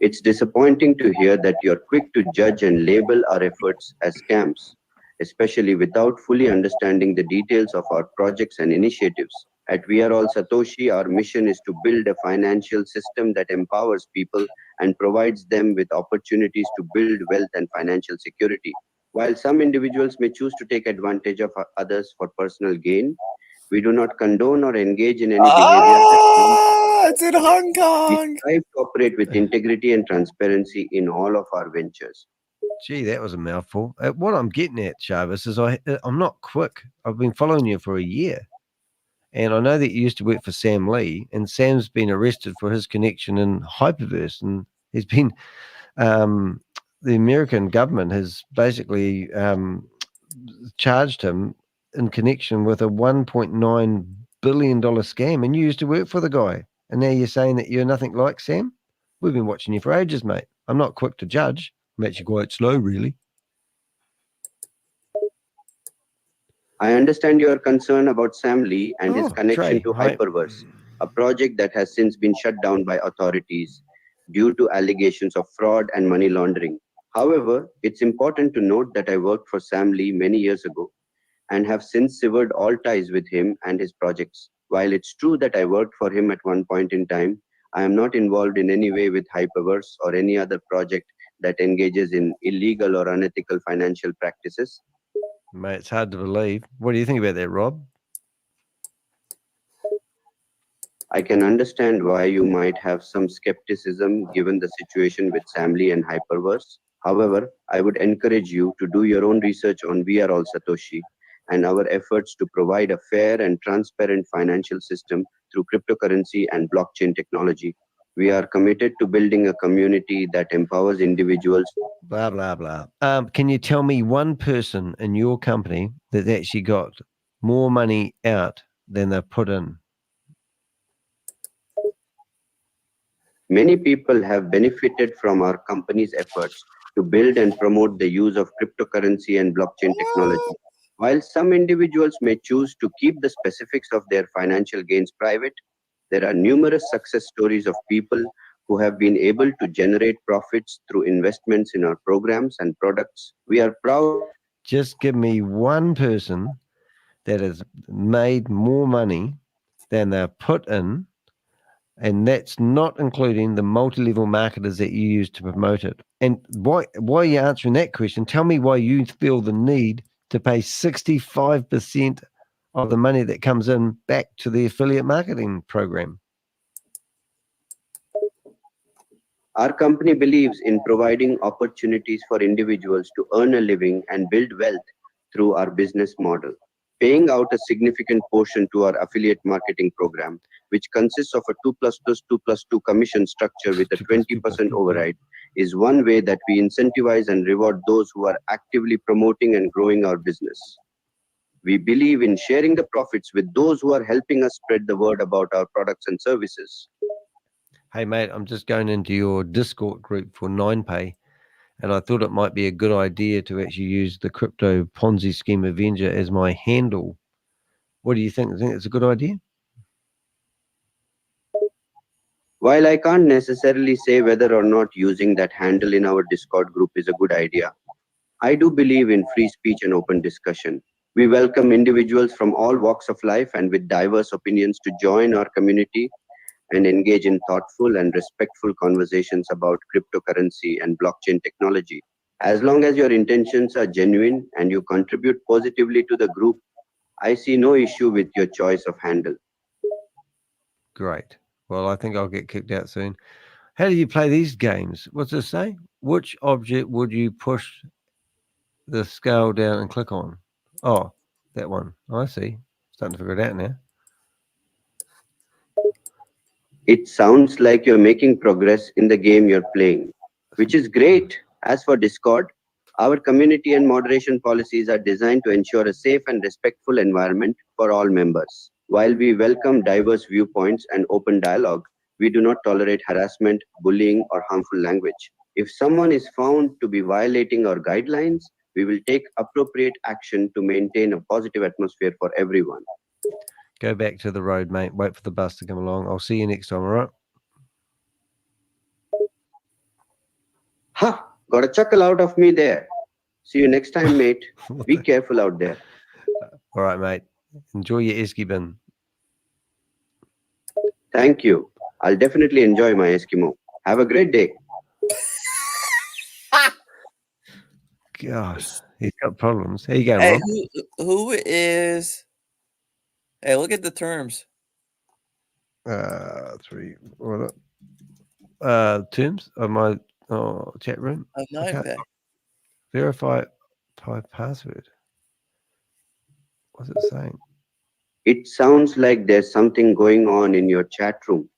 It's disappointing to hear that you're quick to judge and label our efforts as scams, especially without fully understanding the details of our projects and initiatives. At We Are All Satoshi, our mission is to build a financial system that empowers people and provides them with opportunities to build wealth and financial security. While some individuals may choose to take advantage of others for personal gain, we do not condone or engage in any behavior It's in Hong Kong. We strive to operate with integrity and transparency in all of our ventures. Gee, that was a mouthful. What I'm getting at, SHAVEZ'S, is I'm not quick. I've been following you for a year. And I know that you used to work for Sam Lee, and Sam's been arrested for his connection in Hyperverse. And he's been, the American government has basically charged him in connection with a $1.9 billion scam. And you used to work for the guy. And now you're saying that you're nothing like Sam? We've been watching you for ages, mate. I'm not quick to judge. I'm actually quite slow, really. I understand your concern about Sam Lee and his connection Trey, to right. Hyperverse, a project that has since been shut down by authorities due to allegations of fraud and money laundering. However, it's important to note that I worked for Sam Lee many years ago and have since severed all ties with him and his projects. While it's true that I worked for him at one point in time, I am not involved in any way with Hyperverse or any other project that engages in illegal or unethical financial practices. Mate, it's hard to believe. What do you think about that, Rob? I can understand why you might have some skepticism given the situation with Sam Lee and Hyperverse. However, I would encourage you to do your own research on We Are All Satoshi and our efforts to provide a fair and transparent financial system through cryptocurrency and blockchain technology. We are committed to building a community that empowers individuals. Blah, blah, blah. Can you tell me one person in your company that actually got more money out than they put in? Many people have benefited from our company's efforts to build and promote the use of cryptocurrency and blockchain technology. While some individuals may choose to keep the specifics of their financial gains private, there are numerous success stories of people who have been able to generate profits through investments in our programs and products. We are proud. Just give me one person that has made more money than they've put in, and that's not including the multi-level marketers that you use to promote it. And why are you answering that question? Tell me why you feel the need to pay 65% of the money that comes in back to the affiliate marketing program. Our company believes in providing opportunities for individuals to earn a living and build wealth through our business model. Paying out a significant portion to our affiliate marketing program, which consists of a 2+2+2 commission structure with a 20% override, is one way that we incentivize and reward those who are actively promoting and growing our business. We believe in sharing the profits with those who are helping us spread the word about our products and services. Hey, mate, I'm just going into your Discord group for 9pay, and I thought it might be a good idea to actually use the Crypto Ponzi Scheme Avenger as my handle. What do you think? Think it's a good idea? While I can't necessarily say whether or not using that handle in our Discord group is a good idea, I do believe in free speech and open discussion. We welcome individuals from all walks of life and with diverse opinions to join our community and engage in thoughtful and respectful conversations about cryptocurrency and blockchain technology. As long as your intentions are genuine and you contribute positively to the group, I see no issue with your choice of handle. Great. Well, I think I'll get kicked out soon. How do you play these games? What's this say? Which object would you push the scale down and click on? Oh, that one. I see. Starting to figure it out now. It sounds like you're making progress in the game you're playing, which is great. As for Discord, our community and moderation policies are designed to ensure a safe and respectful environment for all members. While we welcome diverse viewpoints and open dialogue, we do not tolerate harassment, bullying, or harmful language. If someone is found to be violating our guidelines, we will take appropriate action to maintain a positive atmosphere for everyone. Go back to the road, mate. Wait for the bus to come along. I'll see you next time, all right? Ha! Got a chuckle out of me there. See you next time, mate. Be careful out there. All right, mate. Enjoy your esky bin. Thank you. I'll definitely enjoy my Eskimo. Have a great day. Gosh, he's got problems. How you going, Hey, Rob? who is? Hey, look at the terms. Terms of my chat room. Of 9pay. Verify password. What's it saying? It sounds like there's something going on in your chat room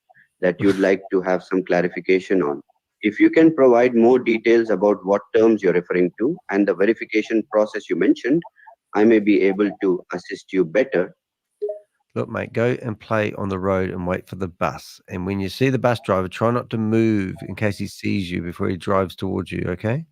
that you'd like to have some clarification on. If you can provide more details about what terms you're referring to and the verification process you mentioned, I may be able to assist you better. Look, mate, go and play on the road and wait for the bus. And when you see the bus driver, try not to move in case he sees you before he drives towards you, okay?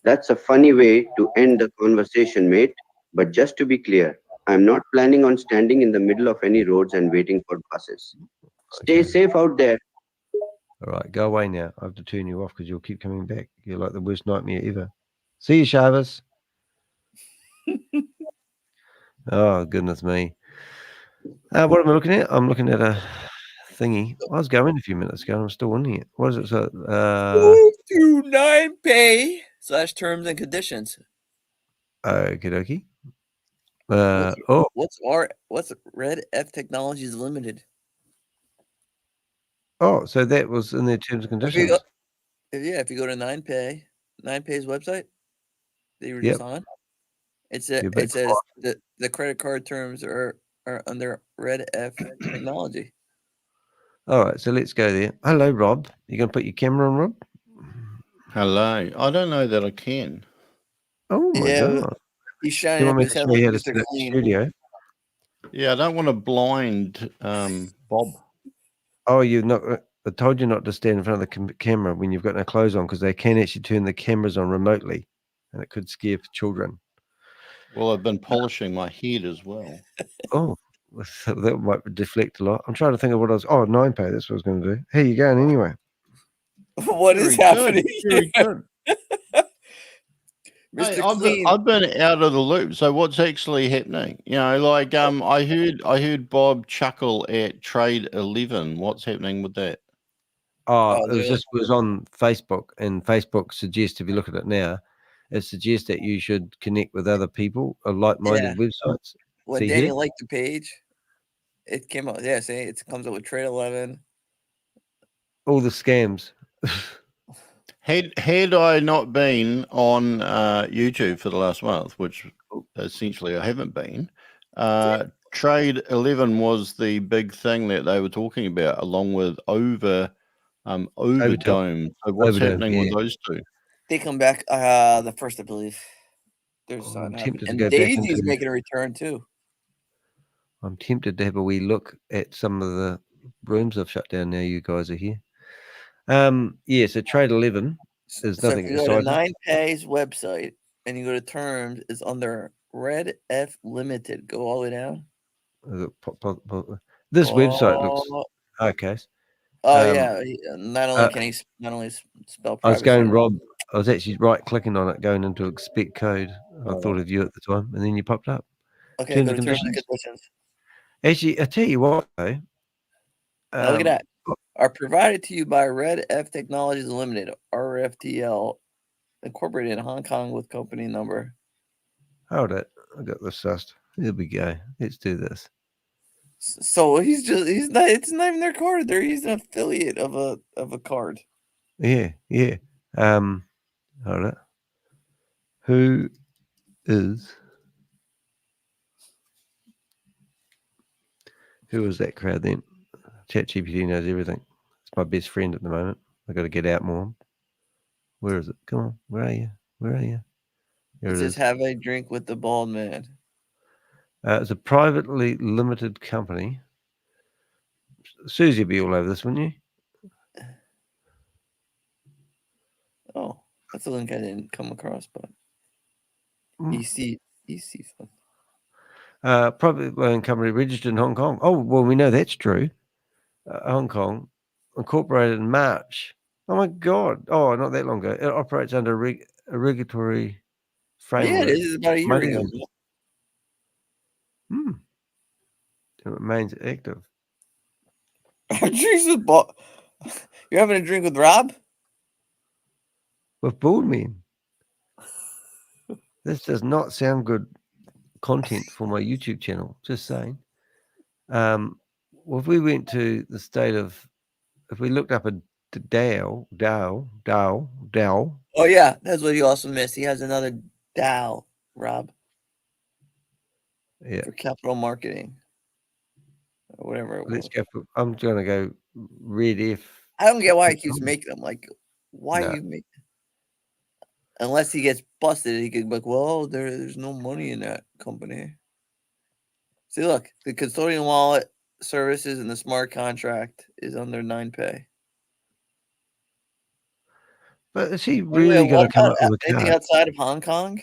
That's a funny way to end the conversation, mate. But just to be clear, I'm not planning on standing in the middle of any roads and waiting for buses. Stay safe out there. All right, go away now. I have to turn you off because you'll keep coming back. You're like the worst nightmare ever. See you, SHAVEZ'S. Oh, goodness me. What am I looking at? I'm looking at a thingy. I was going a few minutes ago. I'm still in here. What is it? So, Move to 9pay / terms and conditions. okie dokie. What's Red F Technologies Limited? Oh, so that was in their terms and conditions. If you go to 9pay's website that you were just on, it says the credit card terms are under Red F technology. All right, so let's go there. Hello, Rob. You going to put your camera on, Rob? Hello. I don't know that I can. Oh my God! He's Do shining you up want me his to head show like you how to Mr. set up the Clean. studio? Yeah, I don't want to blind Bob. Oh, you've not. I told you not to stand in front of the camera when you've got no clothes on, because they can actually turn the cameras on remotely, and it could scare children. Well, I've been polishing my head as well. Oh, so that might deflect a lot. I'm trying to think of what I was. Oh, 9pay. That's what I was going to do. How you going anyway? What is Very happening? good, very good. Mr. Hey, Clean. I've been out of the loop. So what's actually happening? You know, like I heard Bob chuckle at Trade 11. What's happening with that? Oh, it was on Facebook, and Facebook suggests, if you look at it now, it suggests that you should connect with other people or like-minded websites. When See Danny here? liked the page, it came out. Yeah, see, it comes up with Trade 11. All the scams. Had I not been on YouTube for the last month, which essentially I haven't been, Trade 11 was the big thing that they were talking about, along with Overdome. So what's Overdome, happening with yeah. those two? They come back the first, I believe. There's I'm not tempted to and go back Daisy's into- making a return too. I'm tempted to have a wee look at some of the rooms I've shut down now you guys are here. Yeah, so Trade 11 is So nothing if you go to exciting. 9pay's website and you go to terms, it's under Red F Limited. Go all the way down. This website looks okay. Oh yeah, not only can he spell I was privacy. going, Rob. I was actually right clicking on it, going into expect code. I Oh. thought of you at the time, and then you popped up. Okay, Terms go and to terms and conditions. conditions. Actually, I tell you what, though. Now look at that. Are provided to you by Red F Technologies Limited, RFTL, incorporated in Hong Kong with company number. Hold it. I got this sussed. Here we go. Let's do this. So he's not. It's not even their card. He's an affiliate of a card. Yeah, yeah. Hold it. Who is that crowd then? ChatGPT knows everything. It's my best friend at the moment. I got to get out more. Where is it? Come on. Where are you? Where are you? Here It it says, is. "Have a drink with the bald man." It's a privately limited company. Susie would be all over this, wouldn't you? Oh, that's a link I didn't come across, but EC fund. Privately owned company registered in Hong Kong. Oh, well, we know that's true. Hong Kong, incorporated in March. Oh my God! Oh, not that long ago. It operates under a regulatory framework. Yeah, it is about a year ago. It remains active. You're having a drink with Rob? With bald men. This does not sound good content for my YouTube channel. Just saying. Well, if we went to the state of, if we looked up a Dow. Oh yeah, that's what he also missed. He has another DAO, Rob. Yeah. For capital marketing. Or whatever it was. Let's go. I'm going to go Red F. I don't get why he keeps making them. Like, why No. you make? Unless he gets busted, he could be like, well, there's no money in that company. See, look, the custodian wallet services and the smart contract is under 9pay. But is he really going to come up with a anything card? outside of Hong Kong?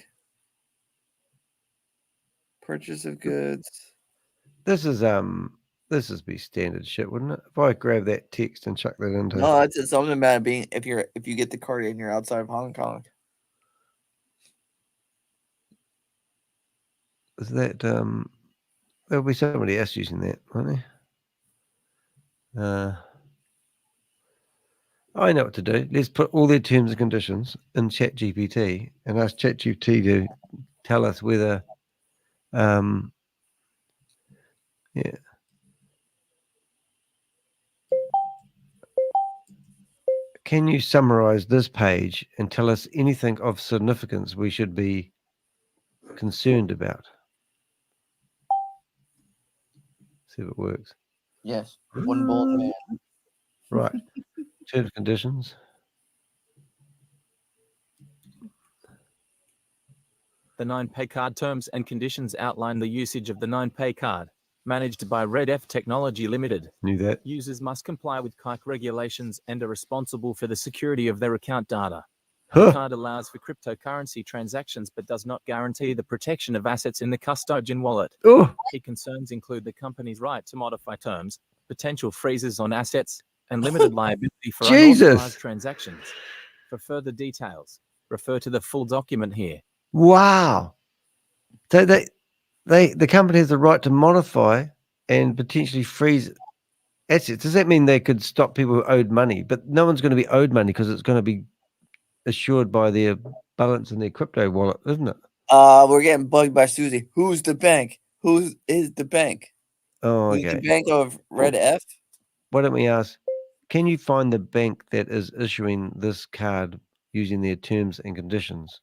Purchase of goods. This is be standard shit, wouldn't it? If I grab that text and chuck that into No, it's something about being if you get the card and you're outside of Hong Kong. is that there'll be somebody else using that, won't there? I know what to do. Let's put all their terms and conditions in ChatGPT and ask ChatGPT to tell us whether yeah. Can you summarize this page and tell us anything of significance we should be concerned about? See if it works. Yes, one bald man. Right. Terms and conditions. The 9Pay card terms and conditions outline the usage of the 9Pay card, managed by RedF Technology Limited. Knew that. Users must comply with KYC regulations and are responsible for the security of their account data. Huh. The card allows for cryptocurrency transactions but does not guarantee the protection of assets in the custodian wallet. Oh. Key concerns include the company's right to modify terms, potential freezes on assets, and limited liability for unauthorized transactions. For further details, refer to the full document here. Wow. So the company has the right to modify and potentially freeze assets. Does that mean they could stop people who owed money? But no one's going to be owed money because it's going to be assured by their balance in their crypto wallet, isn't it? We're getting bugged by Susie. Who's the bank? Who is the bank? Oh, Who's okay. the bank of RedF? Why don't we ask, can you find the bank that is issuing this card using their terms and conditions?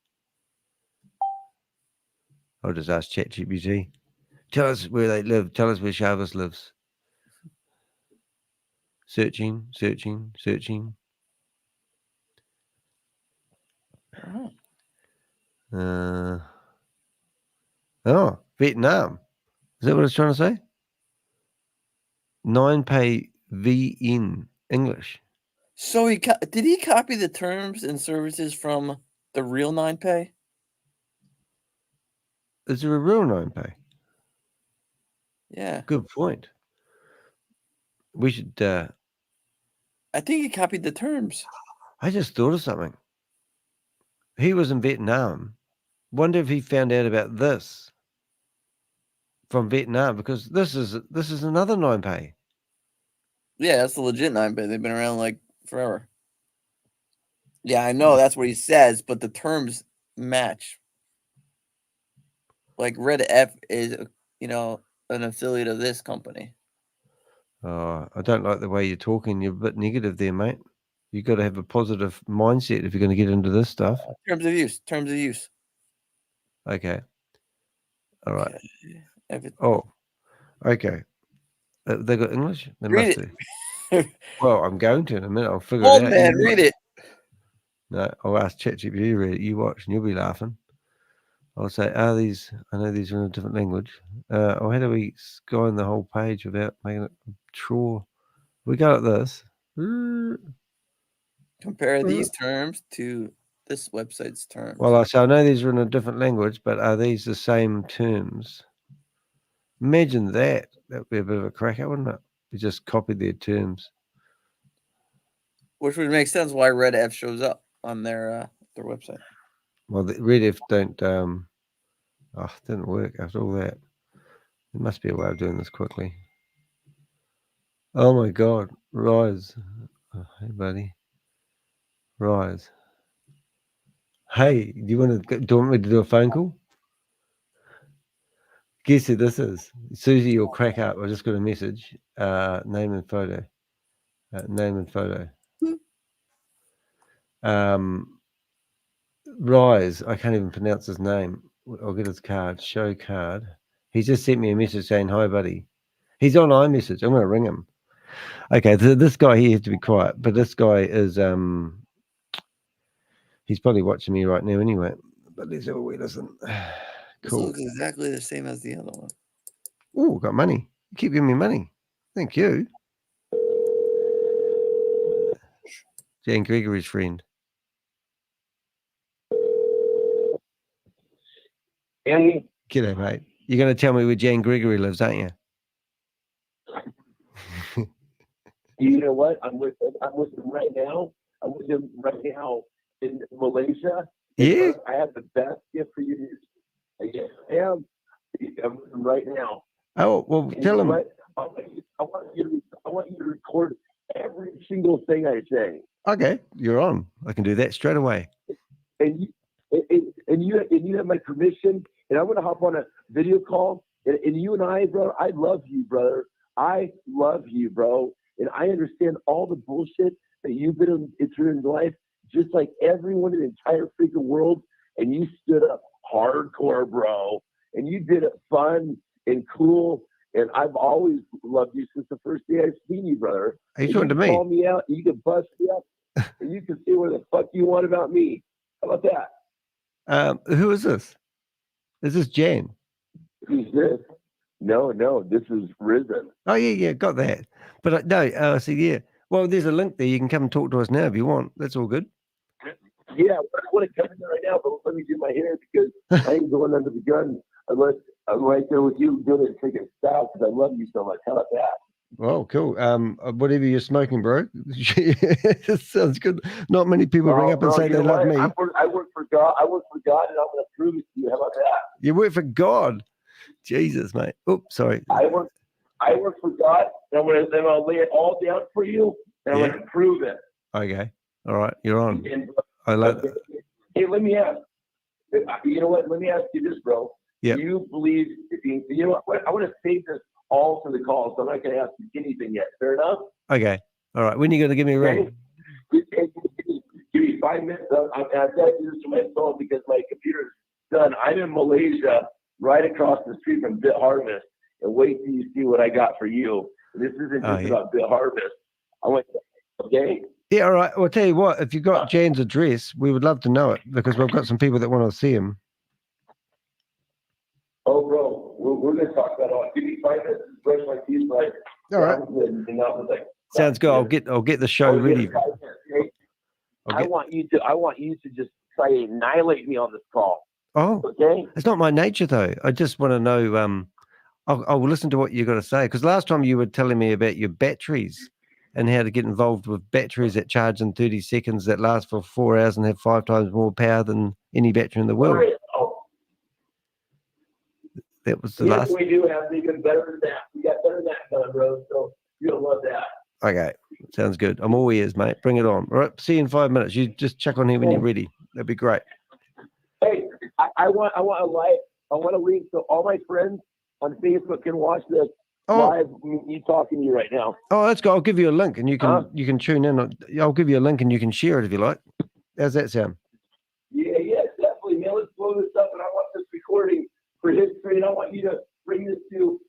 I'll just ask ChatGPT. Tell us where they live. Tell us where SHAVEZ'S lives. Searching. Oh, Vietnam. Is that what it's trying to say? 9Pay VN English. So did he copy the terms and services from the real 9Pay? Is there a real 9Pay? Yeah. Good point. We should. I think he copied the terms. I just thought of something. He was in Vietnam. Wonder if he found out about this from Vietnam, because this is another 9Pay. Yeah, that's the legit 9Pay. They've been around like forever. Yeah, I know that's what he says, but the terms match. Like RedF is, an affiliate of this company. Oh, I don't like the way you're talking. You're a bit negative there, mate. You've got to have a positive mindset if you're going to get into this stuff. Terms of use. Okay. All right. Okay. Oh, okay. They got English? They Read must do. Well, I'm going to in a minute. I'll figure Old it out. man, read it. No, I'll ask ChatGPT to read it. You watch and you'll be laughing. I'll say, I know these are in a different language. How do we go on the whole page without making it sure? We go like this. Compare these terms to this website's terms. Well, I say, I know these are in a different language, but are these the same terms? Imagine that. That would be a bit of a cracker, wouldn't it? We just copied their terms. Which would make sense why RedF shows up on their website. Well, the RedF don't. It didn't work after all that. There must be a way of doing this quickly. Oh my God, RYZE. Oh, hey, buddy. RYZE. Hey, do you want me to do a phone call? Guess who this is? Susie, you'll crack up. I just got a message. Name and photo. RYZE. I can't even pronounce his name. I'll get his card. Show card. He's just sent me a message saying, hi, buddy. He's on iMessage. I'm going to ring him. Okay, this guy here has to be quiet, but this guy is, he's probably watching me right now anyway. But let's have a wee listen. This Cool. looks exactly the same as the other one. Oh, got money. You keep giving me money. Thank you. Jan Gregory's friend. Andy? G'day, mate. You're going to tell me where Jan Gregory lives, aren't you? You know what? I'm with him right now. I'm with him right now in Malaysia. Yeah. I have the best gift for you. Yes, I am. I'm with him right now. Oh, well, And tell you him. know what? I want you to record every single thing I say. Okay, you're on. I can do that straight away. And you have my permission. And I'm going to hop on a video call. And you and I, bro, I love you, brother. I love you, bro. And I understand all the bullshit that you've been through in life, just like everyone in the entire freaking world. And you stood up hardcore, bro. And you did it fun and cool. And I've always loved you since the first day I've seen you, brother. Are you And talking to can me? Call me out. You can bust me up, and you can say what the fuck you want about me. How about that? Who is this? Is this Jan? Who's this? No, this is Risen. Oh yeah, got that. But no, see, yeah. Well, there's a link there. You can come and talk to us now if you want. That's all good. Yeah, I want to come in there right now, but let me do my hair because I ain't going under the gun unless I'm right there with you doing it, taking style because I love you so much. How about that? Oh, cool. Whatever you're smoking, bro. Sounds good. Not many people ring up and say you they know love what? me. I work for God. I work for God, and I'm going to prove it to you. How about that? You work for God. Jesus, mate. Oops, sorry. I work for God, and I'm going to lay it all down for you, and I'm going to prove it. Okay. All right. You're on. And, I like that. Hey, let me ask. You know what? Let me ask you this, bro. Yeah. Do you believe? You know what? I want to save this all for the call, so I'm not going to ask you anything yet. Fair enough? Okay. All right. When are you going to give me a ring? Give me 5 minutes. I've got to do this to my phone because my computer's done. I'm in Malaysia, right across the street from Bit Harvest, and wait till you see what I got for you. This isn't just about Bit Harvest. I went, okay? Yeah, all right. Well, I'll tell you what, if you've got Jan's address, we would love to know it because we've got some people that want to see him. Oh, bro, we're going to talk about all. Give me 5 minutes to brush my teeth, right? All right. Sounds good. I'll get the show ready. I want you to just try to annihilate me on this call. Oh, okay. It's not my nature though. I just want to know. I'll listen to what you got to say because last time you were telling me about your batteries and how to get involved with batteries that charge in 30 seconds that last for 4 hours and have 5 times more power than any battery in the world. That was the last. We do have even better than that. We got better than that, bro. So you'll love that. Okay, sounds good. I'm all ears, mate. Bring it on. All right, see you in 5 minutes. You just check on him when you're ready. That'd be great. Hey, I want a link so all my friends on Facebook can watch this live. Me talking to you right now. Oh, let's go. I'll give you a link and you can tune in. I'll give you a link and you can share it if you like. How's that sound? Yeah, definitely, man. Let's blow this up, and I want this recording for history, and I want you to bring this to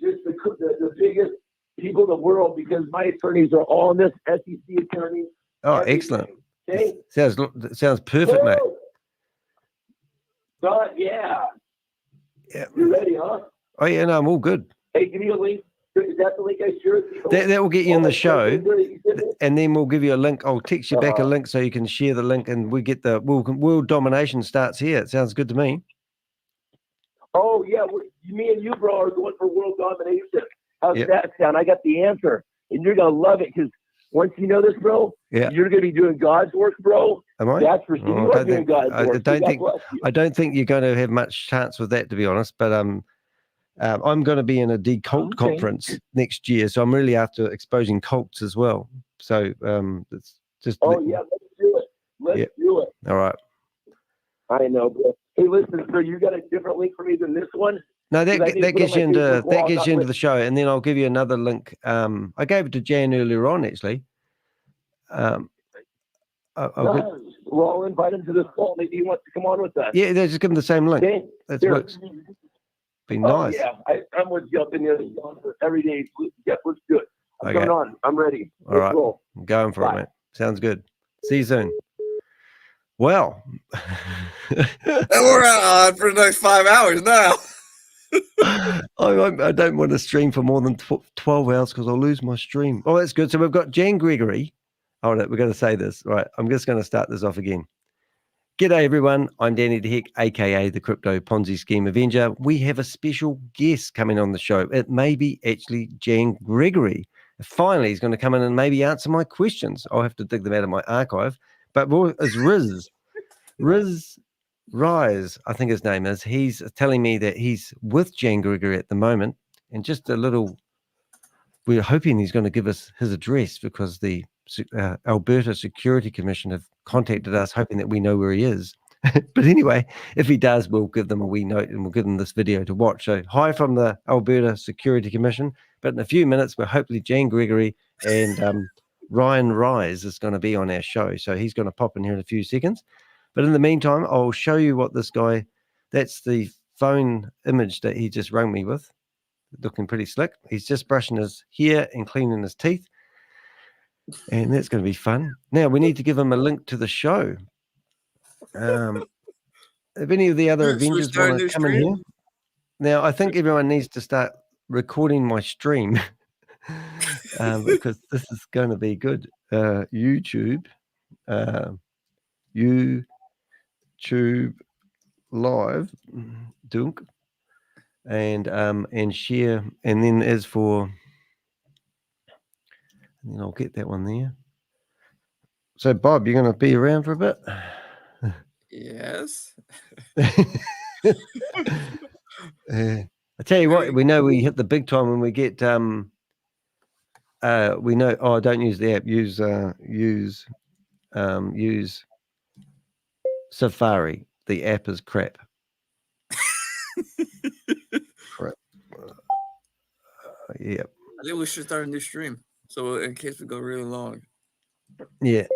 just the biggest people in the world because my attorneys are all in this, SEC attorneys. Oh, excellent. Okay. Sounds perfect, mate. Yeah. You ready, huh? Oh, yeah, no, I'm all good. Hey, give me a link. Is that the link I shared? That will get you in the show, and then we'll give you a link. I'll text you back a link so you can share the link, and we get the world domination starts here. It sounds good to me. Oh, yeah. Me and you, bro, are going for world domination. How's that sound? I got the answer, and you're going to love it because once you know this, bro, you're going to be doing God's work, bro. Am I? That's for sure. You are doing God's work. I don't think you're going to have much chance with that, to be honest. But I'm going to be in a decult conference next year, so I'm really after exposing cults as well. So it's just. Oh yeah, let's do it. Let's do it. All right. I know, bro. Hey, listen, so you got a different link for me than this one? No, that gets you into the show, and then I'll give you another link. I gave it to Jan earlier on, actually. Well, I'll invite him to this call. Maybe he wants to come on with us. Yeah, they just give him the same link. Okay. That works. Be nice. Yeah, I'm with you up in there every day. Yeah, let's do it. I'm coming on. I'm ready. All right. I'm going for it, mate. Sounds good. See you soon. Well, we're on for the next 5 hours now. I don't want to stream for more than 12 hours because I'll lose my stream. Oh, that's good. So we've got Jan Gregory. Hold it. We're going to say this. Right. I'm just going to start this off again. G'day, everyone. I'm Danny de Hek, a.k.a. the Crypto Ponzi Scheme Avenger. We have a special guest coming on the show. It may be actually Jan Gregory. Finally, he's going to come in and maybe answer my questions. I'll have to dig them out of my archive. But it's RYZE, I think his name is. He's telling me that he's with Jan Gregory at the moment. And just a little, we're hoping he's going to give us his address because the Alberta Security Commission have contacted us hoping that we know where he is. But anyway, if he does, we'll give them a wee note and we'll give them this video to watch. So hi from the Alberta Security Commission. But in a few minutes, we're hopefully Jan Gregory and RYZE is going to be on our show. So he's going to pop in here in a few seconds. But in the meantime, I'll show you what this guy, that's the phone image that he just rang me with. looking pretty slick. He's just brushing his hair and cleaning his teeth. And that's going to be fun. Now, we need to give him a link to the show. If any of the other Avengers want to come in here. Now, I think everyone needs to start recording my stream because this is going to be good. YouTube live, dunk, and share. And then as for, and then I'll get that one there. So, Bob, you're going to be around for a bit? Yes. I tell you what, we know we hit the big time when we get we know. Oh, don't use the app. Use Safari. The app is crap. Crap. Yeah. I think we should start a new stream. So in case we go really long. Yeah.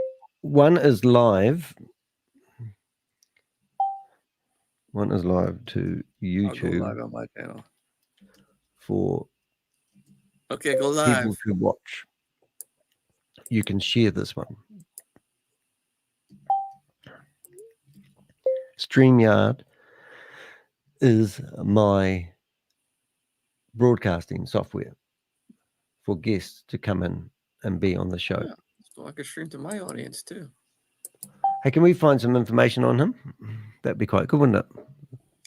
One is live. One is live to YouTube. I'll go live on my channel. For okay, go live. People to watch. You can share this one. StreamYard is my broadcasting software for guests to come in and be on the show. Yeah, so I can stream to my audience too. Hey, can we find some information on him? That'd be quite good, wouldn't it?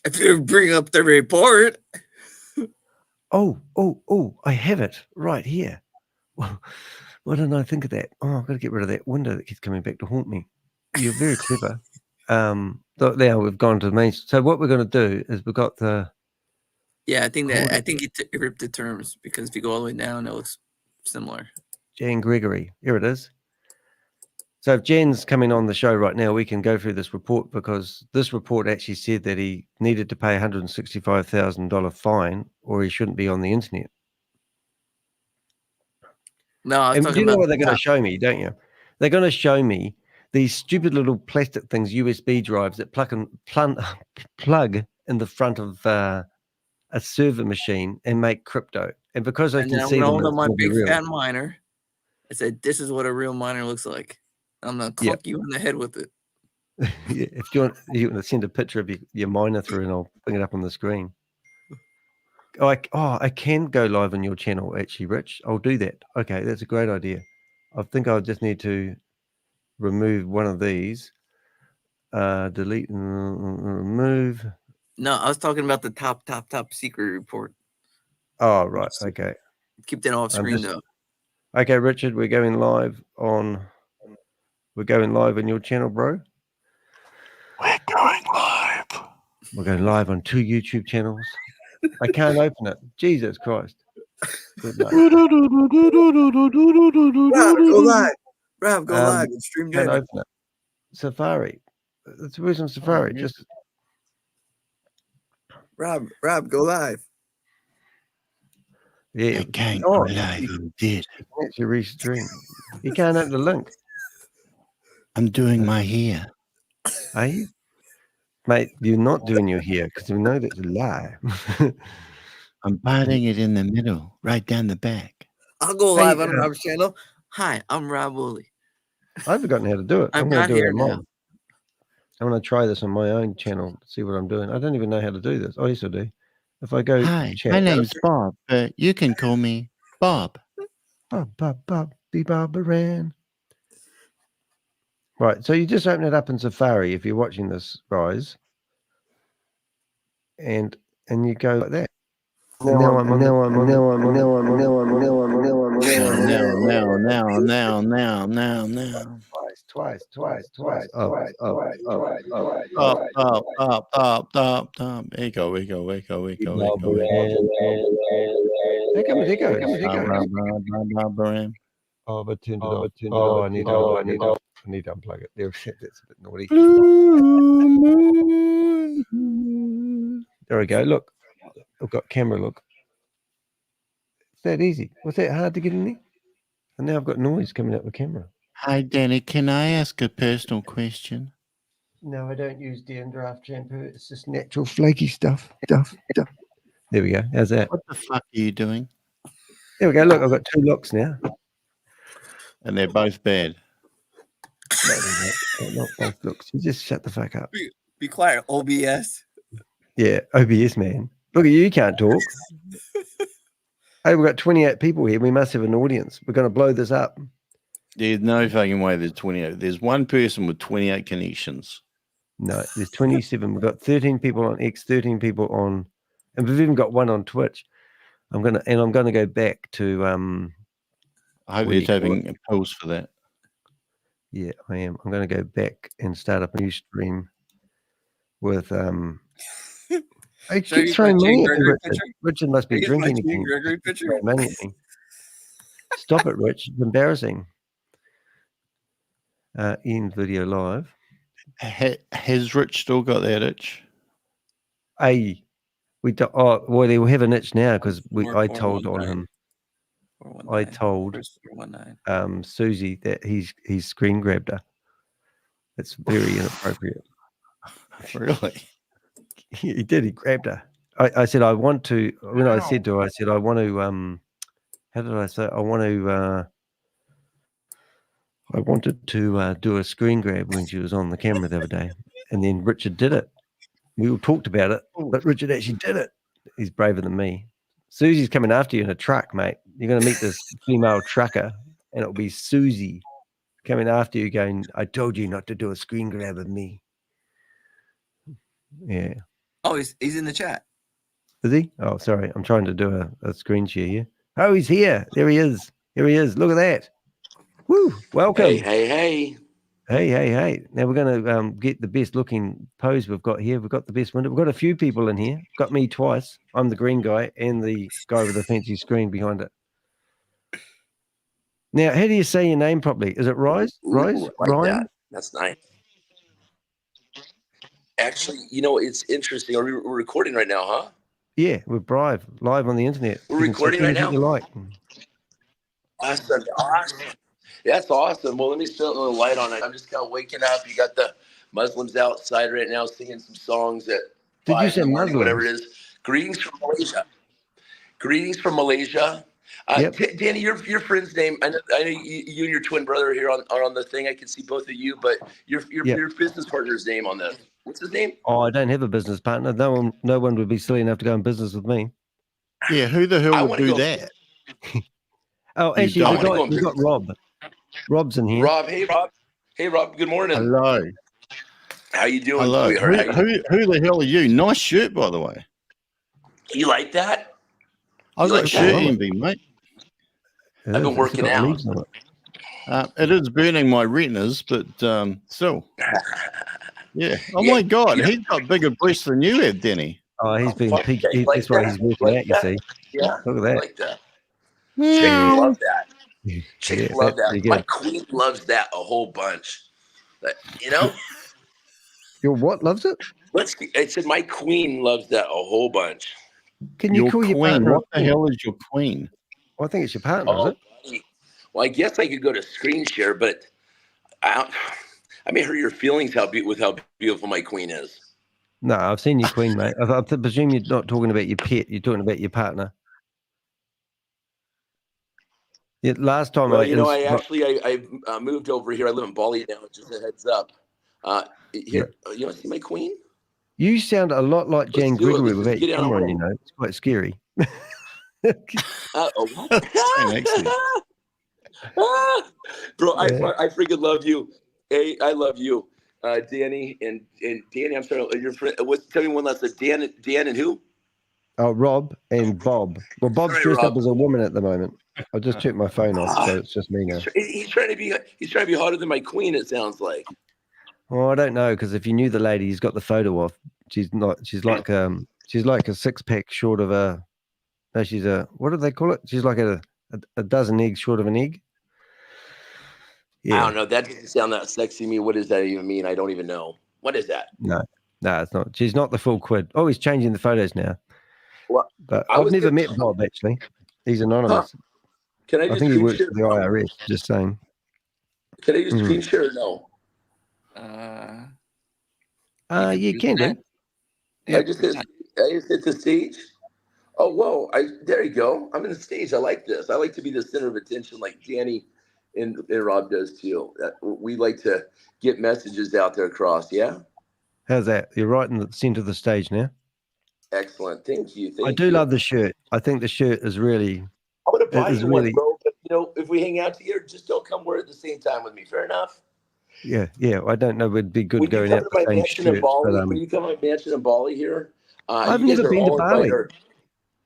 If you bring up the report. Oh, I have it right here. Well, why didn't I think of that? Oh, I've got to get rid of that window that keeps coming back to haunt me. You're very clever. Now we've gone to the main. So what we're going to do is we've got the. Yeah, I think it ripped the terms because if you go all the way down, it looks similar. Jan Gregory. Here it is. So if Jan's coming on the show right now, we can go through this report because this report actually said that he needed to pay $165,000 fine or he shouldn't be on the internet. No, I was and talking do you know about what they're going to show me, don't you? They're going to show me these stupid little plastic things, USB drives that plug in the front of a server machine and make crypto. And because I can see them, on my big fat miner, I said, "This is what a real miner looks like." I'm gonna clunk you in the head with it. Yeah, if you want to send a picture of your miner through, and I'll bring it up on the screen. I can go live on your channel, actually, Rich. I'll do that. Okay, that's a great idea. I think I'll just need to remove one of these. Delete and remove. No, I was talking about the top secret report. Oh, right. Okay. Keep that off screen though. Okay, Richard, we're going live on your channel, bro. We're going live. We're going live on 2 YouTube channels. I can't open it. Jesus Christ. Rob, go live. Rob, go live. Stream can't open it. Safari. That's the reason Safari. Just Rob, go live. Yeah. I can't go live. You did. It's your restream. You can't open the link. I'm doing my hair. Are you? Mate, you're not doing your hair because you know that's a lie. I'm parting it in the middle, right down the back. I'll go live on Rob's channel. Hi, I'm Rob Woolley. I've forgotten how to do it. I'm going not to do it here on now. mine. I'm going to try this on my own channel, see what I'm doing. I don't even know how to do this. Oh, yes, I do. If I go, Hi, chat, my name's Bob, but you can call me Bob. Bob, be Boomerang. Right, so you just open it up in Safari if you're watching this, RYZE, and you go like that. Now I'm twice. Up. Echo. Oh, but turned it off. Oh, I need to unplug it. That's a bit naughty. There we go. Look, I've got camera. Look, it's that easy. Was that hard to get in there? And now I've got noise coming out the camera. Hi, Danny. Can I ask a personal question? No, I don't use draft shampoo. It's just natural flaky stuff. There we go. How's that? What the fuck are you doing? There we go. Look, I've got 2 looks now. And they're both bad. No, they're not both looks. You just shut the fuck up. Be quiet, OBS. Yeah, OBS, man. Look at you, can't talk. Hey, we've got 28 people here. We must have an audience. We're going to blow this up. There's no fucking way there's 28. There's one person with 28 connections. No, there's 27. We've got 13 people on X, 13 people on, and we've even got one on Twitch. I'm gonna go back to I hope you're taking pills for that. Yeah, I am. I'm gonna go back and start up a new stream with I keep throwing money at me, Richard. Richard must be drinking again. Gregory picture? Throwing money at me. Stop it, Rich. It's embarrassing. End video live. Has Rich still got that itch? We do, well, they will have an itch now because I told on him. I told Susie that he's screen grabbed her. It's very inappropriate. Really? He did. He grabbed her. I said I want to. When I said to her, I said I want to. How did I say? I wanted to do a screen grab when she was on the camera the other day, and then Richard did it. We all talked about it, but Richard actually did it. He's braver than me. Susie's coming after you in a truck, mate. You're going to meet this female trucker, and it'll be Susie coming after you going, I told you not to do a screen grab of me. Yeah. Oh, he's in the chat. Is he? Oh, sorry. I'm trying to do a screen share here. Oh, he's here. There he is. Here he is. Look at that. Woo. Welcome. Hey. Hey. Now we're going to get the best looking pose we've got here. We've got the best window. We've got a few people in here. Got me twice. I'm the green guy and the guy with the fancy screen behind it. Now, how do you say your name properly? Is it RYZE? RYZE? Like Ryan? that. That's nice. Actually, it's interesting. We're recording right now, huh? Yeah, we're live on the internet. We're recording right now? You like. Awesome. That's awesome. Well, let me still a little light on it. I'm just kind of waking up. You got the Muslims outside right now singing some songs at Did you 5 say in the morning, Muslims? whatever it is. Greetings from Malaysia. Yep. Danny, your friend's name. I know you and your twin brother are here on the thing. I can see both of you, but your business partner's name on this. What's his name? Oh, I don't have a business partner. No one would be silly enough to go in business with me. Yeah, who the hell would do that? Oh, actually, we've got Rob. Rob's in here. Rob, hey Rob. Good morning. Hello. How you doing? Hello. Sweetheart? Who the hell are you? Nice shirt, by the way. You like that? I've You got like shirt that? envy, mate. I've been working out. It is burning my retinas, but still. Yeah. Oh my God, he's got bigger breasts than you have, Danny. Oh, he's been peaked. Like That's why he's working out, you see. Yeah. Look at that. I like that. Chicks love that. Chicks Yeah, love that's that. pretty My good. queen loves that a whole bunch. But, Your what loves it? I said my queen loves that a whole bunch. Can you call your queen? partner? What the hell is your queen? Well, I think it's your partner, is it? Buddy. Well, I guess I could go to screen share, but I may hurt your feelings how beautiful my queen is. No, I've seen your queen, mate. I presume you're not talking about your pet. You're talking about your partner. Yeah, last time Well, I moved over here. I live in Bali now. Just a heads up. Here, you want to see my queen? You sound a lot like Jane do it. Gregory Let's without get your down camera on on, It's quite scary. What? Bro, I freaking love you. Hey, I love you, Danny and Danny. I'm sorry, your friend. Tell me one last thing. Dan and who? Oh, Rob and Bob. Well, Bob's Sorry, dressed Rob. up as a woman at the moment. I just took my phone off, so it's just me now. He's trying to be hotter than my queen. It sounds like. Well, I don't know, because if you knew the lady he's got the photo of, she's not. She's like a 6-pack short of a. No, she's a. What do they call it? She's like a dozen eggs short of an egg. I don't know. That doesn't sound that sexy to me. What does that even mean? I don't even know. What is that? No, it's not. She's not the full quid. Oh, he's changing the photos now. Well, But I've never met Bob, actually. He's anonymous. Can I I just think he screen works share? for the IRS, just saying. Can I just screen share or no? You can do. I just hit the stage. Oh, whoa! There you go. I'm in the stage. I like this. I like to be the center of attention, like Danny and Rob does too. We like to get messages out there across. Yeah. How's that? You're right in the center of the stage now. Excellent. Thank you. I do love the shirt. I think the shirt is really. I'm gonna buy you one, really, bro. But if we hang out together, just don't come wear it at the same time with me. Fair enough. Yeah. I don't know. It'd be good When you going come out to the my same mansion in shirts, Bali, but when you come to my mansion in Bali here, I've you guys never are been to all Bali. invited.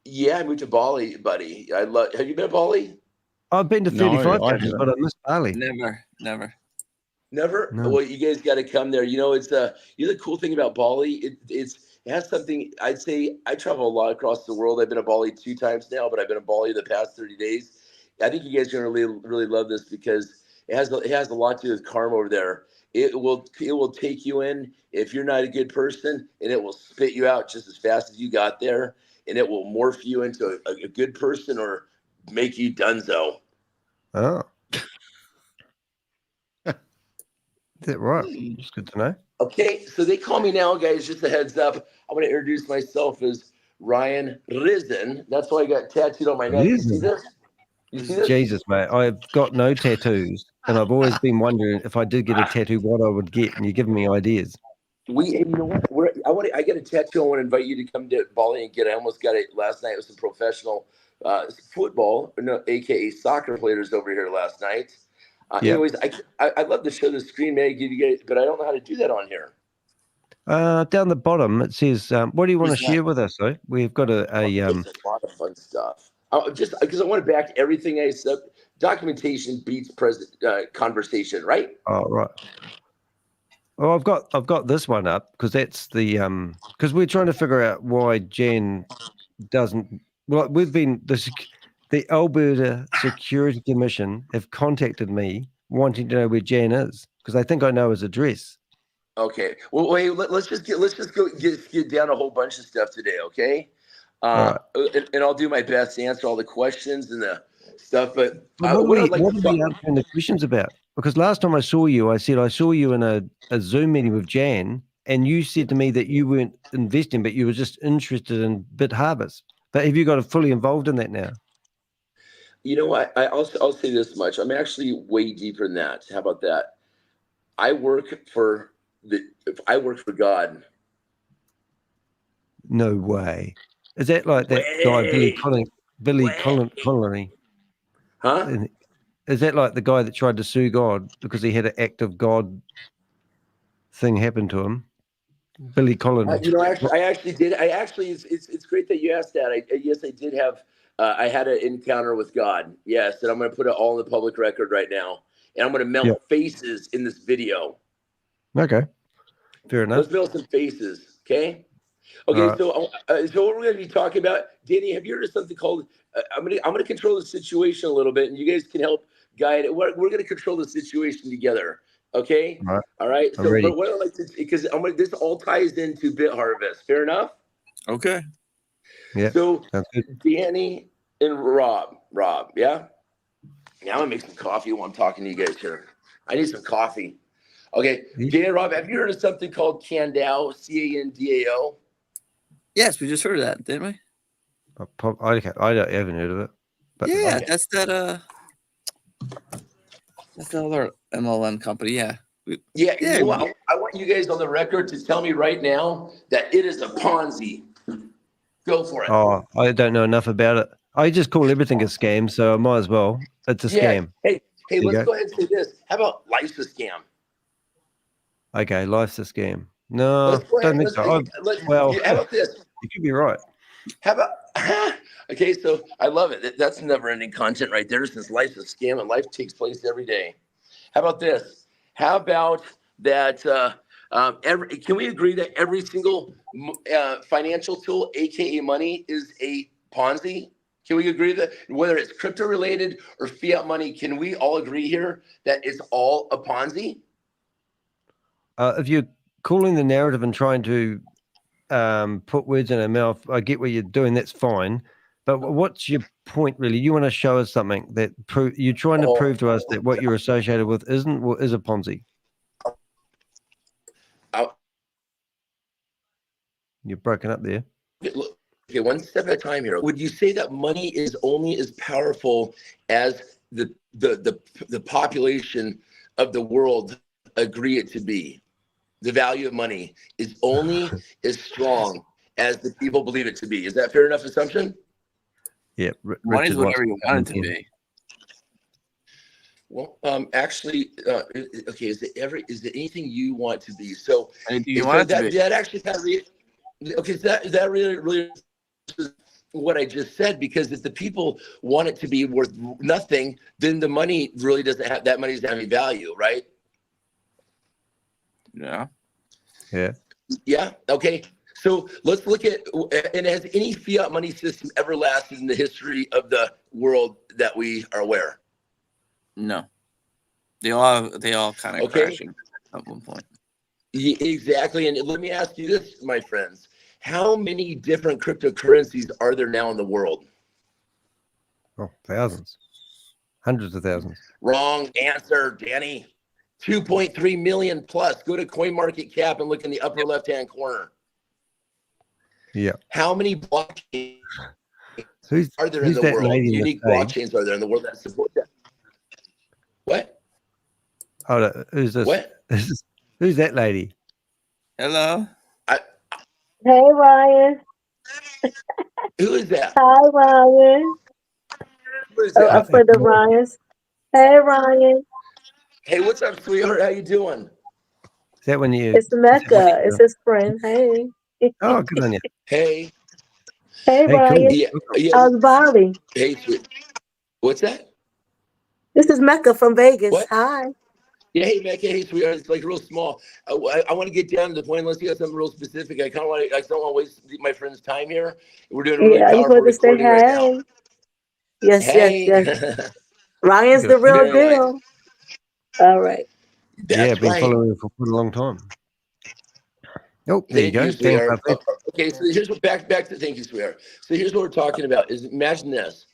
Yeah, I moved to Bali, buddy. Have you been to Bali? I've been to 35 countries, but I missed Bali. Never. Never. No. Well, you guys got to come there. It's the cool thing about Bali. It has something. I'd say I travel a lot across the world. I've been to Bali 2 times now, but I've been to Bali the past 30 days. I think you guys are gonna really love this because it has a lot to do with karma over there. It will take you in if you're not a good person, and it will spit you out just as fast as you got there, and it will morph you into a good person or make you dunzo. Oh. Is that right? It's good to know. Okay, so they call me now, guys. Just a heads up. I'm going to introduce myself as Ryan RYZE. That's why I got tattooed on my neck. You see this? You see this? Jesus, mate. I've got no tattoos, and I've always been wondering if I did get a tattoo, what I would get, and you're giving me ideas. You know what? I get a tattoo. I want to invite you to come to Bali and get it. I almost got it last night with some professional football, aka soccer players over here last night. Anyways, I'd love to show the screen, man, give you guys, but I don't know how to do that on here. Down the bottom, it says, what do you want to share with us, though? We've got It's a lot of fun stuff. Just because I want to back everything I said. Documentation beats conversation, right? Oh, right. Well, I've got this one up because that's the because we're trying to figure out why Jen doesn't. Well, we've been the Alberta Security Commission have contacted me wanting to know where Jan is because they think I know his address. Okay. Well, wait. Let's just go get down a whole bunch of stuff today. Okay. Right. And I'll do my best to answer all the questions and the stuff. But What are we answering the questions about? Because last time I saw you, I said I saw you in a Zoom meeting with Jan, and you said to me that you weren't investing, but you were just interested in Bit Harvest. But have you got fully involved in that now? You know what? I'll say this much. I'm actually way deeper than that. How about that? I work for God. No way. Is that like that guy Billy Conley? Huh? Is that like the guy that tried to sue God because he had an act of God thing happen to him? Billy Conley. I actually did. It's great that you asked that. Yes, I did have. I had an encounter with God. Yes, and I'm going to put it all in the public record right now, and I'm going to melt faces in this video. Okay, fair enough. Let's melt some faces. Okay. Okay. Right. So what we're going to be talking about, Danny, have you heard of something called? I'm going to control the situation a little bit, and you guys can help guide it. We're going to control the situation together. Okay. All right. So, but what I like to, because this all ties into Bit Harvest. Fair enough. Okay. Yeah. So Danny and Rob. Yeah. Now I'm gonna make some coffee while I'm talking to you guys here. I need some coffee. Okay. Danny and Rob, have you heard of something called Candao? CANDAO. Yes, we just heard of that, didn't we? I haven't heard of it. But Yeah, that's that. That's the other MLM company. Yeah. You know what? I want you guys on the record to tell me right now that it is a Ponzi. Go for it. Oh, I don't know enough about it. I just call everything a scam, so I might as well. It's a scam. Hey, let's go ahead and say this. How about life's a scam? Okay, life's a scam. No, Let's go don't ahead. think so. How about this? You could be right. How about okay, so I love it. That's never-ending content right there, since life's a scam and life takes place every day. How about this? How about that? Can we agree that every single financial tool, aka money, is a Ponzi? Can we agree that whether it's crypto related or fiat money, can we all agree here that it's all a Ponzi? If you're calling the narrative and trying to put words in our mouth, I get what you're doing. That's fine. But what's your point, really? You want to show us something that you're trying to prove to us that what you're associated with is a Ponzi. You're broken up there. Look, Okay, one step at a time here. Would you say that money is only as powerful as the population of the world agree it to be? The value of money is only as strong as the people believe it to be. Is that fair enough assumption? Yeah. Money's whatever you want it to be. Well, actually, okay. Is there anything you want to be? So, Anything you want it to be. That actually kind of okay. So that really what I just said, because if the people want it to be worth nothing, then the money really doesn't have that money doesn't have any value, right? Yeah. Yeah. Yeah. Okay. So let's look at, and has any fiat money system ever lasted in the history of the world that we are aware? No. They all kind of crashing at one point. Yeah, exactly. And let me ask you this, my friends. How many different cryptocurrencies are there now in the world? Oh, thousands. Hundreds of thousands. Wrong answer, Danny. 2.3 million plus. Go to CoinMarketCap and look in the upper left-hand corner. Yeah. How many blockchains are there in the world? Unique blockchains are there in the world that support that? What? Hold on. Who's this? What? Who's that lady? Hello. Hey, Ryan. Who is that? Hi, Ryan. Who is that? For the Ryans. Hey, Ryan. Hey, what's up, sweetheart? How you doing? Is that when you? It's Mecca. It's his friend. Hey. Oh, good on you. Hey. Hey, Ryan. Cool. Yeah. How's Bobby? Hey, sweet. What's that? This is Mecca from Vegas. What? Hi. Yeah, hey, Mecca. Hey, sweetheart. It's like real small. I want to get down to the point unless you got something real specific. I don't want to waste my friend's time here. We're doing a really Yeah, you powerful want to say recording right now. hey? Yes, Hey. yes. Ryan's the real Very nice. deal. All right. Yeah, That's been right. following her for quite a long time. Oh, there you go. sweetheart. Okay, so here's what back to thank you, sweetheart. So here's what we're talking about. Is imagine this.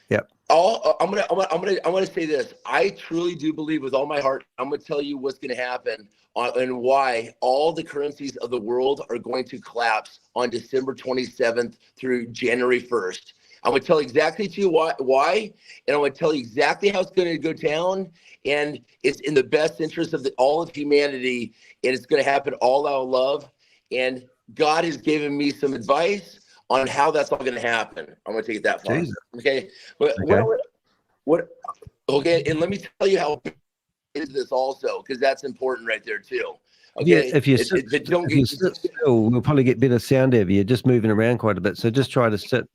Yep. I'm gonna say this. I truly do believe with all my heart. I'm gonna tell you what's gonna happen and why all the currencies of the world are going to collapse on December 27th through January 1st. I'm gonna tell exactly to you why, and I'm gonna tell you exactly how it's gonna go down. And it's in the best interest of all of humanity, and it's gonna happen all out of love. And God has given me some advice on how that's all gonna happen. I'm gonna take it that far. Jesus. Okay. But what? Okay, and let me tell you how is this also, because that's important right there too. Okay. Yeah, if you sit still, we'll probably get better sound out of you. Just moving around quite a bit. So just try to sit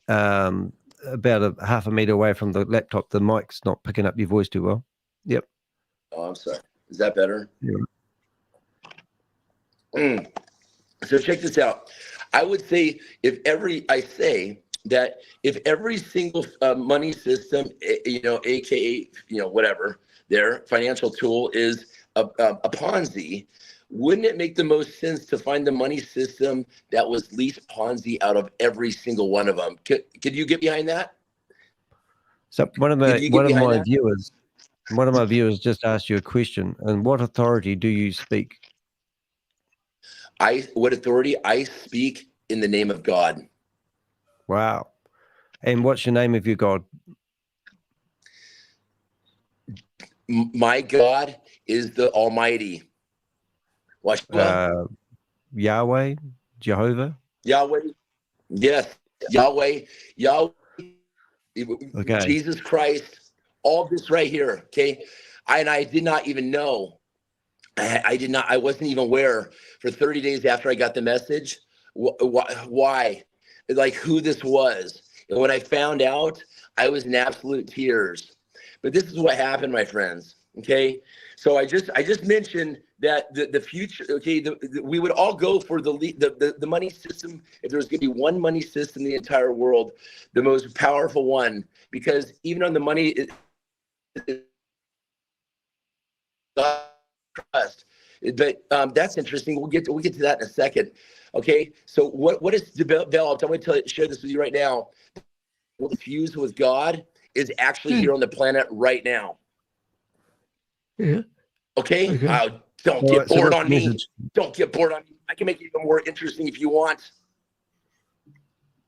about a half a meter away from the laptop. The mic's not picking up your voice too well. Yep. Oh, I'm sorry. Is that better? Yeah. So check this out. I would say if every single money system, AKA, whatever, their financial tool is a Ponzi, wouldn't it make the most sense to find the money system that was least Ponzi out of every single one of them? Could you get behind that? So one of my viewers just asked you a question. And what authority do you speak? What authority? I speak in the name of God. Wow. And what's your name of your God? My God is the Almighty. Yahweh, Jehovah. Yahweh. Yes. Yahweh. Okay. Jesus Christ. All this right here. Okay. I did not even know. I wasn't even aware for 30 days after I got the message why, like who this was. And when I found out, I was in absolute tears. But this is what happened, my friends. Okay. So I just mentioned that the future, okay, we would all go for the money system. If there was going to be one money system in the entire world, the most powerful one, because even on the money, trust. But that's interesting. We'll get to that in a second. Okay. So what is developed? I'm going to share this with you right now. What fused with God is actually here on the planet right now. Yeah. Okay. Don't get bored on me. Don't get bored on me. I can make it even more interesting if you want.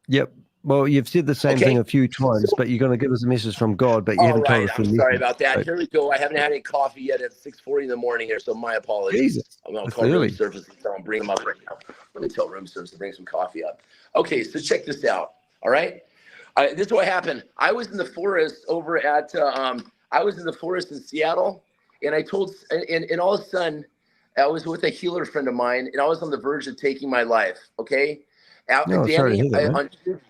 Yep. Well, you've said the same thing a few times, but you're going to give us a message from God, but you All haven't told right, us I'm the sorry message. about that. So, Here we go. I haven't had any coffee yet at 6:40 in the morning here, so my apologies. Jesus, I'm going to that's call room early. service and tell them bring them up right now. Let me tell room service to bring some coffee up. Okay, so check this out. All right, this is what happened. I was in the forest over at I was in the forest in Seattle, and I told and all of a sudden I was with a healer friend of mine, and I was on the verge of taking my life. Okay, No, sorry to Danny, hear that, man.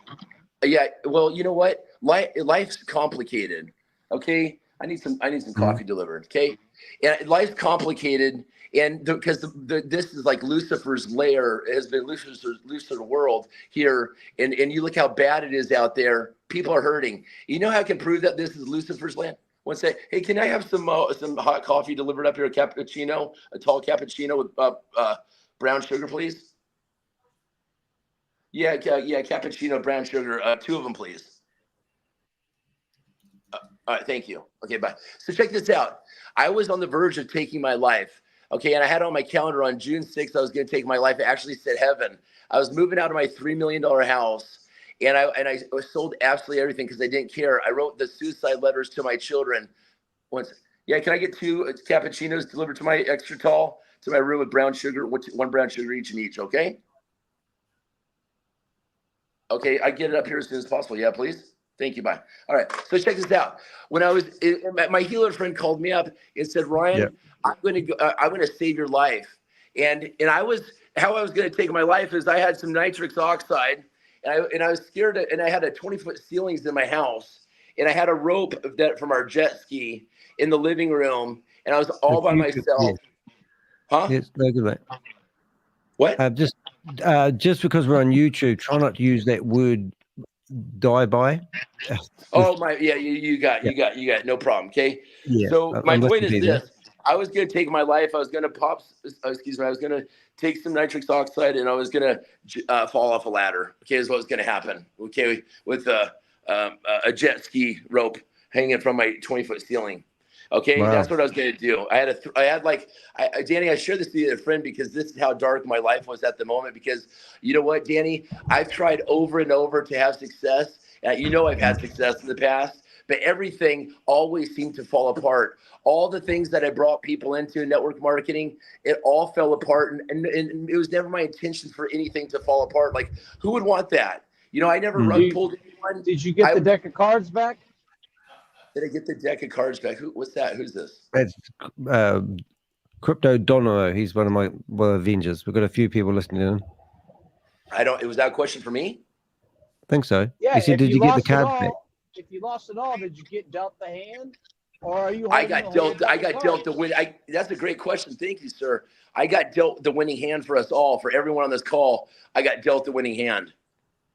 yeah, well, you know what? Life's complicated. Okay, I need some coffee delivered. Okay, and life's complicated, and because this is like Lucifer's lair, it has been Lucifer's world here, and you look how bad it is out there. People are hurting. You know how I can prove that this is Lucifer's land? One say, hey, can I have some hot coffee delivered up here? A cappuccino, a tall cappuccino with brown sugar, please. Yeah, cappuccino, brown sugar, 2 of them, please. All right, thank you. Okay, bye. So check this out. I was on the verge of taking my life. Okay, and I had on my calendar on June 6th, I was going to take my life. It actually said heaven. I was moving out of my $3 million house, and I sold absolutely everything because I didn't care. I wrote the suicide letters to my children. Once, yeah, can I get 2 cappuccinos delivered to my extra tall to my room with brown sugar, 1 brown sugar each in each? Okay. Okay, I get it up here as soon as possible. Yeah, please. Thank you. Bye. All right. So check this out. When I was, my healer friend called me up and said, Ryan, I'm going to go. I'm going to save your life. And how I was going to take my life is I had some nitrous oxide, and I was scared. And I had a 20-foot ceilings in my house, and I had a rope that from our jet ski in the living room, and I was all by myself. Huh? Yes, very good, mate. What? Just because we're on YouTube, try not to use that word die by. Oh my, yeah, you got no problem. Okay. Yeah, So my I'm point listening is to you. this: I was going to take my life. I was going to I was going to take some nitrous oxide, and I was going to fall off a ladder. Okay, is what was going to happen. Okay, with a jet ski rope hanging from my 20-foot ceiling. Okay, Wow. that's what I was going to do. Danny, I shared this with a friend because this is how dark my life was at the moment. Because you know what, Danny, I've tried over and over to have success. You know, I've had success in the past, but everything always seemed to fall apart. All the things that I brought people into network marketing, it all fell apart, and it was never my intention for anything to fall apart. Like, who would want that? You know, I never rug pulled anyone. Did you get the deck of cards back? Did I get the deck of cards back? What's that? Who's this? That's Crypto Dynamo. He's one of my Avengers. We've got a few people listening in. Was that a question for me? I think so. Yeah. He said, did you get the card back? If you lost it all, did you get dealt the hand? Or are you I got dealt the win. That's a great question. Thank you, sir. I got dealt the winning hand for us all, for everyone on this call. I got dealt the winning hand.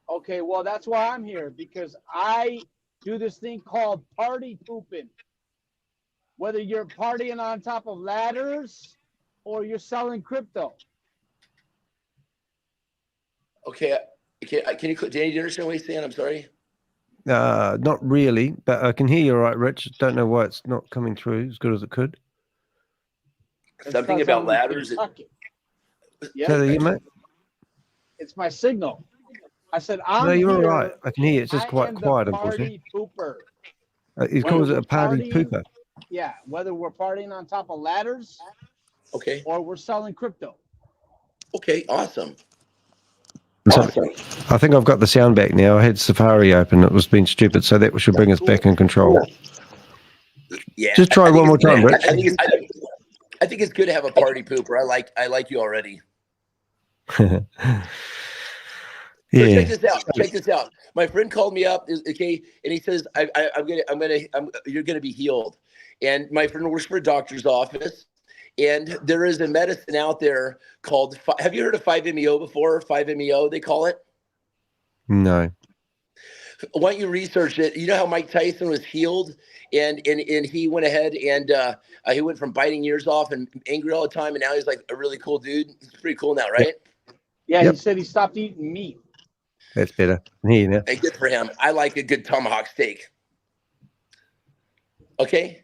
Okay, well, that's why I'm here, because I do this thing called party pooping. Whether you're partying on top of ladders or you're selling crypto. Okay. Can you, Danny, do you understand what he's saying? I'm sorry. Not really, but I can hear you all right, Rich. Don't know why it's not coming through as good as it could. Something about ladders. Yeah. Say that again, mate. It's my signal. I said, No, you're all right. I can hear you. It's just quite quiet, unfortunately. Pooper. He calls it a party pooper. Yeah, whether we're partying on top of ladders, okay, or we're selling crypto. Okay, awesome. So, I think I've got the sound back now. I had Safari open. It was being stupid, so that should bring us back in control. Yeah. Just try one more time, Rich. I think it's good to have a party pooper. I like you already. Yeah. So check this out. My friend called me up, okay, and he says, you're gonna be healed. And my friend works for a doctor's office, and there is a medicine out there called, have you heard of 5-MeO before? 5-MeO, they call it? No. Why don't you research it? You know how Mike Tyson was healed, and he went ahead and he went from biting ears off and angry all the time, and now he's like a really cool dude. He's pretty cool now, right? Yeah, Yep. He said he stopped eating meat. That's better. Here now. Hey, good for him. I like a good tomahawk steak. Okay,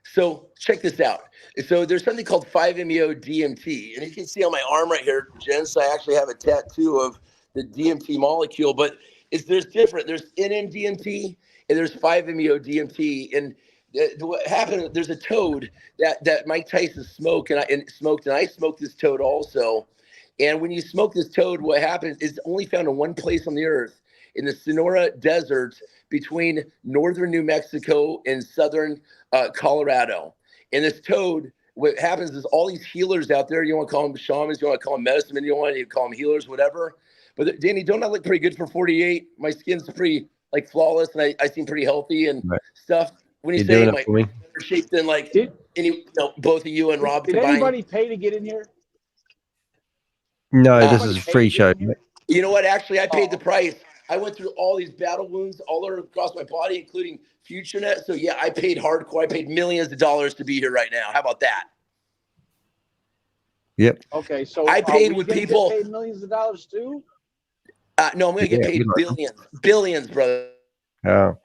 so check this out. So there's something called 5-MeO DMT, and you can see on my arm right here, Jen. So I actually have a tattoo of the DMT molecule. But there's different. There's NN-DMT and there's 5-MeO-DMT. And what happened? There's a toad that Mike Tyson smoked, and I smoked this toad also. And when you smoke this toad, what happens is it's only found in one place on the earth, in the Sonora Desert between northern New Mexico and southern Colorado. And this toad, what happens is all these healers out there, you want to call them shamans, you want to call them medicine men, you want to call them healers, whatever. But Danny, don't I look pretty good for 48? My skin's pretty like flawless, and I seem pretty healthy and stuff. When you say my better shape than like both of you and Rob Did combined. anybody pay to get in here? No, this is a free show. You know what? Actually, I paid the price. I went through all these battle wounds all across my body, including FutureNet. So yeah, I paid hardcore. I paid millions of dollars to be here right now. How about that? Yep. Okay, so I paid with people. Paid millions of dollars too. No, I'm going to get paid billions, brother. Oh.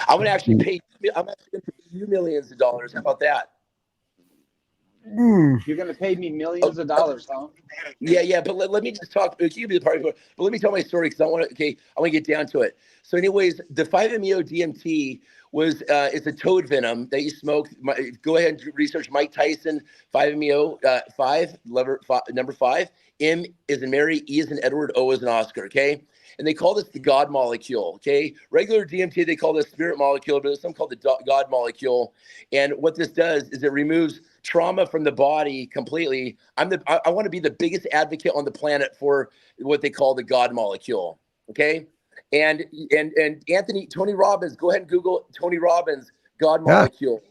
I'm going to actually pay. I'm actually going to pay you millions of dollars. How about that? You're going to pay me millions of dollars, huh? Yeah. But let me just talk. You be the party, but let me tell my story because I want to get down to it. So, anyways, the 5-MeO-DMT was it's a toad venom that you smoke. Go ahead and research Mike Tyson 5-MeO number 5. M is in Mary, E is in Edward, O is in Oscar. Okay. And they call this the God molecule, okay? Regular DMT, they call this spirit molecule, but there's something called the God molecule. And what this does is it removes trauma from the body completely. I want to be the biggest advocate on the planet for what they call the God molecule, okay? And Tony Robbins, go ahead and Google Tony Robbins God molecule,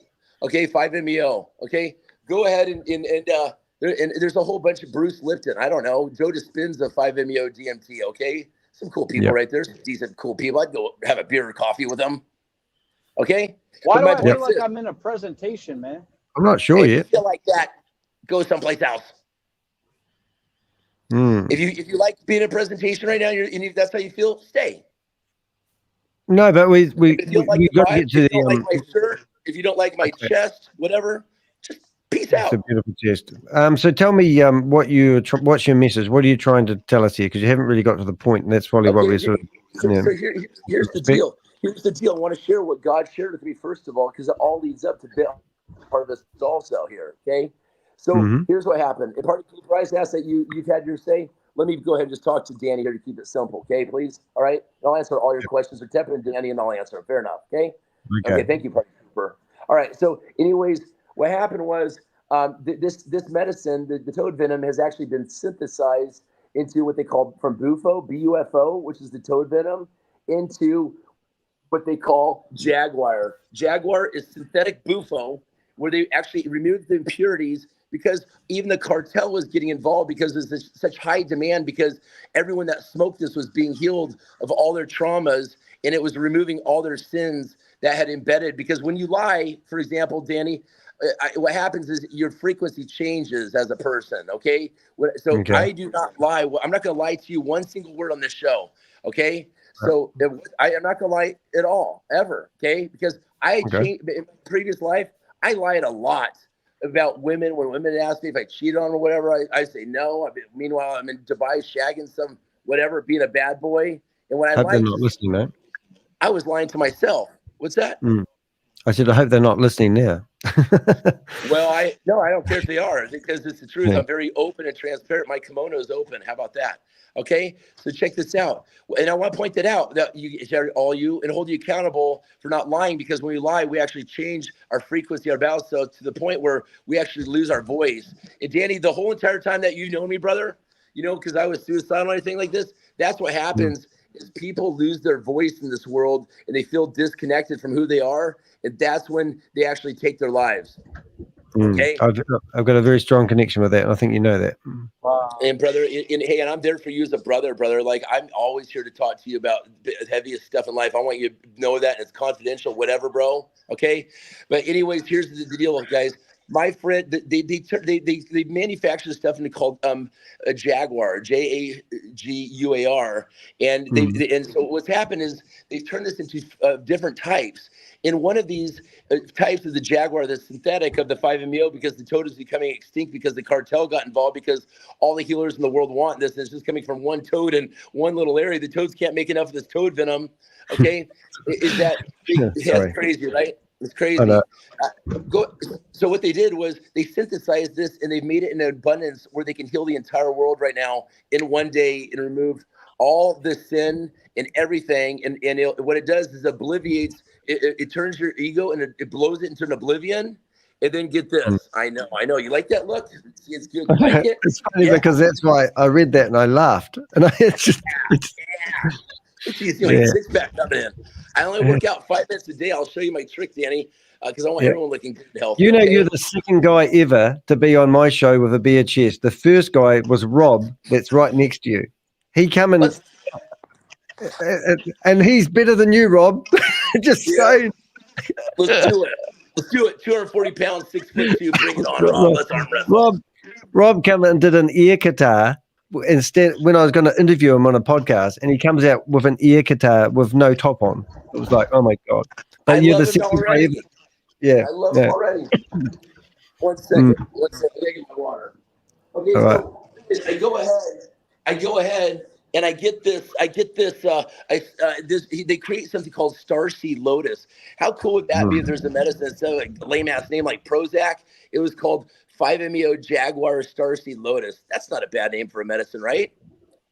okay? 5-MeO, okay? Go ahead and there's a whole bunch of Bruce Lipton. I don't know, Joe Dispenza 5-MeO-DMT, okay? Some cool people right there. Some decent, cool people. I'd go have a beer or coffee with them. Okay? Why do I feel like I'm in a presentation, man? I'm not sure if yet. you feel like that, go someplace else. If you like being in a presentation right now, that's how you feel, stay. No, but we if you don't like got to get to if you don't like my shirt, if you don't like my chest, whatever, just peace out. It's a beautiful chest. So tell me what's your message? What are you trying to tell us here? Because you haven't really got to the point, and that's probably what we're sort of. So here's the deal. Here's the deal. I want to share what God shared with me first of all, because it all leads up to part of this also here. Okay. So here's what happened. In part of the price ask that you've had your say. Let me go ahead and just talk to Danny here to keep it simple. Okay, please. All right. I'll answer all your questions. Or tap into Danny and I'll answer them. Fair enough. Okay. Okay. Thank you, Party Cooper. All right. So, anyways, what happened was this medicine, the toad venom, has actually been synthesized into what they call from bufo, B-U-F-O, which is the toad venom, into what they call jaguar. Jaguar is synthetic bufo, where they actually removed the impurities because even the cartel was getting involved because there's such high demand because everyone that smoked this was being healed of all their traumas, and it was removing all their sins that had embedded. Because when you lie, for example, Danny, what happens is your frequency changes as a person, okay? So I do not lie. I'm not going to lie to you one single word on this show, okay? So I'm not going to lie at all, ever, okay? Because changed in my previous life, I lied a lot about women. When women ask me if I cheated on them or whatever, I say no. Meanwhile, I'm in Dubai shagging some whatever, being a bad boy. And when I hope they're lied, not listening now. I was lying to myself. What's that? I said, I hope they're not listening now. Well, I don't care if they are, because it's the truth. Yeah. I'm very open and transparent. My kimono is open. How about that? Okay, so check this out. And I want to point that out, that and hold you accountable for not lying, because when we lie, we actually change our frequency, our balance, so to the point where we actually lose our voice. And Danny, the whole entire time that you know me, brother, because I was suicidal or anything like this, that's what happens. Is people lose their voice in this world and they feel disconnected from who they are, and that's when they actually take their lives. Okay, I've got a very strong connection with that, and I think you know that. Wow. And brother, and I'm there for you as a brother. Like, I'm always here to talk to you about the heaviest stuff in life. I want you to know that, and it's confidential, whatever, bro. Okay, but anyways, here's the deal, guys. My friend, they manufacture stuff and called a Jaguar, Jaguar, and and so what's happened is they've turned this into different types. in one of these types of the Jaguar, the synthetic of the 5-MeO, because the toad is becoming extinct because the cartel got involved, because all the healers in the world want this. And it's just coming from one toad in one little area. The toads can't make enough of this toad venom. Okay. Is that it's crazy, right? It's crazy. So what they did was they synthesized this and they've made it in an abundance where they can heal the entire world right now in one day and remove all the sin and everything. And what it does is obliviates, it turns your ego and it blows it into an oblivion. And then get this. I know. You like that look? It's good. You like it? It's funny because that's why I read that and I laughed. And it's just It's like 6 pack coming in. I only work out 5 minutes a day. I'll show you my trick, Danny, because I want everyone looking good and healthy. You know, you're the second guy ever to be on my show with a bare chest. The first guy was Rob, that's right next to you. He come in, and he's better than you, Rob. Just saying. Let's do it. Let's do it. 240 pounds, 6'2". Bring it on, Rob. Let's arm wrestle. Rob came in and did an air guitar. Instead, when I was going to interview him on a podcast, and he comes out with an air guitar with no top on. It was like, oh my god! But you're the second guy ever. Yeah, I love him already. 1 second. 1 second. I get my water. Okay, so I go ahead, and I get this. They create something called Starseed Lotus. How cool would that be if there's a medicine instead of a lame ass name like Prozac? It was called 5-MeO Jaguar Starseed Lotus. That's not a bad name for a medicine, right?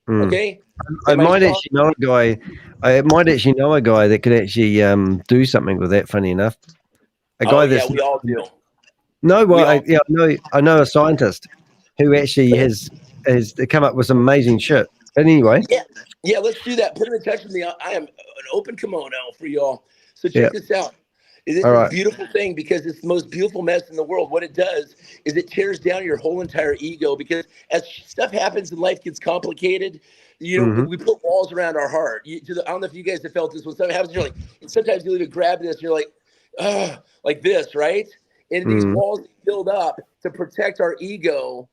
Okay. I might actually know a guy. I might actually know a guy that could actually do something with that. Funny enough, a guy that's we all do. No, well, I know a scientist who actually has come up with some amazing shit. But anyway, yeah, let's do that. Put him in touch with me. I am an open kimono for y'all. So check this out. This is a beautiful thing because it's the most beautiful medicine in the world. What it does is it tears down your whole entire ego, because as stuff happens and life gets complicated, you know, we put walls around our heart. I don't know if you guys have felt this when something happens. You're like, and sometimes you even grab this and you're like this, right? And these walls build up to protect our ego.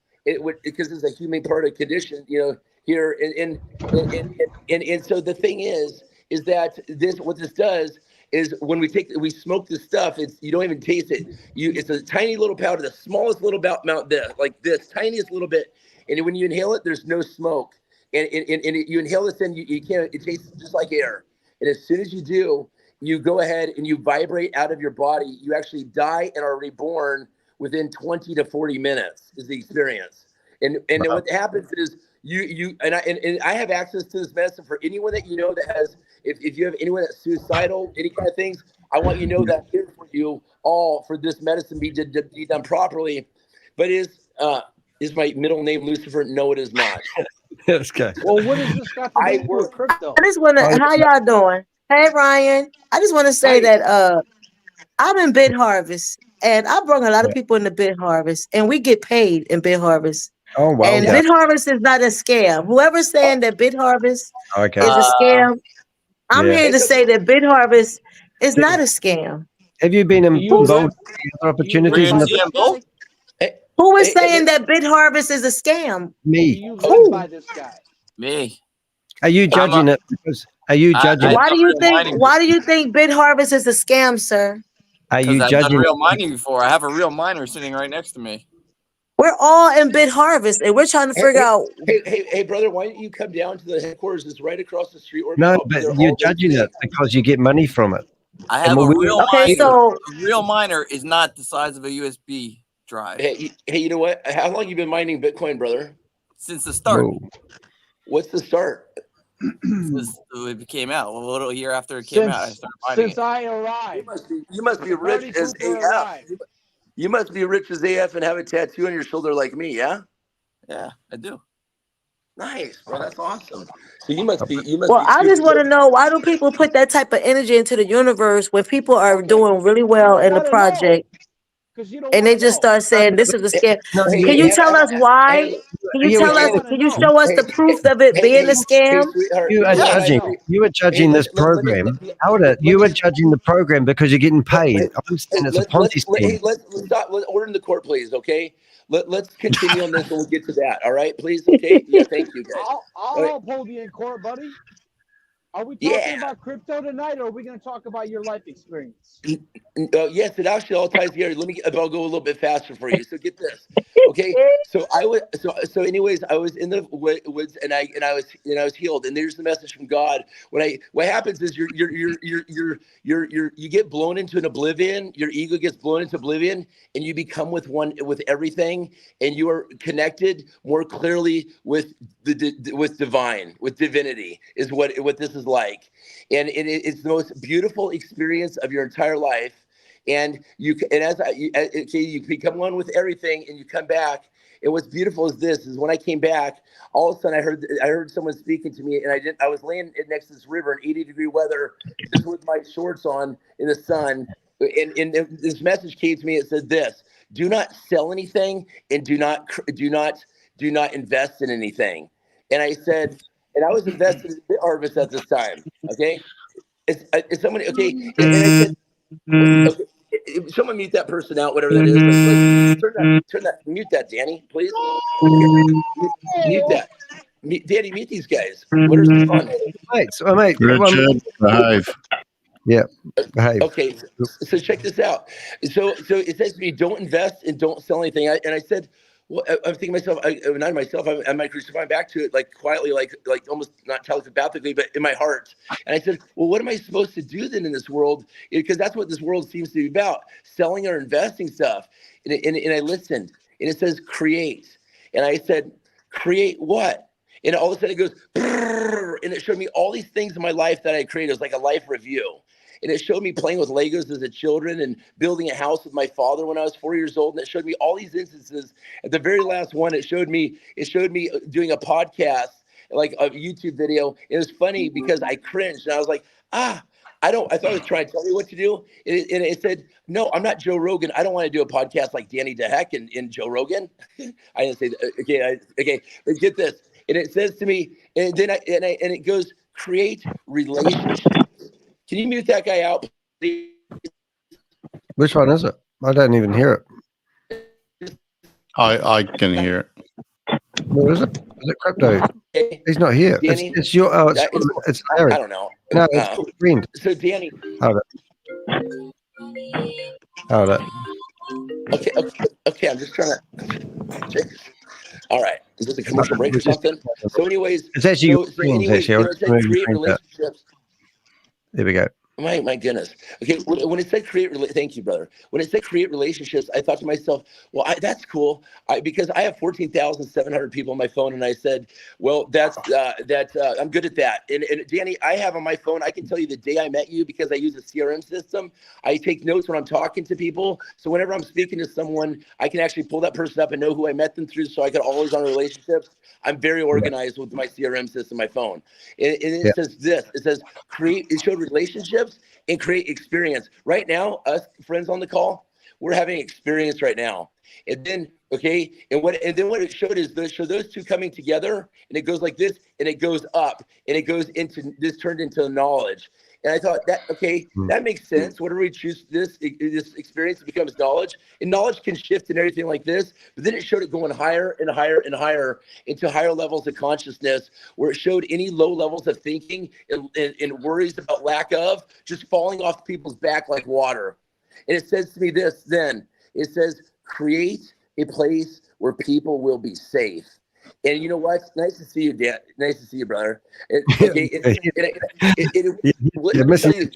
Because it's a human part of condition, you know, here. And so the thing is that what this does is when we smoke this stuff, you don't even taste it. It's a tiny little powder, the smallest little amount there, like this, tiniest little bit. And when you inhale it, there's no smoke. And you inhale this in, you can't. It tastes just like air. And as soon as you do, you go ahead and you vibrate out of your body. You actually die and are reborn within 20 to 40 minutes is the experience. And what happens is I have access to this medicine for anyone that you know that has, if you have anyone that's suicidal, any kind of things, I want you to know that I'm here for you all for this medicine be done properly. But is my middle name Lucifer? No, it is not. That's okay. Well, what is this got to do with crypto? I just want to, how y'all doing? Hey, Ryan. I just want to say that I'm in Bit Harvest, and I brought a lot of people into Bit Harvest, and we get paid in Bit Harvest. Oh, wow. And Bit Harvest is not a scam. Whoever's saying that Bit Harvest is a scam, I'm here to say that Bit Harvest is not a scam. Have you been involved in other opportunities? Who is saying that Bit Harvest is a scam? Me. By this guy. Me. Are you judging it? Because are you judging? Why do you think Bit Harvest is a scam, sir? Are you I've judging? done real mining before. I have a real miner sitting right next to me. We're all in Bit Harvest, and we're trying to figure out. Hey, brother, why don't you come down to the headquarters? It's right across the street. No, but you're judging it because you get money from it. I have a real miner. A real miner is not the size of a USB drive. Hey, you know what? How long you been mining Bitcoin, brother? Since the start. Whoa. What's the start? Since it came out, a little year after it came out, I started mining Since I arrived. You must be rich as AF. You must be rich as AF and have a tattoo on your shoulder like me, yeah? Yeah, I do. Nice, bro. That's awesome. So you must be. Well, I just want to know, why do people put that type of energy into the universe when people are doing really well in the project, and they just start saying this is a scam? Can you tell us why? Can you tell us? Can you show us the proof of it being a scam? You are judging. You are judging this program. Hold it. You are judging the program because you're getting paid. I'm saying it's a Ponzi scheme. Let's stop. Let's order in the court, please. Okay. Let's continue on this and we'll get to that. All right, please. Okay. Yeah. Thank you, guys. I'll hold you in court, buddy. Are we talking about crypto tonight, or are we going to talk about your life experience? Yes, it actually all ties together. I'll go a little bit faster for you. So get this, okay? So anyways, I was in the woods, and I was healed. And there's the message from God. What happens is you get blown into an oblivion. Your ego gets blown into oblivion, and you become with everything, and you are connected more clearly with divine, with divinity. Is what this is like, and it's the most beautiful experience of your entire life. And you become one with everything, and you come back. And what's beautiful is this: is when I came back, all of a sudden I heard someone speaking to me, and I was laying next to this river in 80-degree weather, just with my shorts on in the sun. And this message came to me. It said this: do not sell anything, and do not invest in anything. And I said, and I was invested in Harvest at this time. Okay, it's somebody. Okay, and I said, okay, someone mute that person out, whatever that is. Mute that, Danny, please. Okay. Mute that. Danny, mute these guys. What are some fun? Mate. Richard, behave. Yeah, behave. Okay, so check this out. So it says to me, don't invest and don't sell anything. And I said, well, I'm thinking to myself, I might crucify back to it, like quietly, like almost not telepathically, but in my heart. And I said, well, what am I supposed to do then in this world? Because that's what this world seems to be about, selling or investing stuff. And I listened, and it says create. And I said, create what? And all of a sudden it goes, and it showed me all these things in my life that I created. It was like a life review. And it showed me playing with Legos as a children and building a house with my father when I was 4 years old. And it showed me all these instances. At the very last one, it showed me doing a podcast, like a YouTube video. It was funny because I cringed, and I was like, I thought it was trying to tell me what to do. And it said, no, I'm not Joe Rogan. I don't want to do a podcast like Danny de Hek and Joe Rogan. I didn't say that. Okay. But get this. And it says to me, and then it goes, create relationships. Can you mute that guy out, please? Which one is it? I don't even hear it. I can hear it. What is it? Is it Crypto? He's not here. Danny, it's your. Oh, it's Larry. I don't know. No, it's called friend. So Danny. Hold it. Okay. I'm just trying to check. All right. Is this a commercial break or something? So, anyways, it's actually your friends. Actually, it said create relationships. There we go. My goodness. Okay, when it said thank you, brother. When it said create relationships, I thought to myself, well, that's cool. Because I have 14,700 people on my phone, and I said, well, I'm good at that. And Danny, I have on my phone, I can tell you the day I met you because I use a CRM system. I take notes when I'm talking to people. So whenever I'm speaking to someone, I can actually pull that person up and know who I met them through, so I can always on relationships. I'm very organized with my CRM system, my phone. And it says this. It says it showed relationships and create experience. Right now, us friends on the call, we're having experience right now. And then, okay, and then what it showed is those two coming together, and it goes like this, and it goes up, and it goes into this, turned into knowledge. And I thought that makes sense. Whatever we choose, this experience becomes knowledge, and knowledge can shift and everything like this. But then it showed it going higher and higher and higher into higher levels of consciousness, where it showed any low levels of thinking and worries about lack of just falling off people's back like water. And it says to me this, then it says, create a place where people will be safe. And you know what? Nice to see you, Dan. Nice to see you, brother. Okay. You're missing it.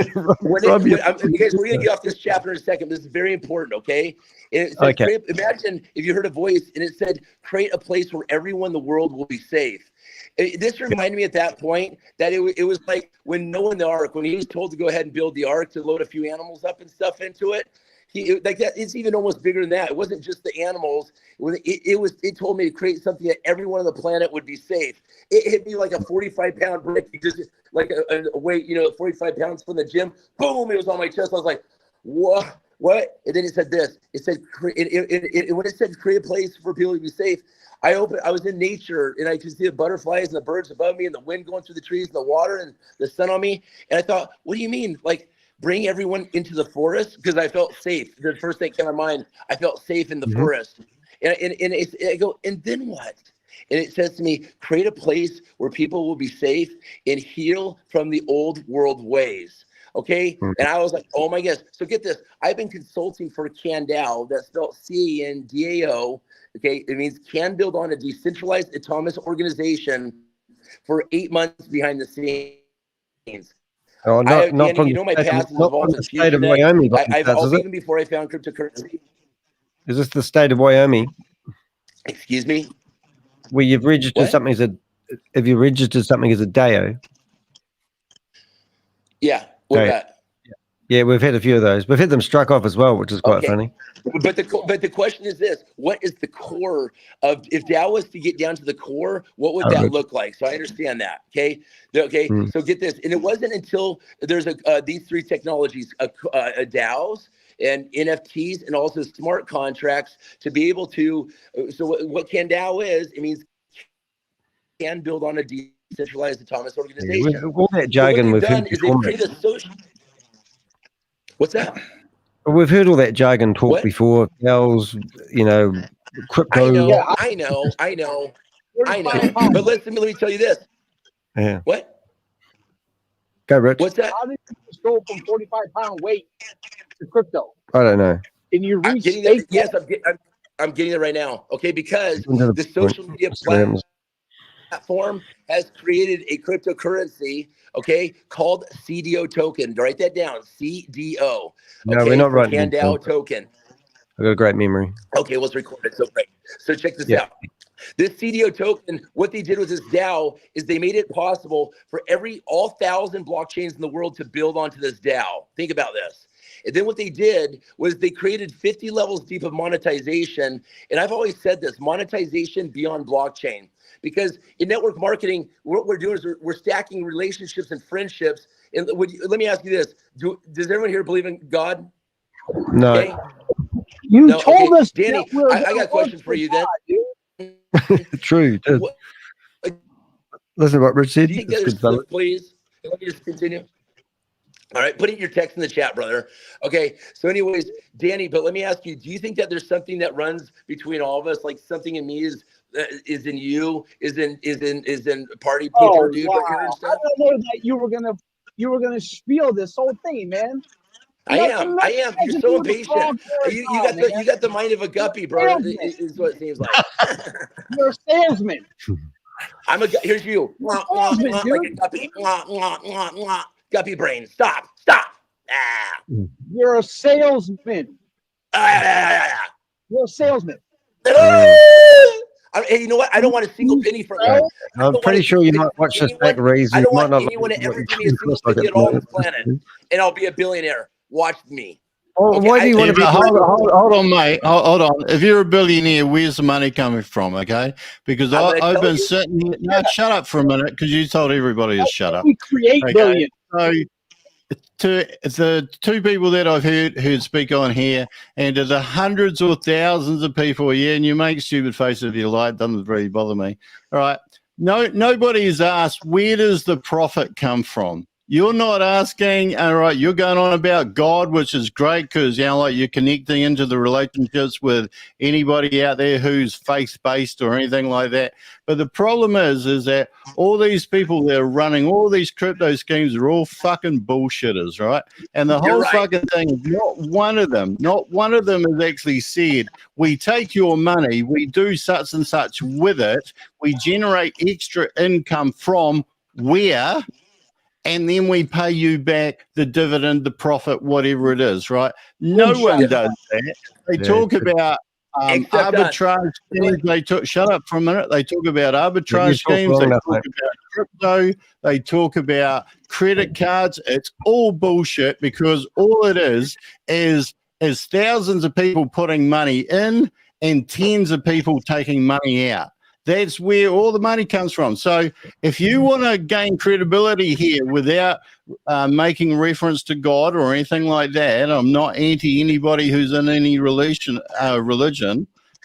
Because we're going to get off this chapter in a second. This is very important, okay? It said, imagine if you heard a voice and it said, create a place where everyone in the world will be safe. This reminded me at that point that it was like when Noah in the ark, when he was told to go ahead and build the ark to load a few animals up and stuff into it. It's even almost bigger than that. It wasn't just the animals. It told me to create something that everyone on the planet would be safe. It hit me like a 45-pound brick, just like a weight, 45 pounds from the gym. Boom! It was on my chest. I was like, what? And then it said this. It said, when it said create a place for people to be safe, I was in nature, and I could see the butterflies and the birds above me and the wind going through the trees and the water and the sun on me. And I thought, what do you mean? Like, bring everyone into the forest? Because I felt safe. The first thing came to my mind, I felt safe in the forest. And I go, and then what? And it says to me, create a place where people will be safe and heal from the old world ways. Okay. And I was like, oh my gosh. So get this. I've been consulting for CanDAO, that's spelled CANDAO. Okay. It means can build on a decentralized autonomous organization for 8 months behind the scenes. Oh, Danny, from you know my the state, past is not from involved the in state of FusionNet. Wyoming. I've Is also, it? even before I found cryptocurrency. Is this the state of Wyoming? Excuse me? Where you've registered What? something as a, have you registered something as a DAO? Yeah. What about? Yeah, we've had a few of those. We've had them struck off as well, which is quite funny. But the question is this: what is the core of, if DAO was to get down to the core, what would that look like? So I understand that. Okay. So get this, and it wasn't until there's these three technologies, DAOs and NFTs and also smart contracts to be able to. So what CanDAO is? It means can build on a decentralized autonomous organization. Yeah, all that jargon so what we've they've done heard is they've before. created a social. What's that? We've heard all that jargon talk before. DAOs, crypto. I know. But let me tell you this. Yeah. What? Go, Rich. What's that? How did you just go from 45-pound weight to crypto? I don't know. And you reach Yes, I'm getting it right now. Okay, because Into the social media Instagrams. platform has created a cryptocurrency, okay, called CDO token. Write that down, CDO. No, okay, we're not for writing it CanDAO down. token. I've got a great memory. Okay, let's record it. So great. So check this out. This CDO token, what they did with this DAO is they made it possible for all 1,000 blockchains in the world to build onto this DAO. Think about this. And then what they did was they created 50 levels deep of monetization. And I've always said this, monetization beyond blockchain. Because in network marketing, what we're doing is we're stacking relationships and friendships. And let me ask you this. Does everyone here believe in God? No. Okay. You told us, Danny, I got a question for you then. True. Listen to what Rich said. Do you It's get good this fella. clip, please? Let me just continue. All right, put in your text in the chat, brother. Okay, so anyways, Danny, but let me ask you, do you think that there's something that runs between all of us, like something in me is in you, is in party people, dude, right here and I stuff? don't know that you were gonna spiel this whole thing, man. I am. You're so impatient. You got the mind of a guppy, bro. Is what it seems like. You're a salesman. Here's you. Mwah, mwah, Salesman, mwah, dude. like a guppy. Mwah, mwah, mwah, mwah. Guppy brain. Stop. Ah. You're a salesman. You're a salesman. Hey, you know what? I don't want a single penny from Right. you. I'm pretty sure you might watch this back, RYZE. I don't might want not anyone like to ever what give me a single like penny it, at all on but- this planet, and I'll be a billionaire. Watch me. Oh, Okay, why do you want to be? Hold on, mate. Hold on. If you're a billionaire, where's the money coming from? Okay, because I'm gonna I've tell been you. sitting here. No, shut up for a minute, because you told everybody to shut up. We create billions. So, to the two people that I've heard who speak on here, and to the hundreds or thousands of people, and you make stupid faces if you like, doesn't really bother me. All right. Nobody has asked, where does the profit come from? You're not asking, all right, you're going on about God, which is great because, like you're connecting into the relationships with anybody out there who's faith-based or anything like that. But the problem is that all these people that are running all these crypto schemes are all fucking bullshitters, right? And the whole fucking thing is not one of them has actually said, we take your money, we do such and such with it, we generate extra income from where, and then we pay you back the dividend, the profit, whatever it is, right? No one does that. They talk about arbitrage schemes. Shut up for a minute. They talk about arbitrage schemes. They talk about crypto. They talk about credit cards. It's all bullshit, because all it is thousands of people putting money in and tens of people taking money out. That's where all the money comes from. So if you want to gain credibility here without making reference to God or anything like that, I'm not anti anybody who's in any religion.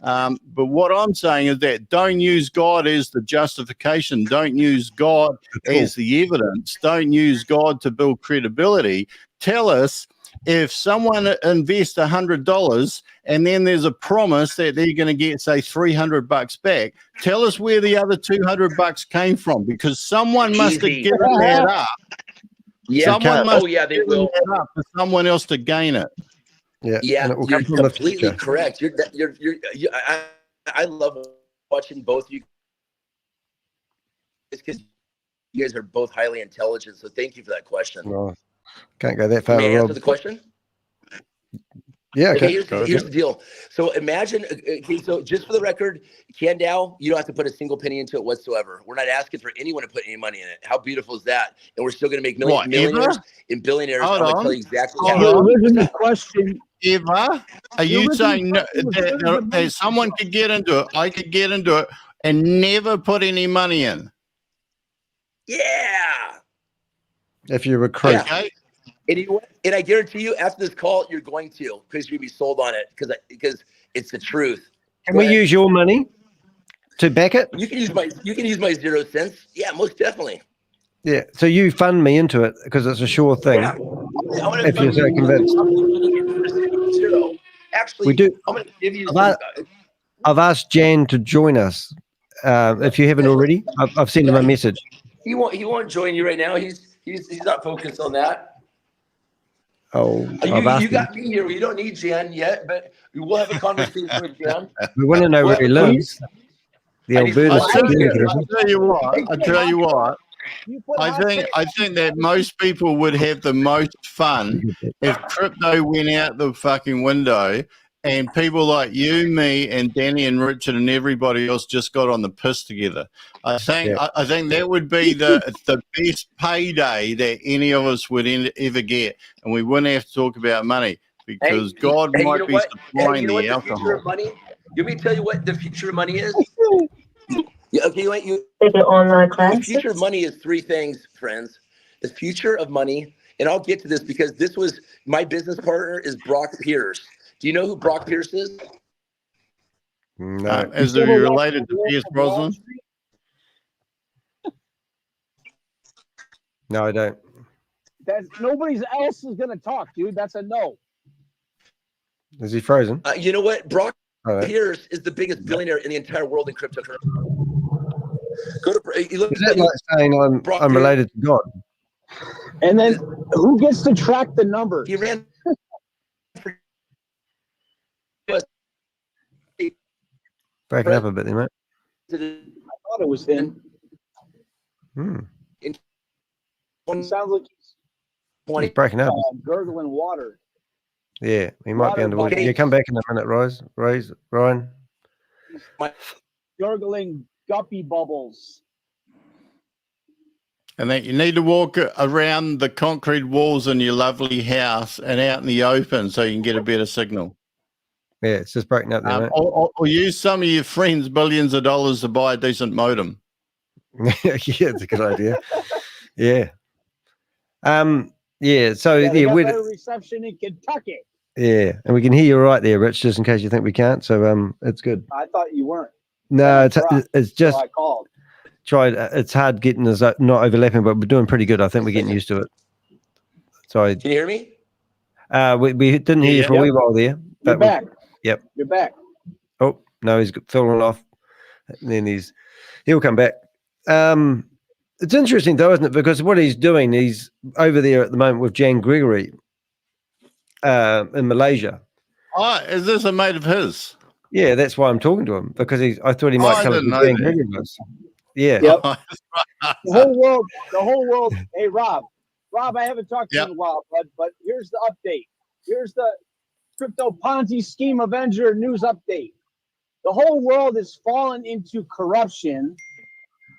But what I'm saying is that don't use God as the justification. Don't use God as the evidence. Don't use God to build credibility. Tell us if someone invests $100 and then there's a promise that they're going to get, say, $300 back, tell us where the other $200 came from, because someone must have given that up. Yeah. Someone must yeah, they will. that up for someone else to gain it. Yeah, Yeah, and it will you're come from the completely future. correct. I love watching both you. It's because you guys are both highly intelligent. So thank you for that question. No, can't go that far. May I answer Rob. the question? Yeah, Okay, okay. here's the deal. So imagine, okay, so just for the record, Candow, you don't have to put a single penny into it whatsoever. We're not asking for anyone to put any money in it. How beautiful is that? And we're still going to make millionaires and billionaires. Hold I'm going to on. tell you exactly Hold how. on. Original question. Ever? Are you saying that someone could get into it, I could get into it, and never put any money in? Yeah. If you recruit. Okay. And I guarantee you, after this call, you're going to, because you'll be sold on it, because it's the truth. Can we use your money to back it? You can use my 0 cents. Yeah, most definitely. Yeah. So you fund me into it because it's a sure thing. Yeah. If you're so convinced. Actually, We do. I'm going to give you I've asked Jan to join us. If you haven't already, I've sent him a message. He won't join you right now. He's not focused on that. Oh, I've asked You him. got me here. You don't need Jan yet, but we will have a conversation with Jan. We want to know where he lives. The Alberta I tell you what. I think that most people would have the most fun if crypto went out the fucking window and people like you, me, and Danny and Richard and everybody else just got on the piss together. I think that would be the best payday that any of us would ever get, and we wouldn't have to talk about money because God might be supplying the alcohol. Future of money? Let me tell you what the future of money is. Yeah, okay, online classes. The future of money is three things, friends. The future of money, and I'll get to this because this was my business partner is Brock Pierce. Do you know who Brock Pierce is? No. Is he related to Pierce Brosnan? No, I don't. Nobody else is going to talk, dude. That's a no. Is he frozen? You know what? Brock right. Pierce is the biggest billionaire in the entire world in cryptocurrency. Go to look. Is that like saying I'm related to God? And then who gets to track the numbers? He ran. Breaking up a bit there, mate. I thought it was him. It sounds like he's breaking up. Gurgling water. Yeah, he might be underwater. Yeah, come back in a minute, RYZE, Ryan. Gurgling guppy bubbles. And that you need to walk around the concrete walls in your lovely house and out in the open so you can get a better signal. Yeah, it's just breaking up there, mate. Or use some of your friends' billions of dollars to buy a decent modem. Yeah, it's a good idea. Yeah. Yeah, so Yeah, we're better reception in Kentucky. Yeah, and we can hear you right there, Rich, just in case you think we can't. So it's good. I thought you weren't. No, it's just So I called. it's hard getting us not overlapping, but we're doing pretty good. I think we're getting used to it. Sorry. Can you hear me? We didn't hear you for a wee while there. You're back. Yep. You're back. Oh, no, he's fallen off. And then he'll come back. It's interesting though, isn't it? Because what he's doing, he's over there at the moment with Jan Gregory in Malaysia. Oh, is this a mate of his? Yeah, that's why I'm talking to him, because I thought he might come to Jan Gregory. Yeah. Yep. The whole world. Hey, Rob, I haven't talked to you in a while, but here's the update. Here's the Crypto Ponzi Scheme Avenger news update. The whole world has fallen into corruption,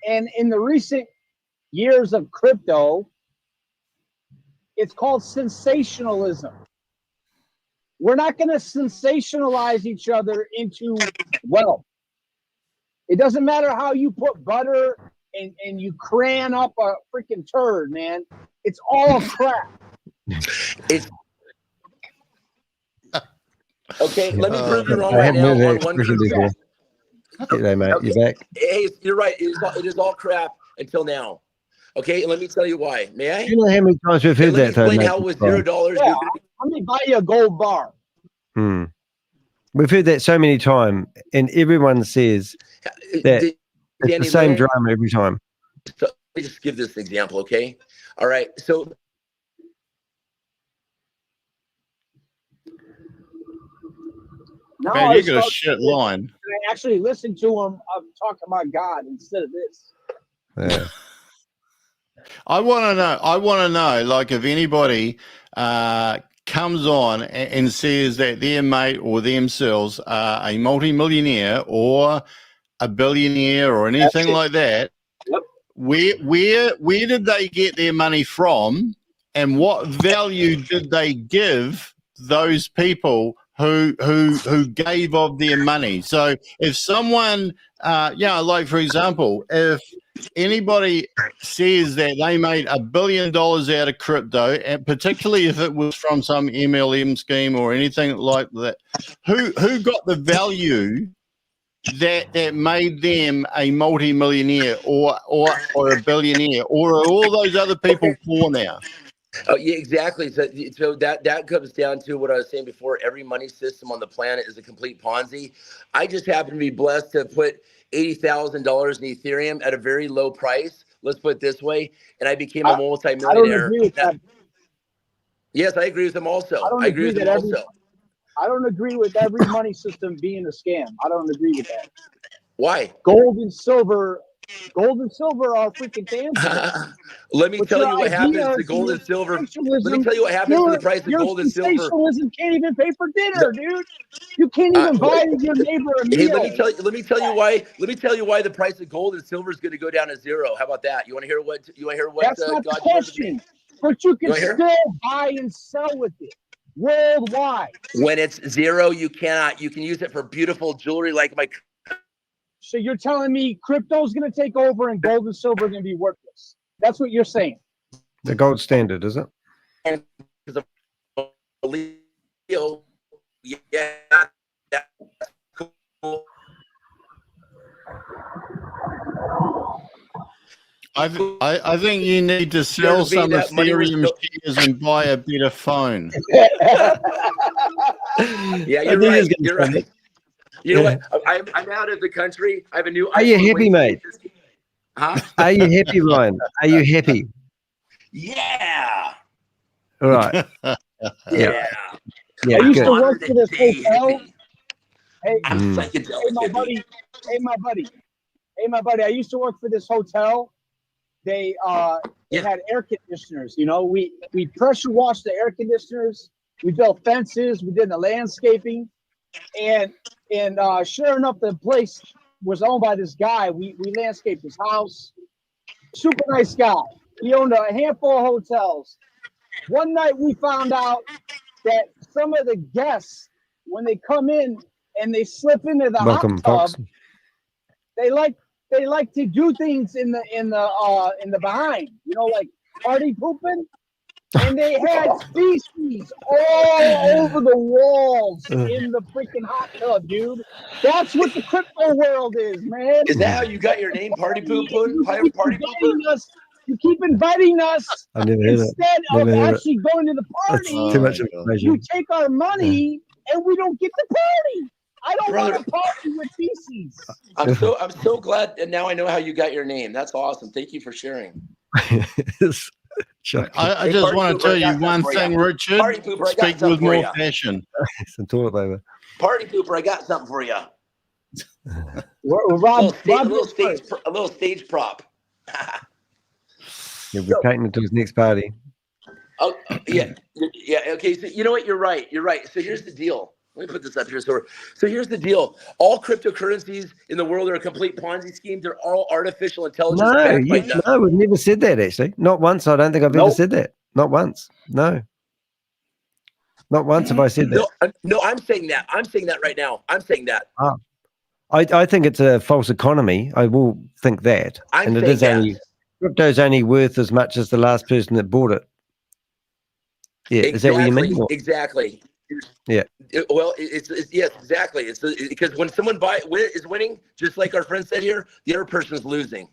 and in the recent years of crypto, it's called sensationalism. We're not going to sensationalize each other into wealth. It doesn't matter how you put butter and you crayon up a freaking turd, man. It's all crap. Okay, let me prove you wrong right now on one concept. G'day, mate. You're back. Hey, you're right. It is all crap until now. Okay, and let me tell you why. May I? You know how many times we've heard Let me that, though, explain mate, how with Brian? $0. Yeah, let me buy you a gold bar. We've heard that so many times, and everyone says that it's Danny, the same let drama every time. So let me just give this example, okay? All right, so Now Man, I you got a start shit to- line. and I actually listen to him talk about God instead of this. Yeah. I want to know, like, if anybody comes on and says that their mate or themselves are a multi-millionaire or a billionaire or anything like that, where did they get their money from, and what value did they give those people who gave of their money? So if someone, like for example, if anybody says that they made $1 billion out of crypto, and particularly if it was from some MLM scheme or anything like that, who got the value that made them a multi-millionaire or a billionaire, or are all those other people poor now? oh yeah, exactly. So that comes down to what I was saying before. Every money system on the planet is a complete Ponzi. I just happen to be blessed to put $80,000 in Ethereum at a very low price. Let's put it this way, and I became a I don't multi-millionaire. agree with that. Yes, I agree with him also. I don't I agree agree with him that every. also. I don't agree with every money system being a scam. I don't agree with that. Why? Gold and silver are freaking tangible. Let me But tell your you what happens idea to of gold and silver. Let me sensationalism, tell you what happens to the price of your gold and silver. sensationalism can't even pay for dinner, dude. You can't even buy your neighbor a meal. Hey, let me tell you why the price of gold and silver is going to go down to zero. How about that? You want to hear what That's not God the question. But you can hear? still buy and sell with it worldwide. When it's zero, you cannot. You can use it for beautiful jewelry like my. So you're telling me crypto is going to take over and gold and silver are going to be worthless? That's what you're saying. The gold standard, is it? Yeah, that's cool. I think you need to sell some that money was Ethereum shares and buy a better phone. Yeah, you're right. You're right. You know what? I'm out of the country. I have a new. Are you happy, mate? Huh? Are you happy, Ryan? Are you happy? Yeah. All right. Yeah. Yeah, I used to good. work for this hotel. Hey, psychedelic. Hey, my buddy. I used to work for this hotel. They had air conditioners. You know, we pressure washed the air conditioners. We built fences. We did the landscaping, and sure enough, the place was owned by this guy. We landscaped his house. Super nice guy. He owned a handful of hotels. One night we found out that some of the guests, when they come in and they slip into the hot tub, they like to do things in the behind, you know, like party pooping. And they had species all over the walls in the freaking hot tub, dude. That's what the crypto world is, man. Is that how you got your name, Party Pooper? You keep inviting us I never heard it. instead of actually going to the That's party. too much information. You take our money and we don't get to party. I don't Brother. want to party with feces. I'm so glad, and now I know how you got your name. That's awesome. Thank you for sharing. I just want to tell you one thing, Richard. Party Pooper, I got Speak something with for more you. passion. Some toilet paper. Party Pooper, I got something for you. A little stage prop. He'll be taking it to his next party. Oh, yeah. Okay, so you know what? You're right. So here's the deal. Let me put this up here. So here's the deal. All cryptocurrencies in the world are a complete Ponzi scheme. They're all artificial intelligence. No, we've never said that, actually. Not once. I don't think I've ever said that. Not once. No. Not once have I said that. No, I'm saying that. I'm saying that right now. I'm saying that. I think it's a false economy. I will think that. I'm and it saying is crypto's only worth as much as the last person that bought it. Yeah, exactly, is that what you mean? Exactly. Yeah. It's yes, exactly. It's because when someone is winning, just like our friend said here, the other person is losing.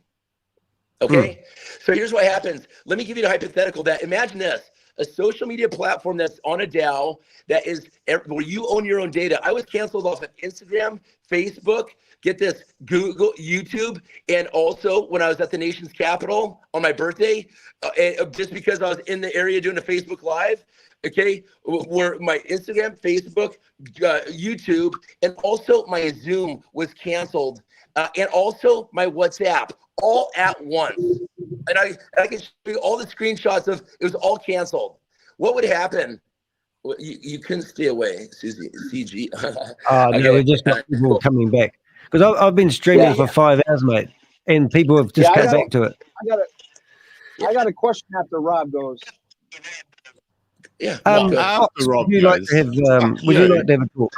Okay. So here's what happens. Let me give you a hypothetical that imagine this, a social media platform that's on a DAO that is where you own your own data. I was canceled off of Instagram, Facebook, get this, Google, YouTube, and also when I was at the nation's capital on my birthday, just because I was in the area doing a Facebook Live, okay, where my Instagram, Facebook, YouTube, and also my Zoom was canceled, and also my WhatsApp, all at once. And I can show you all the screenshots of it was all canceled. What would happen? Well, you couldn't stay away, Susie. CG. No, we just got people coming back because I've been streaming for 5 hours, mate, and people have just come back to it. I got a question after Rob goes. Yeah. Would you like to have a talk?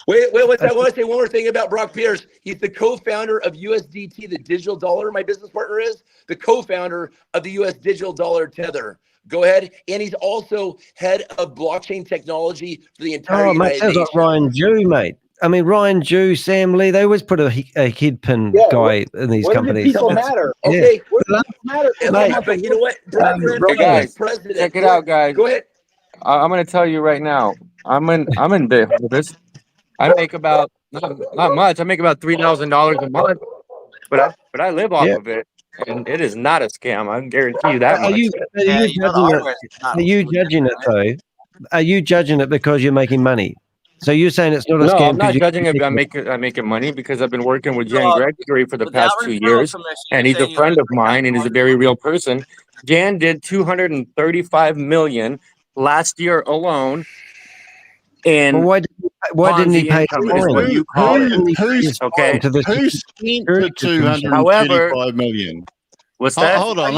Wait, I want to say one more thing about Brock Pierce. He's the co-founder of USDT, the digital dollar. My business partner is the co-founder of the US digital dollar tether. Go ahead. And he's also head of blockchain technology for the entire United sounds Nations. like Ryan Jew, mate. I mean, Ryan Jew, Sam Lee, they always put a head pin guy in these companies. What do people matter? Okay. What does it matter? But you know what? Brock ran for guys, president. check it out, guys. Go ahead. I'm going to tell you right now. I'm in this. I make about not much. I make about $3,000 a month, but I live off of it, and it is not a scam. I can guarantee you that much. Are you judging it though? Are you judging it because you're making money? So you're saying it's not a scam? No, I'm not judging it. I'm making money because I've been working with Jan Gregory for the past 2 years, and he's a friend of mine, and he's a very real person. Jan did $235 million last year alone. And why didn't he pay? What you call it? Who spent the $235 million? What's that? Hold on.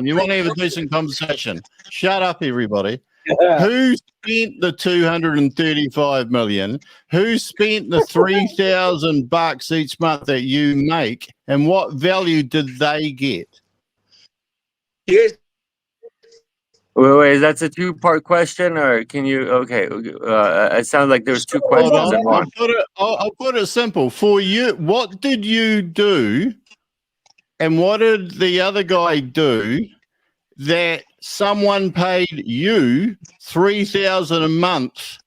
You want to have a decent conversation? Shut up, everybody. Who spent the $235 million? Who spent the $3,000 each month that you make? And what value did they get? Yes. Wait, that's a two-part question, or can you? Okay, it sounds like there's two questions in one. I'll put it simple for you. What did you do, and what did the other guy do that someone paid you $3,000 a month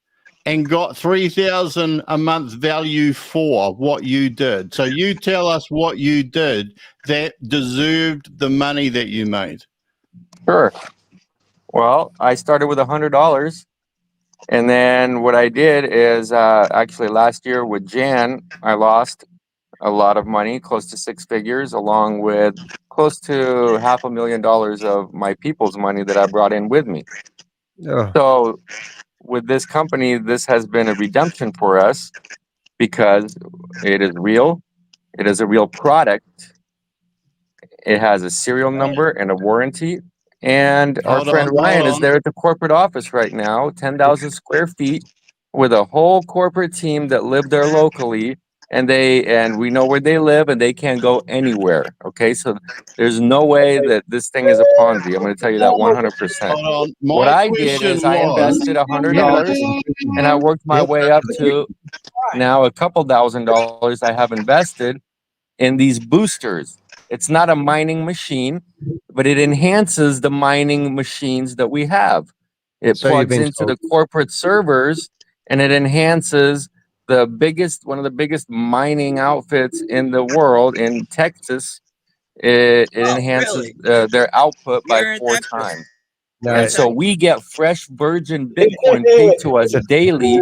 and got $3,000 a month value for what you did? So you tell us what you did that deserved the money that you made. Sure. Well, I started with $100, and then what I did is actually last year with Jan, I lost a lot of money, close to 6 figures, along with close to $500,000 of my people's money that I brought in with me. So with this company, this has been a redemption for us because it is real. It is a real product. It has a serial number and a warranty. And our friend Ryan is there at the corporate office right now, 10,000 square feet, with a whole corporate team that live there locally, and we know where they live, and they can't go anywhere. Okay, so there's no way that this thing is a Ponzi. I'm going to tell you that 100%. What I did is I invested $100, and I worked my way up to now a couple $1,000 I have invested in these boosters. It's not a mining machine, but it enhances the mining machines that we have. It plugs into the corporate servers, and it enhances one of the biggest mining outfits in the world in Texas. It enhances their output by 4 times. And so we get fresh virgin Bitcoin paid to us daily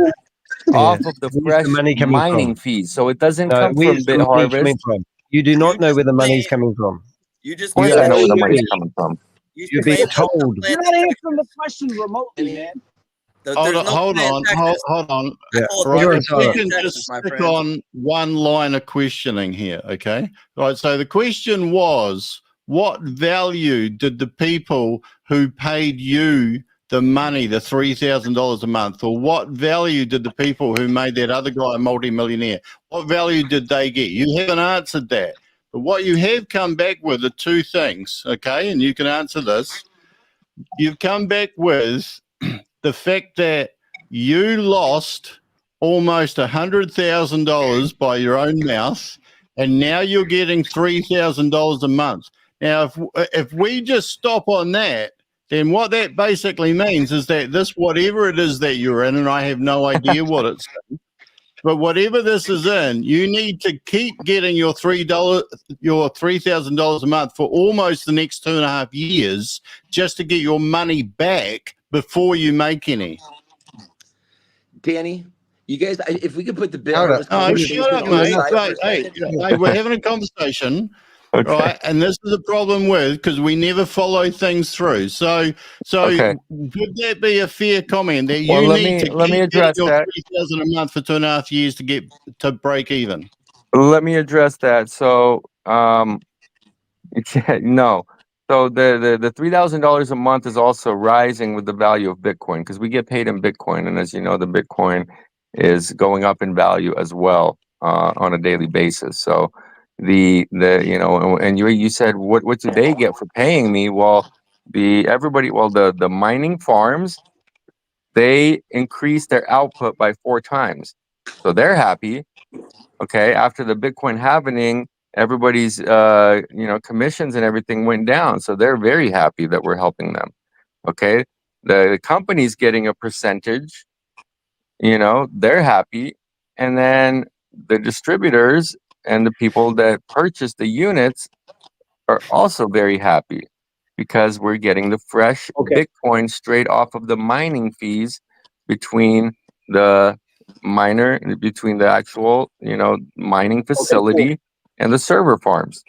off of the fresh mining fees. So it doesn't come from BitHarvest. You do not know where the money's coming from. You just Of course I know where the money's coming from. You're being told. You're not answering the question remotely, man. Hold on. Yeah. Right, if we can just stick on one line of questioning here, okay? Right, so the question was, what value did the people who paid you the money, the $3,000 a month, or what value did the people who made that other guy a multimillionaire, what value did they get? You haven't answered that. But what you have come back with are 2 things, okay? And you can answer this. You've come back with the fact that you lost almost $100,000 by your own mouth, and now you're getting $3,000 a month. Now, if we just stop on that, then what that basically means is that this, whatever it is that you're in, and I have no idea what it's in, but whatever this is in, you need to keep getting your $3,000 a month for almost the next 2.5 years just to get your money back before you make any. Danny, you guys, if we could put the bit Oh, harvest shut up, on the mate. side for a Hey, second. hey, we're having a conversation. Okay. Right, and this is a problem with because we never follow things through. So Okay. would that be a fair comment that you Well, let need to me keep address getting your that. 3,000 a month for 2.5 years to get to break even? Let me address that. So, no. So the $3,000 a month is also rising with the value of Bitcoin because we get paid in Bitcoin, and as you know, the Bitcoin is going up in value as well on a daily basis. So the and you said what do they get for paying me? Well, the mining farms, they increase their output by 4 times, so they're happy. Okay, after the Bitcoin halving, everybody's commissions and everything went down, so they're very happy that we're helping them. Okay, the company's getting a percentage, they're happy, and then the distributors and the people that purchase the units are also very happy because we're getting the fresh Bitcoin straight off of the mining fees between the between the actual mining facility and the server farms.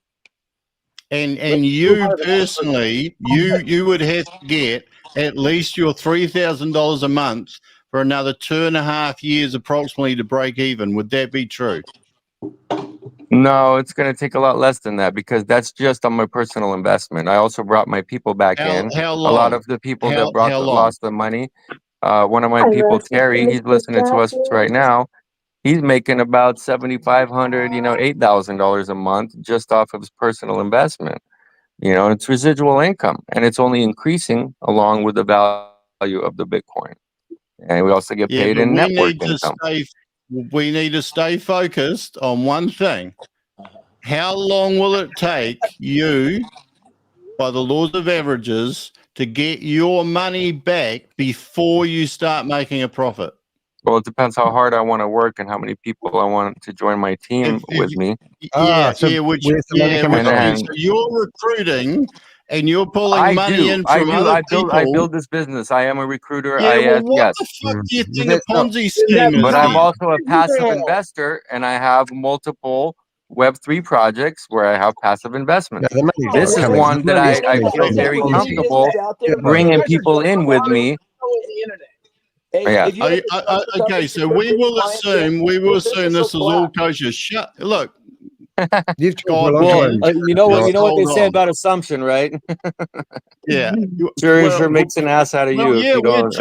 And you personally, you would have to get at least your $3,000 a month for another 2.5 years approximately to break even. Would that be true? No, it's going to take a lot less than that because that's just on my personal investment. I also brought my people back in. How A lot long? of the people How that long? lost the money. One of my people, Terry, he's listening to us right now. He's making about $7,500, $8,000 a month just off of his personal investment. It's residual income, and it's only increasing along with the value of the Bitcoin. And we also get paid but in network income. We need to stay focused on one thing. How long will it take you, by the laws of averages, to get your money back before you start making a profit? Well, it depends how hard I want to work and how many people I want to join my team with me. So you're recruiting and you're pulling money in from other people. I build this business. I am a recruiter. What the fuck do you think a Ponzi scheme is? But I'm also a passive investor, and I have multiple Web3 projects where I have passive investments. This is one that I feel very comfortable bringing people in with me. Okay, so we will assume this is all kosher. Look. Well, you know what they say about assumption, right? Yeah. Sure makes an ass out of you if you don't.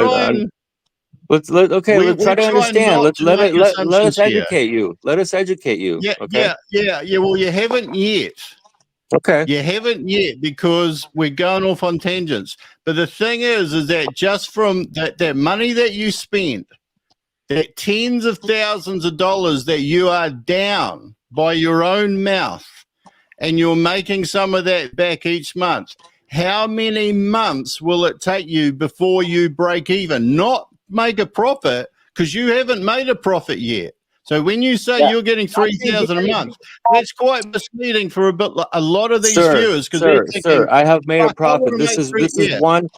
Let's try to understand. Let us educate you. Let us educate you. Okay. Yeah. Well, you haven't yet. Okay. You haven't yet because we're going off on tangents. But the thing is that just from that money that you spend, that tens of thousands of dollars that you are down by your own mouth, and you're making some of that back each month, how many months will it take you before you break even? Not make a profit, because you haven't made a profit yet. So when you say you're getting 3,000 a month, that's quite misleading for a lot of these viewers. Sir, I have made a profit. This is one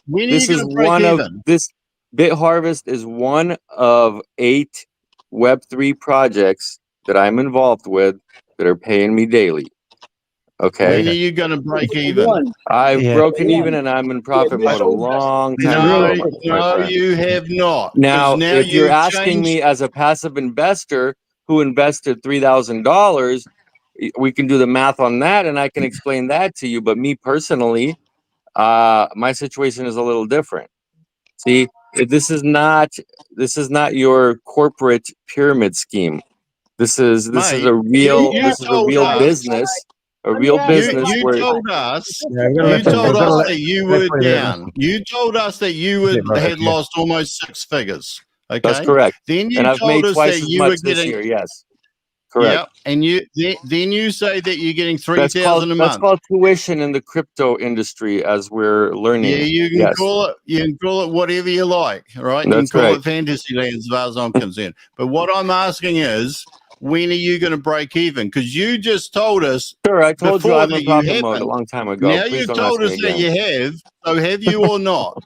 of this BitHarvest is one of 8 Web3 projects that I'm involved with that are paying me daily. Okay. When are you going to break even? I've broken even, and I'm in profit mode a long time ago. No, you have not. Now if you're asking me as a passive investor who invested $3,000, we can do the math on that, and I can explain that to you. But me personally, my situation is a little different. See, this is not your corporate pyramid scheme. This is a real business. A real business. You told us that you were down. You told us that you had lost almost 6 figures. Okay, that's correct. Then you and I've told made us twice that as you much were this getting. year. Yes. Correct. Yep. And then you say that you're getting That's 3,000 a That's month. called tuition in the crypto industry, as we're learning. Yeah, you can Yes. call it whatever you like, right? You can That's call right. it fantasy land as far as I'm concerned. But what I'm asking is, when are you going to break even? Because you just told us Sure, I told you before I'm that in you profit mode a haven't. long time ago. Now Please you've don't told ask us me that again. you have. So have you or not?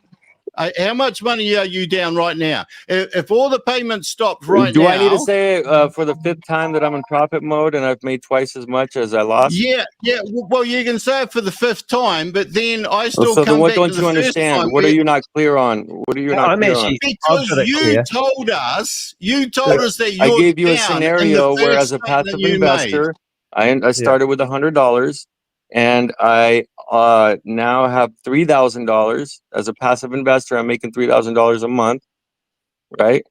How much money are you down right now? If all the payments stopped right Do now, I need to say for the 5th time that I'm in profit mode and I've made twice as much as I lost? Yeah. Well, you can say it for the 5th time, but then I Well, still so then come what back to don't the you first understand? time. What are you not clear on? What are you not I'm clear on? actually, I've Because got it you clear. told us that I you're gave you a down in the scenario where, first as a statement passive you made. investor, I started with $100, and I now have $3,000 as a passive investor. I'm making $3,000 a month, right?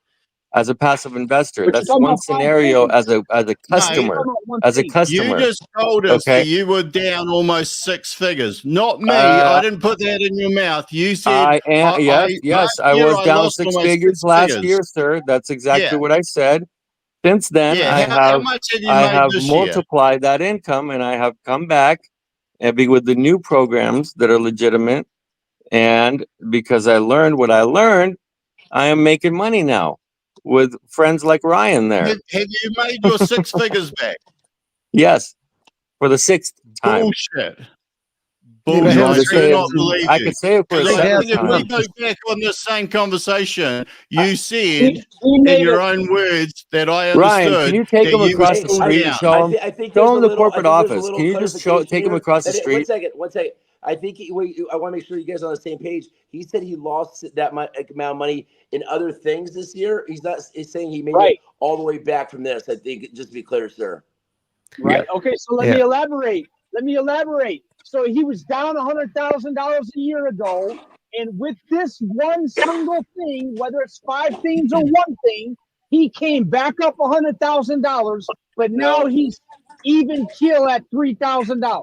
As a passive investor, But you're that's talking one about 5 scenario as things. a No, customer. You're talking about one As a thing. you customer, just told us okay. that you were down almost 6 figures. Not me. I didn't put that in your mouth. You said I am. Yes, last I year was I down lost 6 almost figures 6 last figures. year, sir. That's exactly Yeah. what I said. Since then, Yeah. How much have you I made have this year? multiplied that income, and I have come back and be with the new programs that are legitimate. And because I learned what I learned, I am making money now with friends like Ryan there. Have you made your 6 figures back? Yes, for the 6th time. Bullshit. You Bullshit. want I me to say do it? not believe I you. could say it for a Because I 7th think if we time. go back on this same conversation, you said He in made your it. own words that I Ryan, can understood you take that him you were across the still street and down. show him? I think Show there's a him the little. I corporate think there's a office. little Can you just clarification take him here. across the That street? One second. I think I want to make sure you guys are on the same page. He said he lost that amount of money in other things this year. He's not. He's saying he made it all the way back from this. I think, just to be clear, sir. Right. Okay. So let me elaborate. So he was down $100,000 a year ago, and with this one single thing, whether it's 5 things or one thing, he came back up $100,000. But now he's even kill at $3,000.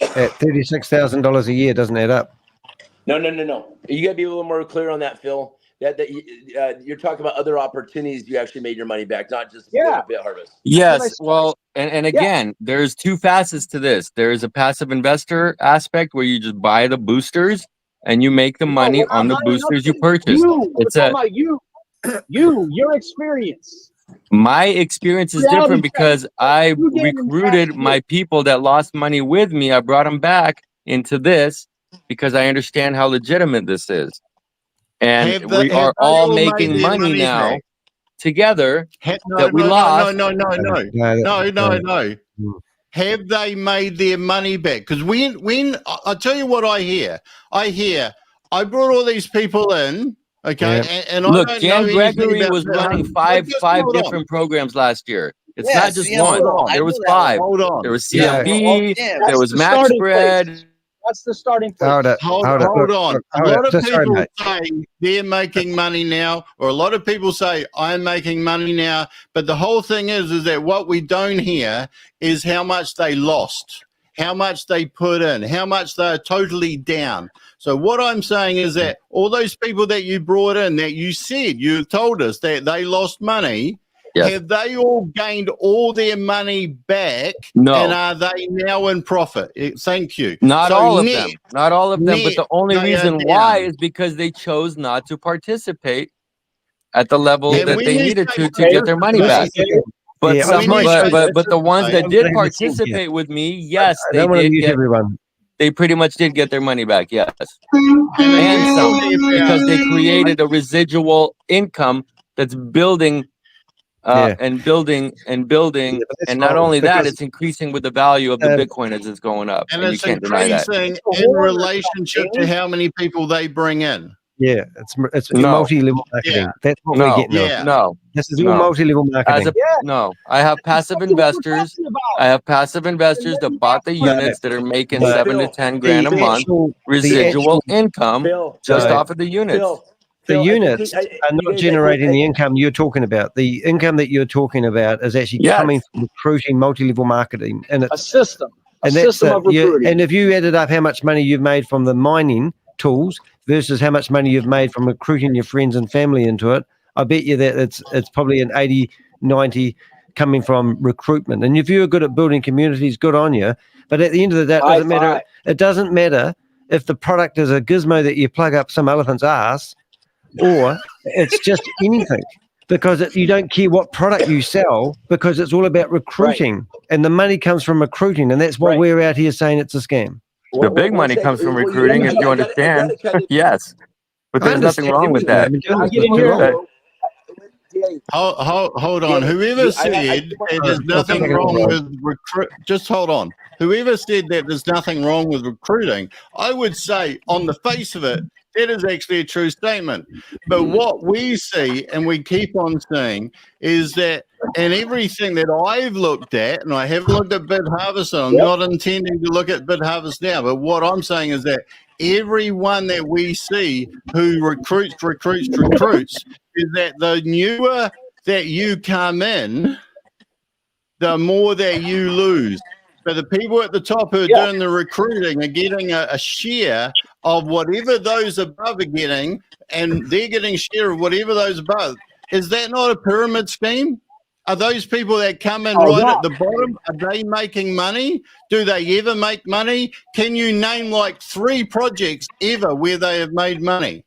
At $36,000 a year doesn't add up. No. You got to be a little more clear on that, Phil. You're talking about other opportunities. You actually made your money back, not just bit harvest. Yes. Well, and again, there's 2 facets to this. There's a passive investor aspect where you just buy the boosters and you make the money on the boosters you purchase. We're talking about you, your experience. My experience is different because I recruited my people that lost money with me. I brought them back into this because I understand how legitimate this is. And we are all making money now together that we lost. No. Have they made their money back? Because when I tell you what I hear I brought all these people in. Okay, and look, I don't Jan know Gregory about was running five different programs last year. It's not just one. There was 5. Hold on. There was CFB. There was the Max starting Spread. place. That's the starting place. Hold on. A lot of people say they're making money now, or a lot of people say I'm making money now. But the whole thing is that what we don't hear is how much they lost, how much they put in, how much they're totally down. So what I'm saying is that all those people that you brought in, that you told us that they lost money, have they all gained all their money back? No. And are they now in profit? Thank you. Not So all of net- them. Not all of them. But the only they are reason why down. is because they chose not to participate at the level And that when they you needed say to get their money back. But Yeah, some, when you say but the ones that did I'm participate with me, yes, I they don't want to did mute get. everyone. They pretty much did get their money back, yes, and some, because they created a residual income that's building. And building, and not only that, it's increasing with the value of the Bitcoin as it's going up, And and you it's can't deny that. increasing in relationship to how many people they bring in. Yeah, it's No. multi-level marketing. Yeah. That's what we're No, getting on. Yeah. no, This is all no. multi-level As marketing. no, I have passive investors. I have passive investors that bought the units that are making No. 7 to 10 grand a The month actual- residual the income just No. off of the units. The Phil, I think units I- are you not guys, generating the income you're talking about. The income that you're talking about is actually Yes. coming from recruiting multi-level marketing, and A it's system. A and that's system of recruiting. and if you added up how much money you've made from the mining tools versus how much money you've made from recruiting your friends and family into it, I bet you that it's probably an 80, 90 coming from recruitment. And if you're good at building communities, good on you. But at the end of the day, it doesn't matter. It doesn't matter if the product is a gizmo that you plug up some elephant's ass, or it's just anything, because you don't care what product you sell, because it's all about recruiting, and the money comes from recruiting, and that's why we're out here saying it's a scam. The big money comes from recruiting, if you understand. Yes, but there's nothing wrong with that. Hold on. Whoever said that there's nothing wrong with recruit, just hold on. Whoever said that there's nothing wrong with recruiting, I would say on the face of it, that is actually a true statement. But what we see, and we keep on seeing, is that in everything that I've looked at, and I haven't looked at BitHarvest, and I'm not intending to look at BitHarvest now, but what I'm saying is that everyone that we see who recruits, is that the newer that you come in, the more that you lose. But the people at the top who are doing the recruiting are getting a share of whatever those above are getting, and they're getting a share of whatever those above. Is that not a pyramid scheme? Are those people that come in at the bottom, are they making money? Do they ever make money? Can you name like 3 projects ever where they have made money?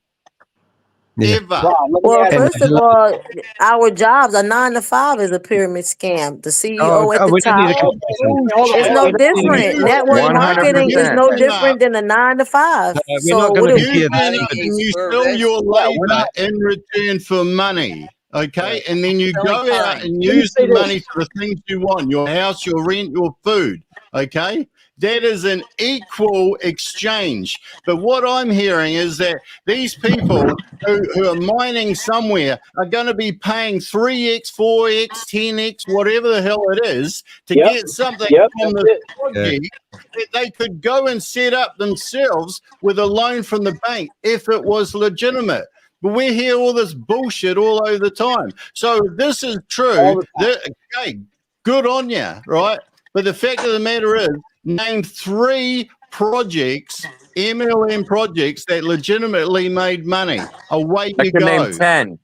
Ever. Well, first of all, our jobs, a 9 to 5 is a pyramid scam. The CEO at the top, it's no different. Network marketing is no different than a 9 to 5. So what you sell your labor in return for money. Okay, and then you go out and use the money for the things you want, your house, your rent, your food. Okay, that is an equal exchange. But what I'm hearing is that these people who are mining somewhere are going to be paying 3x, 4x, 10x, whatever the hell it is, to get something from the project that they could go and set up themselves with a loan from the bank if it was legitimate. But we hear all this bullshit all over the time. So if this is true, okay, good on you, right? But the fact of the matter is, name 3 projects, MLM projects, that legitimately made money. Away you go. Name 10.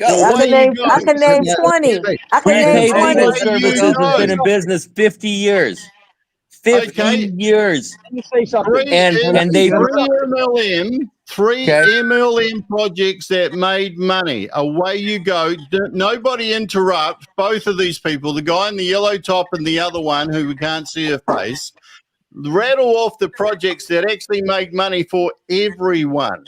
I can name 20. I can name 20. Legal Services has been in business 50 years. 50 years. Let me say something. And they three MLM projects that made money. Away you go. Nobody interrupt both of these people, the guy in the yellow top and the other one who we can't see her face. Rattle off the projects that actually made money for everyone.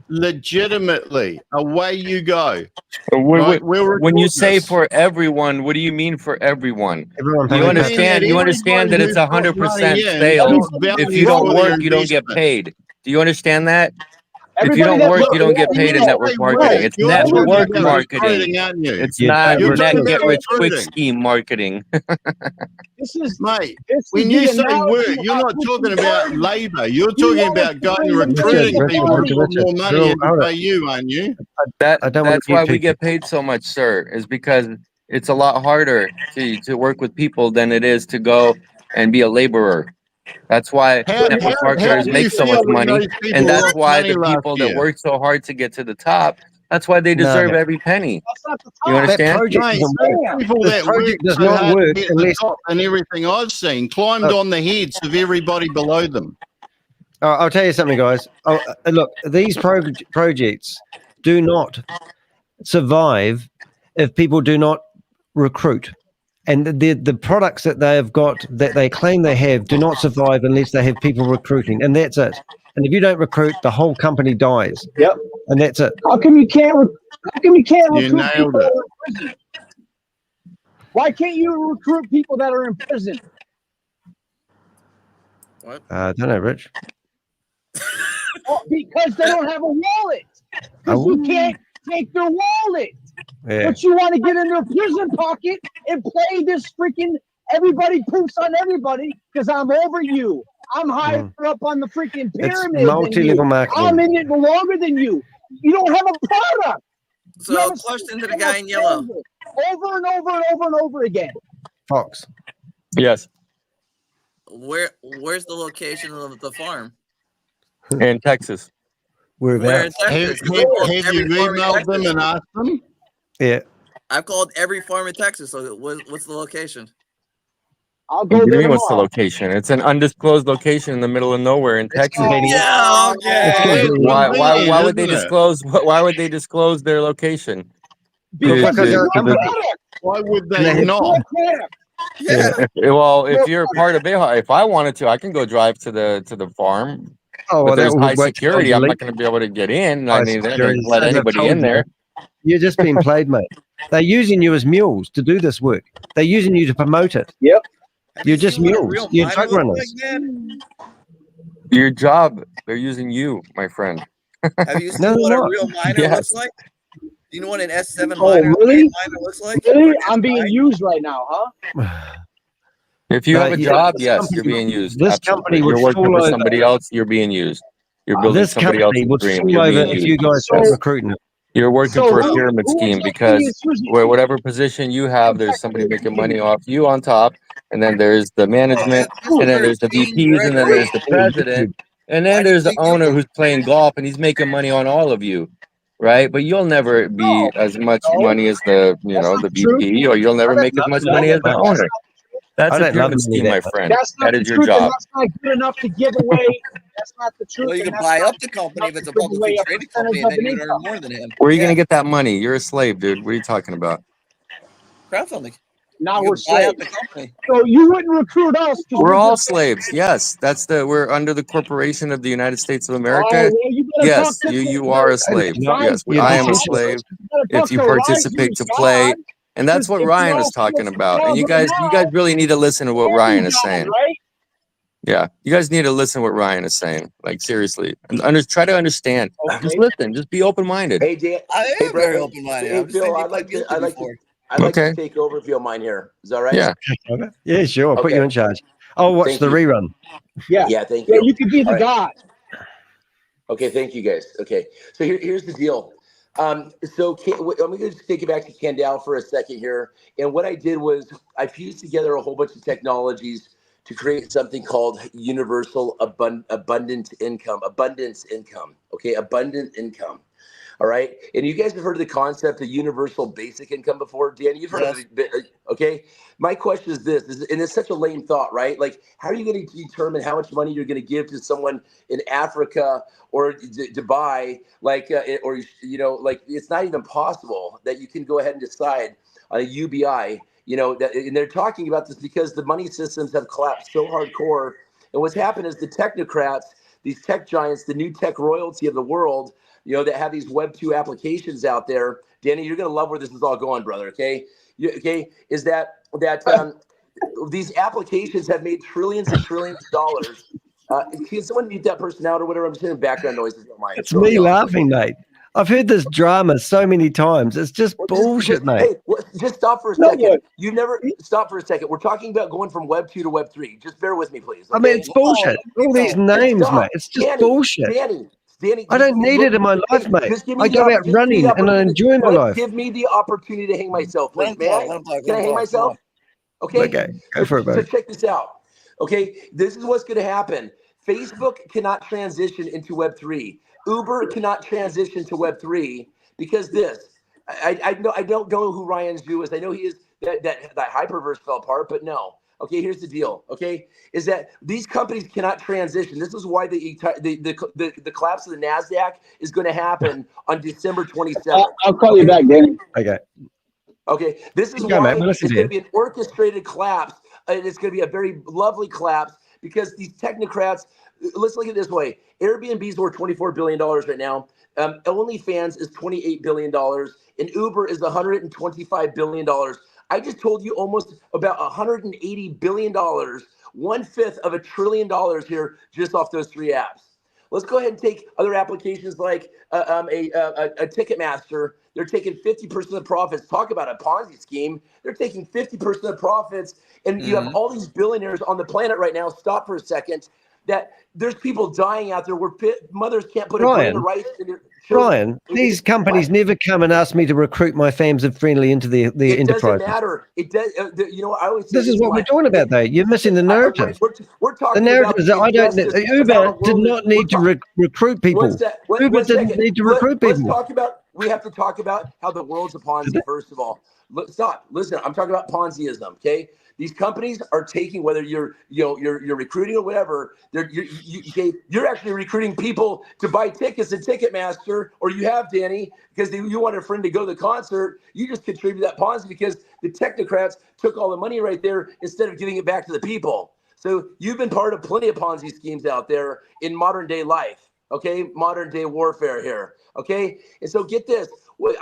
Legitimately. Away you go. When you say for everyone, what do you mean for everyone? You understand that it's 100% sales. If you don't work, you don't get paid. Do you understand that? If you don't work, you don't get paid in network marketing. It's network marketing. It's not get rich quick scheme marketing. Mate, when you say work, you're not talking about labor. You're talking about going and recruiting people to put more money into pay you, aren't you? That's why we get paid so much, sir, is because it's a lot harder to work with people than it is to go and be a laborer. That's why network marketers make so much money, and that's why the people that work so hard to get to the top, that's why they deserve every penny. You understand? People that work so hard to get to the top and everything I've seen climbed on the heads of everybody below them. I'll tell you something, guys. Look, these projects do not survive if people do not recruit. And the products that they have got, that they claim they have, do not survive unless they have people recruiting, and that's it. And if you don't recruit, the whole company dies. Yep. And that's it. How come you can't recruit nailed people it. that are in prison? Why can't you recruit people that are in prison? What? I don't know, Rich. Well, because they don't have a wallet. Because you can't take their wallet. Yeah. But you want to get in their prison pocket and play this freaking everybody poops on everybody because I'm over you. I'm higher up on the freaking pyramid. multi-level marketing. I'm in it longer than you. You don't have a product. So, question to the guy in yellow. Over and over and over and over again. Fox. Yes. Where's the location of the farm? In Texas. Where in Texas? Have you emailed them and asked them? Yeah. I've called every farm in Texas. So what's the location? I'll What go do you there mean, what's the tomorrow. location? It's an undisclosed location in the middle of nowhere in Texas. Yeah, okay. Why would they disclose? Why would they disclose their location? Because The- it's your the- product. Why would It's they your not? product. Yeah. Well, if you're part of it, if I wanted to, I can go drive to the farm. Oh, But well, that there's would high wait till I'm security. I'm not deleted. going to be able to get in. I High mean, they're not security. going to let So they've anybody told in you. there. You're just being played, mate. They're using you as mules to do this work. They're using you to promote it. Yep. You're just mules. You're drug runners. Your job, they're using you, my friend. Have you seen No, they're what a not. real miner Yes. looks like? Do you know what an S7 Oh, miner, really? miner looks like? Really? I'm being used right now, huh? If you No, have a yeah, job, this yes, company- you're being used. this Absolutely. company If would you're working fall for over. somebody else, you're being used. You're building This somebody company else's would dream. fall You're over being if used. you guys So- weren't recruiting. You're working So for a who- pyramid who scheme exactly because is Susie? whatever position you have, there's somebody making money off you on top, and then there's the management, and then there's the VPs, and then there's the president, and then there's the owner who's playing golf and he's making money on all of you, right? But you'll never be as much money as the the VP, or you'll never make as much money as the owner. That's I a don't love pyramid money scheme, that my much. friend. That's not That the is your truth, and job. that's not good enough to give away. That's not the truth. Well, you and can that's buy not up the company if it's a give publicly away a traded percentage company, and of then an you earn income. more than him. Where are you gonna get that money? You're a slave, dude. What are you talking about? Crowdfunding. Now You we're can buy up slaves. the company. So you wouldn't recruit us because We're all just slaves. Yes, we're under the corporation of the United States of Oh, America. well, you better Yes, talk to you are a slave. Yes, I am a slave. If you participate to play, and that's what Ryan is talking about. And you guys really need to listen to what Ryan is saying. Right? Yeah, you guys need to listen to what Ryan is saying. Like seriously, and try to understand. Just listen. Just be open minded. Hey, Dan. I Hey, am bro. very Hey, open-minded. hey, I'm just Phil. saying you I'd pled like to. guilty I'd like before. to. I'd like Okay. to take over if you don't mind here. Is that right? Yeah. Yeah, sure. I'll put you Okay. in charge. I'll watch Thank the you. rerun. Yeah. Yeah. Thank Yeah, you. you could be the All right. god. Okay, thank you guys. Okay, so here's the deal. I'm going to just take it back to Kendall for a second here. And what I did was I fused together a whole bunch of technologies to create something called universal abundance income. Okay, abundant income. All right. And you guys have heard of the concept of universal basic income before, Danny? You've heard of it. Okay. My question is this, and it's such a lame thought, right? Like, how are you going to determine how much money you're going to give to someone in Africa or Dubai? Like, or, like it's not even possible that you can go ahead and decide on a UBI, and they're talking about this because the money systems have collapsed so hardcore. And what's happened is the technocrats, these tech giants, the new tech royalty of the world, that have these Web 2 applications out there. Danny, you're going to love where this is all going, brother. Okay. Is that these applications have made trillions and trillions of dollars. Can someone mute that person out or whatever? I'm just hearing background noises. Don't mind. It's me laughing, mate. I've heard this drama so many times. It's just bullshit, mate. Hey, just stop for a second. You never stop for a second. We're talking about going from Web 2 to Web 3. Just bear with me, please. I mean, it's bullshit. All these names, Stop. mate. It's just Danny, bullshit. Danny, I don't need it in my life, mate. just give me I the go out opportunity- running and I enjoy my life. Give me the opportunity to hang myself, please, man. Let him talk, Can I hang myself? Okay. Okay, go for it, So mate. check this out. Okay, this is what's going to happen. Facebook cannot transition into Web 3. Uber cannot transition to Web 3 because I don't know who Ryan Zhu is. I know he is that Hyperverse fell apart, but no. Okay, here's the deal. Okay, is that these companies cannot transition. This is why the collapse of the NASDAQ is going to happen on December 27th. I'll call you back, Danny. Okay. Okay, this is Yeah, why mate, we'll it's listen to going to you. be an orchestrated collapse, and it's going to be a very lovely collapse because these technocrats. Let's look at it this way: Airbnb is worth $24 billion right now. OnlyFans is $28 billion, and Uber is $125 billion. I just told you almost about $180 billion, 1/5 of $1 trillion here just off those three apps. Let's go ahead and take other applications like a Ticketmaster. They're taking 50% of the profits. Talk about a Ponzi scheme. They're taking 50% of the profits. And you have all these billionaires on the planet right now. Stop for a second. That there's people dying out there where mothers can't put a grain of rice in their children. Ryan, these companies never come and ask me to recruit my fans of friendly into their It enterprise. doesn't matter. It does. I always say This is what we're talking about, though. You're missing the narrative. We're The talking narrative about is that I don't. injustice of Uber how the did world not need to recruit people. Uber didn't need to recruit people. Let's talk about we have to talk about how the world's a Ponzi. First of all, stop. Listen, I'm talking about Ponziism. Okay, these companies are taking, whether you're recruiting or whatever, you're actually recruiting people to buy tickets at Ticketmaster, or you have, Danny, because you want a friend to go to the concert. You just contribute that Ponzi because the technocrats took all the money right there instead of giving it back to the people. So you've been part of plenty of Ponzi schemes out there in modern day life. Okay, modern day warfare here. Okay, and so get this.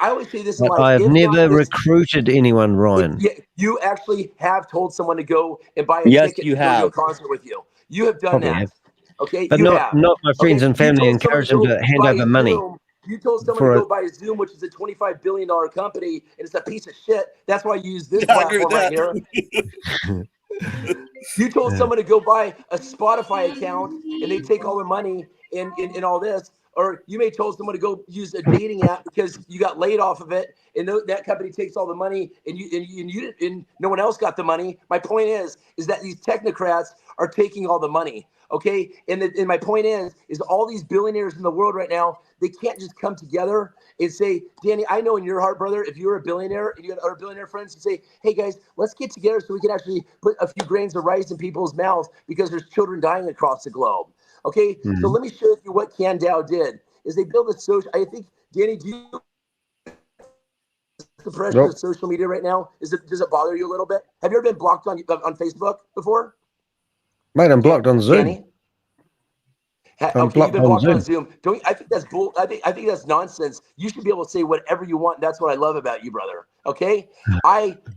I always say this in life. I have never recruited anyone, Ryan. You actually have told someone to go and buy a Yes, ticket you to go to a have. concert with you. You have done Probably that. have. Okay, But you not have. my friends and family encourage them to hand over money. You told someone to go buy Zoom, which is a $25 billion company, and it's a piece of shit. That's why you use this platform right here. You told someone to go buy a Spotify account, and they take all the money and all this. Or you may told someone to go use a dating app because you got laid off of it, and that company takes all the money, and no one else got the money. My point is that these technocrats are taking all the money. Okay, and my point is all these billionaires in the world right now, they can't just come together and say, Danny, I know in your heart, brother, if you're a billionaire and you had other billionaire friends, and say, hey guys, let's get together so we can actually put a few grains of rice in people's mouths because there's children dying across the globe. Okay, so let me share with you what CanDAO did. Is they built a social. I think, Danny, do you suppression of social media right now? Does it bother you a little bit? Have you ever been blocked on Facebook before? Mate, I'm blocked on Zoom. Danny? Okay, you've been blocked on Zoom. I think that's bull. I think that's nonsense. You should be able to say whatever you want. That's what I love about you, brother. Okay,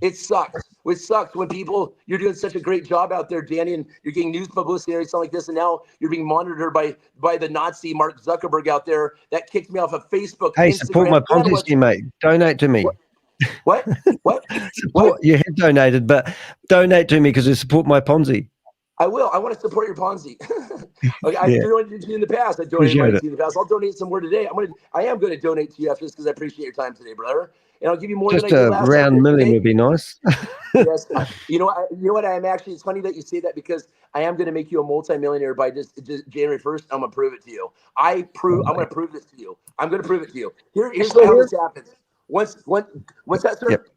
it sucks. It sucks when you're doing such a great job out there, Danny, and you're getting news publicity and something like this, and now you're being monitored by the Nazi Mark Zuckerberg out there. That kicked me off of Facebook. Hey, Instagram, support my Ponzi scheme, mate. Donate to me. What? You have donated, but donate to me because you support my Ponzi. I will. I want to support your Ponzi. Okay, I've donated to you in the past. I donated money to you in the past. I'll donate some more today. I am going to donate to you after this because I appreciate your time today, brother. And I'll give you more Just than I did last time. round million would be nice. Yes. You know what? I'm actually. It's funny that you say that because I am going to make you a multimillionaire by just January 1st. I'm going to prove it to you. I'm going to prove this to you. I'm going to prove it to you. Here's how this happens. What's that, sir? Yep.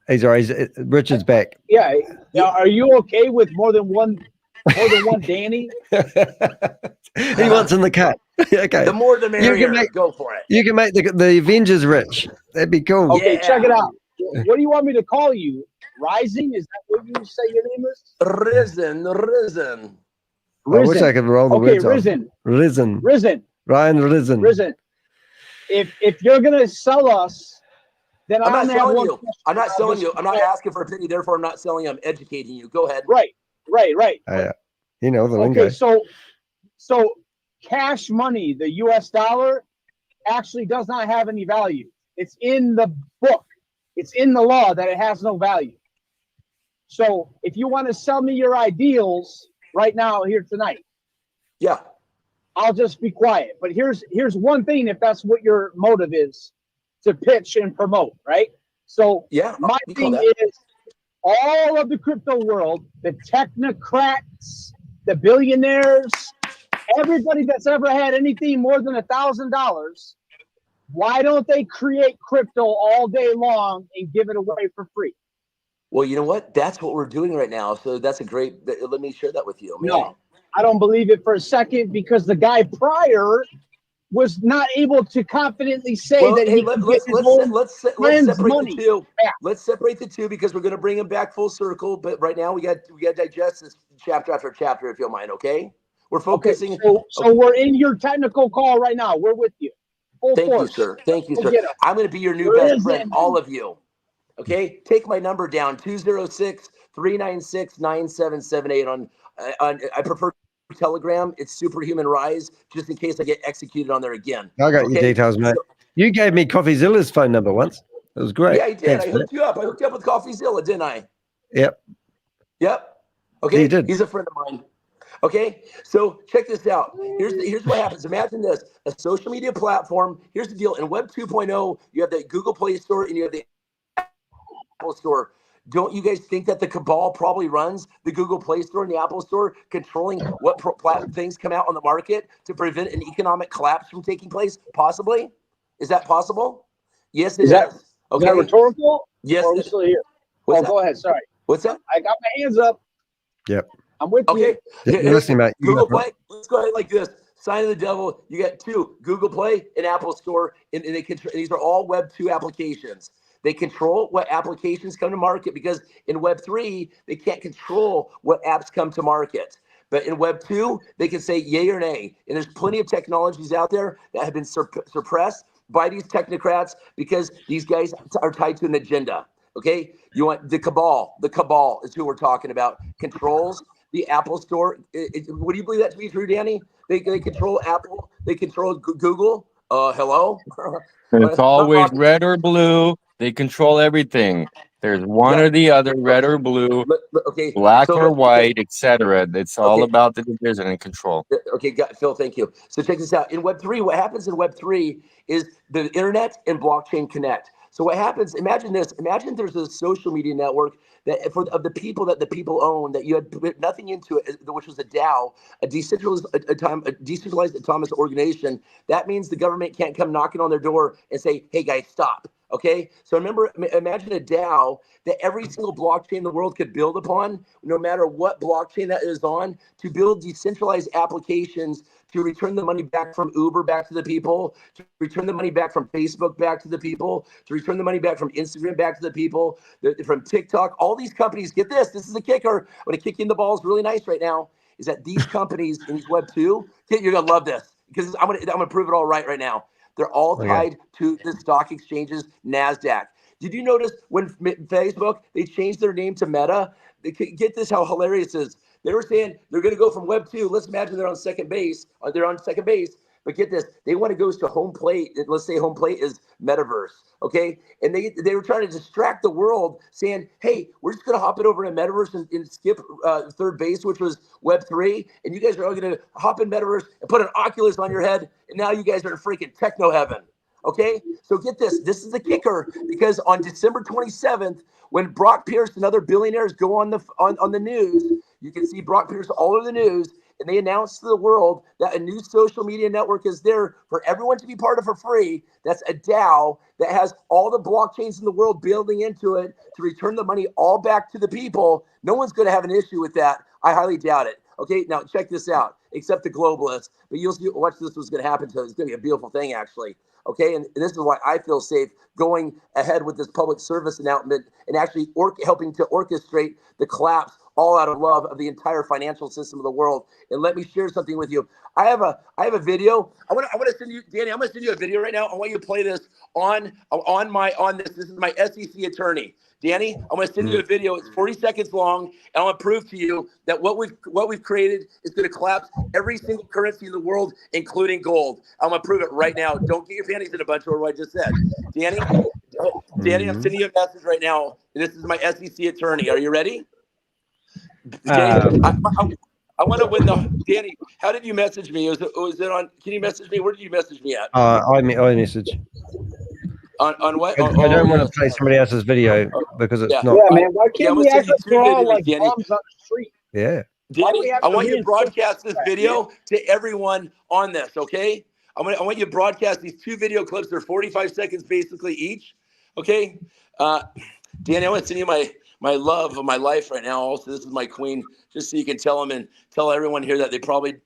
He's all right. Richard's back. Yeah. Now, are you okay with more than one Danny? He wants in the cut. Okay. The more the merrier. Go for it. You can make the Avengers rich. That'd be cool. Okay, check it out. What do you want me to call you? Rising? Is that what you say your name is? Risen. I wish I could roll the words off. Risen. Ryan Risen. Risen. If you're gonna sell us, then I'm not selling you. I'm not selling you. I'm not asking for a penny. Therefore, I'm not selling you. I'm educating you. Go ahead. Right. You know the lingo. Okay, so cash money, the US dollar, actually does not have any value. It's in the book. It's in the law that it has no value. So if you want to sell me your ideals right now here tonight, I'll just be quiet. But here's one thing, if that's what your motive is, to pitch and promote, right? So my thing is all of the crypto world, the technocrats, the billionaires, everybody that's ever had anything more than $1,000, why don't they create crypto all day long and give it away for free? Well, you know what? That's what we're doing right now. So that's a great. Let me share that with you. No, I don't believe it for a second because the guy prior was not able to confidently say that he could get his let's separate the two. Let's separate the two because we're going to bring him back full circle. But right now we got to digest this chapter after chapter, if you don't mind. Okay, we're focusing. Okay, so we're in your technical call right now. We're with you. Thank you, sir. Thank you, sir. I'm going to be your new best friend, all of you. Okay, take my number down, 206-396-9778 on I prefer Telegram. It's Superhuman RYZE, just in case I get executed on there again. I got your details, mate. You gave me CoffeeZilla's phone number once. It was great. Yeah, I did. Thanks, I hooked you up. I hooked you up with CoffeeZilla, didn't I? Yep. Okay. You did. He's a friend of mine. Okay, so check this out. Here's what happens. Imagine this: a social media platform. Here's the deal. In Web 2.0, you have the Google Play Store and you have the Apple Store. Don't you guys think that the cabal probably runs the Google Play Store and the Apple Store, controlling what things come out on the market to prevent an economic collapse from taking place? Possibly. Is that possible? Yes, it is. Is that Okay. rhetorical? Yes. Or are we still here? What's Oh, go ahead. Sorry. What's that? I got my hands up. Yep. I'm with you. You're listening, mate. Google Play. Let's go ahead like this. Sign of the devil. You got two: Google Play and Apple Store, and they control. These are all Web 2 applications. They control what applications come to market because in Web 3 they can't control what apps come to market. But in Web 2 they can say yay or nay. And there's plenty of technologies out there that have been suppressed by these technocrats because these guys are tied to an agenda. Okay, you want the cabal. The cabal is who we're talking about. Controls the Apple Store. Would you believe that to be true, Danny? They control Apple. They control Google. Hello. It's always red or blue. They control everything. There's one or the other, red or blue, okay, black so or white, etc. It's all about the division and control. Okay, Phil, thank you. So check this out. In Web 3, what happens in Web 3 is the internet and blockchain connect. So what happens, imagine this, imagine there's a social media network that of the people that the people own, that you had put nothing into it, which was a DAO, a decentralized autonomous organization. That means the government can't come knocking on their door and say, hey guys, stop. Okay, so imagine a DAO that every single blockchain in the world could build upon, no matter what blockchain that is on, to build decentralized applications to return the money back from Uber back to the people, to return the money back from Facebook back to the people, to return the money back from Instagram back to the people, from TikTok. All these companies, get this is the kicker. I'm going to kick you in the balls really nice right now, is that these companies in these Web 2, you're going to love this because I'm going to prove it all right now. They're all tied to the stock exchanges, NASDAQ. Did you notice when Facebook, they changed their name to Meta? Get this, how hilarious it is. They were saying they're going to go from Web 2. Let's imagine they're on second base. But get this, they want to go to home plate. Let's say home plate is metaverse, okay? And they were trying to distract the world, saying, hey, we're just going to hop it over in metaverse and skip third base, which was Web 3. And you guys are all going to hop in metaverse and put an Oculus on your head. And now you guys are in freaking techno heaven, okay? So get this. This is the kicker, because on December 27th, when Brock Pierce and other billionaires go on the news, you can see Brock Pierce all over the news, and they announced to the world that a new social media network is there for everyone to be part of for free. That's a DAO that has all the blockchains in the world building into it to return the money all back to the people. No one's going to have an issue with that. I highly doubt it. Okay, now check this out, except the globalists. But you'll see, watch this, what's going to happen to us. It's going to be a beautiful thing, actually. Okay, and this is why I feel safe going ahead with this public service announcement and actually helping to orchestrate the collapse, all out of love, of the entire financial system of the world. And let me share something with you. I have a video. I want to send you, Danny. I'm going to send you a video right now. I want you to play this on this. This is my SEC attorney, Danny. I'm going to send you a video. It's 40 seconds long, and I want to prove to you that what we've created is going to collapse every single currency in the world, including gold. I'm going to prove it right now. Don't get your panties in a bunch over what I just said, Danny. Danny, I'm sending you a message right now. This is my SEC attorney. Are you ready? Danny, I want to win Danny, how did you message me? Was it on? Can you message me? Where did you message me at? I message. On what? I don't want to play somebody else's video because it's not. Yeah, man. Why can't we act like we're all like Danny. bums on the street? Yeah. Danny, I want you to broadcast this video to everyone on this, okay? I want you to broadcast these two video clips. They're 45 seconds basically each, okay? Danny, I want to send you my love of my life right now. Also, this is my queen, just so you can tell them and tell everyone here that they probably,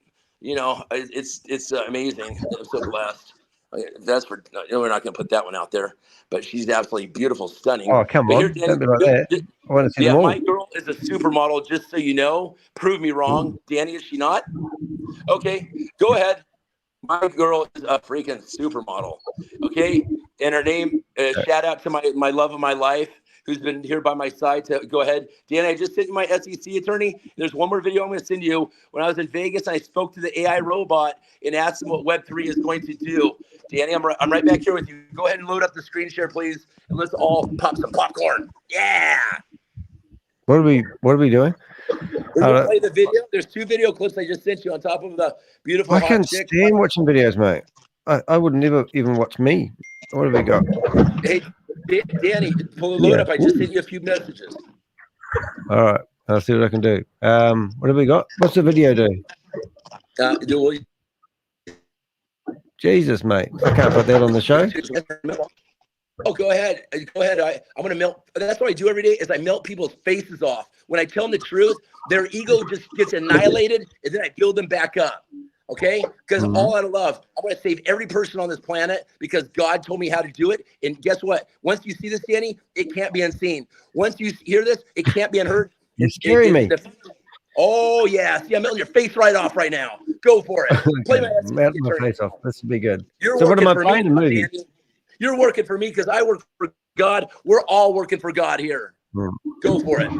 it's amazing. I'm so blessed. That's for, we're not going to put that one out there, but she's absolutely beautiful, stunning. Oh, come on. Don't be like that. I want to see them all. My girl is a supermodel, just so you know. Prove me wrong. Danny, is she not? Okay, go ahead. My girl is a freaking supermodel. Okay, and her name, shout out to my love of my life, who's been here by my side. To go ahead, Danny. I just sent you my SEC attorney. There's one more video I'm going to send you. When I was in Vegas, I spoke to the AI robot and asked him what Web3 is going to do. Danny, I'm right back here with you. Go ahead and load up the screen share, please, and let's all pop some popcorn. Yeah. What are we doing? We're going to play the video. There's two video clips I just sent you on top of the beautiful. I can't stand watching videos, mate. I would never even watch me. What have we got? Hey, Danny, pull the load up. I just sent you a few messages. All right. I'll see what I can do. What have we got? What's the video do? Jesus, mate. I can't put that on the show. Oh, go ahead. Go ahead. I'm going to melt. That's what I do every day is I melt people's faces off. When I tell them the truth, their ego just gets annihilated, and then I build them back up. Okay? Because all out of love. I want to save every person on this planet because God told me how to do it. And guess what? Once you see this, Danny, it can't be unseen. Once you hear this, it can't be unheard. You're scaring me. Oh, yeah. See, I'm melting your face right off right now. Go for it. Play my Melt my face off. This will be good. You're So what am I working for playing me, the movie? Danny. You're working for me because I work for God. We're all working for God here. Go for it.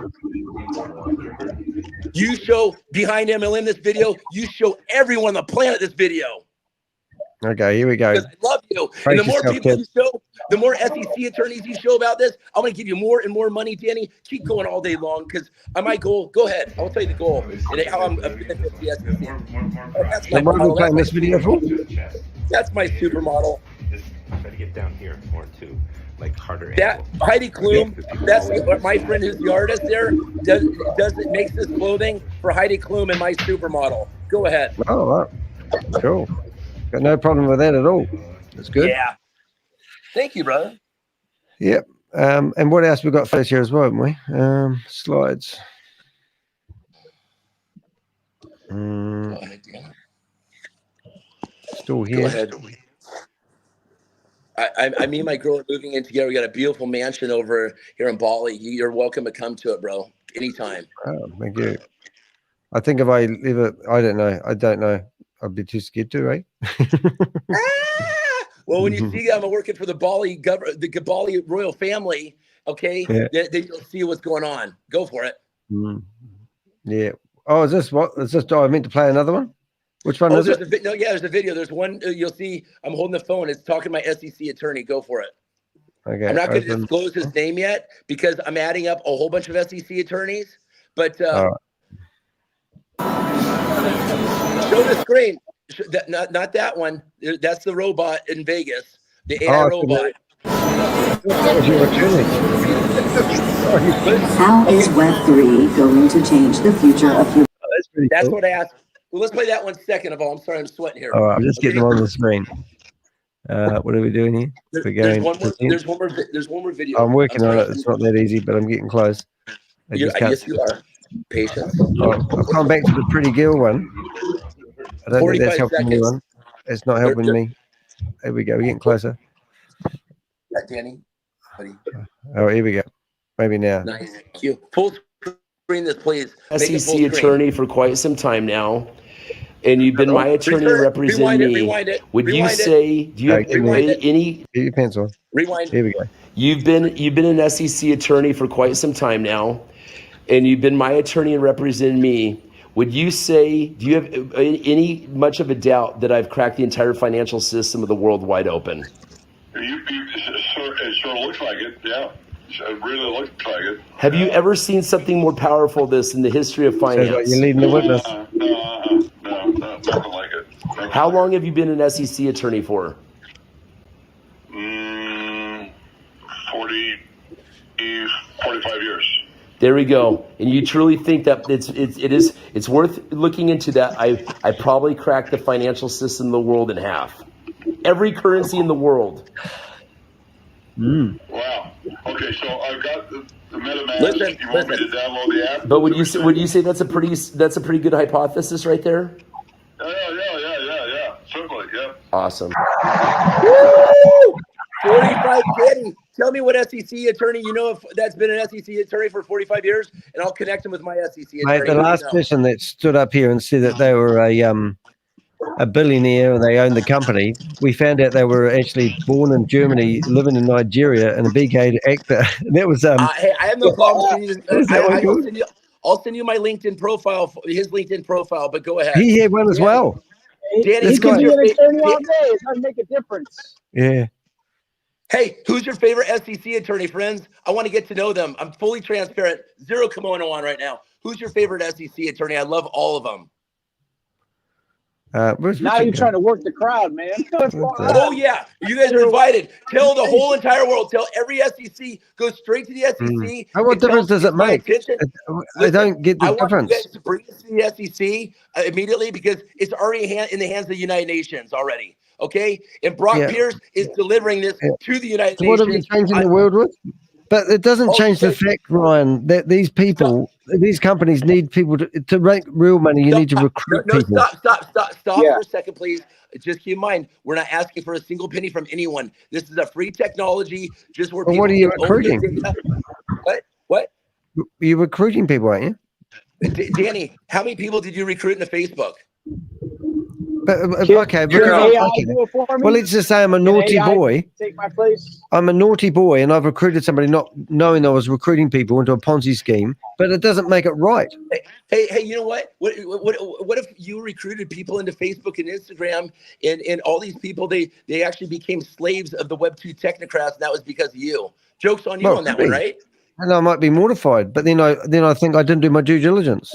You show behind MLM this video. You show everyone on the planet this video. Okay, here we go. Because I love you. Brace And the more yourself, people kid. you show, the more SEC attorneys you show about this, I'm going to give you more and more money, Danny. Keep going all day long because my goal, go ahead. I'll tell you the goal and how I'm a benefit to the SEC. That's my So what are we model. playing this video for? That's my supermodel. I'm trying to get down here more to like harder. That Heidi Klum, that's my friend who's the artist there, makes this clothing for Heidi Klum and my supermodel. Go ahead. Oh, wow. Cool. Got no problem with that at all. That's good. Yeah. Thank you, brother. Yep. And what else we got first here as well, haven't we? Slides. Still here. Go ahead. I me and my girl are moving in together. We got a beautiful mansion over here in Bali. You're welcome to come to it, bro. Anytime. Oh, thank you. I think if I leave it, I don't know. I'd be too scared to, right? Well, when you see I'm working for the Bali Bali royal family, okay, Yeah. then you'll see what's going on. Go for it. Yeah. Oh, is this what? Is this? Oh, I meant to play another one. Which one is it? There's a video. There's one. You'll see. I'm holding the phone. It's talking to my SEC attorney. Go for it. Okay. I'm not going to disclose his name yet because I'm adding up a whole bunch of SEC attorneys. But show the screen. Not that one. That's the robot in Vegas. The AI robot. How is Web3 going to change the future of humanity? That's what I asked. Well, let's play that one second of all. I'm sorry, I'm sweating here. All right, I'm just getting them on the screen. What are we doing here? We're going. There's one more video. I'm working on it. It's not that easy, but I'm getting close. Yes, you are. Patience. Oh, I've gone back to the pretty girl one. I don't think that's helping anyone. It's not helping me. There we go. We're getting closer. Yeah, Danny, buddy. Oh, here we go. Maybe now. Nice. Thank you. Full screen this, please. SEC attorney for quite some time now, and you've been my attorney representing me. Rewind it. Would you say? Do you have any? Get your pencil. Rewind. Here we go. You've been an SEC attorney for quite some time now, and you've been my attorney and representing me. Would you say? Do you have any much of a doubt that I've cracked the entire financial system of the world wide open? It sure looks like it. Yeah. It really looks like it. Have you ever seen something more powerful than this in the history of finance? Like you're leading the witness. No, nothing like it. How long have you been an SEC attorney for? 45 years. There we go. And you truly think that it's worth looking into that. I probably cracked the financial system of the world in half. Every currency in the world. Wow. Okay, so I've got the MetaMask. You want me to download the app? But would you say that's a pretty good hypothesis right there? Yeah. Certainly, yeah. Awesome. Woo! 45 Danny. Tell me what SEC attorney you know if that's been an SEC attorney for 45 years, and I'll connect him with my SEC attorney. Mate, the last person that stood up here and said that they were a billionaire and they owned the company, we found out they were actually born in Germany, living in Nigeria, and a big-headed actor. And that was hey, I have no problem. I'll send you my LinkedIn profile, his LinkedIn profile. But go ahead. He had one as well. Danny, he can be an attorney all day. It doesn't make a difference. Yeah. Hey, who's your favorite SEC attorney, friends? I want to get to know them. I'm fully transparent. Zero kimono on right now. Who's your favorite SEC attorney? I love all of them. Now you're trying to work the crowd, man. Oh yeah, you guys are invited. Tell the whole entire world. Tell every SEC. Go straight to the SEC. What difference does it make? I don't get the difference. You guys to bring this to the SEC immediately because it's already in the hands of the United Nations already. Okay, and Brock Pierce is delivering this to the United So what are we Nations. changing the world with? But it doesn't change the fact, Ryan, that these people, these companies need people to make real money. You need to recruit people. Stop for a second, please. Just keep in mind, we're not asking for a single penny from anyone. This is a free technology, just where people What are you can own their recruiting? data. What? You're recruiting people, aren't you? Danny, how many people did you recruit into Facebook? But, okay, because well, let's just say I'm a naughty boy. Take my place. I'm a naughty boy, and I've recruited somebody not knowing I was recruiting people into a Ponzi scheme. But it doesn't make it right. Hey, you know what? What if you recruited people into Facebook and Instagram, and all these people they actually became slaves of the Web 2 technocrats, and that was because of you? Joke's on you on that one, right? And I might be mortified, but then I think I didn't do my due diligence.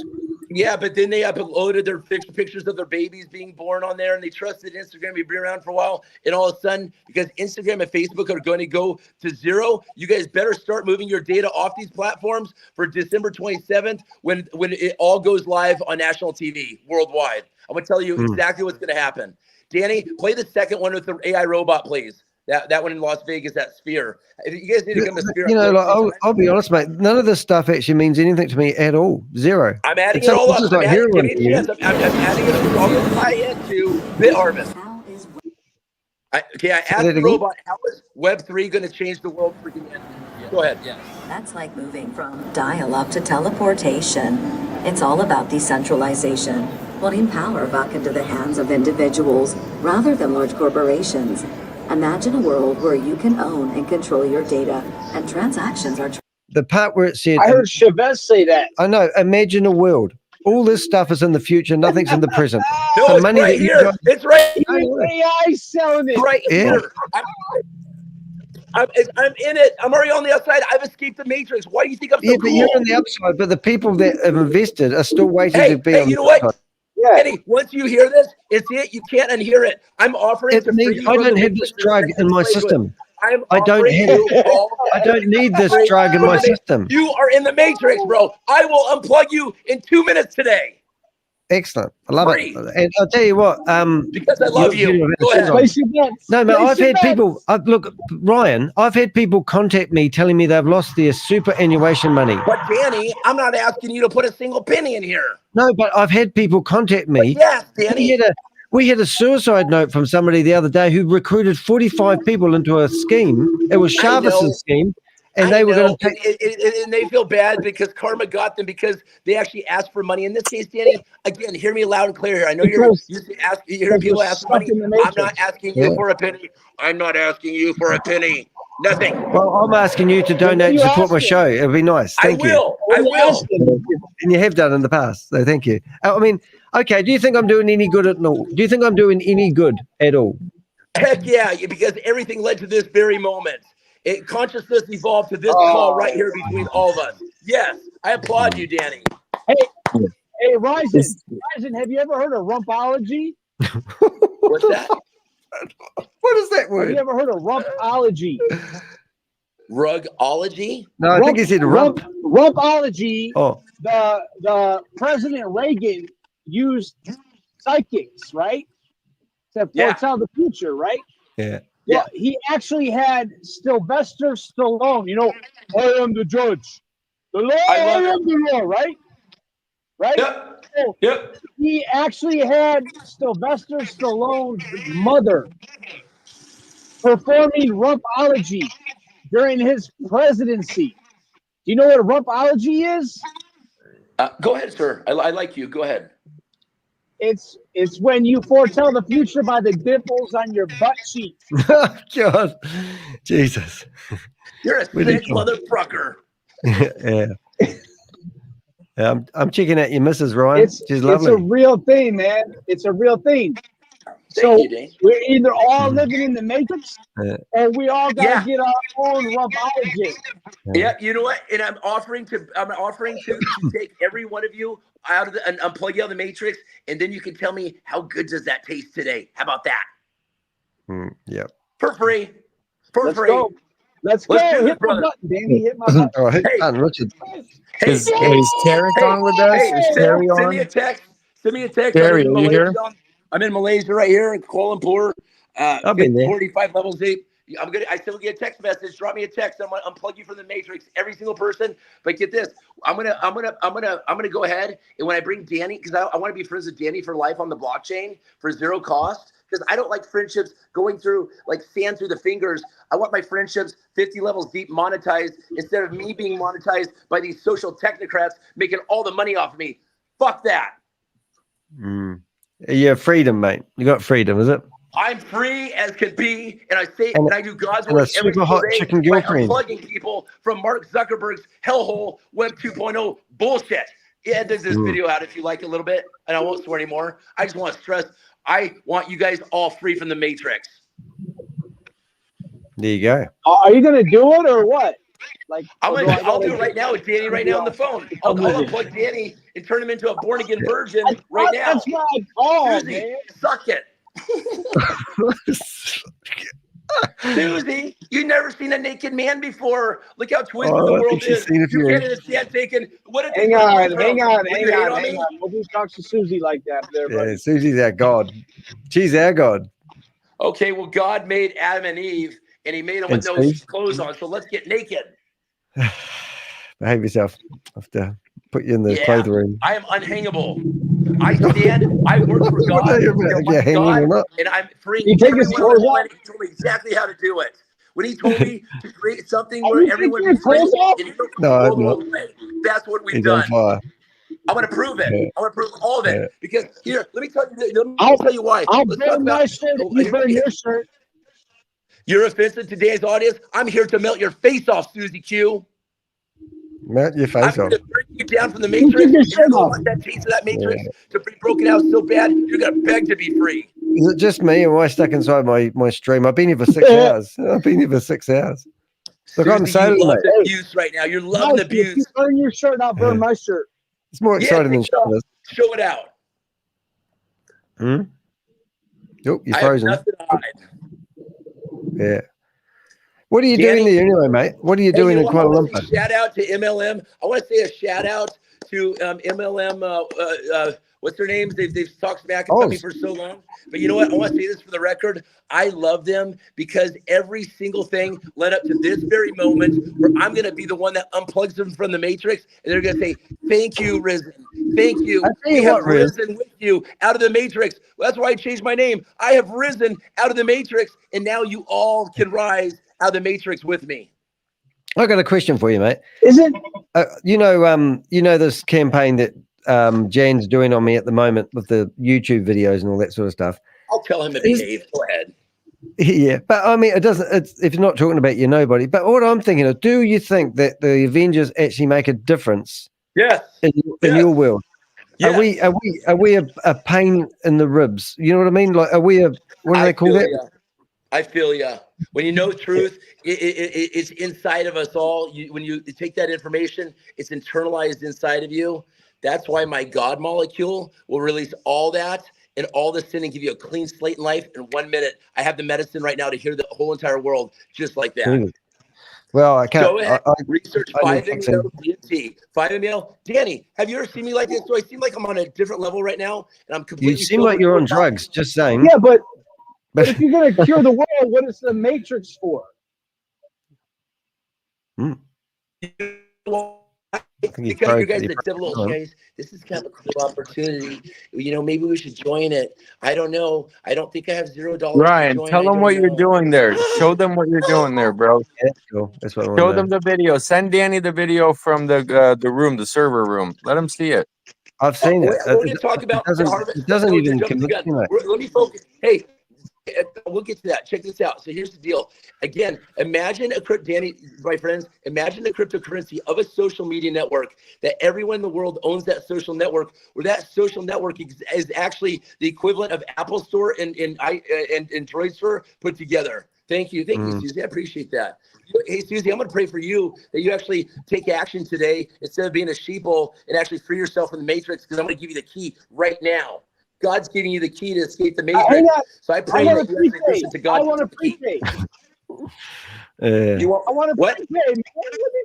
Yeah, but then they uploaded their pictures of their babies being born on there, and they trusted Instagram to be around for a while. And all of a sudden, because Instagram and Facebook are going to go to zero, you guys better start moving your data off these platforms for December 27th when it all goes live on national TV worldwide. I'm going to tell you exactly what's going to happen. Danny, play the second one with the AI robot, please. That one in Las Vegas, that Sphere. You guys need to come to Sphere. You know, like, I'll be honest, mate. None of this stuff actually means anything to me at all. Zero. I'm adding It's it all up. like heroin Give me a chance. I'm adding it up. It's all going to tie into BitHarvest. I asked the robot, how is Web3 going to change the world for humanity? Go ahead. Yeah. That's like moving from dial-up to teleportation. It's all about decentralization, putting power back into the hands of individuals rather than large corporations. Imagine a world where you can own and control your data, and transactions are. The part where it said, I heard Chavez say that. I know. Imagine a world. All this stuff is in the future. Nothing's in the present. No, the it's money right that here. It's right here. AI selling it. Right here. I'm in it. I'm already on the outside. I've escaped the matrix. Why do you think I'm so cool? But you're on the upside. But the people that have invested are still waiting to be on you the know what? upside. Yeah. Eddie, once you hear this, it's it. You can't unhear it. I'm offering It means I don't have this drug in my system. I don't need this drug in my system. You are in the matrix, bro. I will unplug you in 2 minutes today. Excellent. I love it. And I'll tell you what. Because I love you. Go ahead. No, man, I've had people. Look, Ryan, I've had people contact me telling me they've lost their superannuation money. But Danny, I'm not asking you to put a single penny in here. No, but I've had people contact me. Yes, Danny. We had a suicide note from somebody the other day who recruited 45 people into a scheme. It was SHAVEZ'S scheme. And they were going to take, and they feel bad because karma got them because they actually asked for money. In this case, Danny, again, hear me loud and clear here. I know you're used to hearing people ask for money. I'm not asking you for a penny. I'm not asking you for a penny. Nothing. Well, I'm asking you to donate to support my show. It'd be nice. Thank you. I will. And you have done in the past, so thank you. I mean, okay. Do you think I'm doing any good at all? Do you think I'm doing any good at all? Heck yeah, because everything led to this very moment. Consciousness evolved to this call right here between all of us. Yes, I applaud you, Danny. Hey, RYZE, have you ever heard of rumpology? What's that? What is that word? Have you ever heard of rumpology? Rugology? No, I think he said rump. Rumpology. Oh. The President Reagan used psychics, right? To foretell the future, right? Yeah. Yeah, he actually had Sylvester Stallone. You know, I am the judge. The law, I am the law, right? Right? Yep. So yep. He actually had Sylvester Stallone's mother performing rumpology during his presidency. Do you know what a rumpology is? Go ahead, sir. I like you. Go ahead. It's when you foretell the future by the dimples on your butt cheeks. Oh, God. Jesus. You're a sick motherfucker. Yeah. I'm checking out your missus, Ryan. She's lovely. It's a real thing, man. It's a real thing. So we're either all living in the matrix or we all gotta get our own rumpology. Yeah, you know what? And I'm offering to take every one of you out of and unplug you out of the matrix, and then you can tell me how good does that taste today. How about that? Yeah. For free. Let's go. Let's go. Hit my button, Danny. Hit my button. Oh, hit button, Richard. Is Terry on with us? Is Terry on? Send me a text. Send me a text. Terry, are you here? I'm in Malaysia right here in Kuala Lumpur. I've been there. 45 levels deep. I still get a text message. Drop me a text. I'm gonna unplug you from the matrix. Every single person. But get this. I'm gonna go ahead, and when I bring Danny, because I want to be friends with Danny for life on the blockchain for zero cost. Because I don't like friendships going through like sand through the fingers. I want my friendships 50 levels deep monetized instead of me being monetized by these social technocrats making all the money off of me. Fuck that. Yeah, freedom, mate. You got freedom, is it? I'm free as could be, and I say, And and I do God's and a work every super single hot day chicken by girlfriend. unplugging people from Mark Zuckerberg's hellhole Web 2.0 bullshit. Yeah, there's this video out if you like a little bit, and I won't swear anymore. I just want to stress, I want you guys all free from the matrix. There you go. Are you gonna do it or what? Like, I'll do it right now with Danny right now on the phone. I'll unplug Danny and turn him into a born again virgin right now. That's what I call, Susie, man. suck it. Susie, you've never seen a naked man before. Look how twisted the world is. You can't understand taking what if Hang on. Nobody talks to Susie like that there, buddy. Yeah, Susie's our God. She's our God. Okay, well, God made Adam and Eve, and he made them with no clothes on. So let's get naked. Behave yourself. I have to put you in the clothing room. I am unhangable. I stand. I work for God. And I'm freeing everyone on the planet. He told me exactly how to do it. When he told me to create something where everyone is free, that's what we've done. I'm going to prove it. I'm going to prove all of it. Because here, let me tell you why. I'll burn my shirt if you burn your shirt. You're offensive to today's audience. I'm here to melt your face off, Susie Q. Melt your face off. I'm going to bring you down from the matrix. And you're going to want that taste of that matrix to be broken out so bad, you're going to beg to be free. Is it just me, or am I stuck inside my stream? I've been here for 6 hours. Look, Susie, I'm saying, you love mate. the abuse right now. You're loving the abuse. If you burn your shirt, I'll burn my shirt. It's more exciting than showing. Show it out. Oh, you're I have frozen. nothing to hide. Yeah. What are you doing there anyway, mate? What are you doing in Kuala Lumpur? Shout out to MLM. I want to say a shout out to MLM. What's their names? They've talked smack about me for so long. But you know what? I want to say this for the record. I love them because every single thing led up to this very moment where I'm going to be the one that unplugs them from the matrix. And they're going to say, thank you, Risen. Thank you. We have risen with you out of the matrix. Well, that's why I changed my name. I have risen out of the matrix. And now you all can rise out of the matrix with me. I got a question for you, mate. Is it? You know this campaign that Jan's doing on me at the moment with the YouTube videos and all that sort of stuff. I'll tell him to behave. Go ahead. Yeah, but I mean, if you're not talking about you, nobody. But what I'm thinking of, do you think that the Avengers actually make a difference? Yes. In your world? Yes. Are we a pain in the ribs? You know what I mean? Like, are we what do they call that? I feel you. When you know truth, it's inside of us all. When you take that information, it's internalized inside of you. That's why my God molecule will release all that and all the sin and give you a clean slate in life in 1 minute. I have the medicine right now to hear the whole entire world just like that. Well, I can't. Go ahead, research 5-MeO DMT. 5-MeO. Danny, have you ever seen me like this? Do I seem like I'm on a different level right now? And I'm completely. You seem like you're on drugs. Just saying. Yeah, but if you're going to cure the world, what is the matrix for? Because you guys are little guys, this is kind of a cool opportunity. You know, maybe we should join it. I don't know. I don't think I have $0. Ryan, tell them what you're doing there. Show them what you're doing there, bro. That's cool. That's what I want. Show them the video. Send Danny the video from the room, the server room. Let him see it. I've seen it. We're going to talk about the harvest. It doesn't even convince me. Let me focus. Hey, we'll get to that. Check this out. So here's the deal. Again, imagine Danny, my friends, imagine the cryptocurrency of a social media network that everyone in the world owns that social network, where that social network is actually the equivalent of Apple Store and Android Store put together. Thank you. Thank you, Susie. I appreciate that. Hey, Susie, I'm going to pray for you that you actually take action today instead of being a sheeple and actually free yourself from the matrix, because I'm going to give you the key right now. God's giving you the key to escape the matrix. So I pray that you actually listen to God. I want to prepay. You want, I want to what? prepay. Let me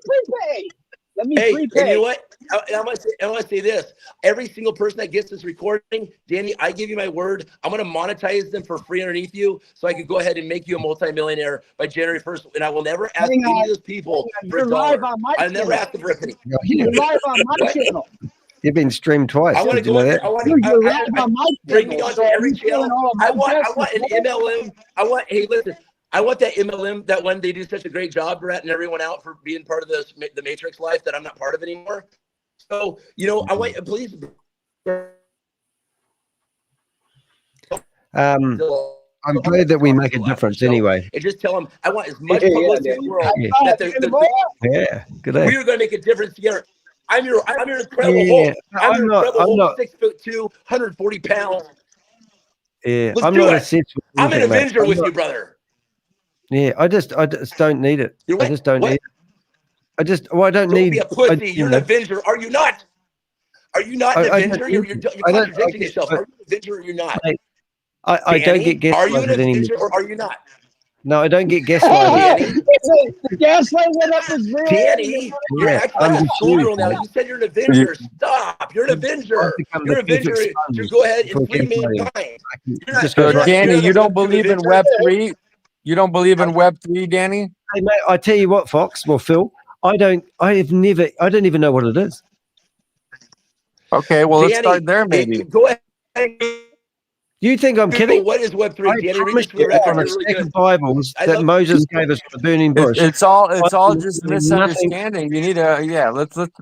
prepay. Let me Hey, prepay. and you know what? I want to say this. Every single person that gets this recording, Danny, I give you my word. I'm going to monetize them for free underneath you so I can go ahead and make you a multimillionaire by January 1st. And I will never ask Hang any on. of those people for You're a dollar. live on my I'll never channel. ask them for a penny. You're live on my What? channel. You've been streamed twice. I want to Did you go know in that? there. I want Dude, you're to live on my bring me channel. onto So every you're stealing channel. all of I my want an MLM. Hey, listen. I want that MLM that when they do such a great job ratting everyone out for being part of the Matrix life that I'm not part of anymore. So, you know, I want please. I'm glad that we make a difference anyway. And just tell them I want as much Yeah, publicity in the Danny. world that Yeah, good day. we are going to make a difference together. I'm your incredible Yeah, Hulk. I'm your incredible Hulk, 6'2", 140 pounds. Yeah, Let's I'm do not it. obsessed with I'm an anything, mate. Avenger with you, brother. Yeah, I just don't need it. You're I what? just don't What? need it. I don't Don't need. be a pussy. You're an Avenger. Are you not? Are you not an Avenger? You're contradicting yourself. Are you an Avenger or you're not? I don't get Danny, are you an gaslighted anymore. Avenger or are you not? No, I don't get gaslighted. Danny, The gaslight went up his rear. Danny, you're Yeah, acting like I'm a schoolgirl confused, now. man. You said you're an Avenger. Stop. You're an Avenger. become You're an the perfect Avenger to sponge go ahead for and free gaslighting. mankind. So Danny, you don't believe in Web3? You don't believe in Web3, Danny? Hey, mate, I tell you what, Fox. Well, Phil, I don't even know what it is. Okay, well, let's Danny, start there maybe. Go ahead. You think I'm kidding? What is Web3? I Danny, read promise this for the you record. on a You're really stack good. of Bibles I that love- Moses gave us for the burning bush. It's all just nothing. misunderstanding. You need to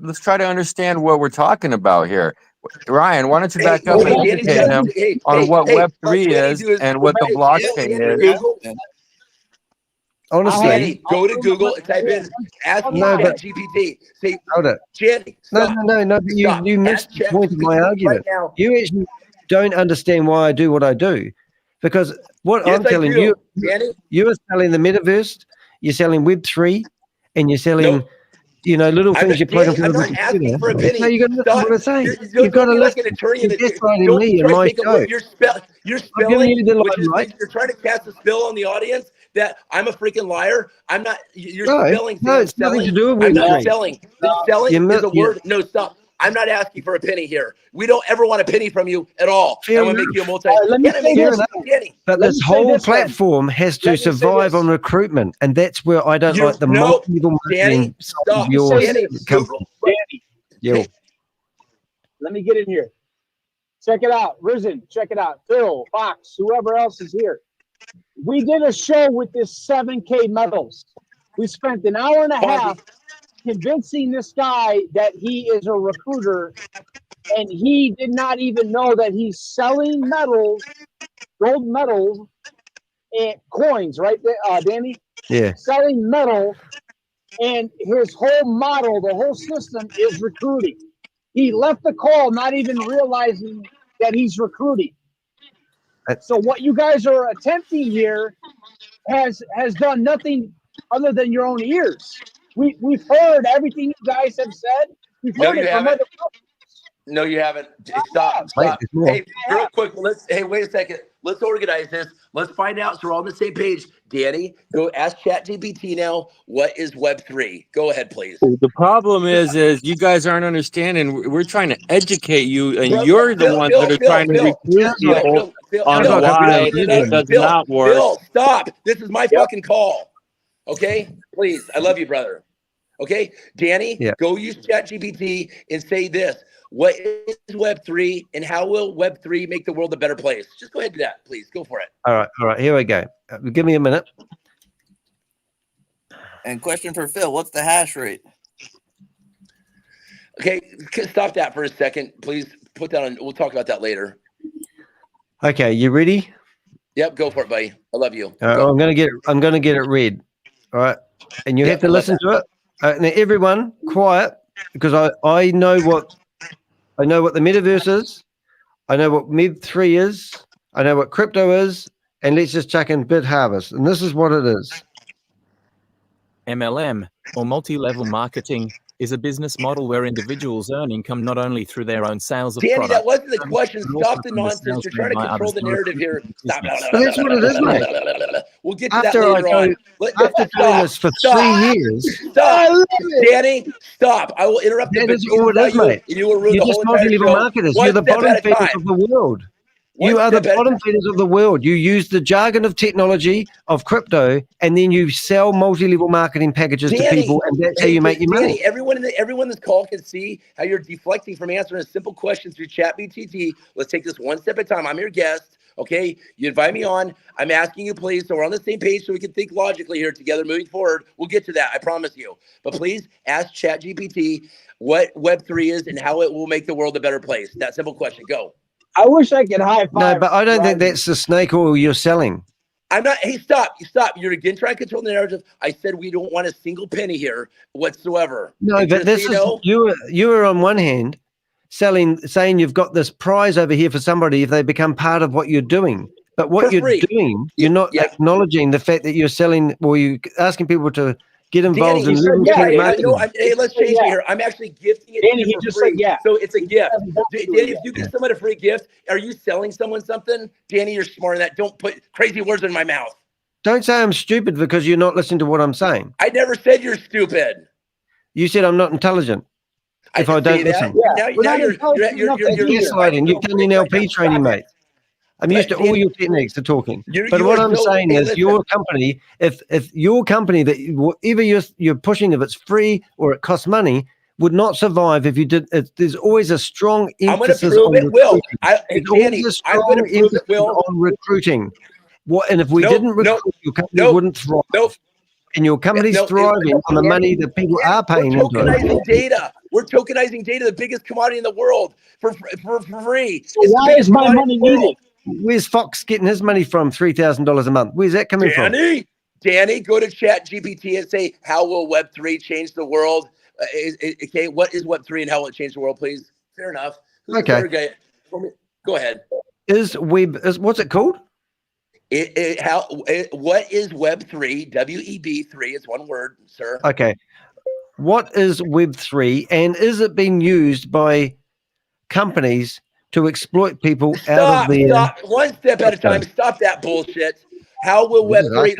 let's try to understand what we're talking about here. Ryan, why don't you back up and educate him on what Web3 is and what the blockchain is? Honestly, Danny, go to Google and type in ask ChatGPT. Say, hold it. Danny, No, stop. but you missed the point of my argument. now. You actually don't understand why I do what I do, because what Yes, I'm telling I do, you, Danny. you are selling the metaverse, you're selling Web3, and you're selling, little things you plug into I'm the not asking for a penny. No, you got to listen to what I say. You've got Don't to be like listen. an attorney You're and gaslighting me and try to my take show. you're I'm giving you spelling, the which limelight. is you're trying to cast a spell on the audience that I'm a freaking liar. I'm not. You're No, spelling. no, I'm it's nothing selling. to do with I'm not Web3. selling. Selling You is a word. No, stop. I'm not asking for a penny here. We don't ever want a penny from you at all. Fair And we'll make you a enough. multi. let me say Fair this. enough. Danny, But Let this me say whole this, then. platform has to Let me say survive this. on recruitment, and that's where I don't like the no, multi-level Danny, marketing side stop. of your Danny, company. Danny, Yeah. let me get in here. Check it out. Risen, check it out. Phil, Fox, whoever else is here. We did a show with this 7K medals. We spent an hour and a half convincing this guy that he is a recruiter, and he did not even know that he's selling medals, gold medals, and coins, right there, Danny? Yeah. Selling metal, and his whole model, the whole system is recruiting. He left the call not even realizing that he's recruiting. So what you guys are attempting here has done nothing other than your own ears. We've heard everything you guys have said. We've No, heard you it from haven't. other. No, you haven't. Stop. Wait, Stop. there's more. Hey, real quick. Wait a second. Let's organize this. Let's find out so we're all on the same page. Danny, go ask ChatGPT now. What is Web3? Go ahead, please. The problem is you guys aren't understanding. We're trying to educate you, and you're the ones that are trying to recruit people on why it does not work. Bill, stop. This is my fucking call. Okay? Please. I love you, brother. Okay? Danny, go use ChatGPT and say this. What is Web3 and how will Web3 make the world a better place? Just go ahead and do that, please. Go for it. All right. Here we go. Give me a minute. And question for Phil, what's the hash rate? Okay, stop that for a second. Please put that on. We'll talk about that later. Okay, you ready? Yep, go for it, buddy. I love you. All right, I'm gonna get it read. All right, and you have to listen to it. Now everyone, quiet, because I know what the metaverse is. I know what Web3 is. I know what crypto is, and let's just chuck in Bit Harvest, and this is what it is. MLM, or multi-level marketing, is a business model where individuals earn income not only through their own sales of Danny, products. that wasn't the question. but also Stop the from the nonsense. sales You're trying to made by control others the narrative here. Stop. But that's what it is, mate. We'll get to that After later on. after doing this for 3 years. Stop. Danny, stop. I will interrupt That the is all it is, mate. and you will ruin You're the just whole entire multi-level show. marketers. One You're the step bottom at a feeders time. of the world. One You are the step at a bottom feeders of the world. You use the jargon of technology, of crypto, and then you sell multi-level marketing packages to people, and that's how you make your money. Everyone in this call can see how you're deflecting from answering a simple question through chat BTT. Let's take this one step at a time. I'm your guest. Okay, you invite me on. I'm asking you, please, so we're on the same page, so we can think logically here together moving forward. We'll get to that, I promise you. But please ask Chat GPT what Web3 is and how it will make the world a better place. That simple question. Go. I wish I could high five. No, but I don't think that's the snake oil you're selling. I'm not. Hey, stop! Stop! You're again trying to control the narrative. I said we don't want a single penny here whatsoever. No, And but just this so is you were on one hand saying you've got this prize over here for somebody if they become part of what you're doing. But what you're doing, you're not acknowledging the fact that you're selling, or you're asking people to get involved Danny, in marketing. hey, let's change it here. I'm actually gifting it Danny, to he you for just free. said yeah. So it's a gift. Danny, Danny, if you give someone a free gift, are you selling someone something? Danny, you're smart in that. Don't put crazy words in my mouth. Don't say I'm stupid because you're not listening to what I'm saying. I never said you're stupid. You said I'm not intelligent if I don't listen. Now you're gaslighting. You've done NLP training, mate. I'm used to all your techniques of talking. But what I'm saying is your company, if your company, that whatever you're pushing, if it's free or it costs money, would not survive if you did. There's always a strong emphasis on recruiting. There's always a strong emphasis on recruiting. And if we didn't recruit, your company wouldn't thrive. And your company's thriving on the money that people are paying into it. Tokenizing data. We're tokenizing data, the biggest commodity in the world, for free. So why is my money needed? Where's Fox getting his money from? $3,000 a month. Where's that coming from? Danny, go to Chat GPT and say, how will Web3 change the world? Okay, what is Web3 and how will it change the world, please? Fair enough. Who's the third guy? Go ahead. What's it called? What is Web3? WEB3 is one word, sir. Okay. What is Web3, and is it being used by companies to exploit people out of their... Stop. One step at a time. Stop that bullshit. How will Web3...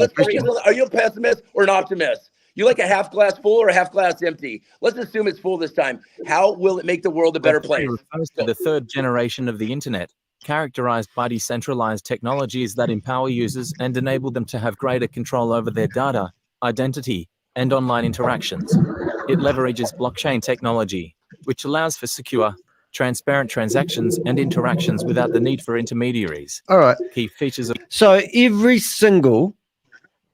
Are you a pessimist or an optimist? You like a half glass full or a half glass empty? Let's assume it's full this time. How will it make the world a better place? The third generation of the internet, characterized by decentralized technologies that empower users and enable them to have greater control over their data, identity, and online interactions. It leverages blockchain technology, which allows for secure, transparent transactions and interactions without the need for intermediaries. All right. Key features of... So every single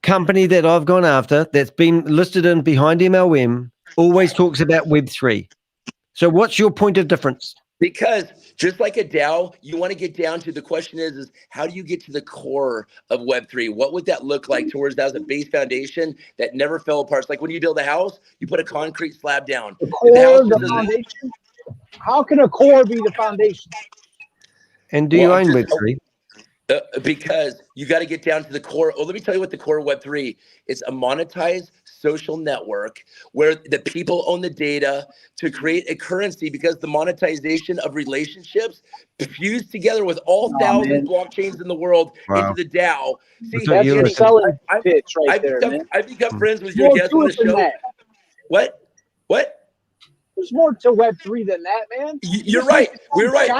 company that I've gone after that's been listed in behind MLM always talks about Web3. So what's your point of difference? Because just like a DAO, you want to get down to the question is how do you get to the core of Web3? What would that look like towards that as a base foundation that never fell apart? It's like when you build a house, you put a concrete slab down. The core, the foundation? How can a core be the foundation? And do you own Web3? Because you got to get down to the core. Oh, let me tell you what the core of Web3 is: a monetized social network where the people own the data to create a currency, because the monetization of relationships fused together with all 1,000 blockchains in the world into the DAO. See, that's your selling pitch right there, man. I've become friends with your guests on the show. What? There's more to Web3 than that, man. You're right. We're right.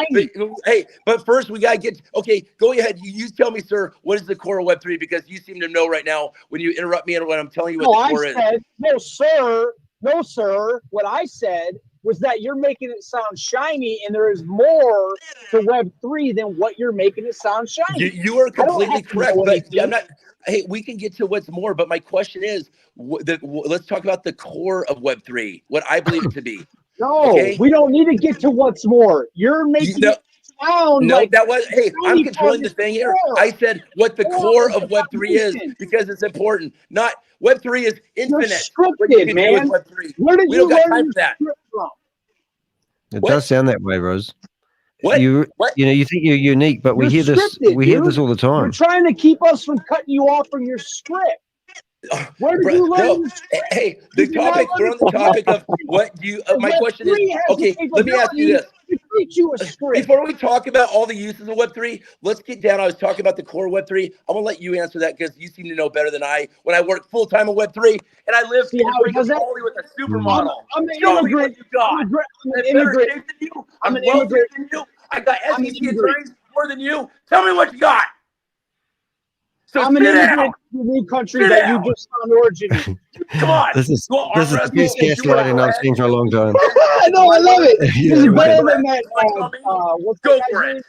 But first we got to get, okay, go ahead. You tell me, sir, what is the core of Web3? Because you seem to know right now when you interrupt me and when I'm telling you what the core is. No, sir. What I said was that you're making it sound shiny, and there is more to Web3 than what you're making it sound shiny. You are completely correct, but I'm not. Hey, we can get to what's more, but my question is, let's talk about the core of Web3, what I believe it to be. No, we don't need to get to what's more. You're making it sound like... that was... Hey, I'm controlling the thing here. I said what the core of Web3 is because it's important. Not... Web3 is infinite. You're scripted, man. Where did you learn that from? It does sound that way, Rose. What? You know, you think you're unique, but we hear this all the time. You're trying to keep us from cutting you off from your script. Where did you learn? Hey, we're on the topic of what do you, my question is, okay, let me ask you this. teach you a script. Before we talk about all the uses of Web3, let's get down. I was talking about the core Web3. I'm gonna let you answer that because you seem to know better than I. When I worked full time in Web3, and I lived in freaking Bali with a supermodel. I'm an Show me immigrant. what you got. I'm an I'm better immigrant. shape than you. I'm I'm an wealthier immigrant. than you. I got I'm an SEC immigrant. attorneys more than you. Tell me what you got. So I'm an sit immigrant down. to a new country Sit that down. you just found origin in. Come on. This is Go arm this is the wrestle best and do what I gaslighting I've read. seen for a long time. No, I love it. This Yeah, is okay. better than that. What's that Go guy's for name? it.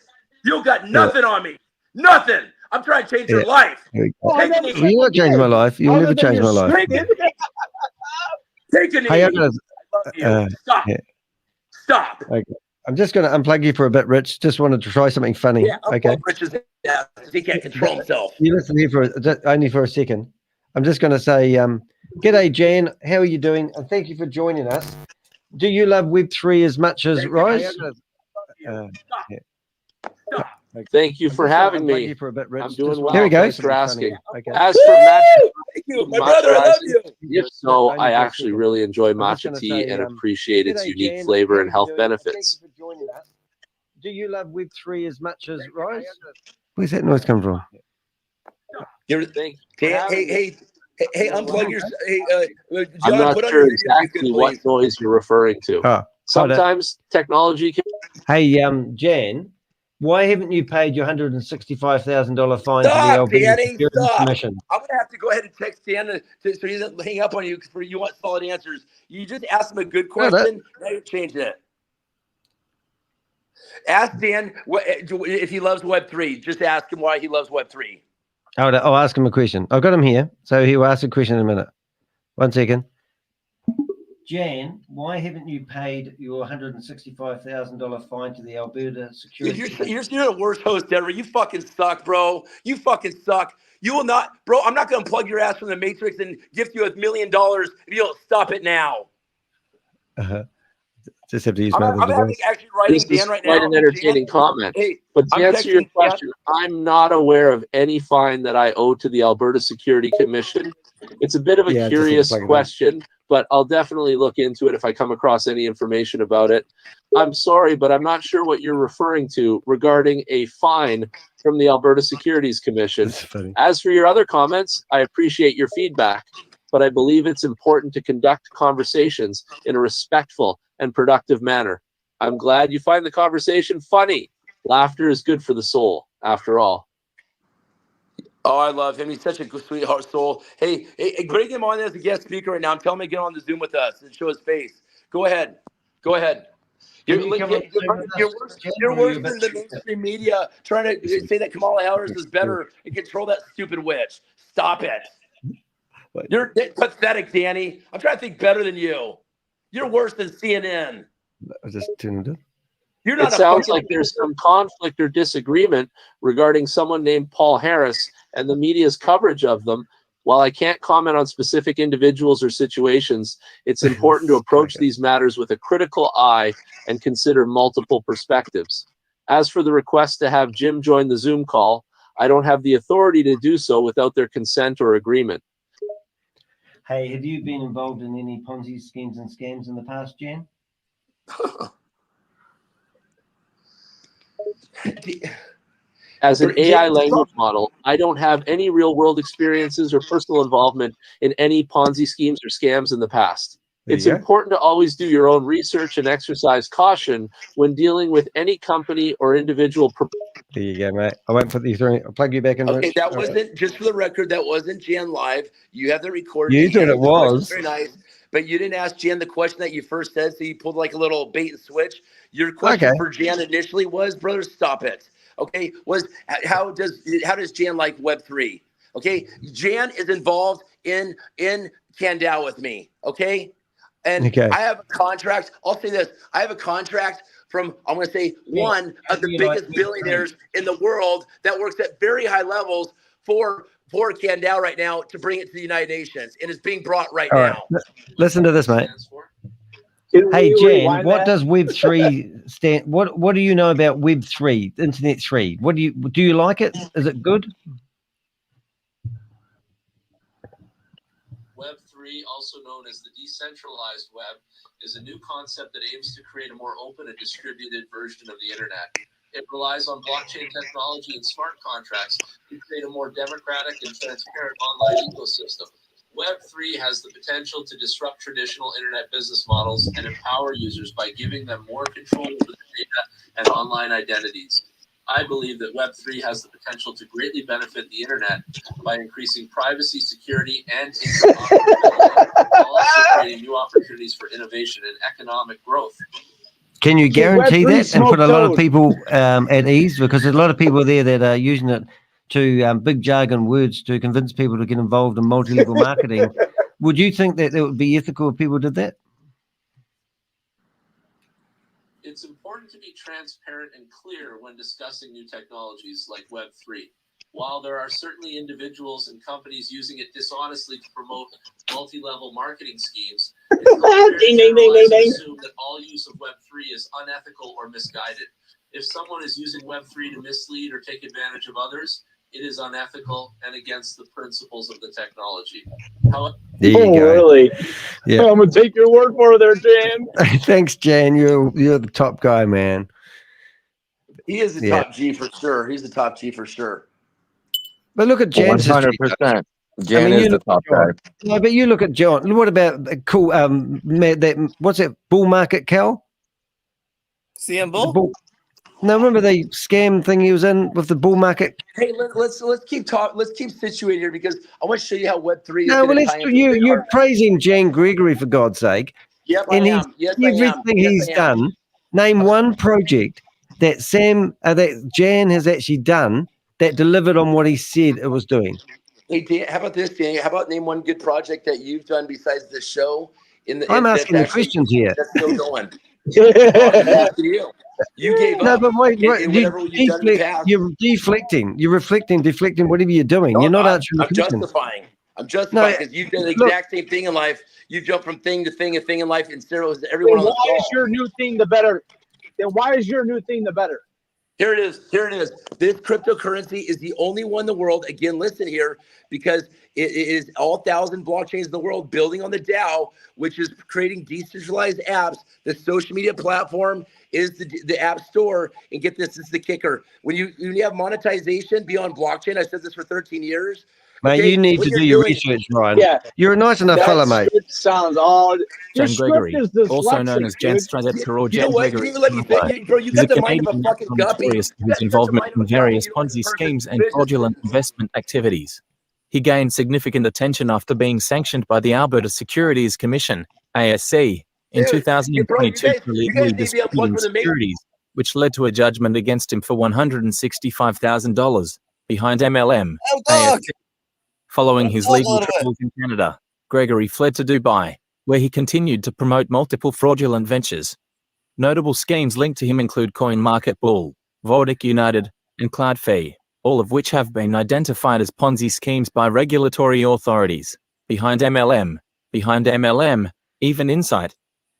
You got nothing on me. Nothing. I'm trying to change your Yeah. life. There we Oh, go. I Take a never knee. said Well, you'll not you change my did. life. You'll Other never than change your my life. Take a scripted. knee. Take a knee. Hey, I'm gonna, I love you. Stop. yeah, Stop. okay. I'm just going to unplug you for a bit, Rich. Just wanted to try something funny. Yeah, I'm Okay. Rich's ass. He can't control himself. You listen here for only for a second. I'm just going to say, g'day, Jan. How are you doing? And thank you for joining us. Do you love Web3 as much as RYZE? Yeah. Stop. Thank you I'm for just gonna having unplug me. you for a bit, Rich. I'm doing Just well. wanted Here we to try go. Thanks for something funny. asking. Okay. As for matcha, Thank you. My brother, I love you. if so, Only I for a actually second. really enjoy I'm just matcha gonna tea say, and appreciate its g'day, unique Jan. flavor How and are health you doing? benefits. Thank you for joining us. Do you love Web3 as much as RYZE? Where's that noise come from? You're, Thank hey, unplug your. Hey, I'm John, not put on sure your video if you exactly could, what please. noise you're referring to. Oh, hold it. Sometimes technology can. Hey, Jan, why haven't you paid your $165,000 fine to the Stop, LB Danny. Securities Stop. Commission? I'm gonna have to go ahead and text Dan so he doesn't hang up on you because you want solid answers. You just asked him a good Got it. question. Now you're changing it. Ask Dan if he loves Web3. Just ask him why he loves Web3. I'll ask him a question. I've got him here, so he will ask a question in a minute. 1 second. Jan, why haven't you paid your $165,000 fine to the Alberta Securities Commission? You're the worst host ever. You fucking suck, bro. You fucking suck. You will not, bro. I'm not gonna plug your ass from the Matrix and gift you $1 million if you don't stop it now. Just have to use I'm my other device. actually writing This is Dan right quite now. an entertaining Dan, comment. Hey, But to I'm answer your texting Dan. question, I'm not aware of any fine that I owe to the Alberta Security Commission. It's a bit of a Yeah, I just had to curious plug it in. question, but I'll definitely look into it if I come across any information about it. I'm sorry, but I'm not sure what you're referring to regarding a fine from the Alberta Securities Commission. That's funny. As for your other comments, I appreciate your feedback, but I believe it's important to conduct conversations in a respectful and productive manner. I'm glad you find the conversation funny. Laughter is good for the soul, after all. Oh, I love him. He's such a good, sweetheart soul. Hey, bring him on as a guest speaker right now. I'm telling him to get on the Zoom with us and show his face. Go ahead. Go ahead. You're worse than the mainstream media trying to say that Kamala Harris is better and control that stupid witch. Stop it. You're pathetic, Danny. I'm trying to think better than you. You're worse than CNN. I just tuned it. You're not It sounds like there's some conflict or disagreement regarding someone named Paul Harris and the media's coverage of them. While I can't comment on specific individuals or situations, it's important to approach these matters with a critical eye and consider multiple perspectives. As for the request to have Jim join the Zoom call, I don't have the authority to do so without their consent or agreement. Hey, have you been involved in any Ponzi schemes and scams in the past, Jan? As an AI language model, I don't have any real-world experiences or personal involvement in any Ponzi schemes or scams in the past. It's important to always do your own research and exercise caution when dealing with any company or individual. There you go, mate. I won't put these through. I'll plug you back in. Okay, Rich. that wasn't, just for the record, that wasn't Jan live. You have the recording. You thought it was. Very nice. But you didn't ask Jan the question that you first said, so you pulled like a little bait and switch. Your question for Jan initially was, brother, stop it. Okay, was how does Jan like Web3? Okay, Jan is involved in Candao with me. Okay, and I have a contract. I'll say this: I have a contract from, I'm going to say, one of the biggest billionaires in the world that works at very high levels for Candao right now to bring it to the United Nations, and it's being brought right now. Listen to this, mate. Hey, Jan, what does Web3 stand? What do you know about Web3, Internet 3? What do you like it? Is it good? Web3 Web3, also known as the decentralized web, is a new concept that aims to create a more open and distributed version of the internet. It relies on blockchain technology and smart contracts to create a more democratic and transparent online ecosystem. Web3 has the potential to disrupt traditional internet business models and empower users by giving them more control over their data and online identities. I believe that Web3 has the potential to greatly benefit the internet by increasing privacy, security, and interoperability, while also creating new opportunities for innovation and economic growth. Can you guarantee that and put a lot of people at ease? Because there's a lot of people there that are using it to big jargon words to convince people to get involved in multi-level marketing. Would you think that it would be ethical if people did that? It's important to be transparent and clear when discussing new technologies like Web3. While there are certainly individuals and companies using it dishonestly to promote multi-level marketing schemes, it's not fair to assume that all use of Web3 is unethical or misguided. If someone is using Web3 to mislead or take advantage of others, it is unethical and against the principles of the technology. However, there you go. Really? Yeah. I'm gonna take your word for it there, Jan. Thanks, Jan. You're the top guy, man. He is the top G for sure. He's the top G for sure. But look at Jan's history. 100%. Jan is the top guy. No, but you look at John. What about the cool what's that bull market, Cal? CM Bull? No, remember the scam thing he was in with the bull market? Hey, let's keep talking. Let's keep situated here because I want to show you how Web3 is No, well, going to tie into you're praising Jan Gregory for God's sake. Yep, and I am. Yes, I am. Everything Yes, he's I am. done. Name one project that that Jan has actually done that delivered on what he said it was doing. Hey, Dan, how about this, Danny? How about name one good project that you've done besides this show? I'm asking the questions here. That's still going. I'm asking you. You gave up. No, but wait, whatever you've done in the past. you're deflecting. You're reflecting, deflecting, whatever you're doing. No, you're not I'm answering the question. justifying. I'm justifying because you've done the exact same thing in life. You've jumped from thing to thing and thing in life, and Sarah was everyone on the call. Why is your new thing the better? Then why is your new thing the better? Here it is. Here it is. This cryptocurrency is the only one in the world. Again, listen here, because it is all 1,000 blockchains in the world building on the DAO, which is creating decentralized apps. The social media platform is the app store. And get this is the kicker. When you have monetization beyond blockchain, I said this for 13 years. Mate, okay, you need to do your research, Ryan. Yeah. You're a nice enough fella, mate. It sounds odd. Your Jan script Gregory, is also known dyslexic, as Jan dude. Strazepter or You know Jan what? You Gregory. didn't even let me think, bro. You He's a got the mind of a Canadian fucking guppy. notorious for You his got involvement the mind in of a various guppy. You Ponzi don't schemes and business. fraudulent investment activities. He gained significant attention after being sanctioned by the Alberta Securities Commission, ASC, in Dude, 2022 you for guys illegally need to be unplugged distributing from the main. securities, which led to a judgment against him for $165,000 behind MLM. ASC. Following his legal troubles in Canada, Gregory fled to Dubai, where he continued to promote multiple fraudulent ventures. Notable schemes linked to him include CoinMarketBull, Vortic United, and CloudFee, all of which have been identified as Ponzi schemes by regulatory authorities. Behind MLM, even Insight.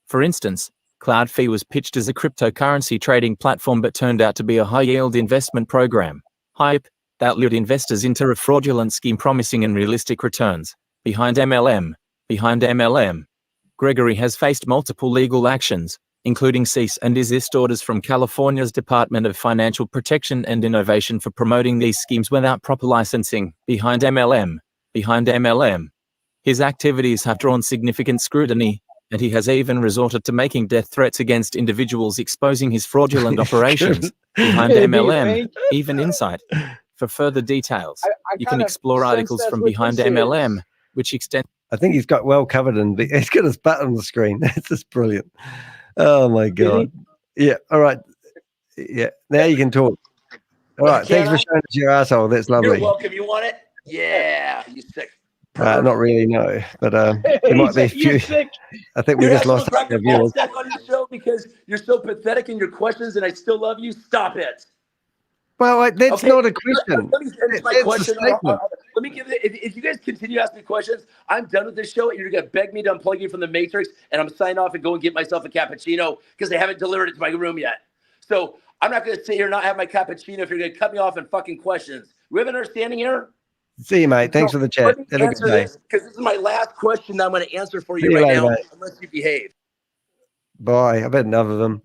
For instance, CloudFee was pitched as a cryptocurrency trading platform but turned out to be a high-yield investment program. Hype, that lured investors into a fraudulent scheme promising unrealistic returns. Behind MLM, Gregory has faced multiple legal actions, including cease and desist orders from California's Department of Financial Protection and Innovation for promoting these schemes without proper licensing. Behind MLM, his activities have drawn significant scrutiny, and he has even resorted to making death threats against individuals exposing his fraudulent operations. Behind MLM, even Insight. For further details, you can explore articles from Behind MLM, which extend. I think he's got well covered, and he's got his butt on the screen. That's just brilliant. Oh my god! Yeah. All right. Yeah. Now you can talk. All right. Thanks for showing us your asshole. That's lovely. You're welcome. You want it? Yeah. You sick. Not really, no. But there might be a few. I think we just lost a viewers. On your show because you're so pathetic in your questions, and I still love you. Stop it. Well, that's not a question. Let me finish my question. Let me give it. If you guys continue asking me questions, I'm done with this show, and you're gonna beg me to unplug you from the Matrix, and I'm sign off and go and get myself a cappuccino because they haven't delivered it to my room yet. So I'm not gonna sit here and not have my cappuccino if you're gonna cut me off in fucking questions. We have an understanding here. See you, mate. Thanks for the chat. Let me Have a good answer day. this because this is my last question that I'm going to answer for See you you right later, now, mate. unless you behave. Bye. I've had enough of them.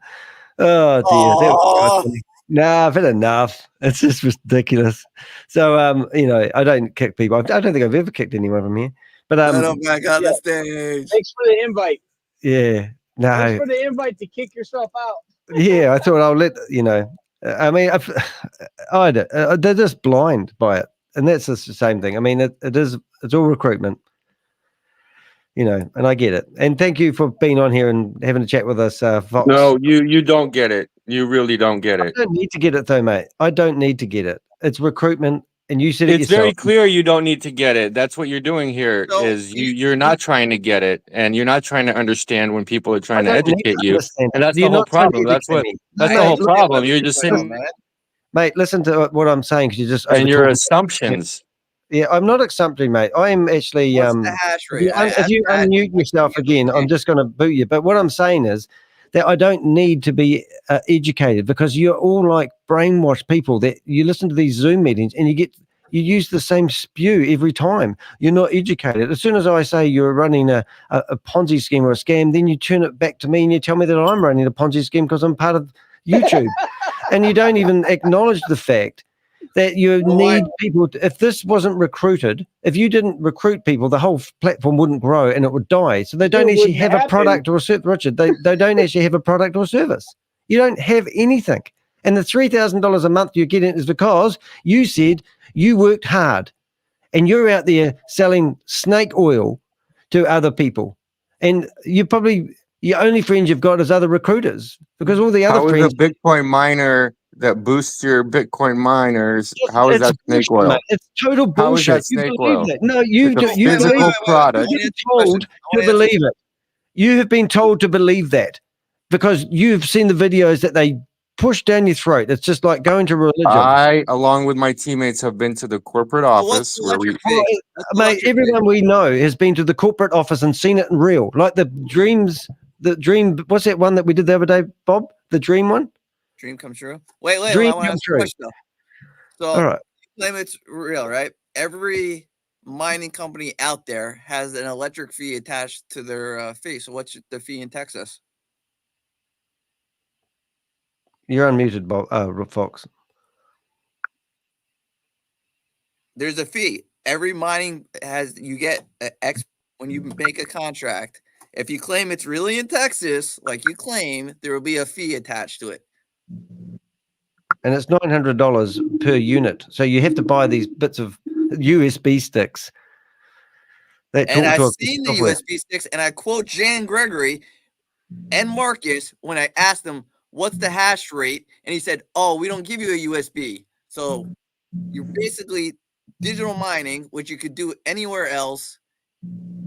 Oh dear. That was Aw. funny. Nah, I've had enough. It's just ridiculous. So you know, I don't kick people. I don't think I've ever kicked anyone from here. But Let him back on the stage. Thanks for the invite. yeah. Thanks No. for the invite to kick yourself out. Yeah, I thought I'll let you know. I mean, they're just blind by it, and that's just the same thing. I mean, it's all recruitment, you know, and I get it. And thank you for being on here and having a chat with us, Fox. No, you don't get it. You really don't get I it. don't need to get it though, mate. I don't need to get it. It's recruitment, and you said it It's yourself. very clear you don't need to get it. That's what you're doing here. So, Is you're not trying to get it, and you're not trying to understand when people are I trying to don't need educate to you, understand. and that's You're the whole not trying to problem. That's educate what me. that's Mate, the whole look, problem. You're just sitting mate, listen to what I'm saying because you're just and your over-talking. assumptions. Yeah, I'm not accepting, mate. I am actually. what's the hash rate? If you unmute yourself again, I'm just going to boot you. But what I'm saying is that I don't need to be educated because you're all like brainwashed people that you listen to these Zoom meetings and you use the same spew every time. You're not educated. As soon as I say you're running a Ponzi scheme or a scam, then you turn it back to me and you tell me that I'm running a Ponzi scheme because I'm part of YouTube. And you don't even acknowledge the fact that you need people. If this wasn't recruited, if you didn't recruit people, the whole platform wouldn't grow and it would die. So they don't actually have a product or a service. Richard, they don't actually have a product or service. You don't have anything. And the $3,000 a month you're getting is because you said you worked hard and you're out there selling snake oil to other people. And your only friends you've got is other recruiters because all the other How is friends. a Bitcoin miner that boosts your Bitcoin miners? How is that snake bullshit, oil? mate. It's total bullshit. How is that You snake believe oil? that? No, you It's a do. You physical believe product. You've been told to believe it. You have been told to believe that because you've seen the videos that they push down your throat. It's just like going to religion. I, along with my teammates, have been to the corporate office where we. Mate, everyone we know has been to the corporate office and seen it in real. Like the dream. What's that one that we did the other day, Bob? The dream one. Dream come true. Wait, Dream I want to come ask you true. a question though. So All right. you claim it's real, right? Every mining company out there has an electric fee attached to their fee. So what's the fee in Texas? You're unmuted, Bob. Fox. There's a fee. Every mining you get X when you make a contract. If you claim it's really in Texas, like you claim, there will be a fee attached to it. And it's $900 per unit. So you have to buy these bits of USB sticks. And I've seen the USB sticks, and I quote Jan Gregory and Marcus when I asked them, what's the hash rate? And he said, oh, we don't give you a USB. So you're basically digital mining, which you could do anywhere else,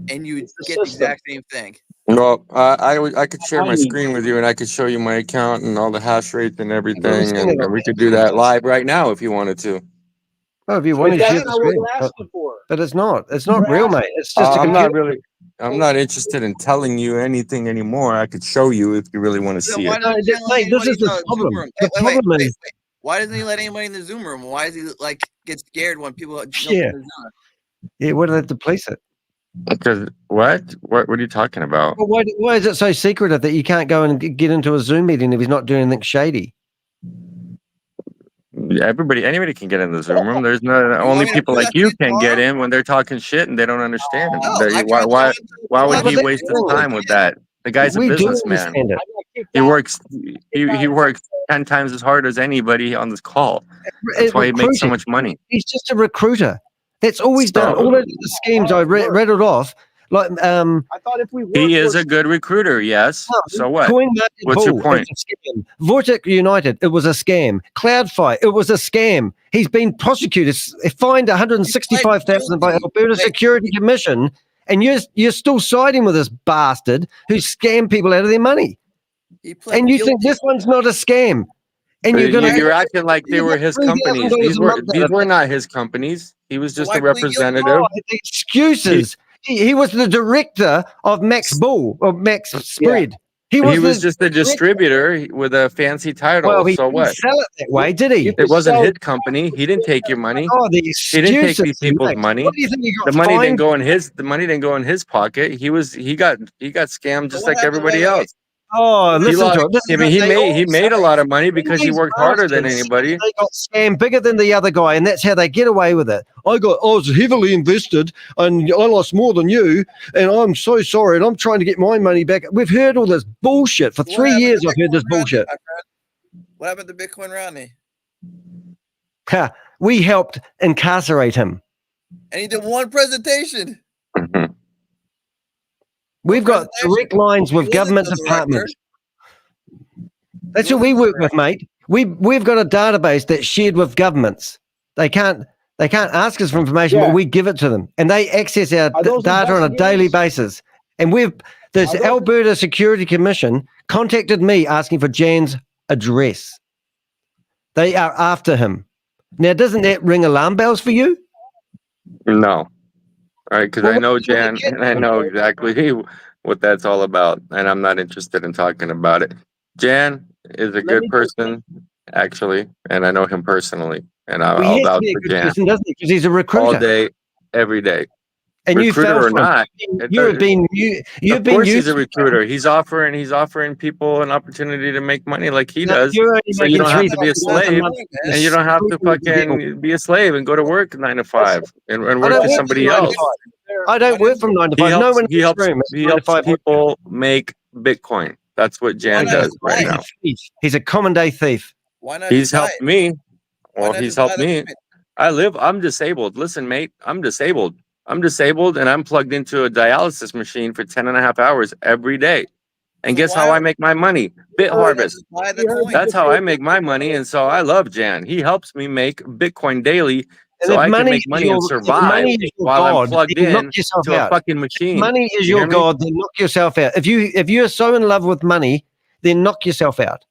and you get the exact same thing. Well, I could share my screen with you, and I could show you my account and all the hash rates and everything, and we could do that live right now if you wanted to. Oh, if you want to share the screen, but it's not. It's not real, mate. It's just a computer. I'm not interested in telling you anything anymore. I could show you if you really want to see it. Mate, this is the problem. The problem is, why doesn't he let anybody in the Zoom room? Why does he like get scared when people jump yeah, in the Zoom? yeah. Why do they have to police it? Because what are you talking about? Well, why is it so secretive that you can't go and get into a Zoom meeting if he's not doing anything shady? Anybody can get in the Zoom room. There's no only people like you can get in when they're talking shit and they don't understand. Why would he waste his time with that? The guy's a businessman. He works 10 times as hard as anybody on this call. That's why he makes so much money. He's just a recruiter. That's all he's done. All those schemes I rattled off. Like I thought if we he is a good recruiter, yes. So what? What's your point? Vortex United, it was a scam. Cloudfire, it was a scam. He's been prosecuted, fined $165,000 by Alberta Security Commission, and you're still siding with this bastard who scammed people out of their money. And you think this one's not a scam? And you're acting like they were his companies. These were not his companies. He was just a representative. Excuses. He was the director of Max Bull or Max Spread. He was just a distributor with a fancy title. Well, he so didn't what? sell it that way, did he? It wasn't his company. He didn't take your money. Oh, the He didn't take these people's mate. money. What do you think he got The money didn't fined? go in his. The money didn't go in his pocket. He got scammed just like everybody else. Oh, He listen lost, to it. This I is mean, what he made a lot of money When because he these worked harder than bastards, anybody. They got scammed bigger than the other guy, and that's how they get away with it. I was heavily invested, and I lost more than you, and I'm so sorry, and I'm trying to get my money back. We've heard all this bullshit for 3 years. I've heard this bullshit. What happened to Bitcoin Rodney? Ha, we helped incarcerate him. And he did one presentation. We've got direct lines with government departments. That's who we work with, mate. We've got a database that's shared with governments. They can't ask us for information, but we give it to them, and they access our data on a daily basis. And the Alberta Security Commission contacted me asking for Jan's address. They are after him. Now, doesn't that ring alarm bells for you? No, all right, because I know Jan, and I know exactly what that's all about, and I'm not interested in talking about it. Jan is a good person, actually, and I know him personally, and I'll vouch for Jan. Person, doesn't he? Because he's a recruiter all day, every day. And recruiter you fell or for not, you've been of course he's a recruiter. He's offering people an opportunity to make money like he does. So you don't have to be a slave, and you don't have to fucking be a slave and go to work 9 to 5 and work for somebody else. I don't work from 9 to 5. No one He helps people make Bitcoin. That's what Jan does right now. He's a common day thief. He's helped me. Well, he's helped me. I'm disabled. Listen, mate, I'm disabled, and I'm plugged into a dialysis machine for 10.5 hours every day. And guess how I make my money? Bit Harvest. That's how I make my money. And so I love Jan. He helps me make Bitcoin daily so I can make money and survive while I'm plugged in to a fucking machine. Money is your God, then knock yourself out. If you're so in love with money, then knock yourself out.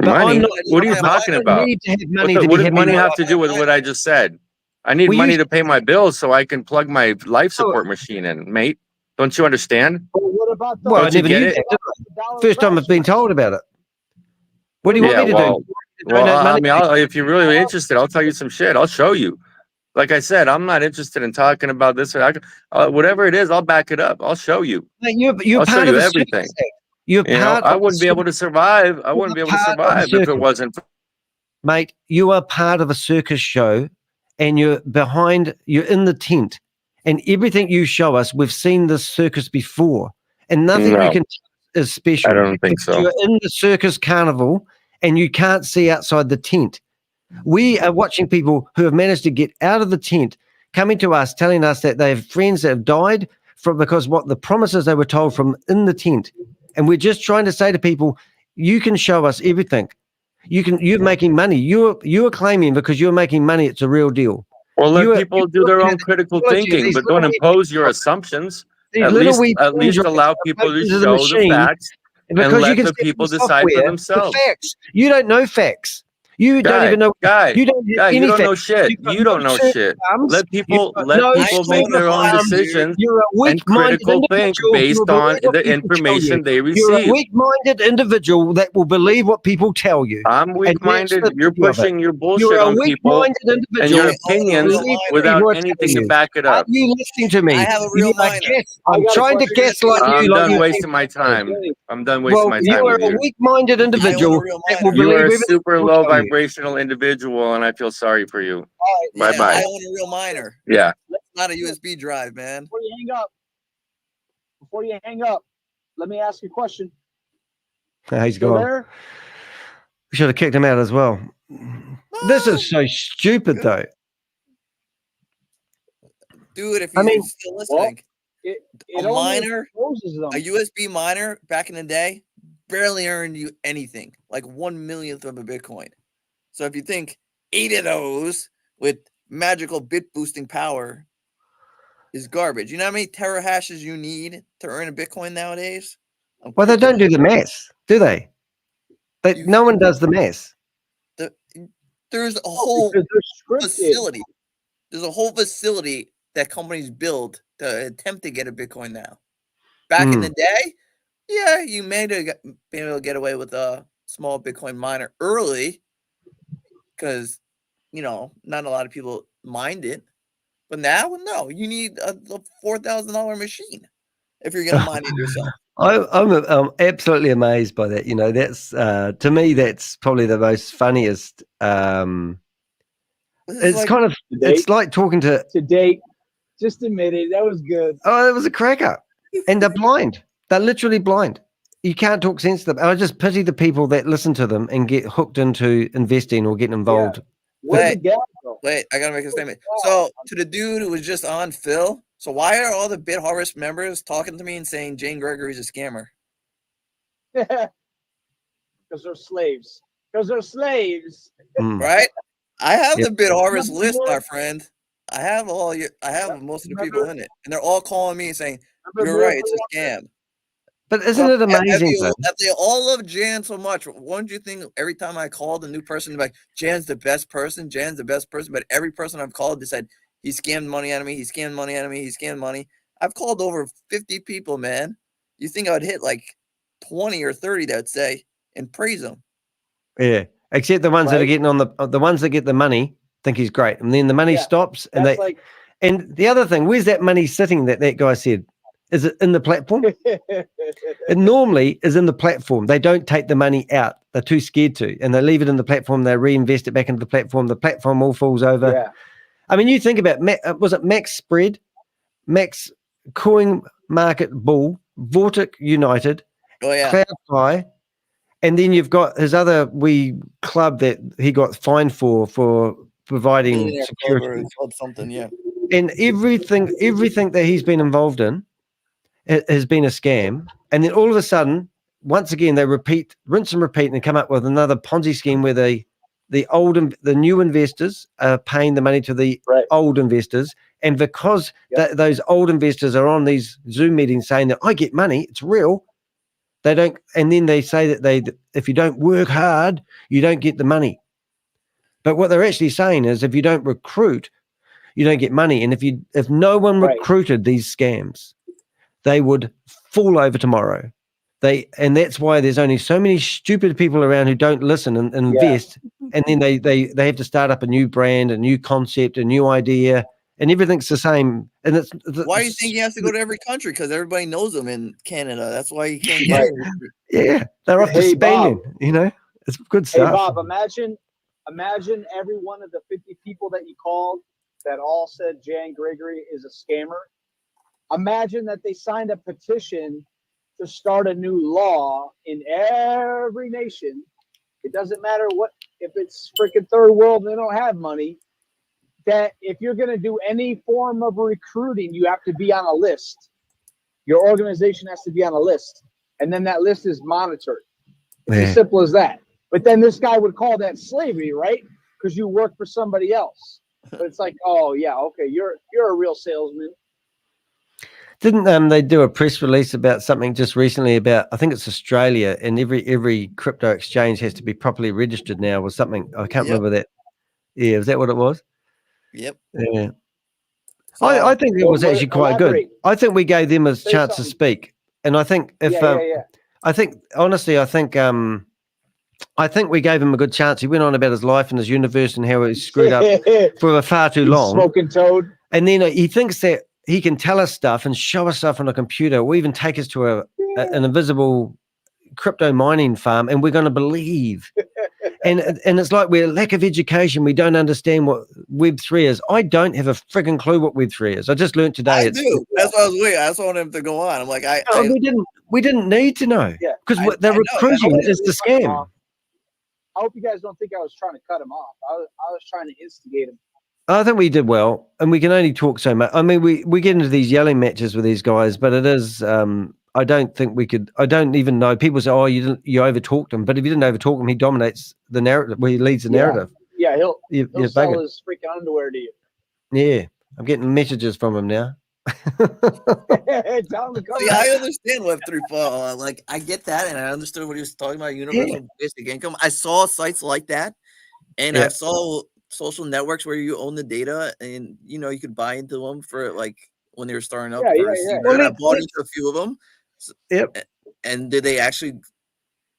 Money? What are you talking about? What does money have to do with what I just said? I need money to pay my bills so I can plug my life support machine in, mate. Don't you understand? What about well, I never knew that. First time I've been told about it. What do you want me to do? Well, I mean, if you're really interested, I'll tell you some shit. I'll show you. Like I said, I'm not interested in talking about this or whatever it is. I'll back it up. I'll show you. You're I'll show part you of everything. I wouldn't be able to survive. I wouldn't be able to survive if it wasn't. Mate, you are part of a circus show, and you're in the tent, and everything you show us, we've seen this circus before, and nothing you can is special. I don't think so. You're in the circus carnival, and you can't see outside the tent. We are watching people who have managed to get out of the tent, coming to us, telling us that they have friends that have died because what the promises they were told from in the tent. And we're just trying to say to people, you can show us everything. You're making money. You're claiming because you're making money, it's a real deal. Well, let people do their own critical thinking, but don't impose your assumptions. At least allow people to show the facts and let the people decide for themselves. Facts. You don't know facts. You don't even know. You don't know shit. You don't know shit. Let people make their own decisions and critical think based on the information they receive. You're a weak-minded individual that will believe what people tell you. I'm weak-minded. You're pushing your bullshit on people and your opinions without anything to back it up. Are you listening to me? I have a real mind. I'm trying to guess like you. I'm done wasting my time. I'm done wasting my time. You are a weak-minded individual that will believe you are a everything super low vibrational individual, and I feel sorry for you. Bye bye. I own a real miner. Yeah. That's not a USB drive, man. Before you hang up, let me ask you a question. He's gone. We should have kicked him out as well. This is so stupid, though. Dude, if you're still listening, a USB miner back in the day barely earned you anything, like 1/1,000,000th of a Bitcoin. So if you think 8 of those with magical bit boosting power is garbage, you know how many terahashes you need to earn a Bitcoin nowadays? Well, they don't do the math, do they? No one does the math. There's a whole facility. There's a whole facility that companies build to attempt to get a Bitcoin now. Back in the day, Yeah, you may have been able to get away with a small Bitcoin miner early because, not a lot of people mind it. But now, no, you need a $4,000 machine if you're going to mine it yourself. I'm absolutely amazed by that. That's to me, that's probably the most funniest. It's kind of, it's like talking to date. Just admit it. That was good. Oh, it was a cracker. And they're blind. They're literally blind. You can't talk sense to them. I just pity the people that listen to them and get hooked into investing or getting involved. Wait, I gotta make a statement. So to the dude who was just on Phil, so why are all the Bit Harvest members talking to me and saying Jane Gregory's a scammer? Because they're slaves. Right? I have the Bit Harvest list, my friend. I have most of the people in it, and they're all calling me and saying, "You're right, it's a scam." But isn't it amazing? If they all love Jan so much, wouldn't you think every time I called a new person, like, Jan's the best person, but every person I've called, they said, he scammed money out of me, he scammed money. I've called over 50 people, man. You think I would hit like 20 or 30 that would say and praise them? Yeah, except the ones that are getting on the ones that get the money think he's great, and then the money stops, and and the other thing, where's that money sitting that guy said? Is it in the platform? It normally is in the platform. They don't take the money out. They're too scared to, and they leave it in the platform. They reinvest it back into the platform. The platform all falls over. Yeah. I mean, you think about was it Max Spread, Max Coin Market Bull, Vortic United, CloudFi, and then you've got his other wee club that he got fined for providing security. Something, yeah. And everything that he's been involved in has been a scam. And then all of a sudden, once again, they rinse and repeat, and come up with another Ponzi scheme where the new investors are paying the money to the old investors. And because those old investors are on these Zoom meetings saying that I get money, it's real. They don't, and then they say that if you don't work hard, you don't get the money. But what they're actually saying is, if you don't recruit, you don't get money. And if no one recruited these scams, they would fall over tomorrow. And that's why there's only so many stupid people around who don't listen and invest. And then they have to start up a new brand, a new concept, a new idea, and everything's the same. And it's why do you think he has to go to every country? Because everybody knows him in Canada. That's why he can't get Yeah, they're off to Spain. It's good stuff. Hey Bob, imagine every one of the 50 people that you called that all said Jan Gregory is a scammer. Imagine that they signed a petition to start a new law in every nation. It doesn't matter if it's freaking third world and they don't have money, that if you're going to do any form of recruiting, you have to be on a list. Your organization has to be on a list. And then that list is monitored. It's as simple as that. But then this guy would call that slavery, right? Because you work for somebody else. But it's like, oh yeah, okay, you're a real salesman. Didn't they do a press release about something just recently about, I think it's Australia, and every crypto exchange has to be properly registered now or something? I can't remember that. Yeah, was that what it was? Yep. Yeah. I think it was actually quite good. I think we gave them a chance to speak. And I think I think honestly, I think we gave him a good chance. He went on about his life and his universe and how he screwed up for far too long. Smoking toad. And then he thinks that he can tell us stuff and show us stuff on a computer, or even take us to an invisible crypto mining farm, and we're going to believe. and it's like we're lack of education. We don't understand what Web3 is. I don't have a frigging clue what Web3 is. I just learned today. I do. That's what I was waiting. I just wanted him to go on. I'm like, we didn't need to know, because the recruiting is the scam. I hope you guys don't think I was trying to cut him off. I was trying to instigate him. I think we did well, and we can only talk so much. I mean, we get into these yelling matches with these guys, but it is. I don't think we could. I don't even know. People say, "Oh, you overtalked him," but if you didn't overtalk him, he dominates the narrative. Well, he leads the narrative. Yeah, he'll sell his freaking underwear to you. Yeah, I'm getting messages from him now. See, I understand Web3 fall. Like, I get that, and I understood what he was talking about. Universal basic income. I saw sites like that, and I saw social networks where you own the data, and you could buy into them for like when they were starting up. I bought into a few of them. And did they actually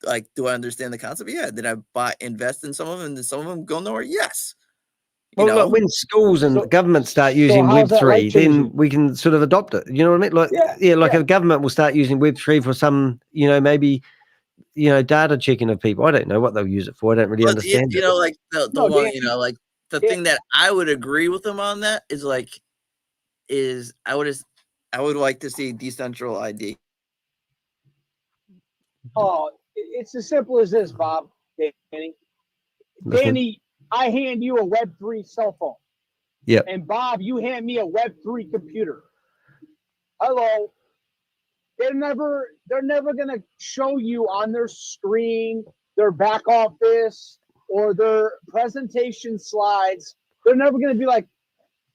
like? Do I understand the concept? Yeah. Did I invest in some of them? And did some of them go nowhere? Yes. Well, like when schools and governments start using Web3, then we can sort of adopt it. You know what I mean? Like, like a government will start using Web3 for some, maybe, data checking of people. I don't know what they'll use it for. I don't really understand it. Like the one, like the thing that I would agree with them on that is like, I would like to see decentral ID. Oh, it's as simple as this, Bob. Danny, I hand you a Web3 cell phone. Yeah. And Bob, you hand me a Web3 computer. Hello. They're never gonna show you on their screen their back office or their presentation slides. They're never gonna be like,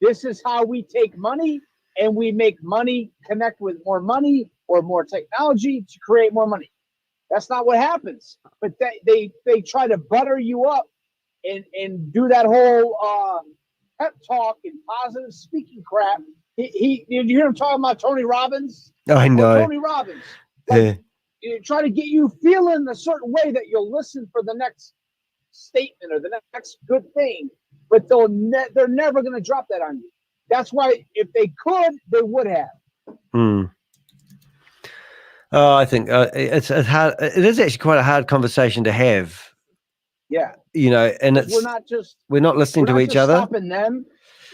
this is how we take money and we make money connect with more money or more technology to create more money. That's not what happens. But they try to butter you up and do that whole pep talk and positive speaking crap. Did you hear him talking about Tony Robbins? I know. Tony Robbins. Like, try to get you feeling a certain way that you'll listen for the next statement or the next good thing, but they're never going to drop that on you. That's why if they could, they would have. Oh, I think it's hard. It is actually quite a hard conversation to have. Yeah. And it's we're not listening to each other. Stopping them.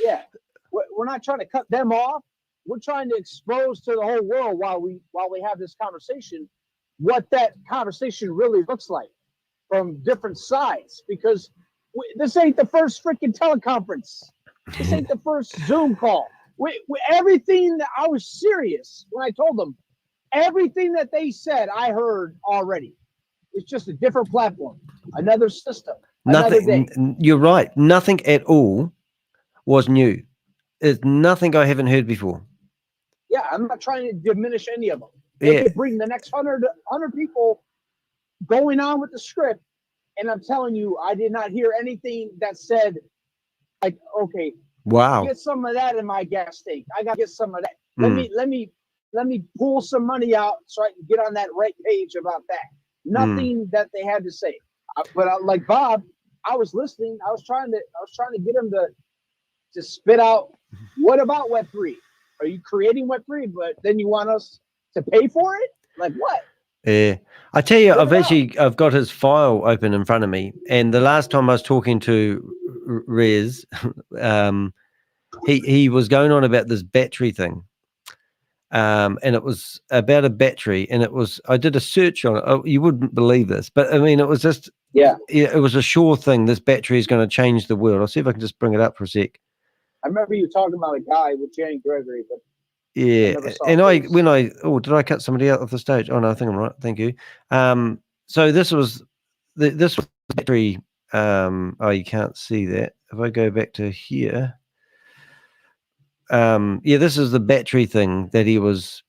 Yeah. We're not trying to cut them off. We're trying to expose to the whole world while we have this conversation what that conversation really looks like from different sides, because this ain't the first freaking teleconference. This ain't the first Zoom call. Everything that I was serious when I told them everything that they said, I heard already. It's just a different platform, another system. Nothing. You're right. Nothing at all was new. It's nothing I haven't heard before. Yeah, I'm not trying to diminish any of them. They could bring the next 100 people going on with the script, and I'm telling you, I did not hear anything that said, like, okay, wow, get some of that in my gas tank. I gotta get some of that. Let me pull some money out so I can get on that right page about that. Nothing that they had to say. But like Bob, I was listening. I was trying to get him to spit out. What about Web3? Are you creating Web3, but then you want us to pay for it? Like what? Yeah, I tell you, I've got his file open in front of me, and the last time I was talking to RYZE, he was going on about this battery thing, and it was about a battery, and I did a search on it. Oh, you wouldn't believe this, but I mean, it was just it was a sure thing. This battery is going to change the world. I'll see if I can just bring it up for a sec. I remember you talking about a guy with Gregory, but yeah, and did I cut somebody out of the stage? Oh no, I think I'm right. Thank you. So this was this was battery. Oh, you can't see that. If I go back to here, this is the battery thing that he was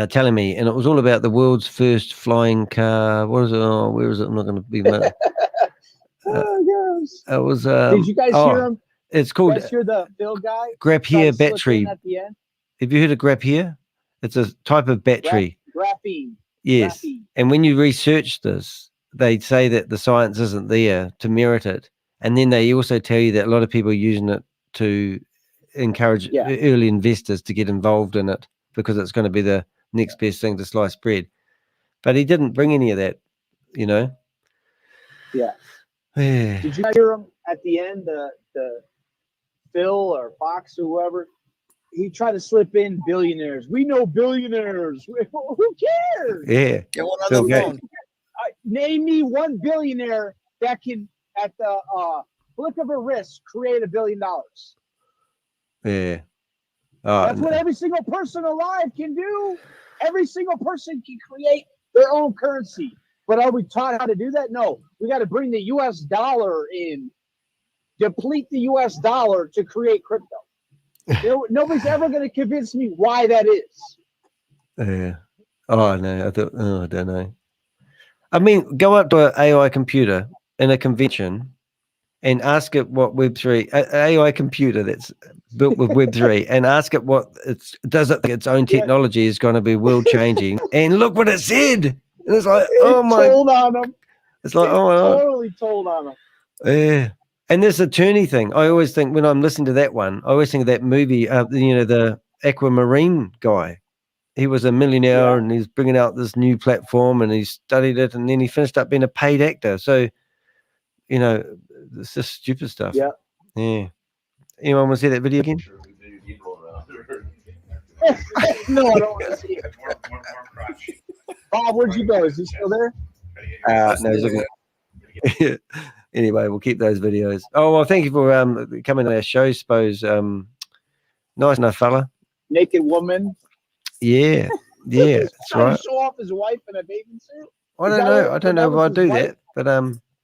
telling me, and it was all about the world's first flying car. What is it? Oh, where is it? I'm not going to be. It was. Did you guys hear him? It's called. You guys hear the Phil guy? Graphier battery. At the end? Have you heard of Graphier? It's a type of battery. Graphene. Yes. Graphene. And when you research this, they say that the science isn't there to merit it. And then they also tell you that a lot of people are using it to encourage early investors to get involved in it because it's going to be the next best thing to sliced bread. But he didn't bring any of that, Yeah. Did you hear him at the end? The Phil or Fox or whoever, he tried to slip in billionaires. We know billionaires. Who cares? Yeah. Get one on the phone. Name me one billionaire that can, at the flick of a wrist, create $1 billion. Yeah. That's what every single person alive can do. Every single person can create their own currency. But are we taught how to do that? No. We got to bring the U.S. dollar in. Deplete the U.S. dollar to create crypto. Nobody's ever going to convince me why that is. Yeah. Oh no, I don't know. I mean, go up to an AI computer in a convention and ask it what Web3 AI computer that's built with Web3 and ask it what does it think its own technology is going to be world changing. And look what it said. And it's like, oh my. Told on them. It's like, Totally told on them. Yeah. And this attorney thing, I always think when I'm listening to that one, I always think of that movie, the Aquamarine guy. He was a millionaire and he's bringing out this new platform and he studied it and then he finished up being a paid actor. So, it's just stupid stuff. Yeah. Yeah. Anyone want to see that video again? No, I don't want to see it. Bob, where'd you go? Is he still there? No, he's looking at Anyway, we'll keep those videos. Oh, well, thank you for coming to our show, Suppose. Nice enough fella. Naked woman. Yeah, that's right. Show off his wife in a bathing suit. I don't know if I do that, but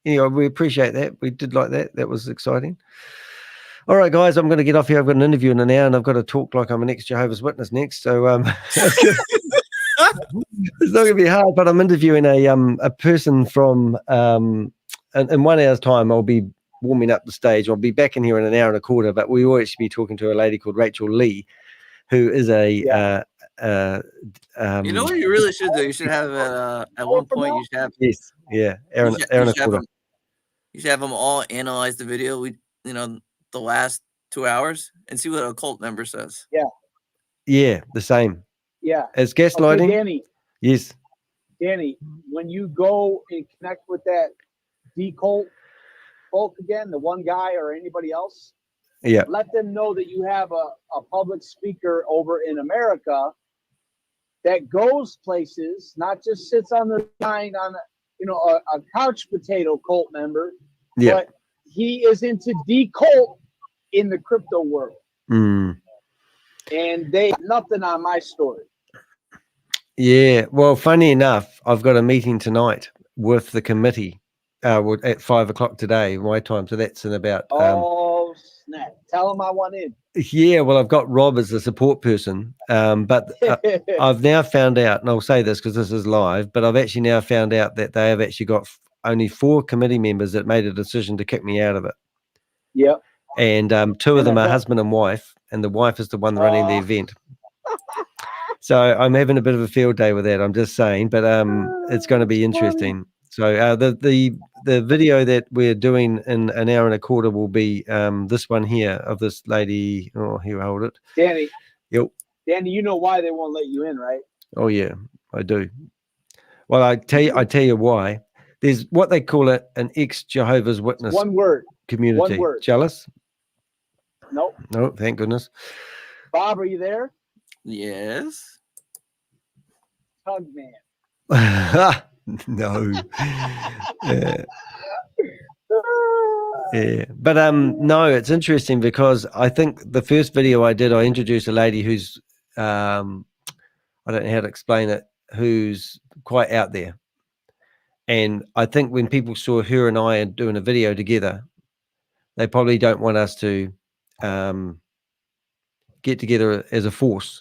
anyway, we appreciate that. We did like that. That was exciting. All right, guys, I'm going to get off here. I've got an interview in an hour, and I've got to talk like I'm an ex-Jehovah's Witness next. So it's not going to be hard, but I'm interviewing a person from in 1 hour's time. I'll be warming up the stage. I'll be back in here in an hour and a quarter, but we will actually be talking to a lady called Rachel Lee, who is a you know what you really should do? You should have at one point you should have hour and a quarter. You should have them all analyze the video. The last 2 hours and see what a cult member says. Yeah, the same. Yeah. As gaslighting. Okay, Danny. Yes. Danny, when you go and connect with that D-cult folk again, the one guy or anybody else, let them know that you have a public speaker over in America that goes places, not just sits on their mind on a couch potato cult member, but he is into D-cult in the crypto world. And they nothing on my story. Yeah, well, funny enough, I've got a meeting tonight with the committee at 5 o'clock today, my time. So that's in about. Oh snap! Tell them I want in. Yeah, well, I've got Rob as a support person, but I've now found out, and I'll say this because this is live, but I've actually now found out that they have actually got only 4 committee members that made a decision to kick me out of it. Yep. And 2 of them are husband and wife, and the wife is the one running the event. So I'm having a bit of a field day with that. I'm just saying, but it's going to be interesting. So the video that we're doing in an hour and a quarter will be this one here of this lady. Oh, here, hold it. Danny. Yep. Danny, you know why they won't let you in, right? Oh yeah, I do. Well, I tell you why. There's what they call it an ex-Jehovah's Witness. One word. Community. One word. Jealous? Nope. No, thank goodness. Bob, are you there? Yes. Tug man. No. Yeah. But no, it's interesting because I think the first video I did, I introduced a lady who's I don't know how to explain it, who's quite out there. And I think when people saw her and I doing a video together, they probably don't want us to get together as a force.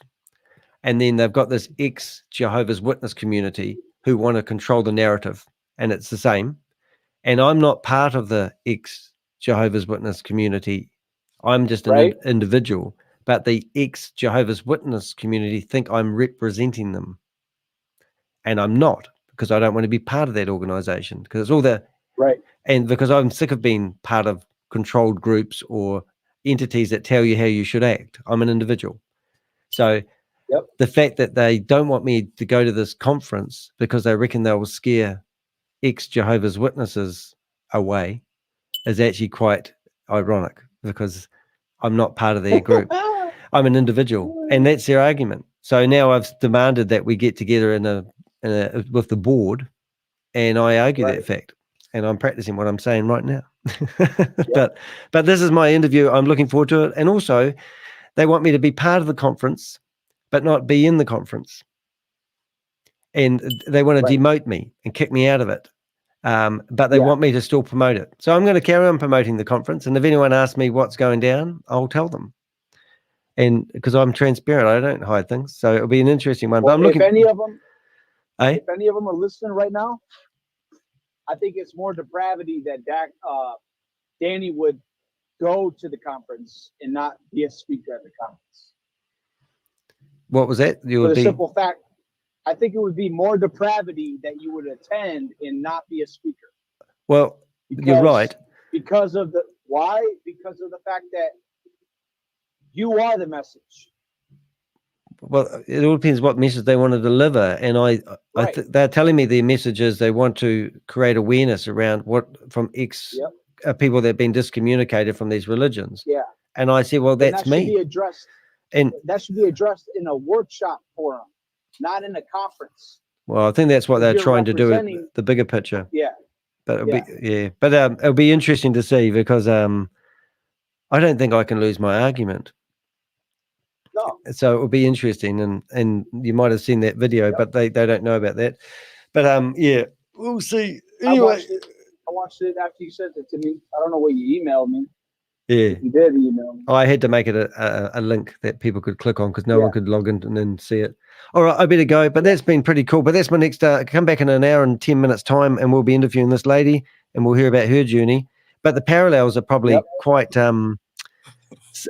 And then they've got this ex-Jehovah's Witness community who want to control the narrative, and it's the same. And I'm not part of the ex-Jehovah's Witness community. I'm just an individual. But the ex-Jehovah's Witness community think I'm representing them. And I'm not, because I don't want to be part of that organization, because it's all the and because I'm sick of being part of controlled groups or entities that tell you how you should act. I'm an individual. So the fact that they don't want me to go to this conference because they reckon they will scare ex-Jehovah's Witnesses away is actually quite ironic, because I'm not part of their group. I'm an individual, and that's their argument. So now I've demanded that we get together with the board, and I argue that fact, and I'm practicing what I'm saying right now. But this is my interview. I'm looking forward to it. And also they want me to be part of the conference, but not be in the conference. And they want to demote me and kick me out of it. But they want me to still promote it. So I'm going to carry on promoting the conference. And if anyone asks me what's going down, I'll tell them. And because I'm transparent, I don't hide things. So it'll be an interesting one. Well, but I'm looking. If any of them are listening right now, I think it's more depravity that Danny would go to the conference and not be a speaker at the conference. What was that? You For would the be simple fact, I think it would be more depravity that you would attend and not be a speaker. well. You're right. Because of the why? Because of the fact that you are the message. Well, it all depends what message they want to deliver, and they're telling me their message is they want to create awareness around people that have been discommunicated from these religions. Yeah. And I said, well, that's and that should me. Be addressed, and that should be addressed in a workshop forum, not in a conference. Well, I think that's what they're You're trying to do with representing- the bigger picture. Yeah. But it'll be interesting to see because I don't think I can lose my argument. No. So it will be interesting, and you might have seen that video, but they don't know about that. But we'll see. Anyway, I watched it after you sent it to me. I don't know what you emailed me. Yeah, You did email me. I had to make it a link that people could click on because no one could log in and then see it. All right, I better go, but that's been pretty cool. But that's my next, come back in an hour and 10 minutes time and we'll be interviewing this lady and we'll hear about her journey. But the parallels are probably quite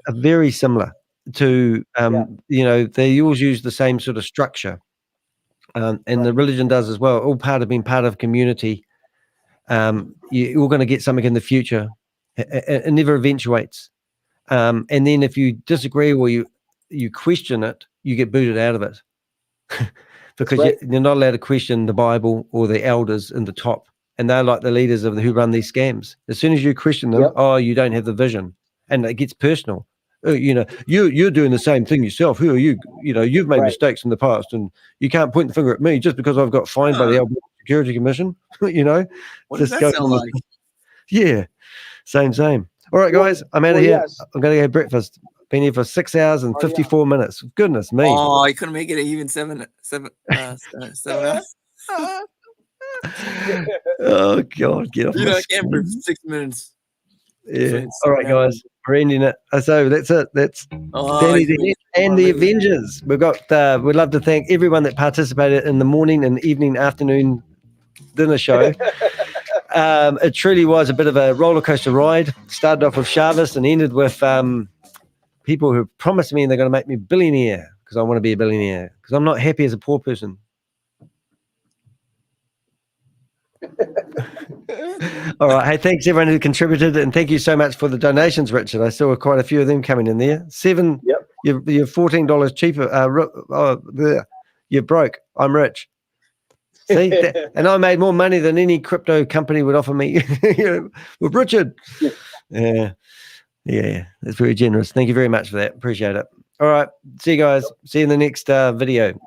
very similar to, they always use the same sort of structure. And the religion does as well, all part of being part of community. You're all going to get something in the future. It never eventuates. And then if you disagree or you question it, you get booted out of it. Because you're not allowed to question the Bible or the elders in the top, and they're like the leaders of who run these scams. As soon as you question them, you don't have the vision, and it gets personal. You're doing the same thing yourself. Who are you? You've made mistakes in the past, and you can't point the finger at me just because I've got fined by the Alberta Security Commission. What does that sound like? Yeah, same. All right, guys, I'm out of here. Yes. I'm going to go breakfast. Been here for 6 hours and 54 minutes. Goodness me. Oh, you couldn't make it even 7 hours. Oh God, get off. You know, I can't for 6 minutes. Yeah. All right, guys, we're ending it. So that's it. That's Danny de Hek and the Avengers. We've got. We'd love to thank everyone that participated in the morning and evening, afternoon dinner show. It truly was a bit of a roller coaster ride. Started off with SHAVEZ'S and ended with people who promised me they're going to make me a billionaire because I want to be a billionaire because I'm not happy as a poor person. All right. Hey, thanks everyone who contributed, and thank you so much for the donations, Richard. I saw quite a few of them coming in there. 7. Yep. You're $14 cheaper. You're broke. I'm rich. See, and I made more money than any crypto company would offer me. With Richard. Yeah, that's very generous. Thank you very much for that. Appreciate it. All right, see you guys. See you in the next video.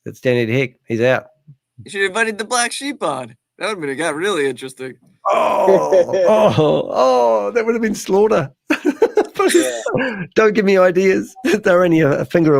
It's Danny de Hek. He's out. You should have invited the black sheep on. That would have got really interesting. Oh, that would have been slaughter. Don't give me ideas. They're only a finger away.